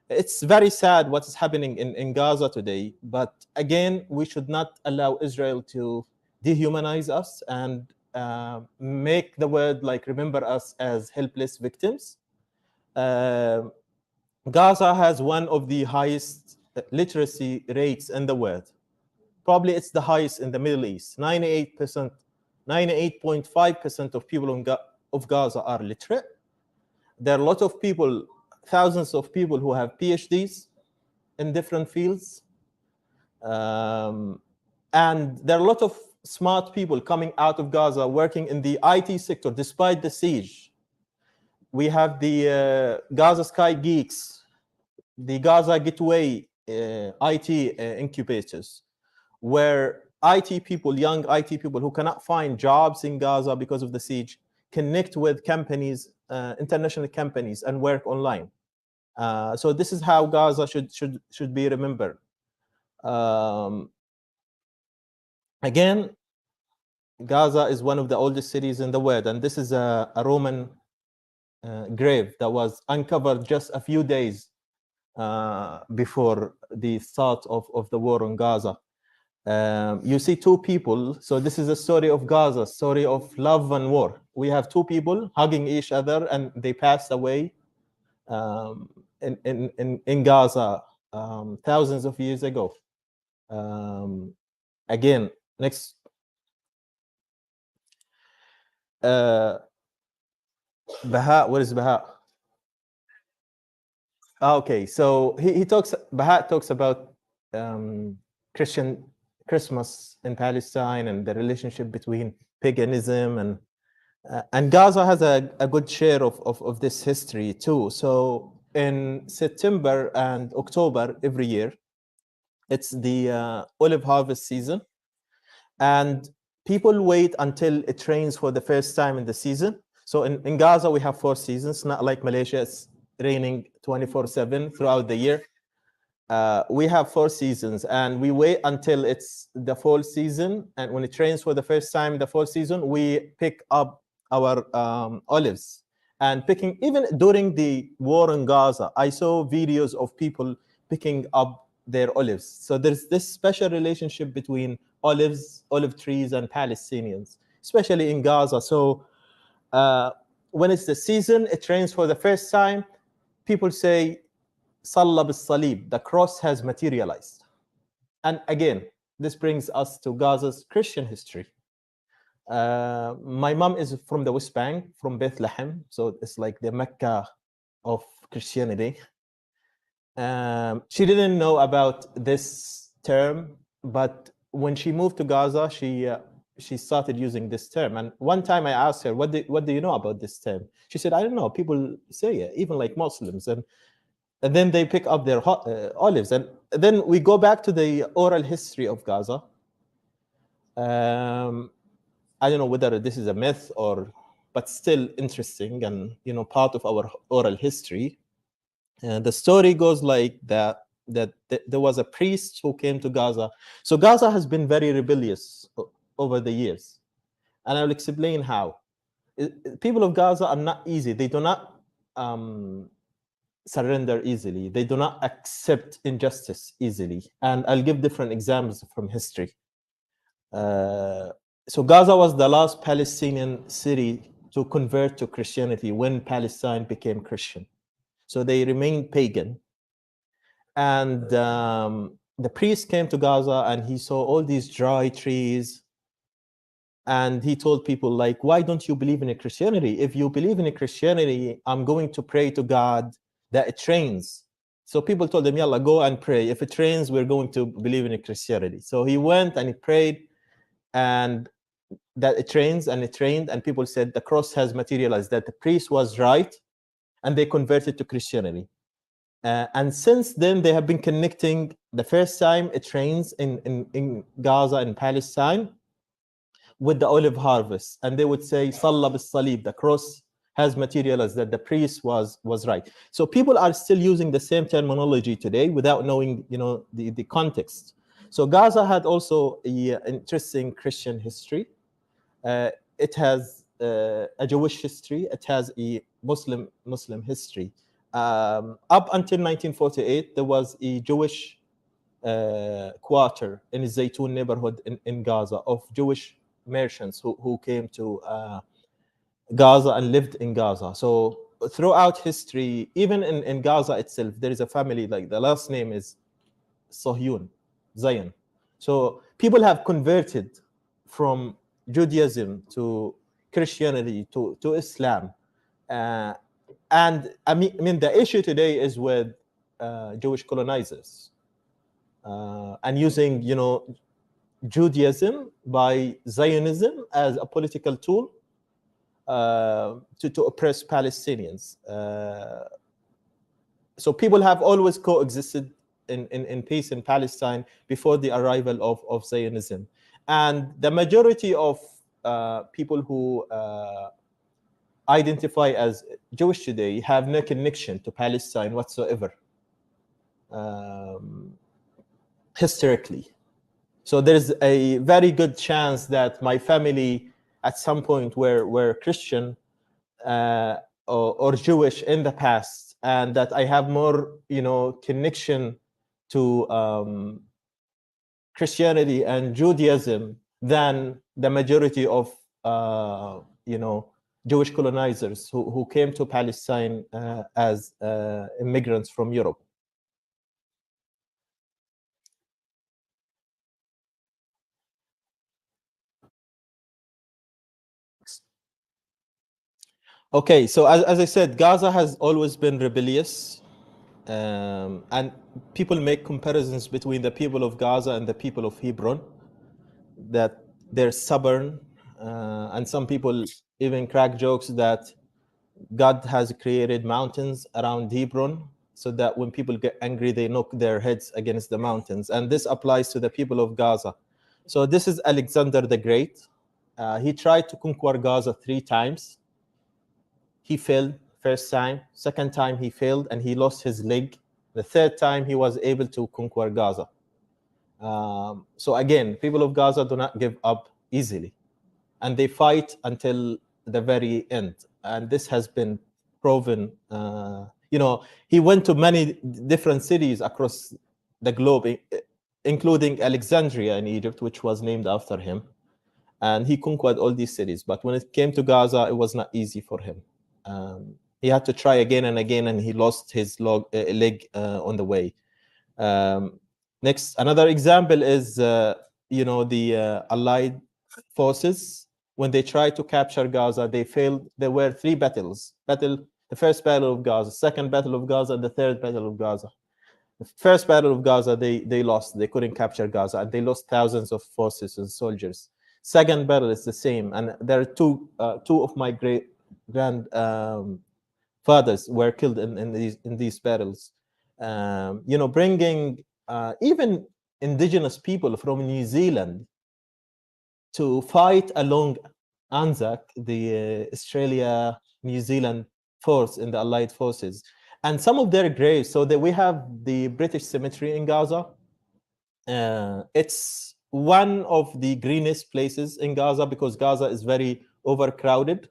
It's very sad what is happening in Gaza today. But again, we should not allow Israel to dehumanize us and make the world like remember us as helpless victims. Gaza has one of the highest literacy rates in the world. Probably it's the highest in the Middle East. 98%, 98.5% of people of Gaza are literate. There are a lot of people, thousands of people who have PhDs in different fields. And there are a lot of smart people coming out of Gaza working in the IT sector despite the siege. We have the Gaza Sky Geeks, the Gaza Gateway IT incubators, where IT people, young IT people who cannot find jobs in Gaza because of the siege, connect with companies, international companies, and work online. So this is how Gaza should be remembered. Again, Gaza is one of the oldest cities in the world, and this is a Roman grave that was uncovered just a few days before the start of the war on Gaza. You see two people. So this is a story of Gaza, story of love and war. We have two people hugging each other, and they passed away in Gaza thousands of years ago. Again, next. Baha, what is Baha? Okay, so Baha talks about Christian Christmas in Palestine and the relationship between paganism and Gaza has a good share of this history too. So in September and October every year, it's the olive harvest season, and people wait until it rains for the first time in the season. So in Gaza, we have 4 seasons, not like Malaysia, it's raining 24/7 throughout the year. We have 4 seasons, and we wait until it's the fall season. And when it rains for the first time in the fall season, we pick up our olives. And picking, even during the war in Gaza, I saw videos of people picking up their olives. So there's this special relationship between olive trees and Palestinians, especially in Gaza. So when it's the season, it rains for the first time, people say, Salla bis-salib, the cross has materialized. And again, this brings us to Gaza's Christian history. My mom is from the West Bank, from Bethlehem, so it's like the Mecca of Christianity. She didn't know about this term, but when she moved to Gaza, she started using this term. And one time I asked her, what do you know about this term? She said, I don't know, people say it, even like Muslims. And then they pick up their olives. And then we go back to the oral history of Gaza. I don't know whether this is a myth but still interesting and, part of our oral history. The story goes like that there was a priest who came to Gaza. So Gaza has been very rebellious over the years. And I'll explain how. People of Gaza are not easy. They do not surrender easily. They do not accept injustice easily. And I'll give different examples from history. So Gaza was the last Palestinian city to convert to Christianity when Palestine became Christian. So they remained pagan. And the priest came to Gaza and he saw all these dry trees. And he told people, like, why don't you believe in a Christianity? If you believe in a Christianity, I'm going to pray to God that it rains. So people told him, Yalla, go and pray. If it rains, we're going to believe in a Christianity. So he went and he prayed. And that it rains and it rained, and people said the cross has materialized, that the priest was right, and they converted to Christianity. And since then, they have been connecting the first time it rains in Gaza and Palestine with the olive harvest. And they would say, Salla bis-salib, the cross has materialized, that the priest was right. So people are still using the same terminology today without knowing, the context. So Gaza had also an interesting Christian history. It has a Jewish history. It has a Muslim history. Up until 1948, there was a Jewish quarter in the Zaytun neighborhood in Gaza of Jewish merchants who came to Gaza and lived in Gaza. So throughout history, even in Gaza itself, there is a family, like the last name is Sohyun, Zion. So people have converted from Judaism to Christianity to Islam. And I mean, the issue today is with Jewish colonizers and using, Judaism by Zionism as a political tool to oppress Palestinians. So people have always coexisted in peace in Palestine before the arrival of Zionism. And the majority of people who identify as Jewish today have no connection to Palestine whatsoever, historically. So there's a very good chance that my family at some point were Christian or Jewish in the past, and that I have more, connection to Christianity and Judaism than the majority of, Jewish colonizers who came to Palestine as immigrants from Europe. Okay, so as I said, Gaza has always been rebellious, and people make comparisons between the people of Gaza and the people of Hebron, that they're stubborn, and some people even crack jokes that God has created mountains around Hebron so that when people get angry, they knock their heads against the mountains. And this applies to the people of Gaza. So this is Alexander the Great. He tried to conquer Gaza 3 times. He failed first time. Second time he failed and he lost his leg. The third time he was able to conquer Gaza. So again, people of Gaza do not give up easily, and they fight until the very end. And this has been proven. He went to many different cities across the globe, including Alexandria in Egypt, which was named after him. And he conquered all these cities. But when it came to Gaza, it was not easy for him. He had to try again and again, and he lost his leg on the way. Next, another example is, the Allied forces. When they tried to capture Gaza, they failed. There were 3 battles. The first battle of Gaza, second battle of Gaza, and the third battle of Gaza. The first battle of Gaza, they lost. They couldn't capture Gaza, and they lost thousands of forces and soldiers. Second battle is the same, and there are two of my great grandfathers were killed in these battles. Bringing even indigenous people from New Zealand to fight along Anzac, the Australia-New Zealand force in the Allied forces. And some of their graves, so that we have the British cemetery in Gaza. It's one of the greenest places in Gaza because Gaza is very overcrowded.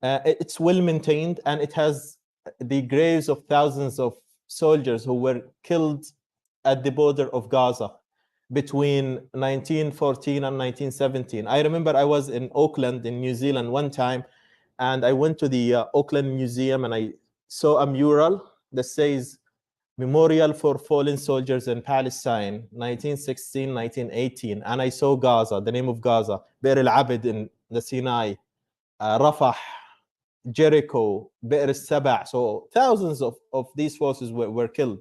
It's well maintained, and it has the graves of thousands of soldiers who were killed at the border of Gaza between 1914 and 1917. I remember I was in Auckland in New Zealand one time, and I went to the Auckland Museum, and I saw a mural that says Memorial for Fallen Soldiers in Palestine, 1916, 1918. And I saw Gaza, the name of Gaza, Bir al-Abid in the Sinai, Rafah, Jericho, Bir al-Saba'. So thousands of these forces were killed,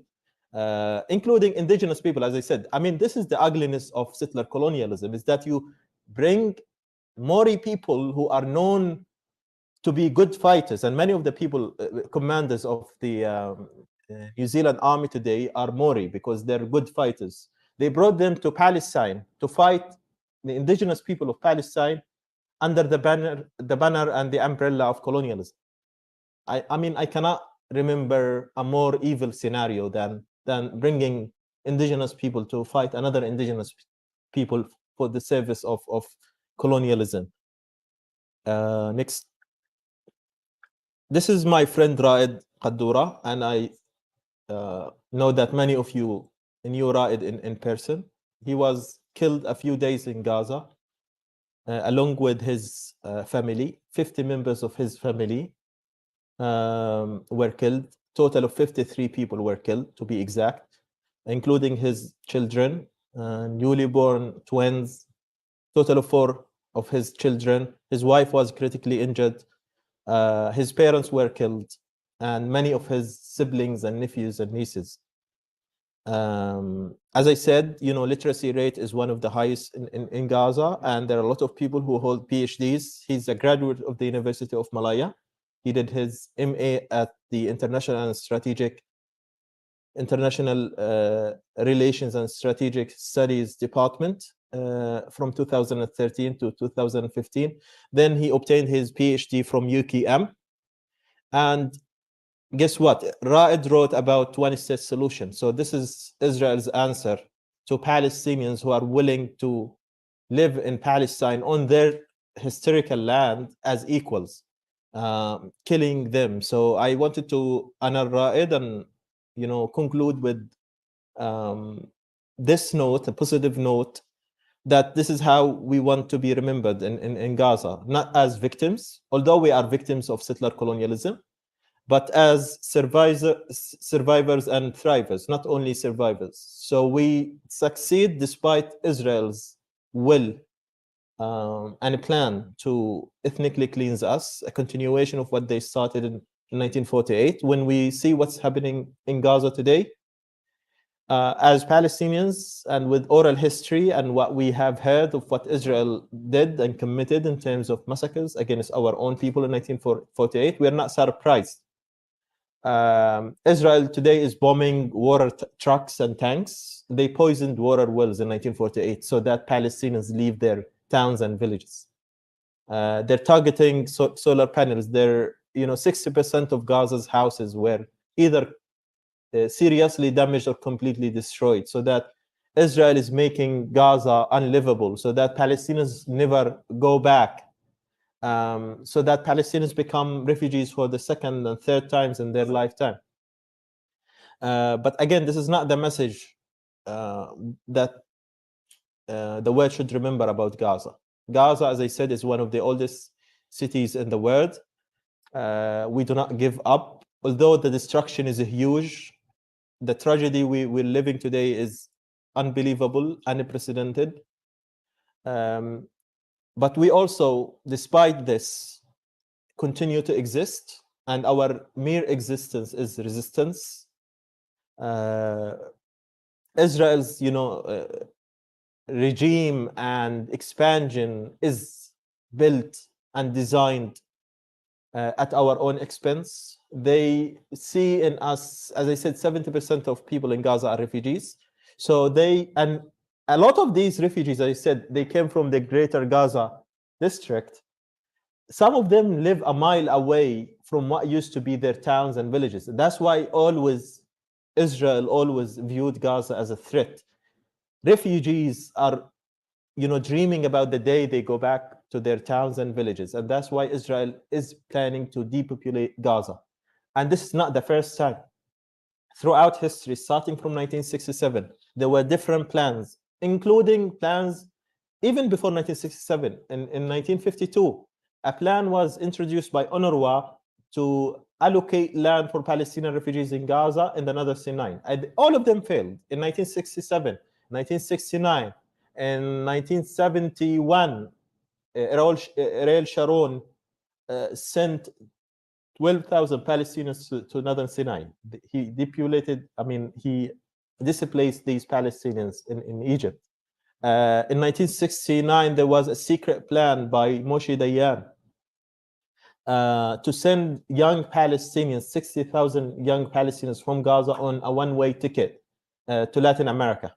including indigenous people, as I said. I mean, this is the ugliness of settler colonialism, is that you bring Mori people who are known to be good fighters, and many of the people, commanders of the New Zealand army today are Mori because they're good fighters. They brought them to Palestine to fight the indigenous people of Palestine under the banner and the umbrella of colonialism. I mean, I cannot remember a more evil scenario than bringing indigenous people to fight another indigenous people for the service of colonialism. Next. This is my friend Raed Qaddura, and I know that many of you knew Raed in person. He was killed a few days in Gaza, along with his family. 50 members of his family were killed. Total of 53 people were killed, to be exact, including his children, newly born twins. Total of 4 of his children. His wife was critically injured. His parents were killed, and many of his siblings and nephews and nieces. As I said, literacy rate is one of the highest in Gaza, and there are a lot of people who hold PhDs. He's a graduate of the University of Malaya. He did his MA at the International Relations and Strategic Studies Department from 2013 to 2015. Then he obtained his PhD from UKM. And guess what? Raed wrote about one-state solution. So this is Israel's answer to Palestinians who are willing to live in Palestine on their historical land as equals, killing them. So I wanted to honor Raed and conclude with this note, a positive note, that this is how we want to be remembered in Gaza, not as victims, although we are victims of settler colonialism, but as survivors and thrivers, not only survivors. So we succeed despite Israel's will and a plan to ethnically cleanse us, a continuation of what they started in 1948. When we see what's happening in Gaza today, as Palestinians, and with oral history and what we have heard of what Israel did and committed in terms of massacres against our own people in 1948, we are not surprised. Israel today is bombing water trucks and tanks. They poisoned water wells in 1948 so that Palestinians leave their towns and villages. They're targeting solar panels. 60% of Gaza's houses were either seriously damaged or completely destroyed, so that Israel is making Gaza unlivable, so that Palestinians never go back, so that Palestinians become refugees for the second and third times in their lifetime. But again, this is not the message that the world should remember about Gaza. Gaza, as I said, is one of the oldest cities in the world. We do not give up, although the destruction is huge. The tragedy we're living today is unbelievable, unprecedented. But we also, despite this, continue to exist, and our mere existence is resistance. Israel's, regime and expansion is built and designed at our own expense. They see in us, as I said, 70% of people in Gaza are refugees. So and a lot of these refugees, as I said, they came from the greater Gaza district. Some of them live a mile away from what used to be their towns and villages. That's why Israel always viewed Gaza as a threat. Refugees are, dreaming about the day they go back to their towns and villages. And that's why Israel is planning to depopulate Gaza. And this is not the first time. Throughout history, starting from 1967, there were different plans, including plans even before 1967. In 1952, a plan was introduced by UNRWA to allocate land for Palestinian refugees in Gaza and another Sinai. And all of them failed. In 1967, 1969, in 1971, Ariel Sharon sent 12,000 Palestinians to northern Sinai. He displaced these Palestinians in Egypt. In 1969, there was a secret plan by Moshe Dayan to send young Palestinians, 60,000 young Palestinians from Gaza on a one-way ticket to Latin America.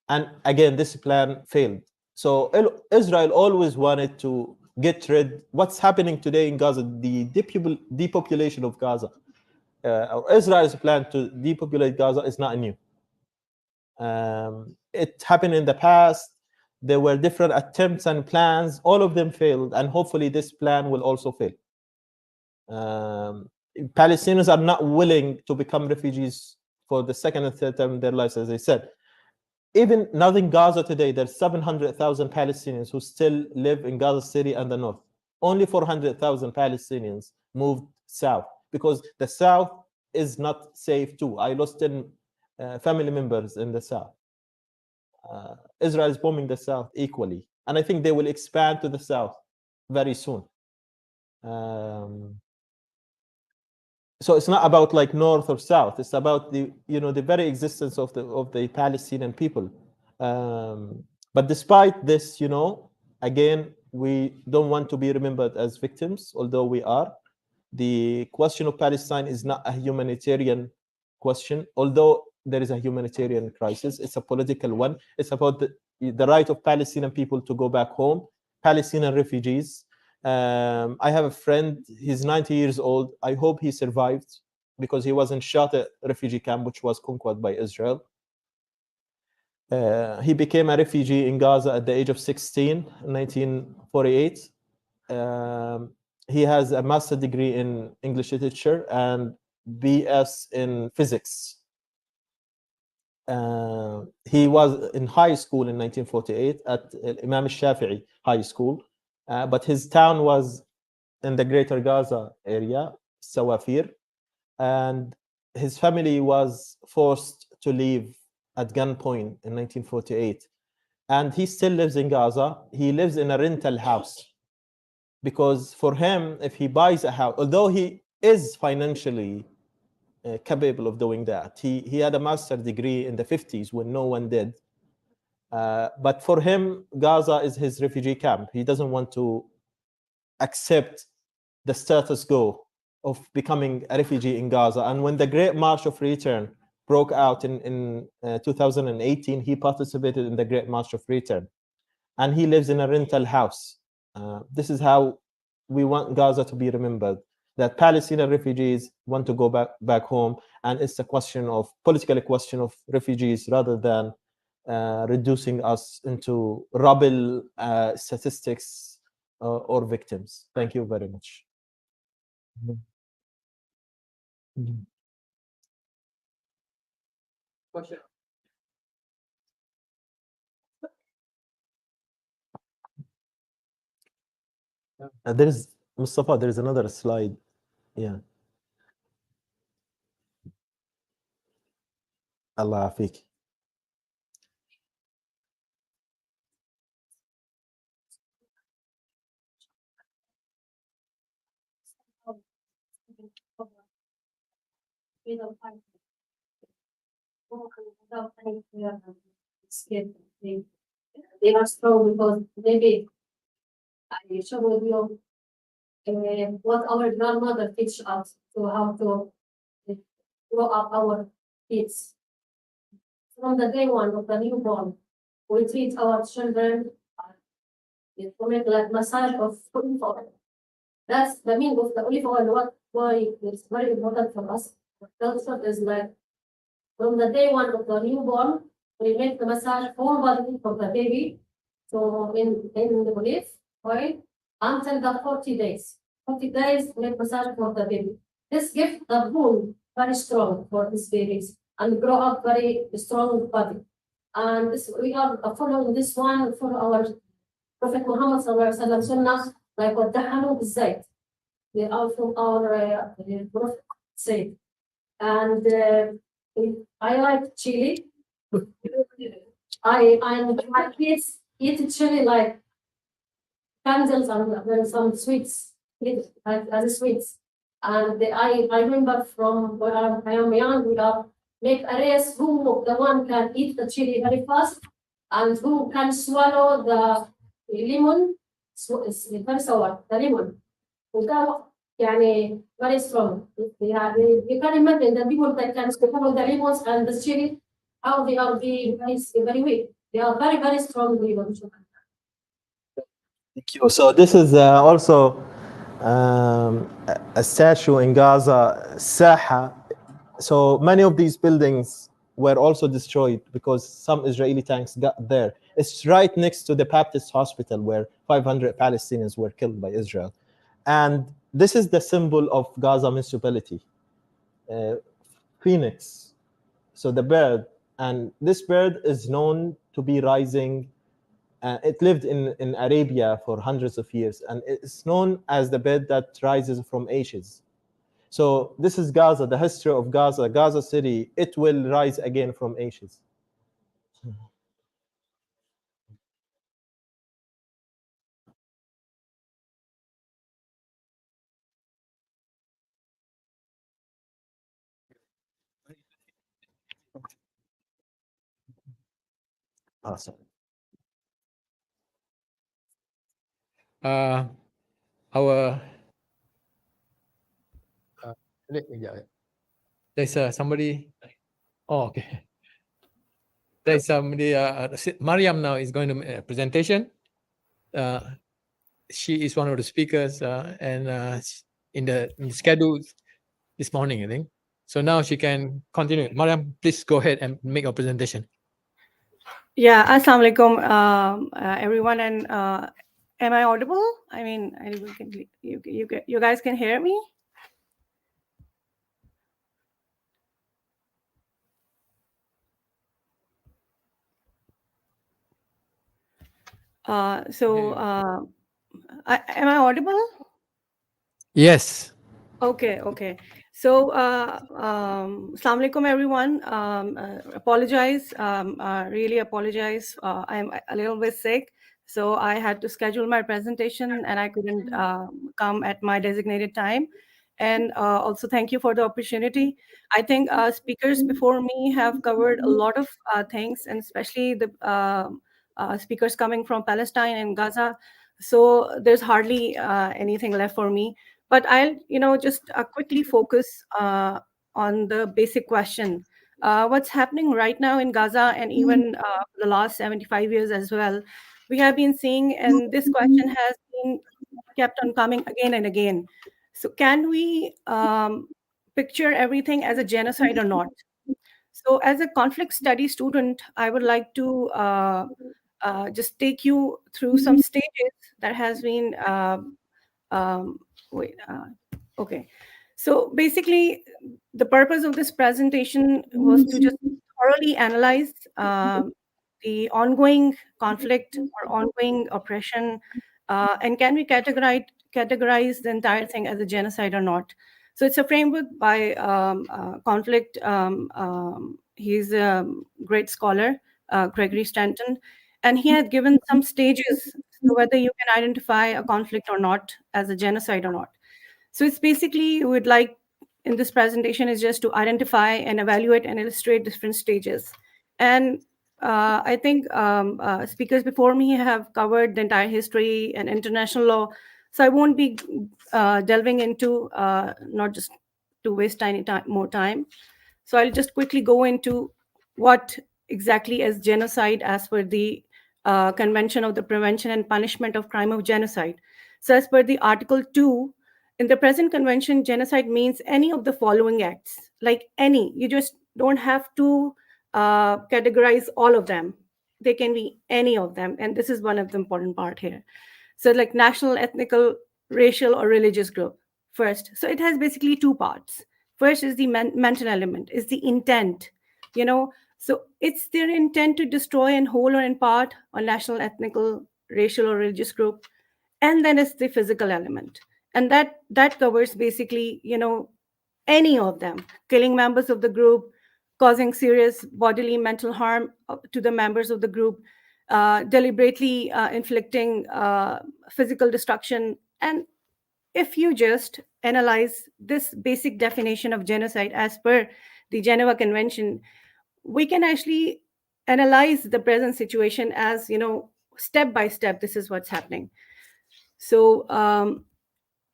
And again, this plan failed. So Israel always wanted to get rid. What's happening today in Gaza, the depopulation of Gaza. Israel's plan to depopulate Gaza is not new. It happened in the past. There were different attempts and plans. All of them failed, and hopefully this plan will also fail. Palestinians are not willing to become refugees for the second and third time in their lives, as I said. Even now in Gaza today, there's 700,000 Palestinians who still live in Gaza City and the north. Only 400,000 Palestinians moved south because the south is not safe too. I lost 10 family members in the south. Israel is bombing the south equally, and I think they will expand to the south very soon. So it's not about like north or south. It's about the the very existence of the Palestinian people. But despite this, again, we don't want to be remembered as victims, although we are. The question of Palestine is not a humanitarian question, although there is a humanitarian crisis. It's a political one. It's about the right of Palestinian people to go back home, Palestinian refugees. I have a friend, he's 90 years old. I hope he survived because he was in shot at a refugee camp, which was conquered by Israel. He became a refugee in Gaza at the age of 16 in 1948. He has a master's degree in English literature and BS in physics. He was in high school in 1948 at Imam al-Shafi'i High School, but his town was in the greater Gaza area, Sawafir, and his family was forced to leave at gunpoint in 1948. And he still lives in Gaza. He lives in a rental house because for him, if he buys a house, although he is financially capable of doing that, he had a master's degree in the 50s when no one did. But for him, Gaza is his refugee camp. He doesn't want to accept the status quo of becoming a refugee in Gaza. And when the Great March of Return broke out in 2018, he participated in the Great March of Return. And he lives in a rental house. This is how we want Gaza to be remembered, that Palestinian refugees want to go back home. And it's a political question of refugees rather than reducing us into rubble statistics or victims. Thank you very much. Question. There is, Mustafa, there is another slide. Yeah. Allah Afik. They are strong because maybe I share with you what our grandmother teach us to how to grow up our kids. From the day one of the newborn, we treat our children we make like massage of olive oil. That's the meaning of the olive oil. Why it's very important for us. The culture is like from the day one of the newborn, we make the massage whole body for the baby. So in the olive oil until the 40 days. 40 days make massage for the baby. This gives the bone very strong for these babies and grow up very strong body. And this, we are following this one for our Prophet Muhammad sallallahu alaihi wasallam sunnah, like what dahanu bizayt. They are from our Prophet said. And I like chili. My kids eat chili like candles and some sweets, like as sweets. And I remember from when I am young, we are make a race who the one can eat the chili very fast and who can swallow the lemon, it's very sour, the lemon. وده يعني very strong. You can imagine the people that can swallow the lemons and the chili, how they are very weak. They are very, very strong lemons. Thank you. So this is also a statue in Gaza, Saha. So many of these buildings were also destroyed because some Israeli tanks got there. It's right next to the Baptist hospital where 500 Palestinians were killed by Israel. And this is the symbol of Gaza municipality, Phoenix. So the bird, and this bird is known to be rising. It lived in Arabia for hundreds of years, and it's known as the bird that rises from ashes. So this is Gaza, the history of Gaza, Gaza City. It will rise again from ashes. Awesome. Our there's somebody. Oh, okay. There's somebody. Mariam now is going to make a presentation. She is one of the speakers, and in the schedule this morning, I think. So now she can continue. Mariam, please go ahead and make your presentation. Yeah, assalamu alaikum, everyone, and am I audible? I mean, you guys can hear me? Am I audible? Yes. Okay. So, assalamu alaikum, everyone. Apologize, really apologize. I'm a little bit sick, so I had to schedule my presentation and I couldn't come at my designated time. And also, thank you for the opportunity. I think speakers before me have covered a lot of things, and especially the speakers coming from Palestine and Gaza. So there's hardly anything left for me. But I'll, just quickly focus on the basic question. What's happening right now in Gaza and even the last 75 years as well, we have been seeing, and this question has been kept on coming again and again. So can we picture everything as a genocide or not? So as a conflict study student, I would like to just take you through some stages that has been okay. So basically, the purpose of this presentation was to just thoroughly analyze the ongoing conflict or ongoing oppression, and can we categorize the entire thing as a genocide or not? So it's a framework by conflict. He's a great scholar, Gregory Stanton, and he had given some stages, so whether you can identify a conflict or not as a genocide or not. So it's basically, we would like in this presentation is just to identify and evaluate and illustrate different stages. And I think speakers before me have covered the entire history and international law. So I won't be delving into, not just to waste any more time. So I'll just quickly go into what exactly is genocide as per the Convention of the Prevention and Punishment of Crime of Genocide. So as per the Article 2, in the present convention, genocide means any of the following acts, like any. You just don't have to categorize all of them. They can be any of them. And this is one of the important part here. So like national, ethnical, racial, or religious group first. So it has basically two parts. First is the mental element, is the intent, So it's their intent to destroy in whole or in part a national, ethnical, racial, or religious group. And then it's the physical element. And that covers basically, any of them, killing members of the group, causing serious bodily, mental harm to the members of the group, deliberately inflicting physical destruction. And if you just analyze this basic definition of genocide as per the Geneva Convention, we can actually analyze the present situation as, step by step, this is what's happening. So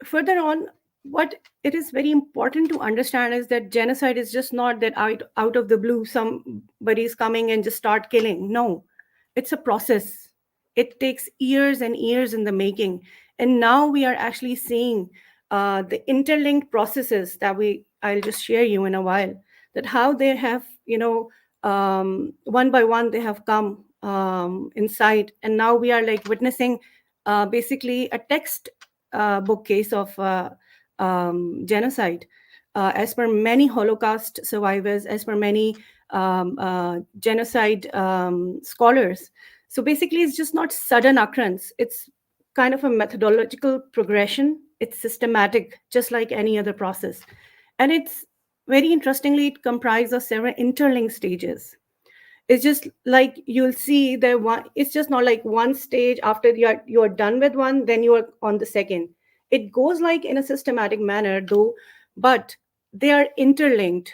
further on, what it is very important to understand is that genocide is just not that out of the blue somebody's coming and just start killing. No, it's a process. It takes years and years in the making, and now we are actually seeing the interlinked processes that I'll just share you in a while, that how they have, one by one they have come inside, and now we are like witnessing basically a text bookcase of genocide, as per many Holocaust survivors, as per many genocide scholars. So basically, it's just not sudden occurrence. It's kind of a methodological progression. It's systematic, just like any other process. And it's very interestingly, it comprises of several interlinked stages. It's just like you'll see there one, it's just not like one stage after you're done with one, then you are on the second. It goes like in a systematic manner though, but they are interlinked.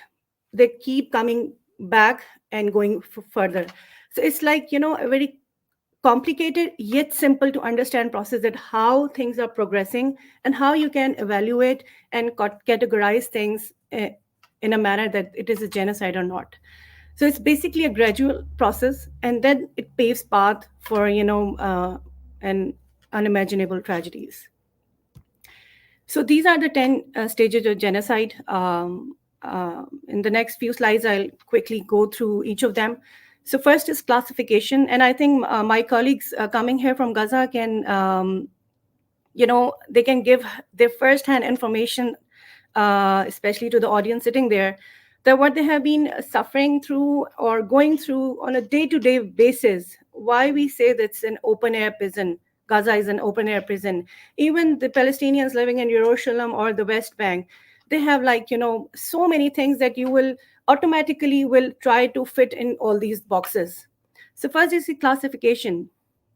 They keep coming back and going further. So it's like, a very complicated yet simple to understand process, that how things are progressing and how you can evaluate and categorize things in a manner that it is a genocide or not. So it's basically a gradual process, and then it paves path for, and unimaginable tragedies. So these are the 10 stages of genocide. In the next few slides, I'll quickly go through each of them. So first is classification, and I think my colleagues coming here from Gaza can, they can give their first-hand information, especially to the audience sitting there, that what they have been suffering through or going through on a day-to-day basis. Why we say that's an open-air prison. Gaza is an open-air prison. Even the Palestinians living in Jerusalem or the West Bank, they have so many things that you will automatically will try to fit in all these boxes. So first is the classification,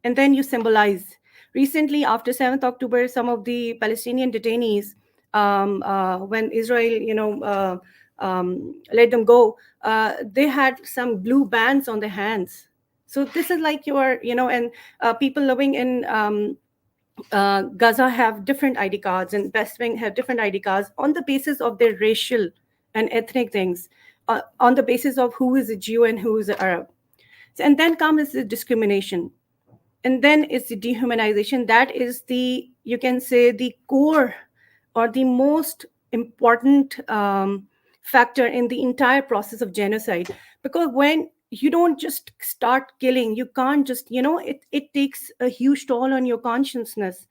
and then you symbolize. Recently, after 7th October, some of the Palestinian detainees, when Israel, let them go, they had some blue bands on their hands. So this is like and people living in Gaza have different ID cards, and West Bank have different ID cards on the basis of their racial and ethnic things, on the basis of who is a Jew and who is an Arab. And then comes the discrimination. And then it's the dehumanization. That is the, you can say, the core or the most important factor in the entire process of genocide. Because when you don't just start killing, you can't just, it takes a huge toll on your consciousness,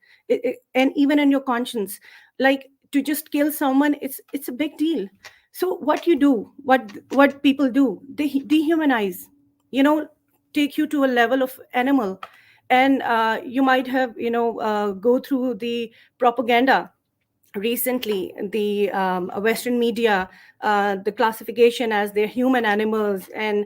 and even in your conscience. Like to just kill someone, it's a big deal. So what you do, what people do, they dehumanize, take you to a level of animal. And you might have, go through the propaganda recently, the Western media, the classification as they're human animals, and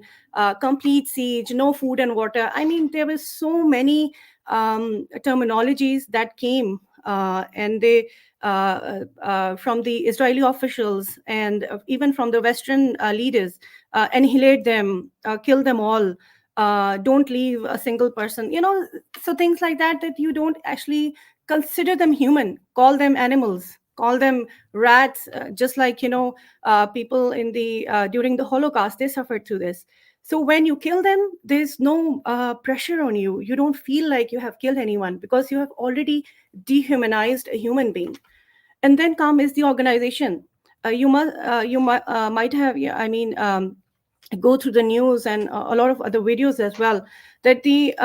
complete siege, no food and water. I mean, there were so many terminologies that came, and they from the Israeli officials and even from the Western leaders, annihilate them, kill them all, don't leave a single person, so things like that, that you don't actually consider them human, call them animals, call them rats, just like, people in the during the Holocaust, they suffered through this. So when you kill them, there's no pressure on you. You don't feel like you have killed anyone because you have already dehumanized a human being. And then is the organization. You might have, go through the news and a lot of other videos as well, that the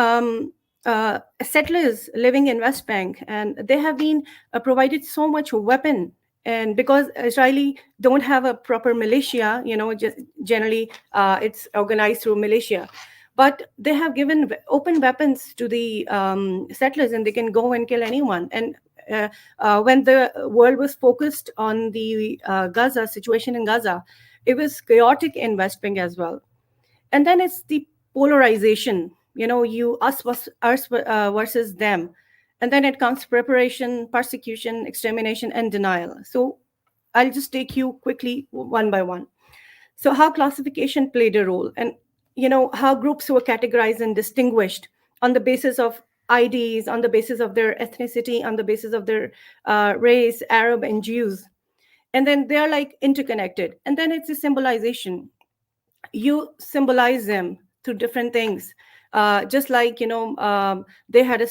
settlers living in West Bank, and they have been provided so much weapon. And because Israeli don't have a proper militia, just generally it's organized through militia, but they have given open weapons to the settlers, and they can go and kill anyone. And when the world was focused on the Gaza situation in Gaza, it was chaotic in West Bank as well. And then it's the polarization, us versus them. And then it comes preparation, persecution, extermination, and denial. So I'll just take you quickly one by one. So how classification played a role. And how groups were categorized and distinguished on the basis of IDs, on the basis of their ethnicity, on the basis of their race, Arab and Jews. And then they're like interconnected. And then it's a symbolization. You symbolize them through different things. Just like, they had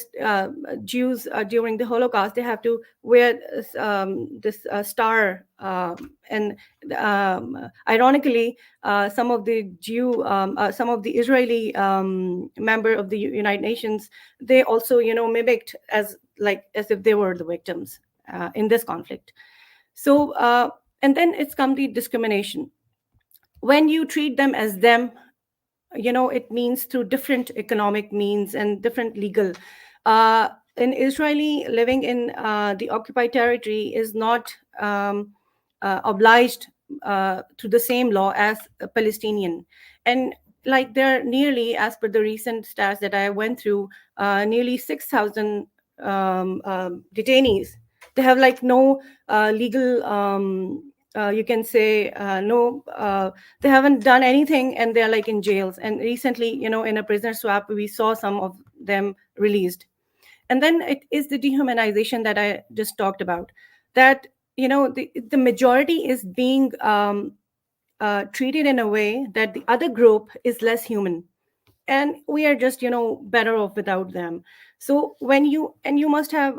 Jews during the Holocaust, they have to wear this star. And ironically, some of the some of the Israeli member of the United Nations, they also, mimicked as if they were the victims in this conflict. So, and then it's complete discrimination. When you treat them as them, it means through different economic means and different legal. An Israeli living in the occupied territory is not obliged to the same law as a Palestinian. And like they're nearly, as per the recent stats that I went through, nearly 6,000 detainees. They have like no legal you can say no, they haven't done anything, and they're like in jails. And recently, in a prisoner swap, we saw some of them released. And then it is the dehumanization that I just talked about, that the majority is being treated in a way that the other group is less human, and we are just better off without them. So when you must have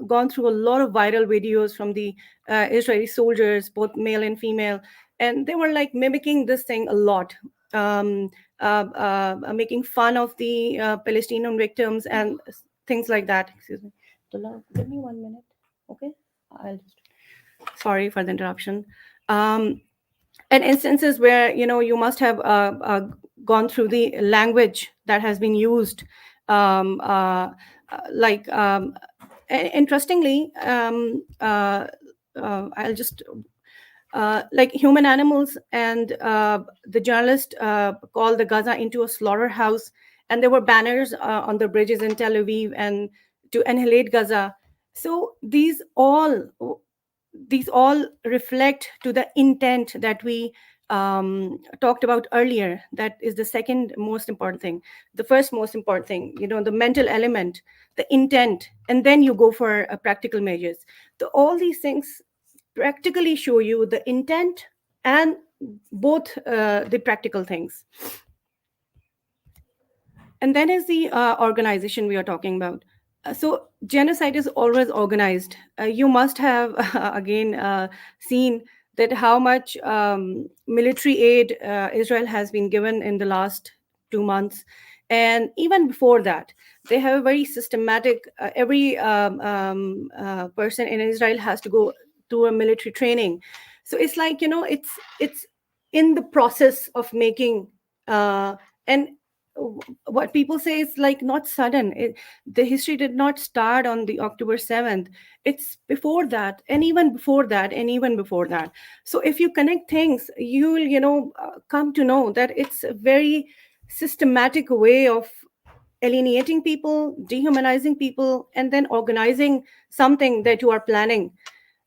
gone through a lot of viral videos from the Israeli soldiers, both male and female, and they were like mimicking this thing a lot, making fun of the Palestinian victims and things like that. Excuse me, Dullah, give me 1 minute. Okay, I'll just, sorry for the interruption. And instances where you must have gone through the language that has been used, interestingly, I'll just like human animals, and the journalist called the Gaza into a slaughterhouse, and there were banners on the bridges in Tel Aviv and to annihilate Gaza. So these all reflect to the intent that we talked about earlier. That is the second most important thing. The first most important thing, the mental element, the intent, and then you go for practical measures. So all these things practically show you the intent and both the practical things. And then is the organization we are talking about. So genocide is always organized. You must have again seen that how much military aid Israel has been given in the last 2 months. And even before that, they have a very systematic, every person in Israel has to go to a military training. So it's like, it's in the process of making, and what people say is like not sudden. The history did not start on the October 7th. It's before that, and even before that, and even before that. So if you connect things, you'll come to know that it's a very systematic way of alienating people, dehumanizing people, and then organizing something that you are planning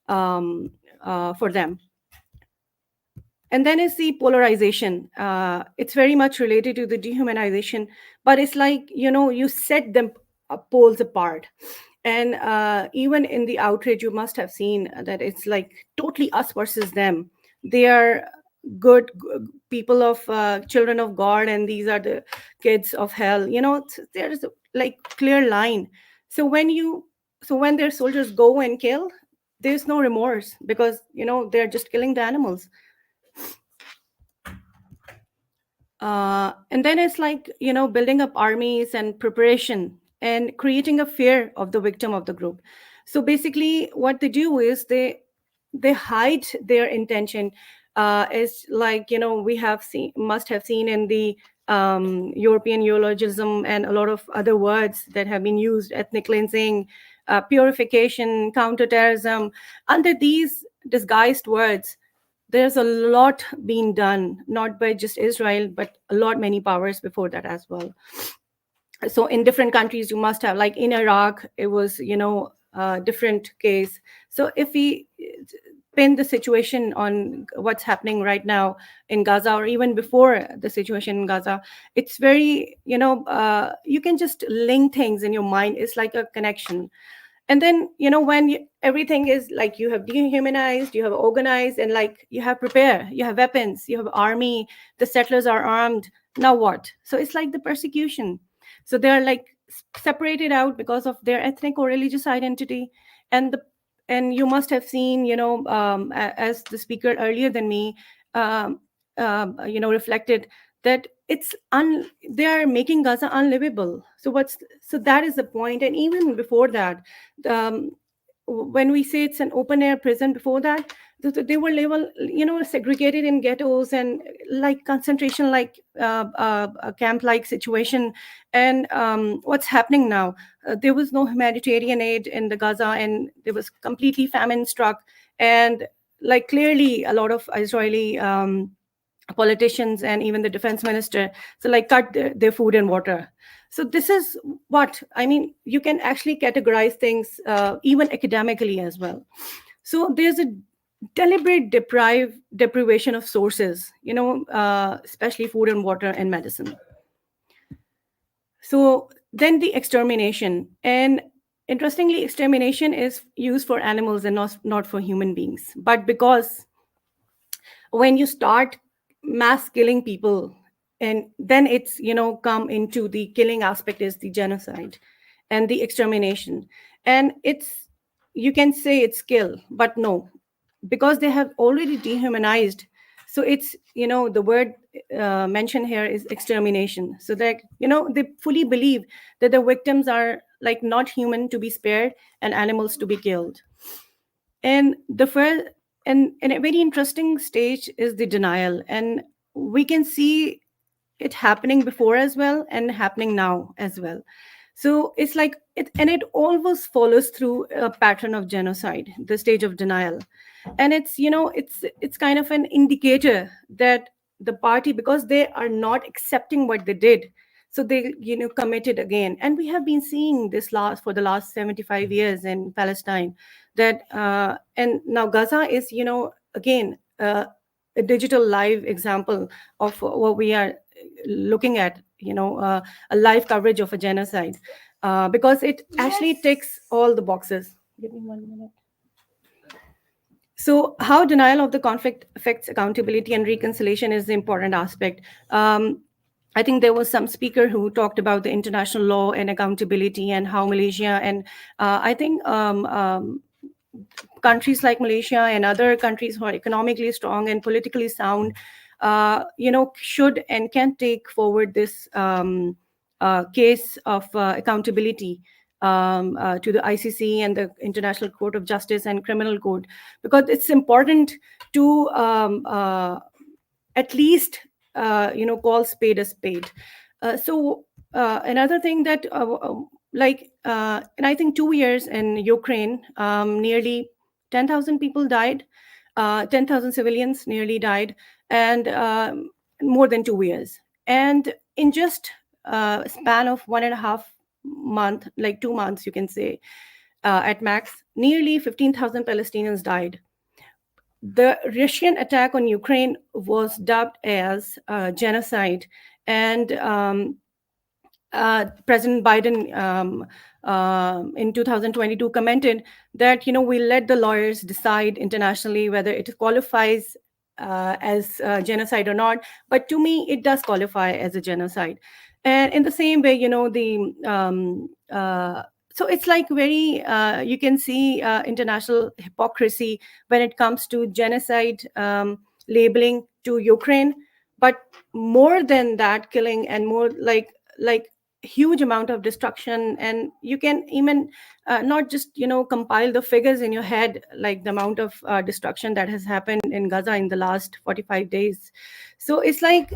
for them. And then is the polarization. It's very much related to the dehumanization, but it's like, you set them poles apart. And even in the outrage, you must have seen that it's like totally us versus them. They are good people of children of God, and these are the kids of hell. There's like clear line. So when their soldiers go and kill, there's no remorse, because they're just killing the animals. And then it's like, building up armies and preparation and creating a fear of the victim of the group. So basically what they do is they hide their intention. Is like, we must have seen in the European eulogism and a lot of other words that have been used: ethnic cleansing, purification, counterterrorism. Under these disguised words, there's a lot being done, not by just Israel, but many powers before that as well. So in different countries, you must have, like in Iraq, it was, a different case. So if we pin the situation on what's happening right now in Gaza, or even before the situation in Gaza, it's very, you can just link things in your mind. It's like a connection. And then, when everything is like, you have dehumanized, you have organized, and like you have prepared, you have weapons, you have army, the settlers are armed. Now what? So it's like the persecution. So they're like separated out because of their ethnic or religious identity. And you must have seen, as the speaker earlier than me, reflected that they are making Gaza unlivable. So that is the point. And even before that, when we say it's an open air prison, before that, they were segregated in ghettos and like concentration, like camp like situation. And what's happening now, there was no humanitarian aid in the Gaza, and there was completely famine struck. And like clearly a lot of Israeli politicians and even the defense minister, so like cut their food and water. So this is what I mean. You can actually categorize things even academically as well. So there's a deliberate deprivation of sources, especially food and water and medicine. So then the extermination, and interestingly, extermination is used for animals and not for human beings. But because when you start mass killing people, and then it's come into the killing aspect is the genocide and the extermination. And you can say it's kill, but no, because they have already dehumanized. So it's the word mentioned here is extermination, so that they fully believe that the victims are like not human to be spared and animals to be killed. And the first and a very interesting stage is the denial, and we can see it happening before as well and happening now as well. So it's like it always follows through a pattern of genocide, the stage of denial. And it's kind of an indicator that the party, because they are not accepting what they did, so they committed again. And we have been seeing this for the last 75 years in Palestine, that and now Gaza is again a digital live example of what we are looking at, a live coverage of a genocide, because it actually ticks all the boxes. Give me 1 minute. So how denial of the conflict affects accountability and reconciliation is the important aspect. I think there was some speaker who talked about the international law and accountability, and how Malaysia and I think countries like Malaysia and other countries who are economically strong and politically sound, should and can take forward this case of accountability to the ICC and the International Court of Justice and Criminal Court, because it's important to at least call spade a spade. So another thing that and I think 2 years in Ukraine, nearly 10,000 people died, 10,000 civilians nearly died, and more than 2 years. And in just a span of 1.5 month, like 2 months, you can say, at max, nearly 15,000 Palestinians died. The Russian attack on Ukraine was dubbed as genocide, and President Biden in 2022 commented that we let the lawyers decide internationally whether it qualifies as genocide or not. But to me, it does qualify as a genocide. And in the same way, so it's like very you can see international hypocrisy when it comes to genocide labeling to Ukraine. But more than that, killing and more like huge amount of destruction. And you can even not just compile the figures in your head, like the amount of destruction that has happened in Gaza in the last 45 days. So it's like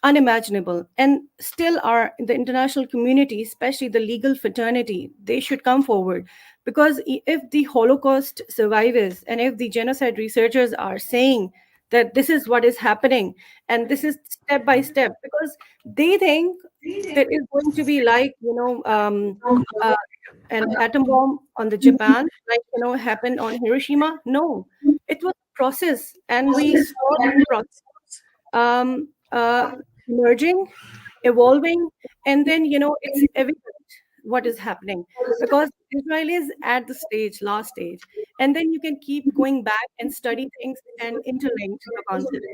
unimaginable. And still the international community, especially the legal fraternity, they should come forward, because if the Holocaust survivors and if the genocide researchers are saying that this is what is happening and this is step by step, because they think that it's going to be like an atom bomb on the Japan, like happened on Hiroshima. No, it was a process, and we saw that process um, uh, emerging, evolving, and then it's evident what is happening because Israel is at the last stage, and then you can keep going back and study things and interlink the concept.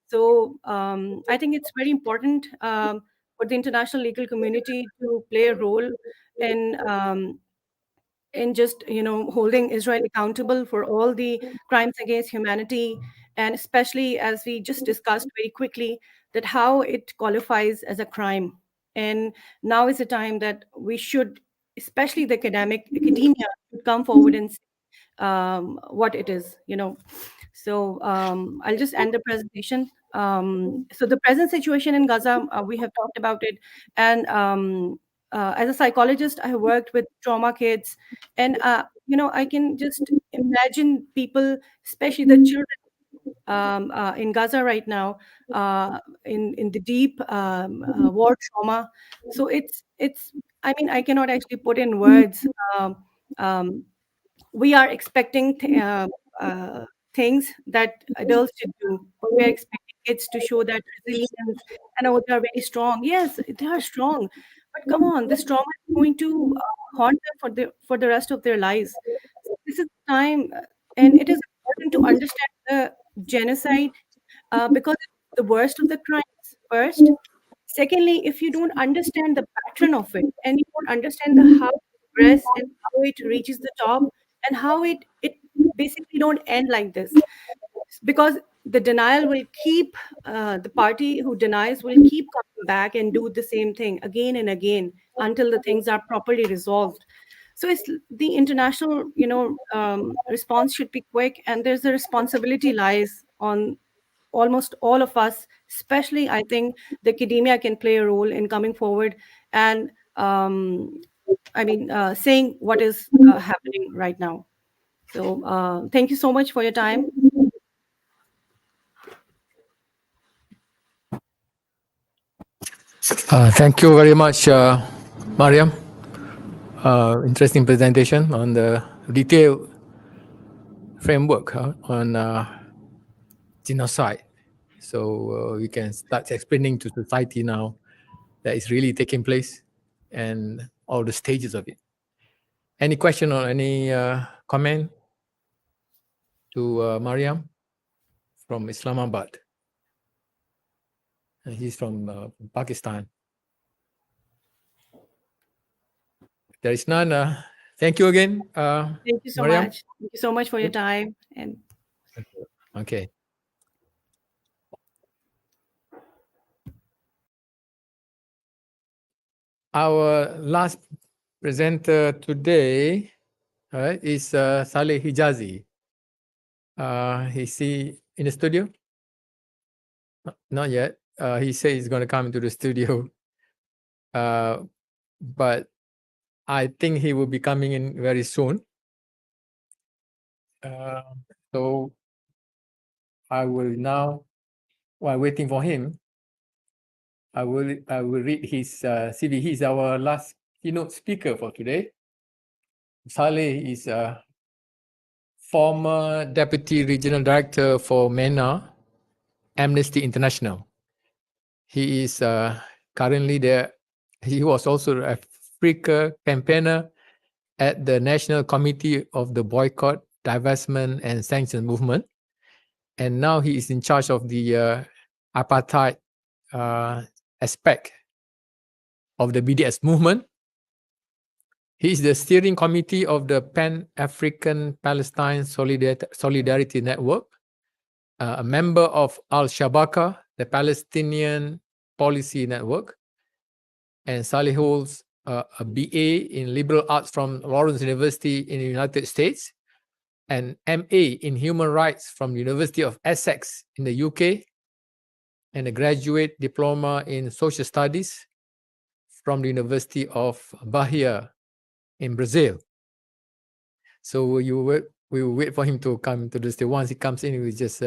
So I think it's very important for the international legal community to play a role in just holding Israel accountable for all the crimes against humanity, and especially as we just discussed very quickly that how it qualifies as a crime. And now is the time that we should, especially the academia, should come forward and say what it is. So I'll just end the presentation. So the present situation in Gaza, we have talked about it, and as a psychologist, I have worked with trauma kids, and I can just imagine people, especially the children in Gaza right now, in the deep war trauma. So it's. I mean, I cannot actually put in words. Um, we are expecting things that adults should do, but we are expecting kids to show that resilience, and they are very strong. Yes, they are strong, but come on, this trauma is going to haunt them for the rest of their lives. So this is the time, and it is important to understand the genocide because it's the worst of the crimes first. Secondly, if you don't understand the pattern of it and you don't understand the how it progress and how it reaches the top and how it basically don't end like this, because the denial will keep the party who denies will keep coming back and do the same thing again and again until the things are properly resolved. So it's the international response should be quick, and there's a responsibility lies on almost all of us, especially I think the academia can play a role in coming forward and saying what is happening right now. So thank you so much for your time. Thank you very much, Mariam. Interesting presentation on the detailed framework on genocide. So we can start explaining to society now that it's really taking place and all the stages of it. Any question or any comment to Mariam from Islamabad? He's from Pakistan. There is none. Thank you again. Thank you so Mariam. much. Thank you so much for your time. And okay. Our last presenter today is Saleh Hijazi. Is he in the studio? Not yet. He said he's going to come into the studio. But I think he will be coming in very soon. So I will now, while waiting for him, I will read his CV. He's our last keynote speaker for today. Saleh is a former Deputy Regional Director for MENA, Amnesty International. He is currently there. He was also a Africa campaigner at the National Committee of the Boycott, Divestment and Sanctions Movement. And now he is in charge of the apartheid aspect of the BDS movement. He is the steering committee of the Pan-African Palestine Solidarity Network, a member of Al-Shabaka, the Palestinian Policy Network, and Saleh holds a BA in Liberal Arts from Lawrence University in the United States, an MA in Human Rights from the University of Essex in the UK, and a graduate diploma in Social Studies from the University of Bahia in Brazil. So we will wait for him to come to the stage. Once he comes in, we just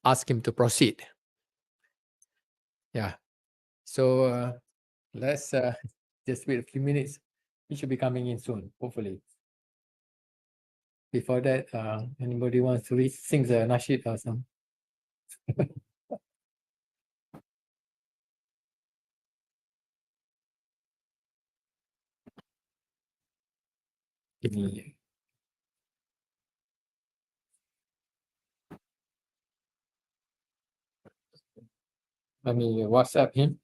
ask him to proceed. Yeah. So let's just wait a few minutes He should be coming in soon, hopefully. Before that, anybody wants to sing the nasheed or something? Give me. Let me WhatsApp him.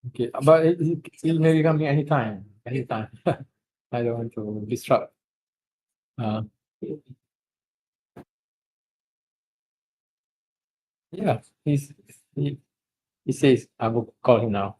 Okay, but it may be coming anytime. Anytime. I don't want to disrupt. Yeah, he says I will call him now.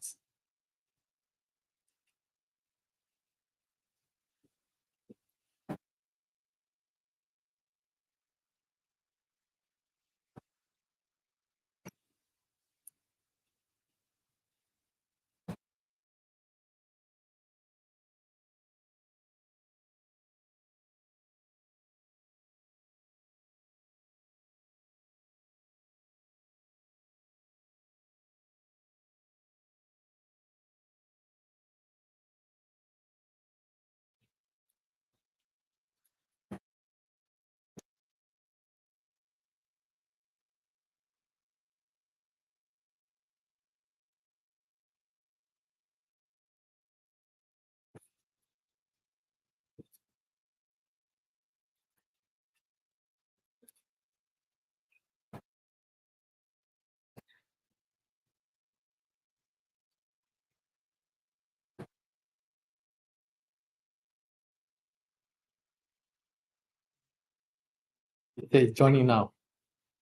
Okay, joining now.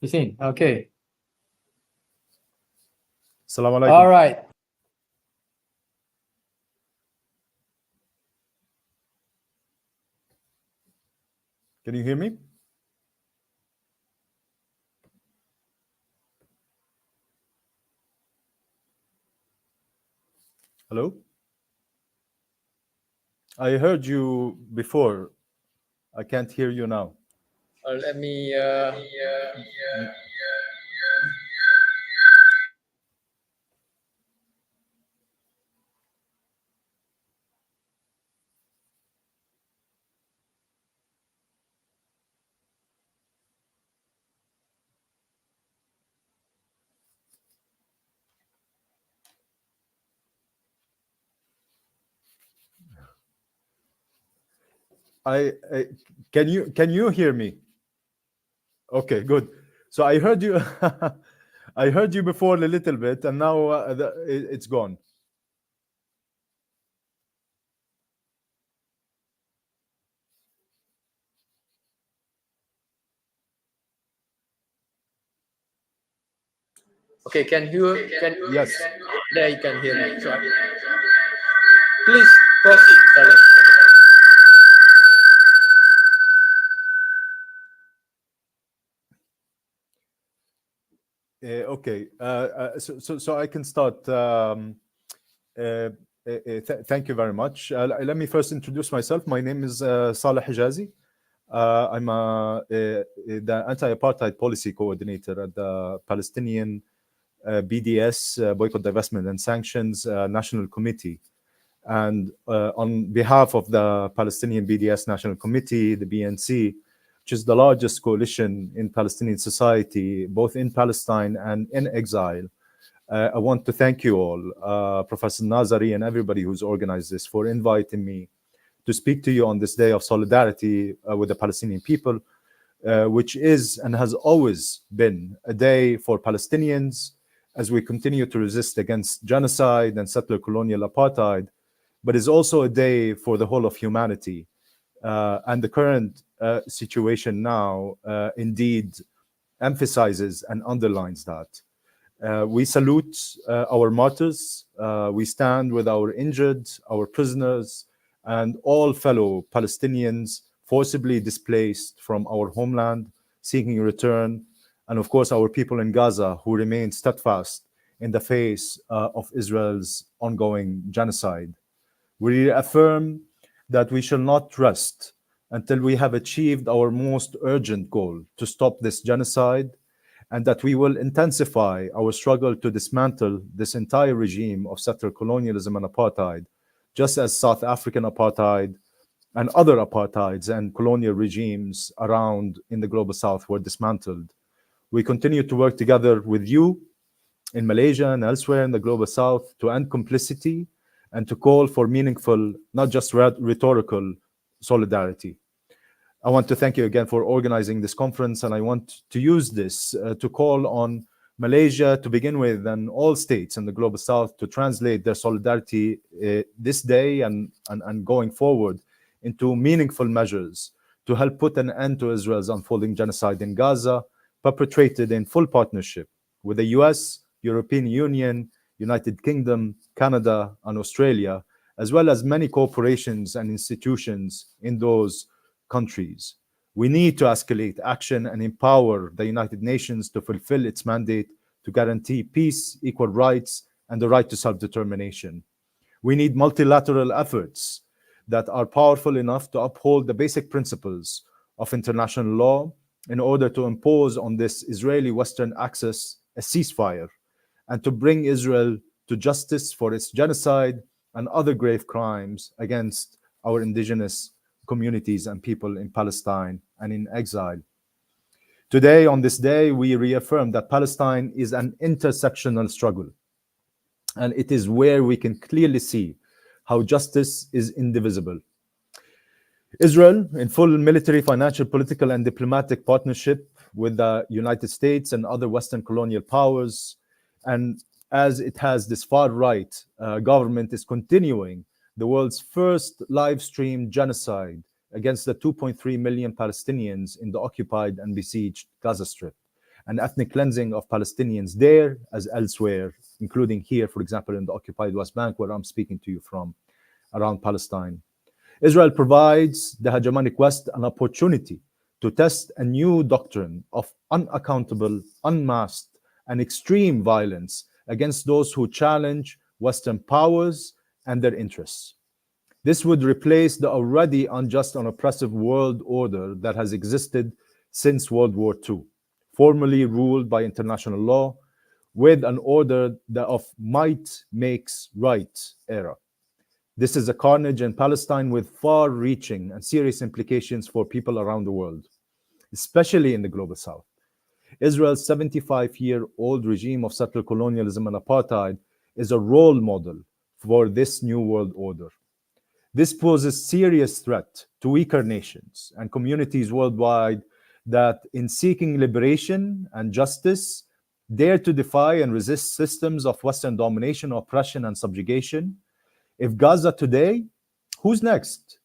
You see? Okay. Assalamu alaikum. All right. Can you hear me? Hello? I heard you before. I can't hear you now. Let me. Can you hear me? Okay, good. So I heard you. I heard you before a little bit, and now it's gone. Okay, can you? Yes. There you can hear me. So please proceed. Sorry. Okay. So I can start. Thank you very much. Let me first introduce myself. My name is Saleh Hijazi. I'm the anti-apartheid policy coordinator at the Palestinian BDS, Boycott, Divestment and Sanctions National Committee. And on behalf of the Palestinian BDS National Committee, the BNC, which is the largest coalition in Palestinian society, both in Palestine and in exile, I want to thank you all, Professor Nazari and everybody who's organized this, for inviting me to speak to you on this day of solidarity with the Palestinian people, which is and has always been a day for Palestinians as we continue to resist against genocide and settler colonial apartheid, but is also a day for the whole of humanity. And the current situation now indeed emphasizes and underlines that. We salute our martyrs. We stand with our injured, our prisoners, and all fellow Palestinians forcibly displaced from our homeland, seeking return, and of course our people in Gaza who remain steadfast in the face of Israel's ongoing genocide. We reaffirm that we shall not rest until we have achieved our most urgent goal to stop this genocide, and that we will intensify our struggle to dismantle this entire regime of settler colonialism and apartheid, just as South African apartheid and other apartheids and colonial regimes around in the global South were dismantled. We continue to work together with you in Malaysia and elsewhere in the global South to end complicity and to call for meaningful, not just rhetorical, solidarity. I want to thank you again for organizing this conference, and I want to use this to call on Malaysia to begin with, and all states in the global South to translate their solidarity this day and going forward into meaningful measures to help put an end to Israel's unfolding genocide in Gaza, perpetrated in full partnership with the US, European Union, United Kingdom, Canada, and Australia, as well as many corporations and institutions in those countries. We need to escalate action and empower the United Nations to fulfill its mandate to guarantee peace, equal rights, and the right to self-determination. We need multilateral efforts that are powerful enough to uphold the basic principles of international law in order to impose on this Israeli Western Axis a ceasefire and to bring Israel to justice for its genocide and other grave crimes against our indigenous communities and people in Palestine and in exile. Today, on this day, we reaffirm that Palestine is an intersectional struggle, and it is where we can clearly see how justice is indivisible. Israel, in full military, financial, political, and diplomatic partnership with the United States and other Western colonial powers, and as it has this far-right government, is continuing the world's first live-stream genocide against the 2.3 million Palestinians in the occupied and besieged Gaza Strip, and ethnic cleansing of Palestinians there as elsewhere, including here, for example, in the occupied West Bank, where I'm speaking to you from, around Palestine. Israel provides the hegemonic West an opportunity to test a new doctrine of unaccountable, unmasked, and extreme violence against those who challenge Western powers and their interests. This would replace the already unjust and oppressive world order that has existed since World War II, formerly ruled by international law, with an order of might makes right era. This is a carnage in Palestine with far-reaching and serious implications for people around the world, especially in the global South. Israel's 75-year-old regime of settler colonialism and apartheid is a role model for this new world order. This poses serious threat to weaker nations and communities worldwide that, in seeking liberation and justice, dare to defy and resist systems of Western domination, oppression, and subjugation. If Gaza today, who's next?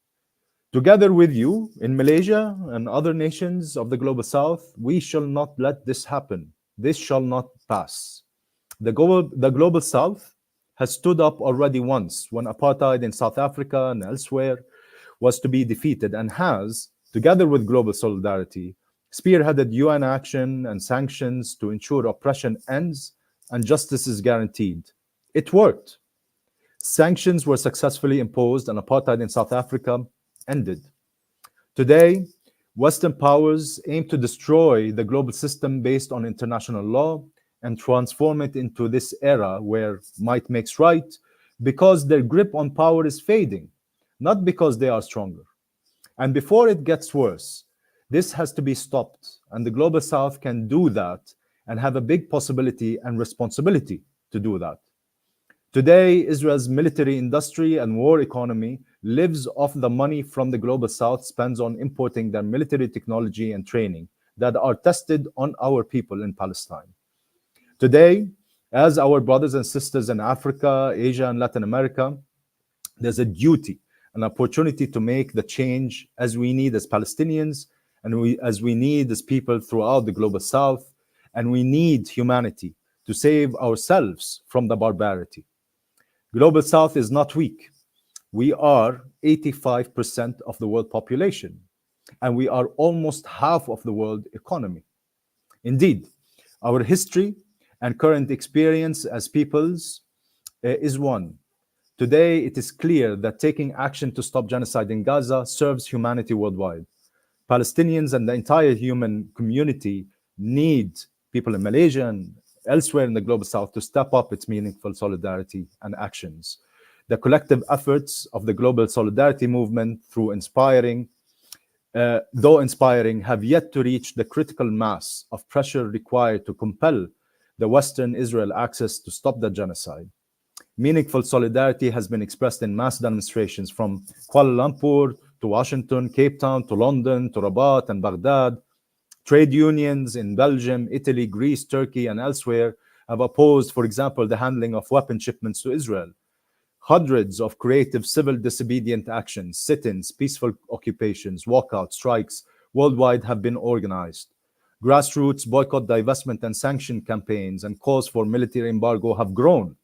Together with you in Malaysia and other nations of the global South, we shall not let this happen. This shall not pass. The global South has stood up already once when apartheid in South Africa and elsewhere was to be defeated, and has, together with global solidarity, spearheaded UN action and sanctions to ensure oppression ends and justice is guaranteed. It worked. Sanctions were successfully imposed and apartheid in South Africa ended. Today, Western powers aim to destroy the global system based on international law and transform it into this era where might makes right, because their grip on power is fading, not because they are stronger. And before it gets worse, this has to be stopped, and the Global South can do that and have a big possibility and responsibility to do that. Today, Israel's military industry and war economy lives off the money from the Global South spends on importing their military technology and training that are tested on our people in Palestine. Today, as our brothers and sisters in Africa, Asia, and Latin America, there's a duty, an opportunity to make the change as we need as Palestinians, and as we need as people throughout the Global South, and we need humanity to save ourselves from the barbarity. Global South is not weak. We are 85% of the world population, and we are almost half of the world economy. Indeed, our history and current experience as peoples is one. Today, it is clear that taking action to stop genocide in Gaza serves humanity worldwide. Palestinians and the entire human community need people in Malaysia and elsewhere in the Global South to step up its meaningful solidarity and actions. The collective efforts of the global solidarity movement though inspiring, have yet to reach the critical mass of pressure required to compel the Western Israel access to stop the genocide. Meaningful solidarity has been expressed in mass demonstrations from Kuala Lumpur to Washington, Cape Town to London to Rabat and Baghdad. Trade unions in Belgium, Italy, Greece, Turkey, and elsewhere have opposed, for example, the handling of weapon shipments to Israel. Hundreds of creative civil disobedient actions, sit-ins, peaceful occupations, walkouts, strikes worldwide have been organized. Grassroots boycott, divestment, and sanction campaigns and calls for military embargo have grown,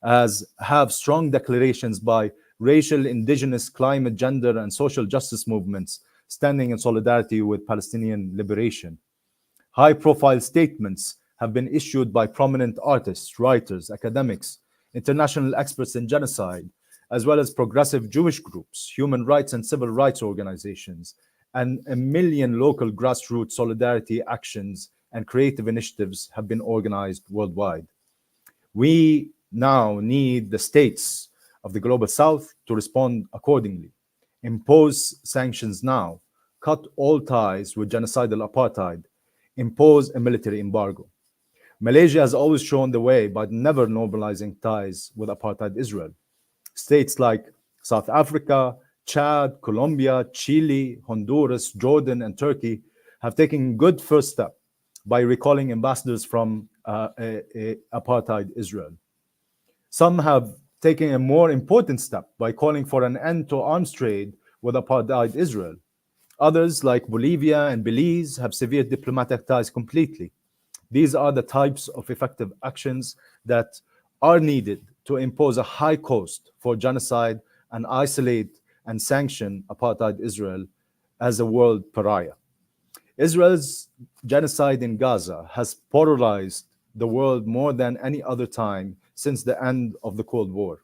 as have strong declarations by racial, indigenous, climate, gender, and social justice movements standing in solidarity with Palestinian liberation. High-profile statements have been issued by prominent artists, writers, academics, international experts in genocide, as well as progressive Jewish groups, human rights and civil rights organizations, and 1 million local grassroots solidarity actions and creative initiatives have been organized worldwide. We now need the states of the Global South to respond accordingly. Impose sanctions now, cut all ties with genocidal apartheid, impose a military embargo. Malaysia has always shown the way by never normalizing ties with apartheid Israel. States like South Africa, Chad, Colombia, Chile, Honduras, Jordan, and Turkey have taken a good first step by recalling ambassadors from apartheid Israel. Some have taken a more important step by calling for an end to arms trade with apartheid Israel. Others, like Bolivia and Belize, have severed diplomatic ties completely. These are the types of effective actions that are needed to impose a high cost for genocide and isolate and sanction apartheid Israel as a world pariah. Israel's genocide in Gaza has polarized the world more than any other time since the end of the Cold War.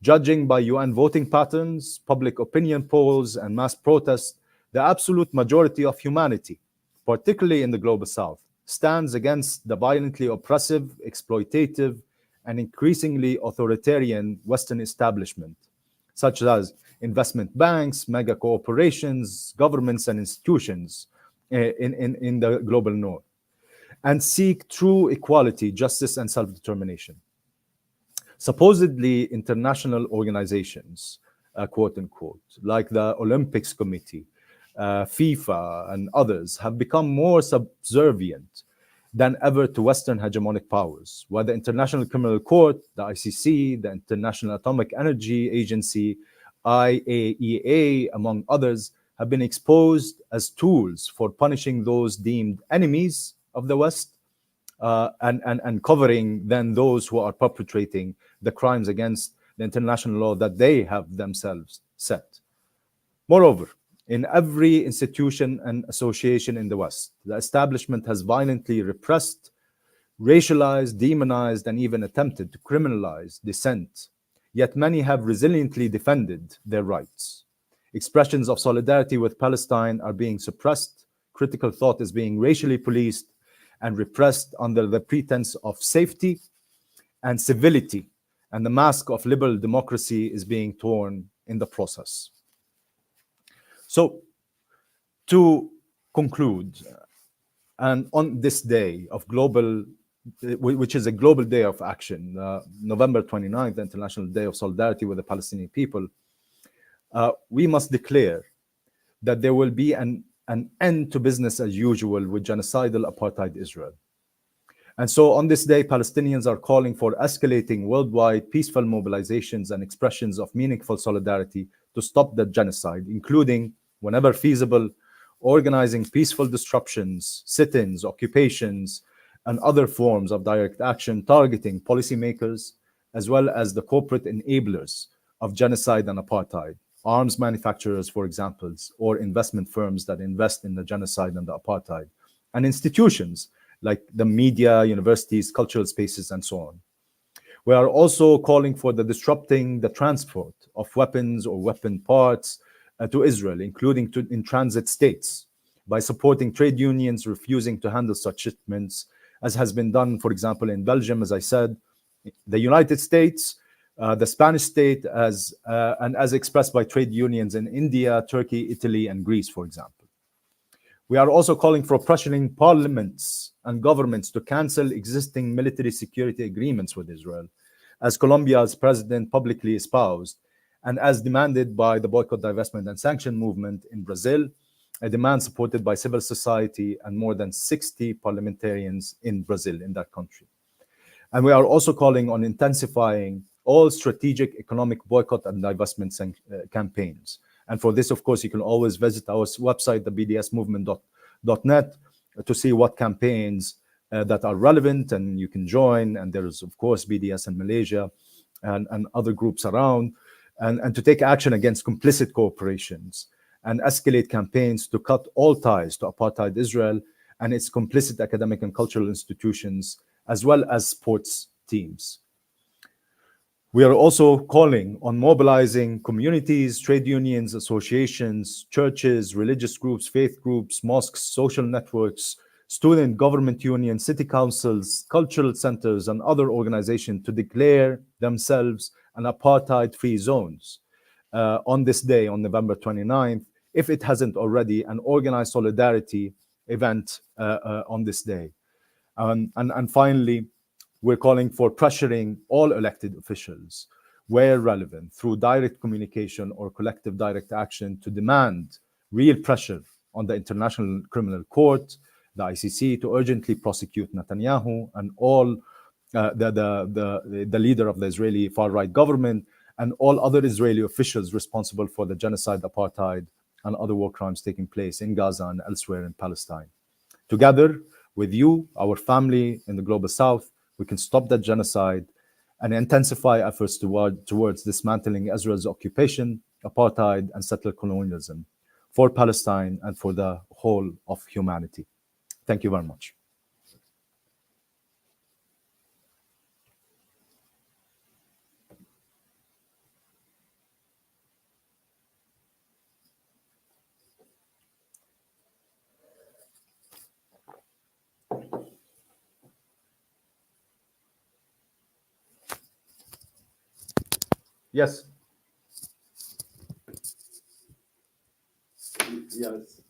Judging by UN voting patterns, public opinion polls, and mass protests, the absolute majority of humanity, particularly in the Global South, stands against the violently oppressive, exploitative, and increasingly authoritarian Western establishment, such as investment banks, mega corporations, governments, and institutions in the global north, and seek true equality, justice, and self-determination. Supposedly international organizations, quote unquote, like the Olympics Committee, FIFA, and others have become more subservient than ever to Western hegemonic powers, while the International Criminal Court, the ICC, the International Atomic Energy Agency, IAEA, among others, have been exposed as tools for punishing those deemed enemies of the West and covering then those who are perpetrating the crimes against the international law that they have themselves set. Moreover, in every institution and association in the West, the establishment has violently repressed, racialized, demonized, and even attempted to criminalize dissent. Yet many have resiliently defended their rights. Expressions of solidarity with Palestine are being suppressed, critical thought is being racially policed and repressed under the pretense of safety and civility, and the mask of liberal democracy is being torn in the process. So, to conclude, and on this day of global, which is a global day of action, November 29th, the International Day of Solidarity with the Palestinian people, we must declare that there will be an end to business as usual with genocidal apartheid Israel. And so on this day, Palestinians are calling for escalating worldwide peaceful mobilizations and expressions of meaningful solidarity to stop the genocide, including, whenever feasible, organizing peaceful disruptions, sit-ins, occupations, and other forms of direct action targeting policymakers, as well as the corporate enablers of genocide and apartheid, arms manufacturers, for example, or investment firms that invest in the genocide and the apartheid, and institutions like the media, universities, cultural spaces, and so on. We are also calling for the disrupting the transport of weapons or weapon parts to Israel, including in transit states, by supporting trade unions refusing to handle such shipments, as has been done, for example, in Belgium, as I said, the United States, the Spanish state, and as expressed by trade unions in India, Turkey, Italy, and Greece, for example. We are also calling for pressuring parliaments and governments to cancel existing military security agreements with Israel, as Colombia's president publicly espoused, and as demanded by the boycott, divestment, and sanction movement in Brazil, a demand supported by civil society and more than 60 parliamentarians in Brazil, in that country. And we are also calling on intensifying all strategic economic boycott and divestment campaigns. And for this, of course, you can always visit our website, thebdsmovement.net, to see what campaigns that are relevant and you can join. And there is, of course, BDS in Malaysia and other groups around, and to take action against complicit corporations and escalate campaigns to cut all ties to apartheid Israel and its complicit academic and cultural institutions, as well as sports teams. We are also calling on mobilizing communities, trade unions, associations, churches, religious groups, faith groups, mosques, social networks, student government unions, city councils, cultural centers, and other organizations to declare themselves an apartheid-free zones on this day, on November 29th, if it hasn't already, an organized solidarity event on this day. And finally, we're calling for pressuring all elected officials, where relevant, through direct communication or collective direct action, to demand real pressure on the International Criminal Court, the ICC, to urgently prosecute Netanyahu and all the leader of the Israeli far-right government and all other Israeli officials responsible for the genocide, apartheid, and other war crimes taking place in Gaza and elsewhere in Palestine. Together with you, our family in the Global South, we can stop that genocide and intensify efforts towards dismantling Israel's occupation, apartheid, and settler colonialism for Palestine and for the whole of humanity. Thank you very much. Yes. Yes.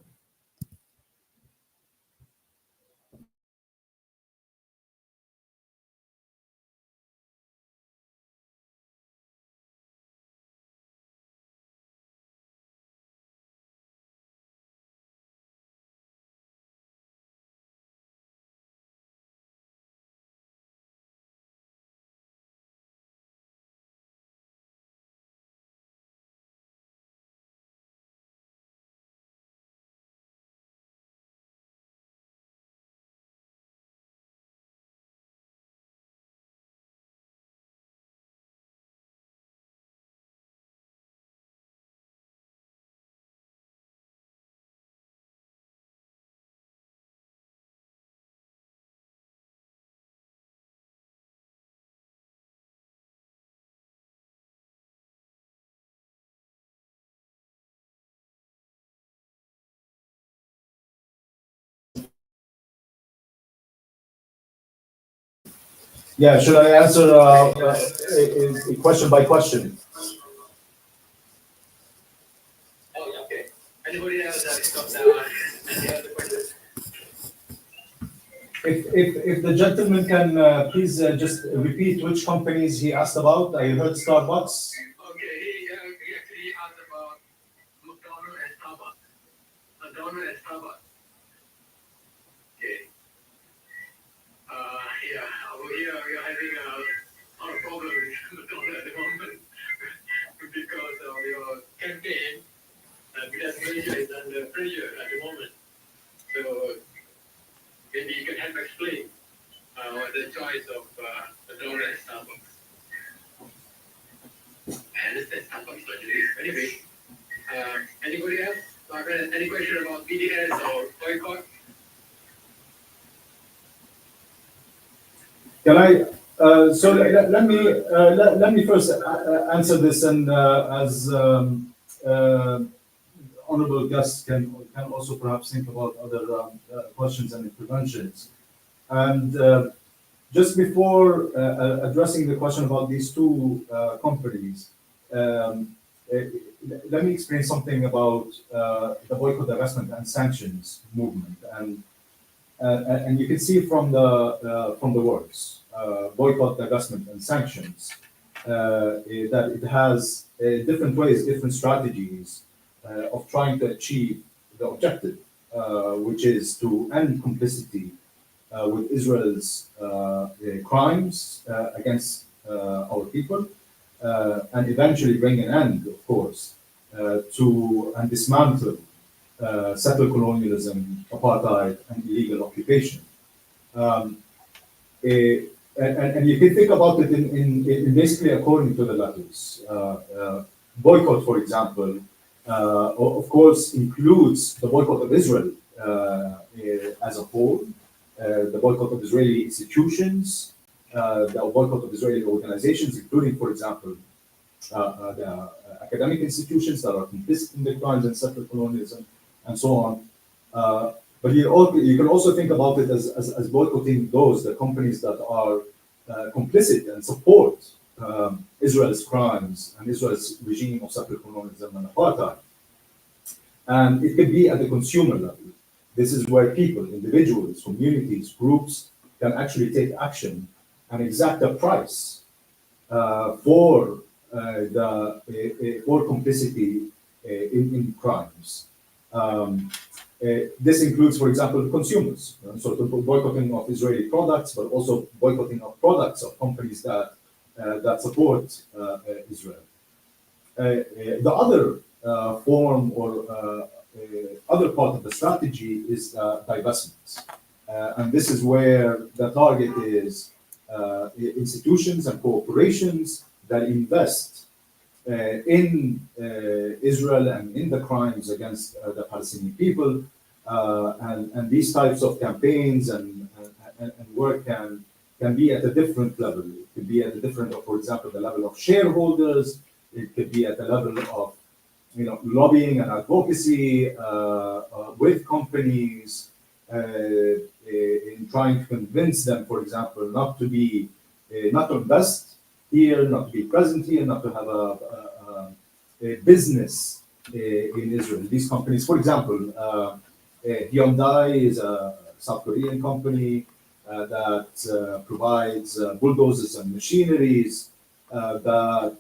Yeah, should I answer a question by question? Oh, okay. Anybody else got any other questions? If the gentleman can please just repeat which companies he asked about. I heard Starbucks. Okay, he actually asked about McDonald's and Starbucks. McDonald's and Starbucks. Okay. Yeah, over here we are having a lot of problems with McDonald's at the moment because of your campaign. Because Malaysia is under pressure at the moment. So maybe you can help explain the choice of McDonald's and Starbucks. I understand Starbucks not doing this. Anyway, anybody else? Any question about BDS or boycott? Can I? So let me first answer this, and as honorable guests can also perhaps think about other questions and interventions. And just before addressing the question about these two companies, let me explain something about the boycott, divestment, and sanctions movement. And you can see from the words boycott, divestment, and sanctions that it has different ways, different strategies of trying to achieve the objective, which is to end complicity with Israel's crimes against our people, and eventually bring an end, of course, to and dismantle settler colonialism, apartheid, and illegal occupation. And you can think about it in basically according to the letters. Boycott, for example, of course, includes the boycott of Israel as a whole, the boycott of Israeli institutions, the boycott of Israeli organizations, including, for example, the academic institutions that are complicit in the crimes and settler colonialism, and so on. But you can also think about it as boycotting the companies that are complicit and support Israel's crimes and Israel's regime of settler colonialism and apartheid. And it could be at the consumer level. This is where people, individuals, communities, groups can actually take action and exact a price for complicity in crimes. This includes, for example, consumers, so the boycotting of Israeli products, but also boycotting of products of companies that support Israel. The other form or other part of the strategy is divestments, and this is where the target is institutions and corporations that invest in Israel and in the crimes against the Palestinian people, and these types of campaigns and work can be at a different level. It could be at a different, for example, the level of shareholders. It could be at the level of lobbying and advocacy with companies in trying to convince them, for example, not to invest here, not to be present here, not to have a business in Israel. These companies, for example, Hyundai is a South Korean company that provides bulldozers and machineries that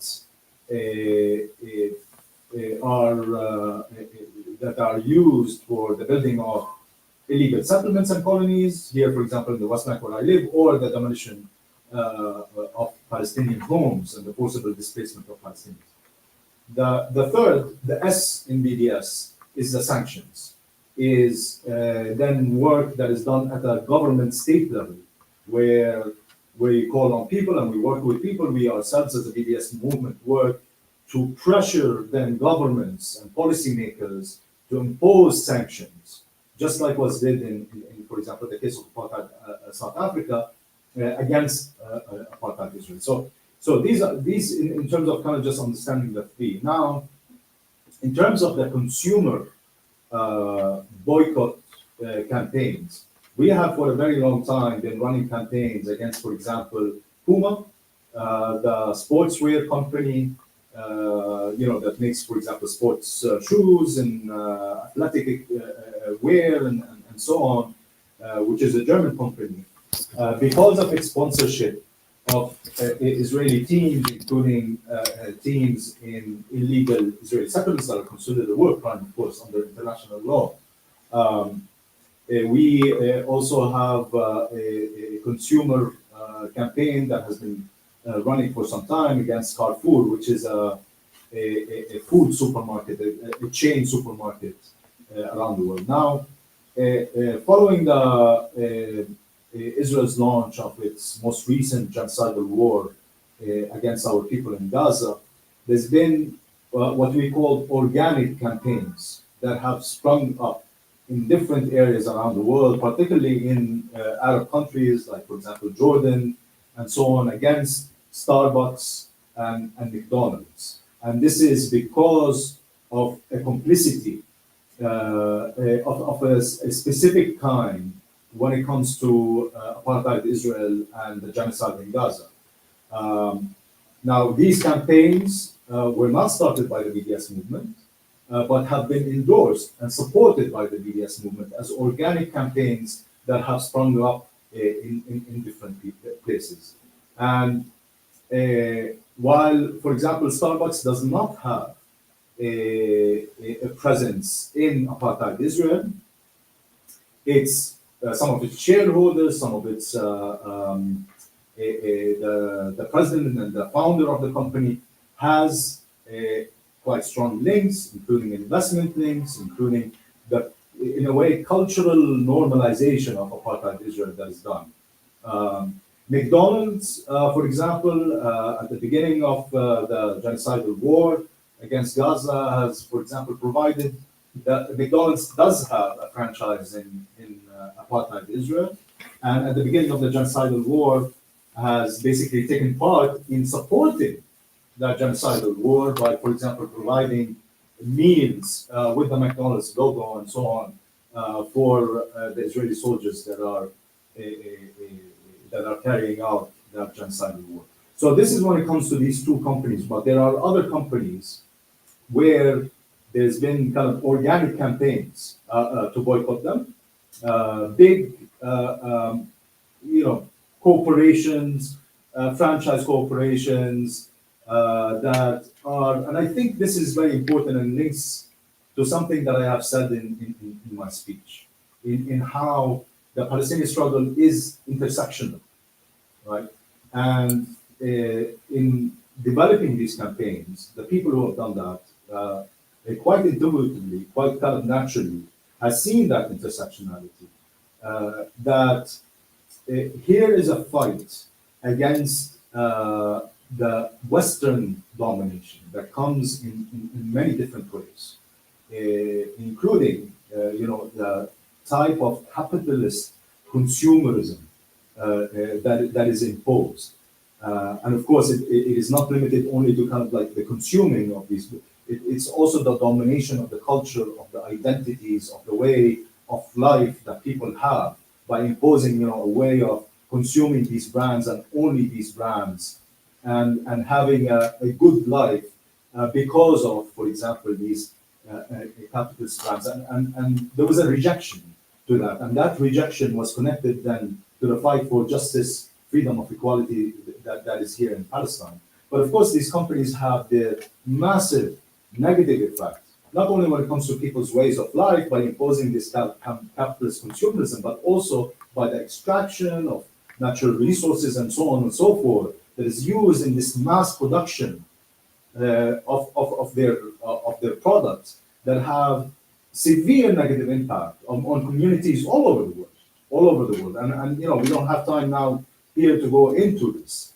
are used for the building of illegal settlements and colonies here, for example, in the West Bank where I live, or the demolition of Palestinian homes and the forcible displacement of Palestinians. The third, the S in BDS, is the sanctions, is then work that is done at a government state level, where we call on people and we work with people. We ourselves as a BDS movement work to pressure then governments and policymakers to impose sanctions, just like was did in for example, the case of apartheid South Africa against apartheid Israel. So these in terms of kind of just understanding the three. Now, in terms of the consumer boycott campaigns, we have for a very long time been running campaigns against, for example, Puma, the sportswear company, that makes, for example, sports shoes and athletic wear and so on, which is a German company, because of its sponsorship of Israeli teams, including teams in illegal Israeli settlements that are considered a war crime, of course, under international law. We also have a consumer campaign that has been running for some time against Carrefour, which is a food supermarket, a chain supermarket around the world. Now, following Israel's launch of its most recent genocidal war against our people in Gaza, there's been what we call organic campaigns that have sprung up in different areas around the world, particularly in Arab countries like, for example, Jordan and so on, against Starbucks and McDonald's. And this is because of a complicity of a specific kind when it comes to apartheid Israel and the genocide in Gaza. Now, these campaigns were not started by the BDS movement, but have been endorsed and supported by the BDS movement as organic campaigns that have sprung up in different places. And while, for example, Starbucks does not have a presence in apartheid Israel, it's some of its shareholders, some of its the president and the founder of the company has quite strong links, including investment links, including the, in a way, cultural normalization of apartheid Israel that is done. McDonald's, for example, at the beginning of the genocidal war against Gaza has, for example, provided that McDonald's does have a franchise in apartheid Israel, and at the beginning of the genocidal war has basically taken part in supporting that genocidal war by, for example, providing meals with the McDonald's logo and so on for the Israeli soldiers that are carrying out that genocidal war. So this is when it comes to these two companies, but there are other companies where there's been kind of organic campaigns to boycott them. Big, corporations, franchise corporations that are, and I think this is very important and links to something that I have said in my speech, in how the Palestinian struggle is intersectional, right? And in developing these campaigns, the people who have done that quite intuitively, quite kind of naturally, has seen that intersectionality. That here is a fight against the Western domination that comes in many different ways, including, the type of capitalist consumerism that is imposed. And of course, it is not limited only to kind of like the consuming of these. It's also the domination of the culture, of the identities, of the way of life that people have by imposing, a way of consuming these brands and only these brands, and having a good life because of, for example, these capitalist brands. And there was a rejection to that, and that rejection was connected then to the fight for justice, freedom of equality that is here in Palestine. But of course, these companies have their massive negative effect, not only when it comes to people's ways of life by imposing this capitalist consumerism, but also by the extraction of natural resources and so on and so forth that is used in this mass production of their products that have severe negative impact on communities all over the world. And we don't have time now here to go into this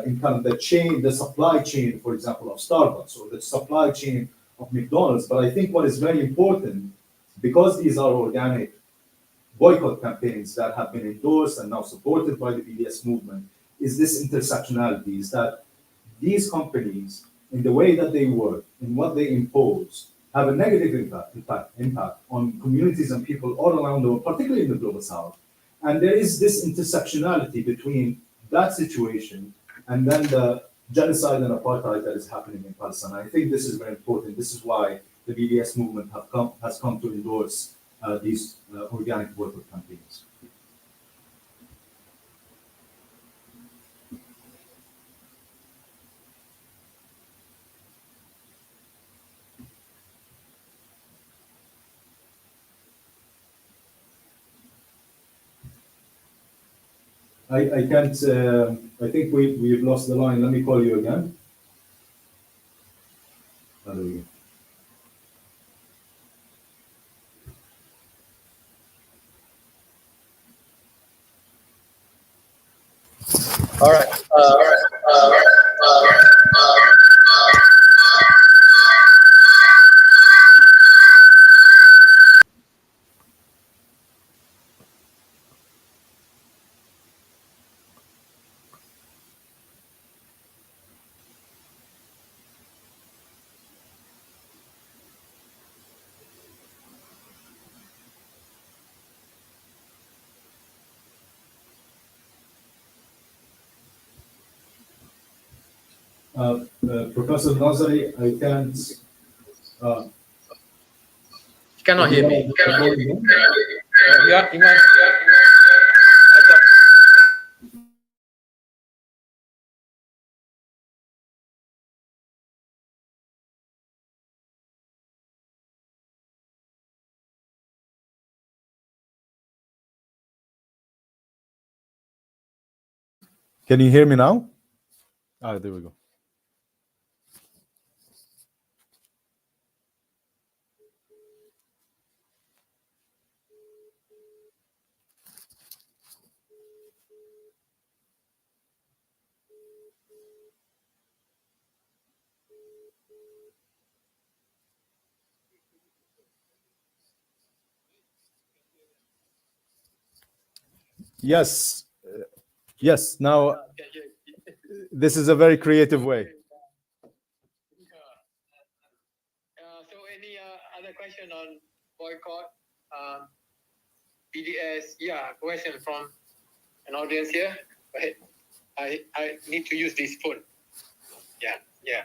in kind of the supply chain, for example, of Starbucks or the supply chain of McDonald's. But I think what is very important, because these are organic boycott campaigns that have been endorsed and now supported by the BDS movement, is this intersectionality, is that these companies, in the way that they work, in what they impose, have a negative impact on communities and people all around the world, particularly in the Global South. And there is this intersectionality between that situation, and then the genocide and apartheid that is happening in Palestine. I think this is very important. This is why the BDS movement has come to endorse these organic boycott campaigns. I can't, I think we've lost the line. Let me call you again. How do we? All right. Professor Nazari, I can't. You cannot hear me. Yeah, Imam. Can you hear me now? Ah, there we go. Yes. Yes. Now, this is a very creative way. So any other question on boycott? BDS, yeah, question from an audience here. Go ahead. I need to use this phone. Yeah.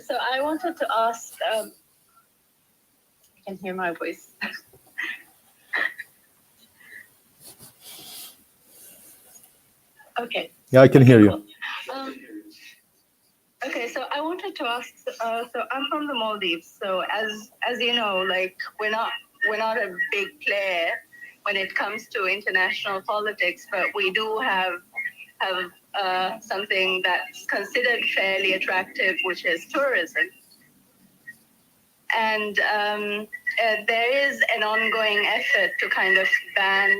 So I wanted to ask, you can hear my voice. Okay. Yeah, I can hear you. Okay, so I wanted to ask, so I'm from the Maldives. So as you know, like we're not a big player when it comes to international politics, but we do have something that's considered fairly attractive, which is tourism. And there is an ongoing effort to kind of ban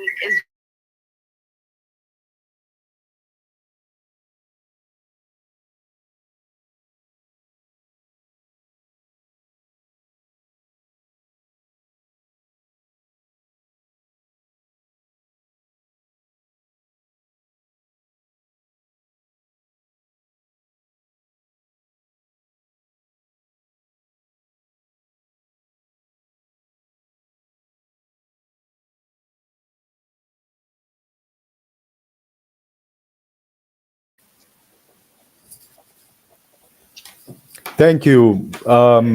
Thank you. A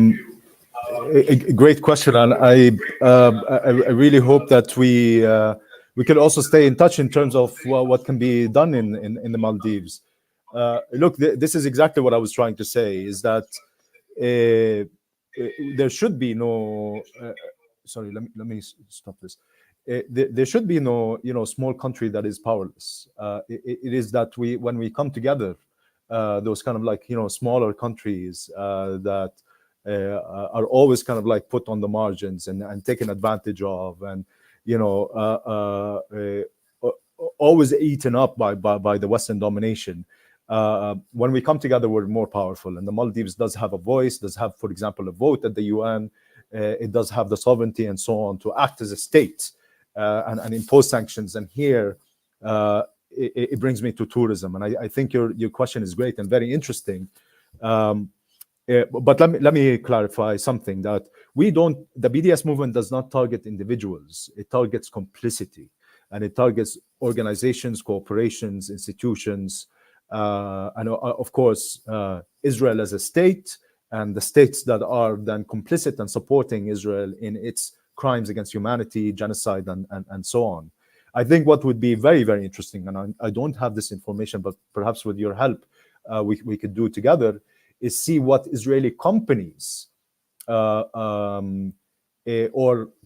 great question, and I really hope that we can also stay in touch in terms of what can be done in the Maldives. Look, this is exactly what I was trying to say. Is that there should be no. Sorry, let me stop this. There should be no small country that is powerless. It is that when we come together, those kind of like smaller countries that are always kind of like put on the margins and taken advantage of, and always eaten up by the Western domination. When we come together, we're more powerful. And the Maldives does have a voice, does have, for example, a vote at the UN. It does have the sovereignty and so on to act as a state and impose sanctions. And here, it brings me to tourism. And I think your question is great and very interesting. But let me clarify something, that the BDS movement does not target individuals. It targets complicity. and it targets organizations, corporations, institutions, and of course, Israel as a state, and the states that are then complicit and supporting Israel in its crimes against humanity, genocide, and so on. I think what would be very, very interesting, and I don't have this information, but perhaps with your help, we could do together, is see what Israeli companies or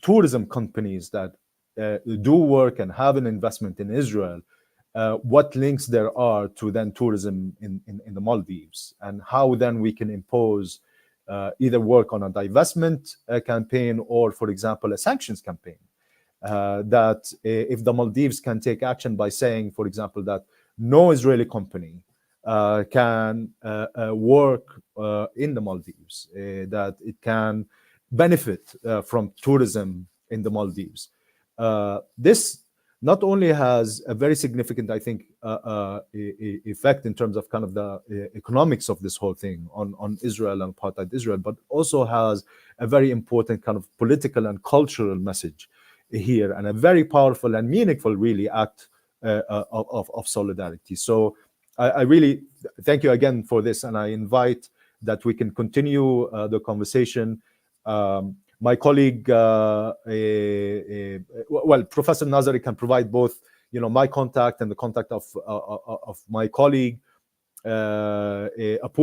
tourism companies that do work and have an investment in Israel, what links there are to then tourism in the Maldives, and how then we can impose either work on a divestment campaign or, for example, a sanctions campaign. That if the Maldives can take action by saying, for example, that no Israeli company can work in the Maldives, that it can benefit from tourism in the Maldives. This not only has a very significant, I think, effect in terms of kind of the economics of this whole thing on Israel and apartheid Israel, but also has a very important kind of political and cultural message here, and a very powerful and meaningful, really, act of solidarity. So I really thank you again for this, and I invite that we can continue the conversation. My colleague, well, Professor Nazari can provide both, my contact and the contact of my colleague, Apurva,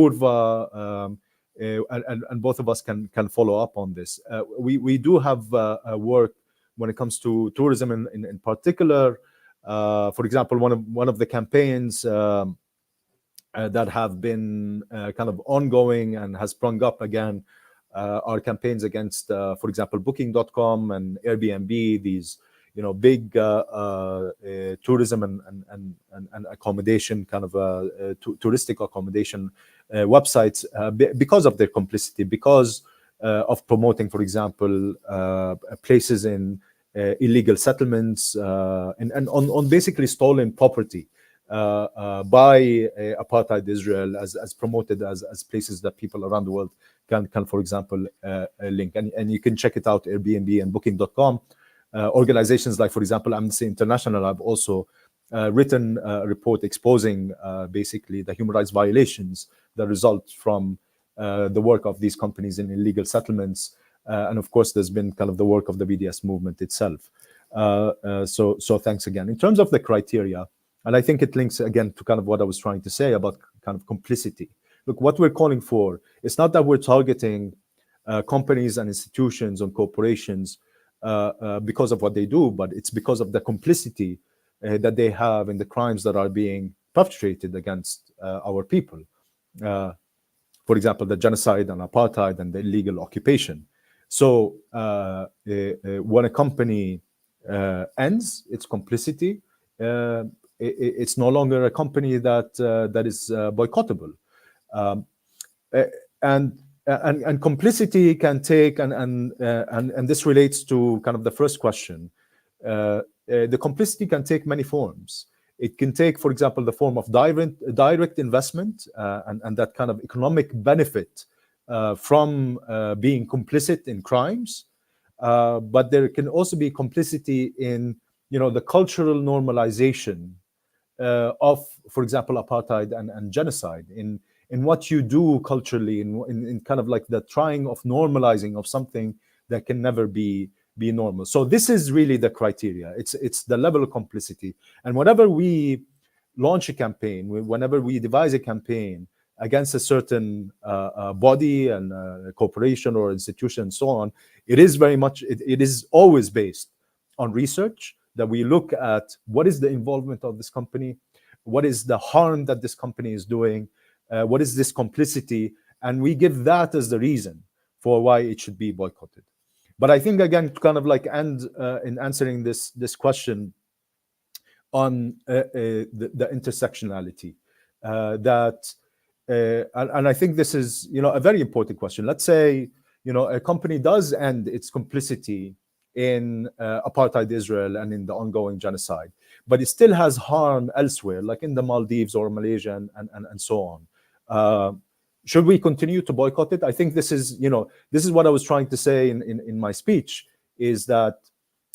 and both of us can follow up on this. We do have work when it comes to tourism in particular. For example, one of the campaigns that have been kind of ongoing and has sprung up again are campaigns against, for example, Booking.com and Airbnb, these big tourism and accommodation kind of touristic accommodation websites because of their complicity, because of promoting, for example, places in illegal settlements and on basically stolen property by apartheid Israel as promoted as places that people around the world can for example, link. And you can check it out, Airbnb and Booking.com. Organizations like, for example, Amnesty International have also written a report exposing basically the human rights violations that result from the work of these companies in illegal settlements. And of course, there's been kind of the work of the BDS movement itself. So thanks again. In terms of the criteria, and I think it links again to kind of what I was trying to say about kind of complicity. Look, what we're calling for, it's not that we're targeting companies and institutions and corporations because of what they do, but it's because of the complicity that they have in the crimes that are being perpetrated against our people. For example, the genocide and apartheid and the illegal occupation. So when a company ends its complicity, it's no longer a company that is boycottable. And complicity can take, and this relates to kind of the first question. The complicity can take many forms. It can take, for example, the form of direct investment and that kind of economic benefit from being complicit in crimes. But there can also be complicity in, the cultural normalization of, for example, apartheid and genocide, in what you do culturally, in kind of like the trying of normalizing of something that can never be normal. So this is really the criteria. It's the level of complicity. And whenever we launch a campaign, whenever we devise a campaign against a certain body and corporation or institution and so on, it is very much, it is always based on research, that we look at what is the involvement of this company, what is the harm that this company is doing, what is this complicity, and we give that as the reason for why it should be boycotted. But I think, again, to kind of like end in answering this question on the intersectionality, and I think this is, a very important question. Let's say, a company does end its complicity in apartheid Israel and in the ongoing genocide, but it still has harm elsewhere, like in the Maldives or Malaysia and so on. Should we continue to boycott it? I think this is, this is what I was trying to say in my speech, is that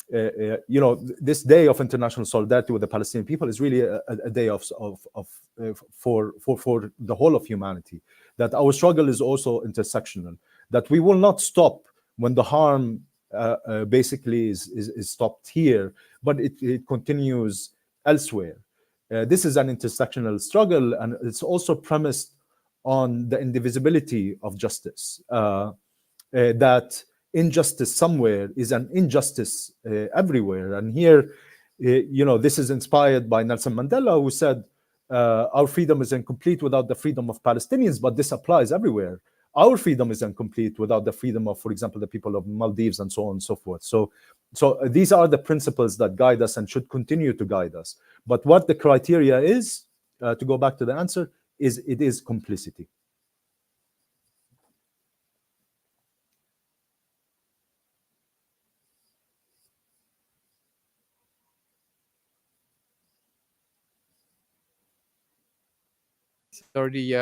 this day of international solidarity with the Palestinian people is really a day for the whole of humanity. That our struggle is also intersectional. That we will not stop when the harm basically is stopped here, but it continues elsewhere. This is an intersectional struggle, and it's also premised on the indivisibility of justice. That injustice somewhere is an injustice everywhere. And here, this is inspired by Nelson Mandela, who said, our freedom is incomplete without the freedom of Palestinians, but this applies everywhere. Our freedom is incomplete without the freedom of, for example, the people of Maldives and so on and so forth. So these are the principles that guide us and should continue to guide us. But what the criteria is, to go back to the answer, is it is complicity. It's already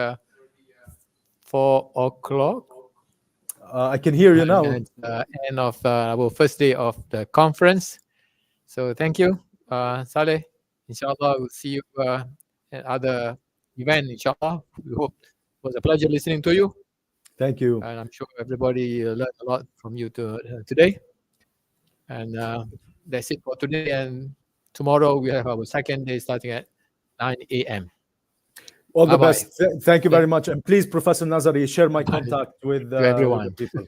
4 o'clock. I can hear you now. And end of our first day of the conference. So thank you, Saleh. Inshallah, we'll see you at other event. Inshallah, we hope it was a pleasure listening to you. Thank you. And I'm sure everybody learned a lot from you today. And that's it for today. And tomorrow we have our second day starting at 9 a.m. All the best. Thank you very much. And please, Professor Nazari, share my contact with everyone. the people.